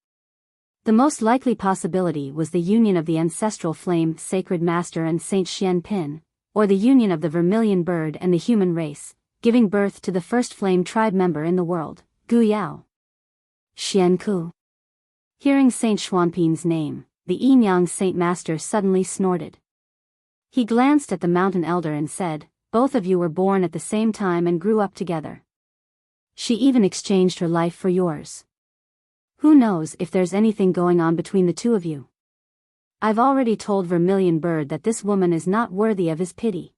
The most likely possibility was the union of the ancestral flame sacred master and Saint Xian Pin, or the union of the Vermilion Bird and the human race, giving birth to the first flame tribe member in the world, Guyao. Xianku. Hearing Saint Xuanpin's name, the Yinyang Saint Master suddenly snorted. He glanced at the mountain elder and said, "Both of you were born at the same time and grew up together. She even exchanged her life for yours. Who knows if there's anything going on between the two of you? I've already told Vermilion Bird that this woman is not worthy of his pity."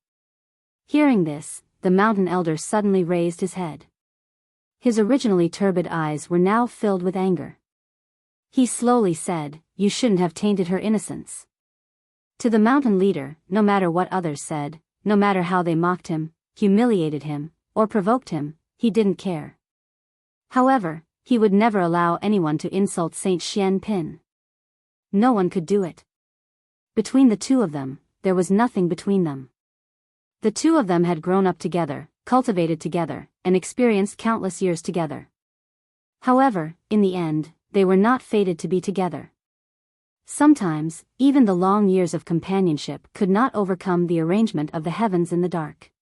Hearing this, the mountain elder suddenly raised his head. His originally turbid eyes were now filled with anger. He slowly said, "You shouldn't have tainted her innocence." To the mountain leader, no matter what others said, no matter how they mocked him, humiliated him, or provoked him, he didn't care. However, he would never allow anyone to insult Saint Xian Pin. No one could do it. Between the two of them, there was nothing between them. The two of them had grown up together, cultivated together, and experienced countless years together. However, in the end, they were not fated to be together. Sometimes, even the long years of companionship could not overcome the arrangement of the heavens in the dark.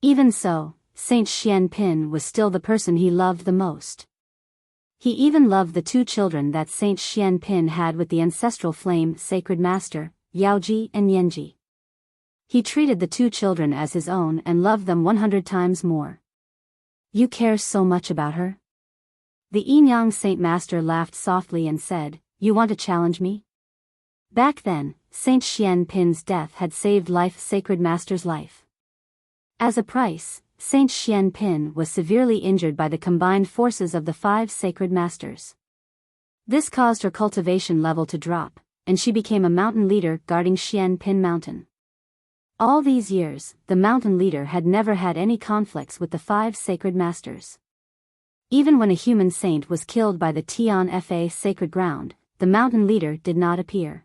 Even so, Saint Xian Pin was still the person he loved the most. He even loved the two children that Saint Xian Pin had with the ancestral flame sacred master, Yaoji and Yanji. He treated the two children as his own and loved them 100 times more. "You care so much about her?" The Yinyang Saint Master laughed softly and said, "You want to challenge me?" Back then, Saint Xian Pin's death had saved Life Sacred Master's life. As a price, Saint Xian Pin was severely injured by the combined forces of the 5 Sacred Masters. This caused her cultivation level to drop, and she became a mountain leader guarding Xian Pin Mountain. All these years, the mountain leader had never had any conflicts with the 5 Sacred Masters. Even when a human saint was killed by the Tian Fa sacred ground, the mountain leader did not appear.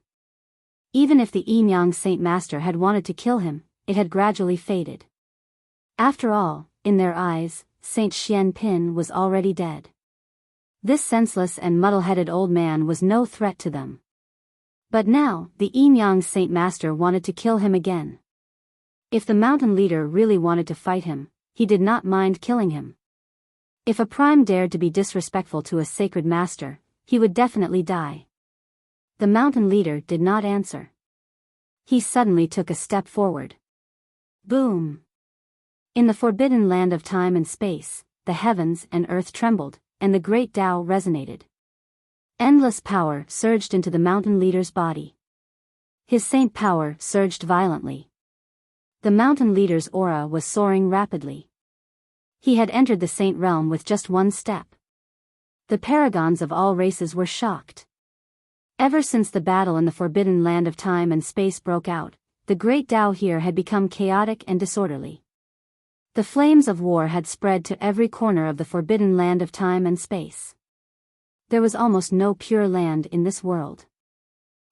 Even if the Yinyang Saint Master had wanted to kill him, it had gradually faded. After all, in their eyes, Saint Xian Pin was already dead. This senseless and muddle-headed old man was no threat to them. But now, the Yinyang Saint Master wanted to kill him again. If the mountain leader really wanted to fight him, he did not mind killing him. If a prime dared to be disrespectful to a sacred master, he would definitely die. The mountain leader did not answer. He suddenly took a step forward. Boom! In the forbidden land of time and space, the heavens and earth trembled, and the great Tao resonated. Endless power surged into the mountain leader's body. His saint power surged violently. The mountain leader's aura was soaring rapidly. He had entered the saint realm with just one step. The paragons of all races were shocked. Ever since the battle in the forbidden land of time and space broke out, the great Tao here had become chaotic and disorderly. The flames of war had spread to every corner of the forbidden land of time and space. There was almost no pure land in this world.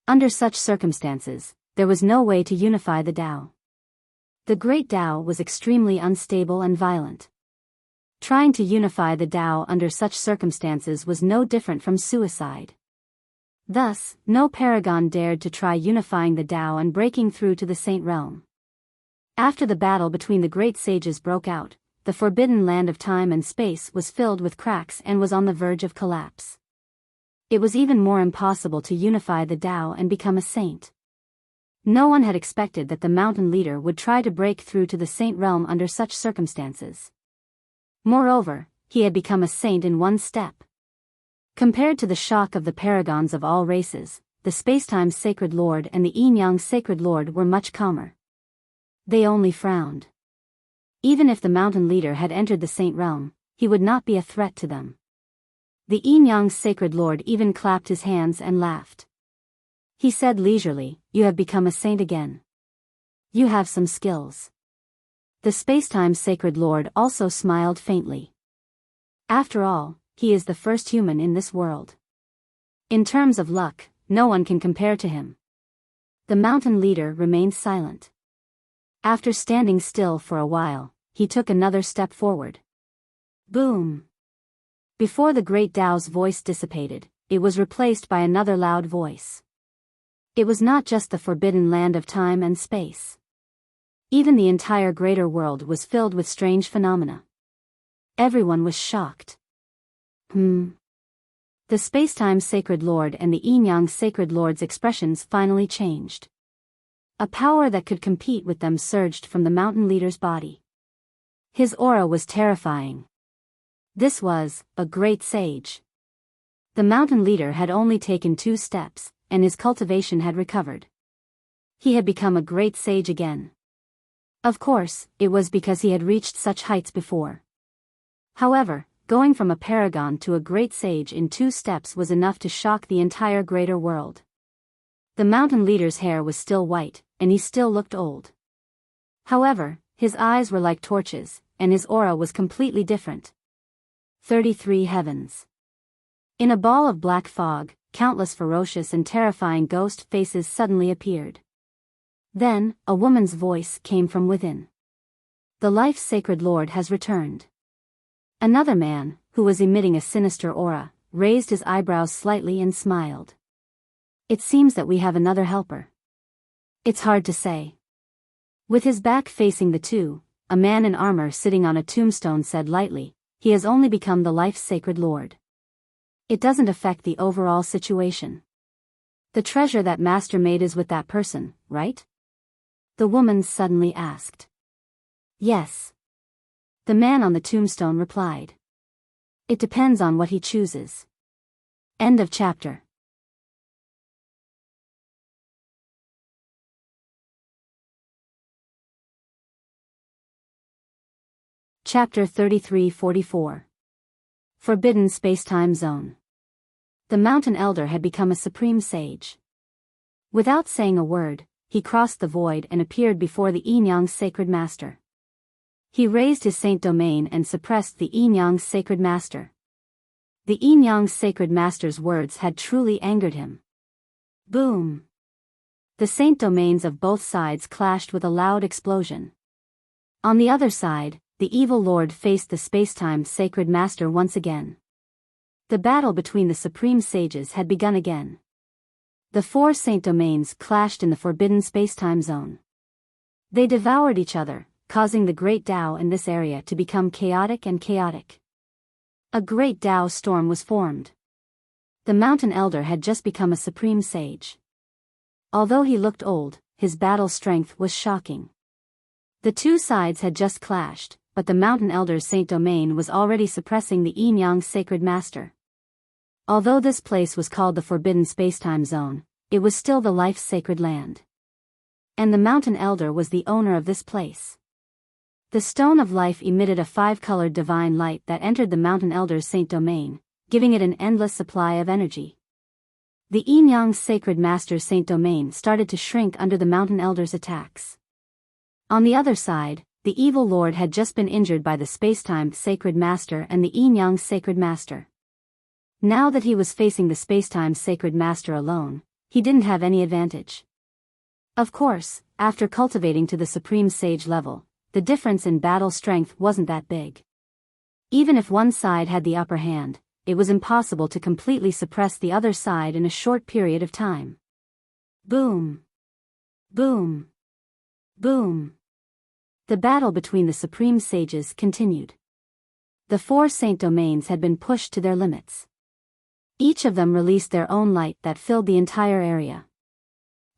Under such circumstances, there was no way to unify the Tao. The great Tao was extremely unstable and violent. Trying to unify the Tao under such circumstances was no different from suicide. Thus, no paragon dared to try unifying the Tao and breaking through to the saint realm. After the battle between the great sages broke out, the forbidden land of time and space was filled with cracks and was on the verge of collapse. It was even more impossible to unify the Tao and become a saint. No one had expected that the mountain leader would try to break through to the saint realm under such circumstances. Moreover, he had become a saint in one step. Compared to the shock of the paragons of all races, the Spacetime's Sacred Lord and the Yin-Yang Sacred Lord were much calmer. They only frowned. Even if the mountain leader had entered the saint realm, he would not be a threat to them. The Yin-Yang Sacred Lord even clapped his hands and laughed. He said leisurely, "You have become a saint again. You have some skills." The Spacetime's Sacred Lord also smiled faintly. After all, he is the first human in this world. In terms of luck, no one can compare to him. The mountain leader remained silent. After standing still for a while, he took another step forward. Boom! Before the great Tao's voice dissipated, it was replaced by another loud voice. It was not just the forbidden land of time and space. Even the entire greater world was filled with strange phenomena. Everyone was shocked. The Spacetime's Sacred Lord and the Yin-Yang Sacred Lord's expressions finally changed. A power that could compete with them surged from the mountain leader's body. His aura was terrifying. This was a great sage. The mountain leader had only taken 2 steps, and his cultivation had recovered. He had become a great sage again. Of course, it was because he had reached such heights before. However, going from a paragon to a great sage in 2 steps was enough to shock the entire greater world. The mountain leader's hair was still white, and he still looked old. However, his eyes were like torches, and his aura was completely different. 33 heavens. In a ball of black fog, countless ferocious and terrifying ghost faces suddenly appeared. Then, a woman's voice came from within. The Life's Sacred Lord has returned. Another man, who was emitting a sinister aura, raised his eyebrows slightly and smiled. It seems that we have another helper. It's hard to say. With his back facing the two, a man in armor sitting on a tombstone said lightly, "He has only become the Life's Sacred Lord. It doesn't affect the overall situation. The treasure that Master made is with that person, right?" The woman suddenly asked. "Yes." The man on the tombstone replied. "It depends on what he chooses." End of chapter. Chapter 33-44. Forbidden Spacetime Zone. The mountain elder had become a supreme sage. Without saying a word, he crossed the void and appeared before the Yin-Yang Sacred Master. He raised his saint domain and suppressed the Yin-Yang Sacred Master. The Yin-Yang Sacred Master's words had truly angered him. Boom! The saint domains of both sides clashed with a loud explosion. On the other side, the evil lord faced the Spacetime's Sacred Master once again. The battle between the supreme sages had begun again. The 4 saint domains clashed in the forbidden spacetime zone. They devoured each other, causing the great Tao in this area to become chaotic and chaotic. A great Tao storm was formed. The mountain elder had just become a supreme sage. Although he looked old, his battle strength was shocking. The 2 sides had just clashed, but the mountain elder's saint domain was already suppressing the Yin-Yang Sacred Master. Although this place was called the Forbidden Spacetime Zone, it was still the Life's Sacred Land. And the mountain elder was the owner of this place. The Stone of Life emitted a 5-colored divine light that entered the mountain elder's saint domain, giving it an endless supply of energy. The Yin-Yang Sacred Master's saint domain started to shrink under the mountain elder's attacks. On the other side, the evil lord had just been injured by the Spacetime Sacred Master and the Yin-Yang Sacred Master. Now that he was facing the Spacetime Sacred Master alone, he didn't have any advantage. Of course, after cultivating to the Supreme Sage level, the difference in battle strength wasn't that big. Even if one side had the upper hand, it was impossible to completely suppress the other side in a short period of time. Boom! Boom! Boom! The battle between the supreme sages continued. The 4 saint domains had been pushed to their limits. Each of them released their own light that filled the entire area.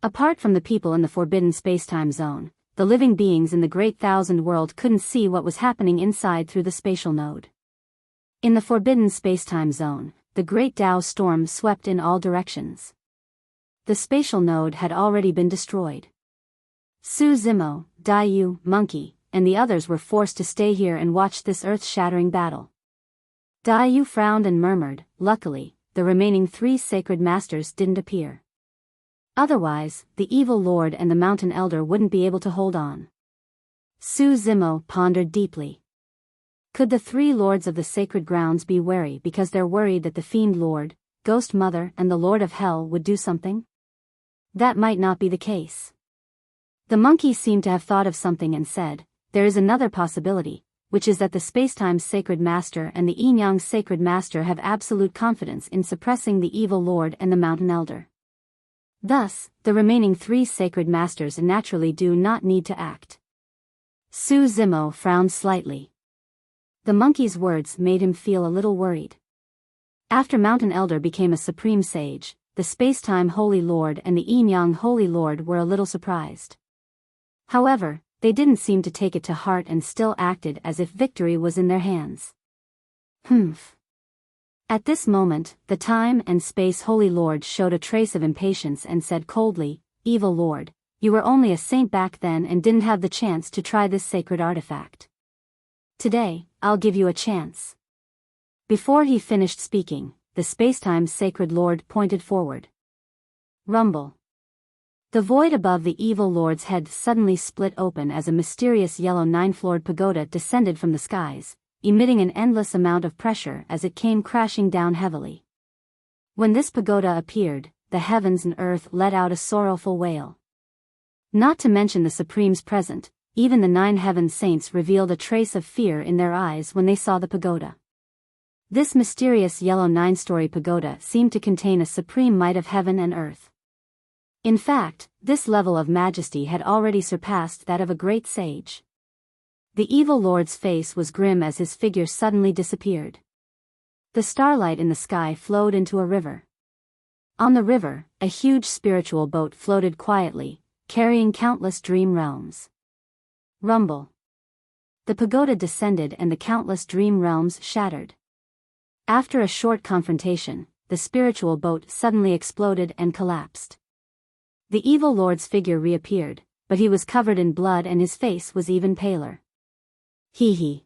Apart from the people in the forbidden spacetime zone, the living beings in the Great Thousand World couldn't see what was happening inside through the spatial node. In the forbidden spacetime zone, the Great Tao storm swept in all directions. The spatial node had already been destroyed. Su Zimo, Daiyu, Monkey, and the others were forced to stay here and watch this earth-shattering battle. Daiyu frowned and murmured, luckily, the remaining 3 sacred masters didn't appear. Otherwise, the evil lord and the mountain elder wouldn't be able to hold on. Su Zimo pondered deeply. Could the 3 lords of the sacred grounds be wary because they're worried that the fiend lord, ghost mother and the lord of hell would do something? That might not be the case. The monkey seemed to have thought of something and said, there is another possibility, which is that the spacetime sacred master and the yin-yang sacred master have absolute confidence in suppressing the evil lord and the mountain elder. Thus, the remaining 3 sacred masters naturally do not need to act. Su Zimo frowned slightly. The monkey's words made him feel a little worried. After Mountain Elder became a supreme sage, the spacetime Holy Lord and the yin-yang Holy Lord were a little surprised. However, they didn't seem to take it to heart and still acted as if victory was in their hands. Humph. At this moment, the Time and Space Holy Lord showed a trace of impatience and said coldly, Evil Lord, you were only a saint back then and didn't have the chance to try this sacred artifact. Today, I'll give you a chance. Before he finished speaking, the spacetime sacred lord pointed forward. Rumble. The void above the evil lord's head suddenly split open as a mysterious yellow 9-floored pagoda descended from the skies, emitting an endless amount of pressure as it came crashing down heavily. When this pagoda appeared, the heavens and earth let out a sorrowful wail. Not to mention the Supremes present, even the 9 heaven saints revealed a trace of fear in their eyes when they saw the pagoda. This mysterious yellow 9-story pagoda seemed to contain a supreme might of heaven and earth. In fact, this level of majesty had already surpassed that of a great sage. The evil lord's face was grim as his figure suddenly disappeared. The starlight in the sky flowed into a river. On the river, a huge spiritual boat floated quietly, carrying countless dream realms. Rumble. The pagoda descended and the countless dream realms shattered. After a short confrontation, the spiritual boat suddenly exploded and collapsed. The evil lord's figure reappeared, but he was covered in blood and his face was even paler. Hee hee.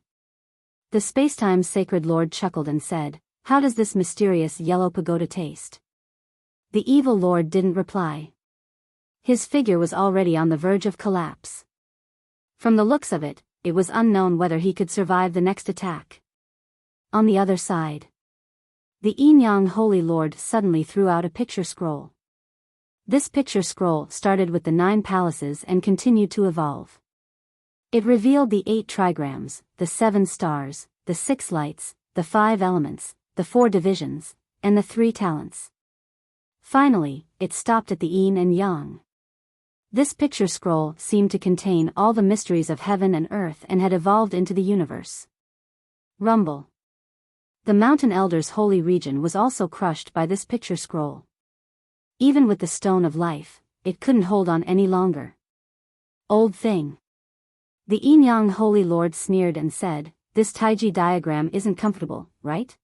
The spacetime sacred lord chuckled and said, How does this mysterious yellow pagoda taste? The evil lord didn't reply. His figure was already on the verge of collapse. From the looks of it, it was unknown whether he could survive the next attack. On the other side, the yin-yang Holy Lord suddenly threw out a picture scroll. This picture scroll started with the 9 palaces and continued to evolve. It revealed the 8 trigrams, the 7 stars, the 6 lights, the 5 elements, the 4 divisions, and the 3 talents. Finally, it stopped at the yin and yang. This picture scroll seemed to contain all the mysteries of heaven and earth and had evolved into the universe. Rumble. The Mountain Elder's holy region was also crushed by this picture scroll. Even with the stone of life, it couldn't hold on any longer. Old thing. The yin-yang Holy Lord sneered and said, This Taiji diagram isn't comfortable, right?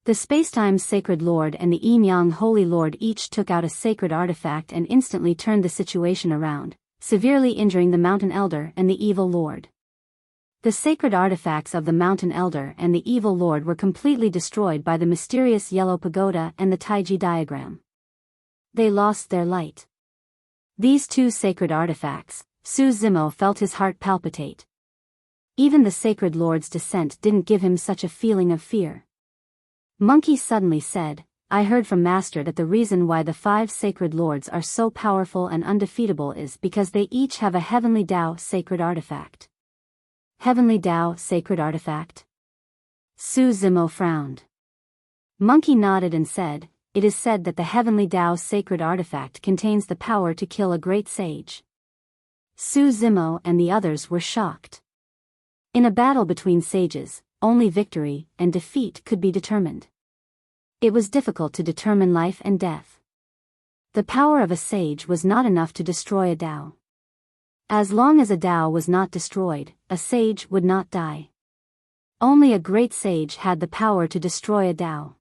The spacetime sacred lord and the yin-yang Holy Lord each took out a sacred artifact and instantly turned the situation around, severely injuring the Mountain Elder and the evil lord. The sacred artifacts of the Mountain Elder and the evil lord were completely destroyed by the mysterious yellow pagoda and the Taiji diagram. They lost their light. These 2 sacred artifacts, Su Zimo felt his heart palpitate. Even the sacred lord's descent didn't give him such a feeling of fear. Monkey suddenly said, I heard from Master that the reason why the 5 sacred lords are so powerful and undefeatable is because they each have a Heavenly Tao sacred artifact. Heavenly Tao sacred artifact? Su Zimo frowned. Monkey nodded and said, It is said that the Heavenly Tao sacred artifact contains the power to kill a great sage. Su Zimo and the others were shocked. In a battle between sages, only victory and defeat could be determined. It was difficult to determine life and death. The power of a sage was not enough to destroy a Tao. As long as a Tao was not destroyed, a sage would not die. Only a great sage had the power to destroy a Tao.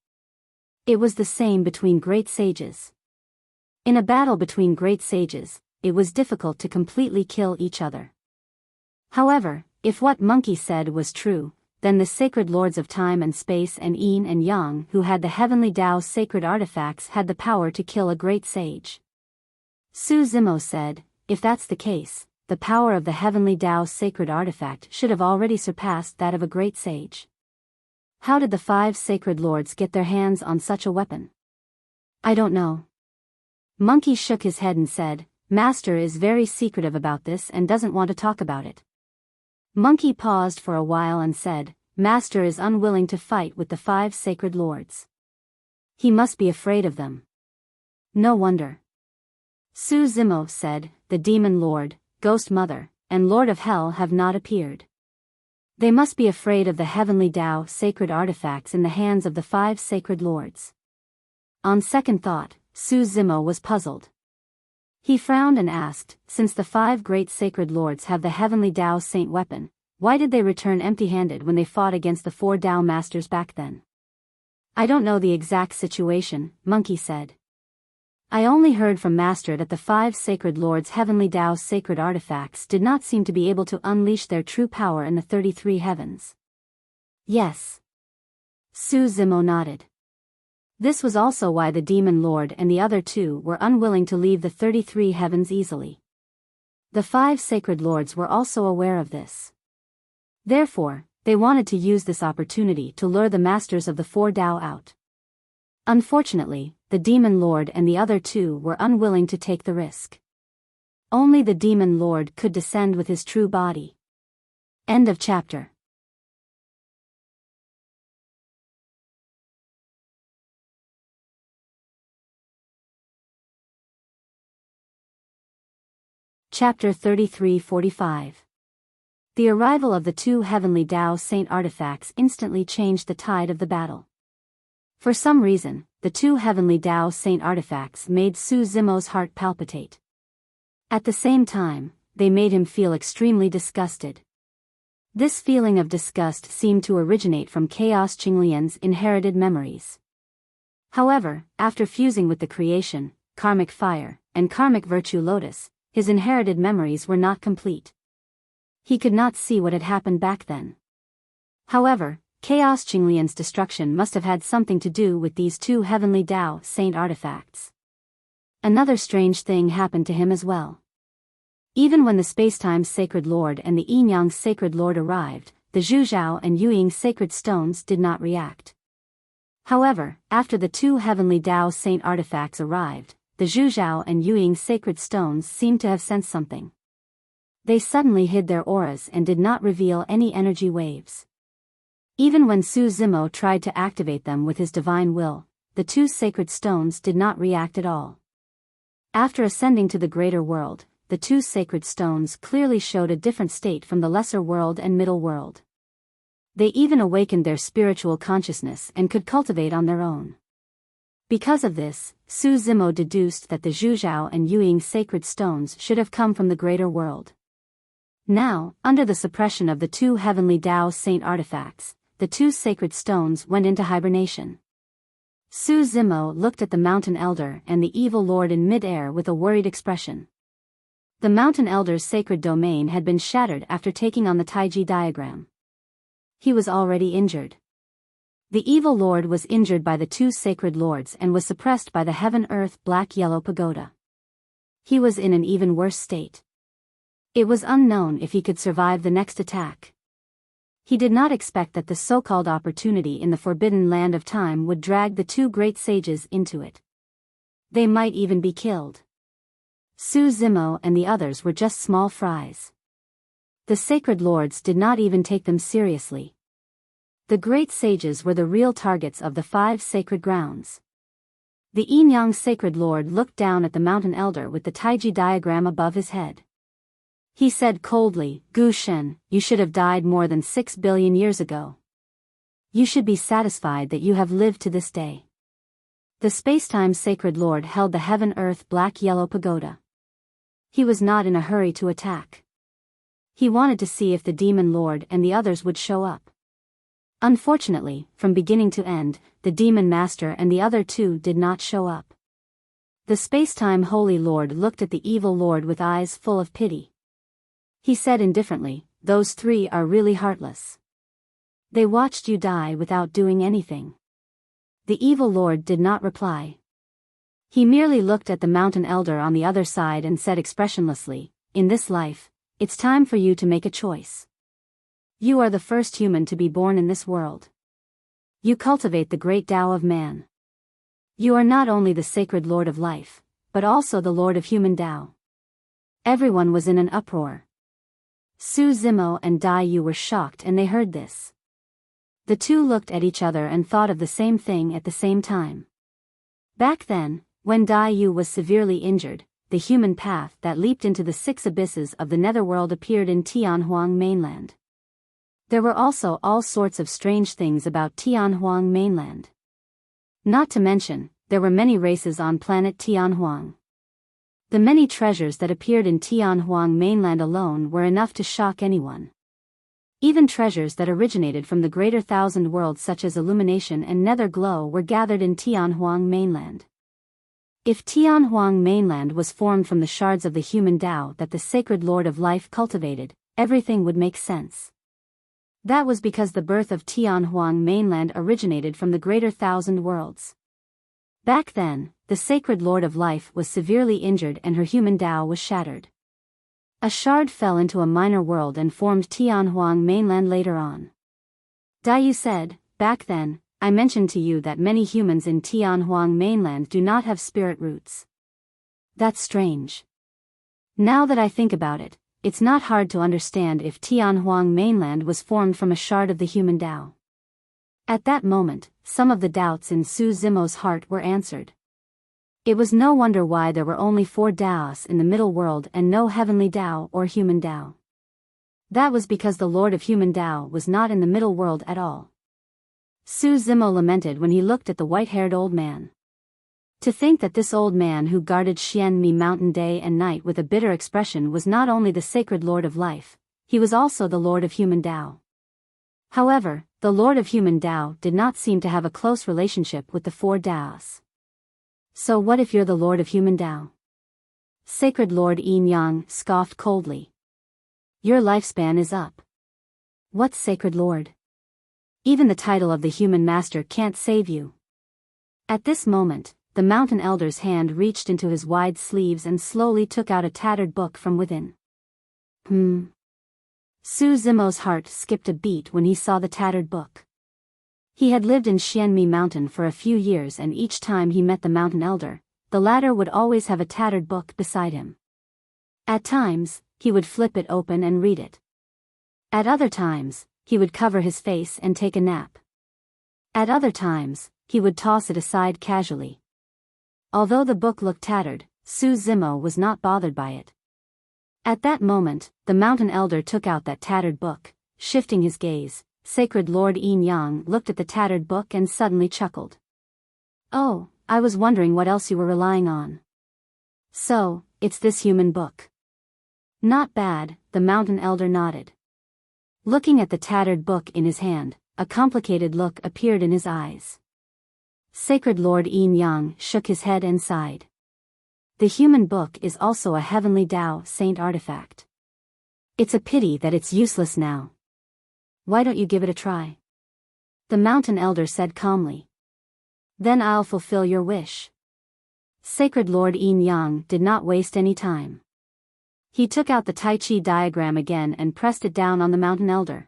It was the same between great sages. In a battle between great sages, it was difficult to completely kill each other. However, if what Monkey said was true, then the sacred lords of time and space and yin and yang who had the heavenly Tao sacred artifacts had the power to kill a great sage. Su Zimo said, if that's the case, the power of the heavenly Tao sacred artifact should have already surpassed that of a great sage. How did the 5 sacred lords get their hands on such a weapon? I don't know. Monkey shook his head and said, Master is very secretive about this and doesn't want to talk about it. Monkey paused for a while and said, Master is unwilling to fight with the 5 sacred lords. He must be afraid of them. No wonder. Su Zimo said, the Demon Lord, Ghost Mother, and Lord of Hell have not appeared. They must be afraid of the heavenly Tao sacred artifacts in the hands of the 5 sacred lords. On second thought, Su Zimo was puzzled. He frowned and asked, since the 5 great sacred lords have the heavenly Tao saint weapon, why did they return empty-handed when they fought against the 4 Tao masters back then? I don't know the exact situation, Monkey said. I only heard from Master that the 5 sacred lords' heavenly Tao sacred artifacts did not seem to be able to unleash their true power in the 33 heavens. Yes. Su Zimo nodded. This was also why the Demon Lord and the other 2 were unwilling to leave the 33 heavens easily. The 5 sacred lords were also aware of this. Therefore, they wanted to use this opportunity to lure the masters of the 4 Tao out. Unfortunately, the Demon Lord and the other 2 were unwilling to take the risk. Only the Demon Lord could descend with his true body. End of chapter. Chapter 33-45. The arrival of the 2 heavenly Tao saint artifacts instantly changed the tide of the battle. For some reason, the 2 heavenly Tao saint artifacts made Su Zimo's heart palpitate. At the same time, they made him feel extremely disgusted. This feeling of disgust seemed to originate from Chaos Qinglian's inherited memories. However, after fusing with the creation, karmic fire, and karmic virtue lotus, his inherited memories were not complete. He could not see what had happened back then. However, Chaos Qinglian's destruction must have had something to do with these 2 heavenly Tao saint artifacts. Another strange thing happened to him as well. Even when the Spacetime Sacred Lord and the Yin-Yang Sacred Lord arrived, the Zhuzhao and Yuying Sacred Stones did not react. However, after the 2 heavenly Tao saint artifacts arrived, the Zhuzhao and Yuying Sacred Stones seemed to have sensed something. They suddenly hid their auras and did not reveal any energy waves. Even when Su Zimo tried to activate them with his divine will, the 2 sacred stones did not react at all. After ascending to the greater world, the 2 sacred stones clearly showed a different state from the lesser world and middle world. They even awakened their spiritual consciousness and could cultivate on their own. Because of this, Su Zimo deduced that the Zhuzhao and Yuying sacred stones should have come from the greater world. Now, under the suppression of the 2 heavenly Tao saint artifacts, the 2 sacred stones went into hibernation. Su Zimo looked at the Mountain Elder and the Evil Lord in mid-air with a worried expression. The Mountain Elder's sacred domain had been shattered after taking on the Taiji diagram. He was already injured. The Evil Lord was injured by the 2 sacred lords and was suppressed by the Heaven-Earth Black-Yellow Pagoda. He was in an even worse state. It was unknown if he could survive the next attack. He did not expect that the so-called opportunity in the Forbidden Land of Time would drag the 2 great sages into it. They might even be killed. Su Zimo and the others were just small fries. The sacred lords did not even take them seriously. The great sages were the real targets of the 5 sacred grounds. The Yin-Yang sacred lord looked down at the Mountain Elder with the Taiji diagram above his head. He said coldly, Gu Shen, you should have died more than 6 billion years ago. You should be satisfied that you have lived to this day. The space-time sacred lord held the heaven-earth black-yellow pagoda. He was not in a hurry to attack. He wanted to see if the demon lord and the others would show up. Unfortunately, from beginning to end, the demon master and the other two did not show up. The space-time holy lord looked at the evil lord with eyes full of pity. He said indifferently, those three are really heartless. They watched you die without doing anything. The evil lord did not reply. He merely looked at the mountain elder on the other side and said expressionlessly, in this life, it's time for you to make a choice. You are the first human to be born in this world. You cultivate the great Tao of man. You are not only the sacred lord of life, but also the lord of human Tao. Everyone was in an uproar. Su Zimo and Dai Yu were shocked and they heard this. The two looked at each other and thought of the same thing at the same time. Back then, when Dai Yu was severely injured, the human path that leaped into the 6 abysses of the netherworld appeared in Tianhuang mainland. There were also all sorts of strange things about Tianhuang mainland. Not to mention, there were many races on planet Tianhuang. The many treasures that appeared in Tianhuang mainland alone were enough to shock anyone. Even treasures that originated from the greater thousand worlds such as illumination and nether glow were gathered in Tianhuang mainland. If Tianhuang mainland was formed from the shards of the human Tao that the sacred Lord of Life cultivated, everything would make sense. That was because the birth of Tianhuang mainland originated from the greater thousand worlds. Back then, the sacred Lord of Life was severely injured and her human Tao was shattered. A shard fell into a minor world and formed Tianhuang mainland later on. Daiyu said, back then, I mentioned to you that many humans in Tianhuang mainland do not have spirit roots. That's strange. Now that I think about it, it's not hard to understand if Tianhuang mainland was formed from a shard of the human Tao. At that moment, some of the doubts in Su Zimo's heart were answered. It was no wonder why there were only 4 Taos in the middle world and no heavenly Tao or human Tao. That was because the Lord of human Tao was not in the middle world at all. Su Zimo lamented when he looked at the white-haired old man. To think that this old man who guarded Xianmi Mountain day and night with a bitter expression was not only the sacred Lord of Life, he was also the Lord of human Tao. However, the Lord of human Tao did not seem to have a close relationship with the 4 Taos. So what if you're the Lord of human Tao? Sacred Lord Yin Yang scoffed coldly. Your lifespan is up. What sacred Lord? Even the title of the human master can't save you. At this moment, the mountain elder's hand reached into his wide sleeves and slowly took out a tattered book from within. Su Zimo's heart skipped a beat when he saw the tattered book. He had lived in Xianmi Mountain for a few years and each time he met the mountain elder, the latter would always have a tattered book beside him. At times, he would flip it open and read it. At other times, he would cover his face and take a nap. At other times, he would toss it aside casually. Although the book looked tattered, Su Zimo was not bothered by it. At that moment, the mountain elder took out that tattered book, shifting his gaze. Sacred Lord Yin Yang looked at the tattered book and suddenly chuckled. Oh, I was wondering what else you were relying on. So, it's this human book. Not bad, the mountain elder nodded. Looking at the tattered book in his hand, a complicated look appeared in his eyes. Sacred Lord Yin Yang shook his head and sighed. The human book is also a heavenly Tao saint artifact. It's a pity that it's useless now. Why don't you give it a try? The mountain elder said calmly. Then I'll fulfill your wish. Sacred Lord Yin Yang did not waste any time. He took out the Tai Chi diagram again and pressed it down on the mountain elder.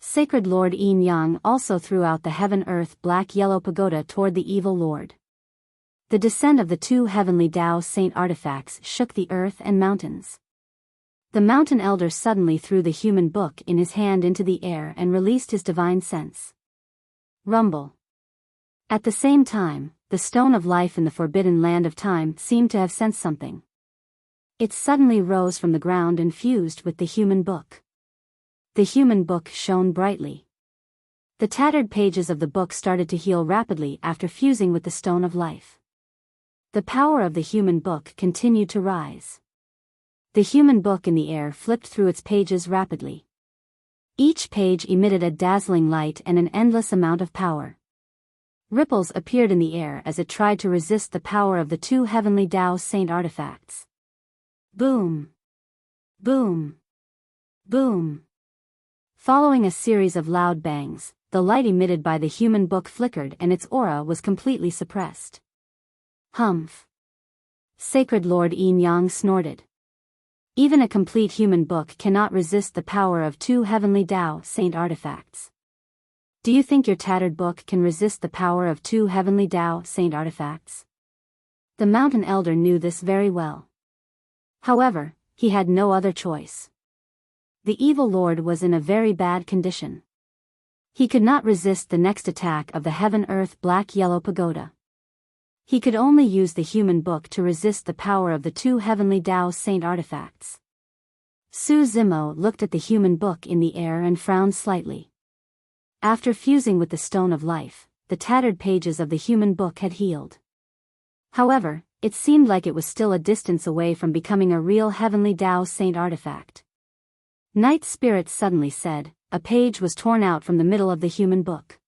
Sacred Lord Yin Yang also threw out the heaven-earth black-yellow pagoda toward the evil lord. The descent of the 2 heavenly Tao saint artifacts shook the earth and mountains. The mountain elder suddenly threw the human book in his hand into the air and released his divine sense. Rumble. At the same time, the stone of life in the forbidden land of time seemed to have sensed something. It suddenly rose from the ground and fused with the human book. The human book shone brightly. The tattered pages of the book started to heal rapidly after fusing with the stone of life. The power of the human book continued to rise. The human book in the air flipped through its pages rapidly. Each page emitted a dazzling light and an endless amount of power. Ripples appeared in the air as it tried to resist the power of the two heavenly Tao Saint artifacts. Boom! Boom! Boom! Following a series of loud bangs, the light emitted by the human book flickered and its aura was completely suppressed. Humph! Sacred Lord Yin Yang snorted. Even a complete human book cannot resist the power of two heavenly Tao Saint artifacts. Do you think your tattered book can resist the power of two heavenly Tao Saint artifacts? The mountain elder knew this very well. However, he had no other choice. The evil lord was in a very bad condition. He could not resist the next attack of the heaven-earth black-yellow pagoda. He could only use the human book to resist the power of the two heavenly Tao Saint artifacts. Su Zimo looked at the human book in the air and frowned slightly. After fusing with the stone of life, the tattered pages of the human book had healed. However, it seemed like it was still a distance away from becoming a real heavenly Tao Saint artifact. Night Spirit suddenly said, a page was torn out from the middle of the human book.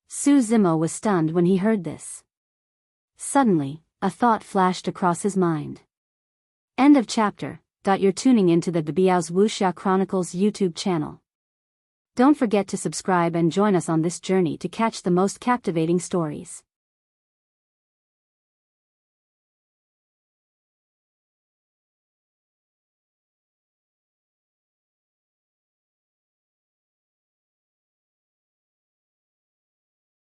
Su Zimo was stunned when he heard this. Suddenly, a thought flashed across his mind. End of chapter. You're tuning into the Biyao's Wuxia Chronicles YouTube channel. Don't forget to subscribe and join us on this journey to catch the most captivating stories.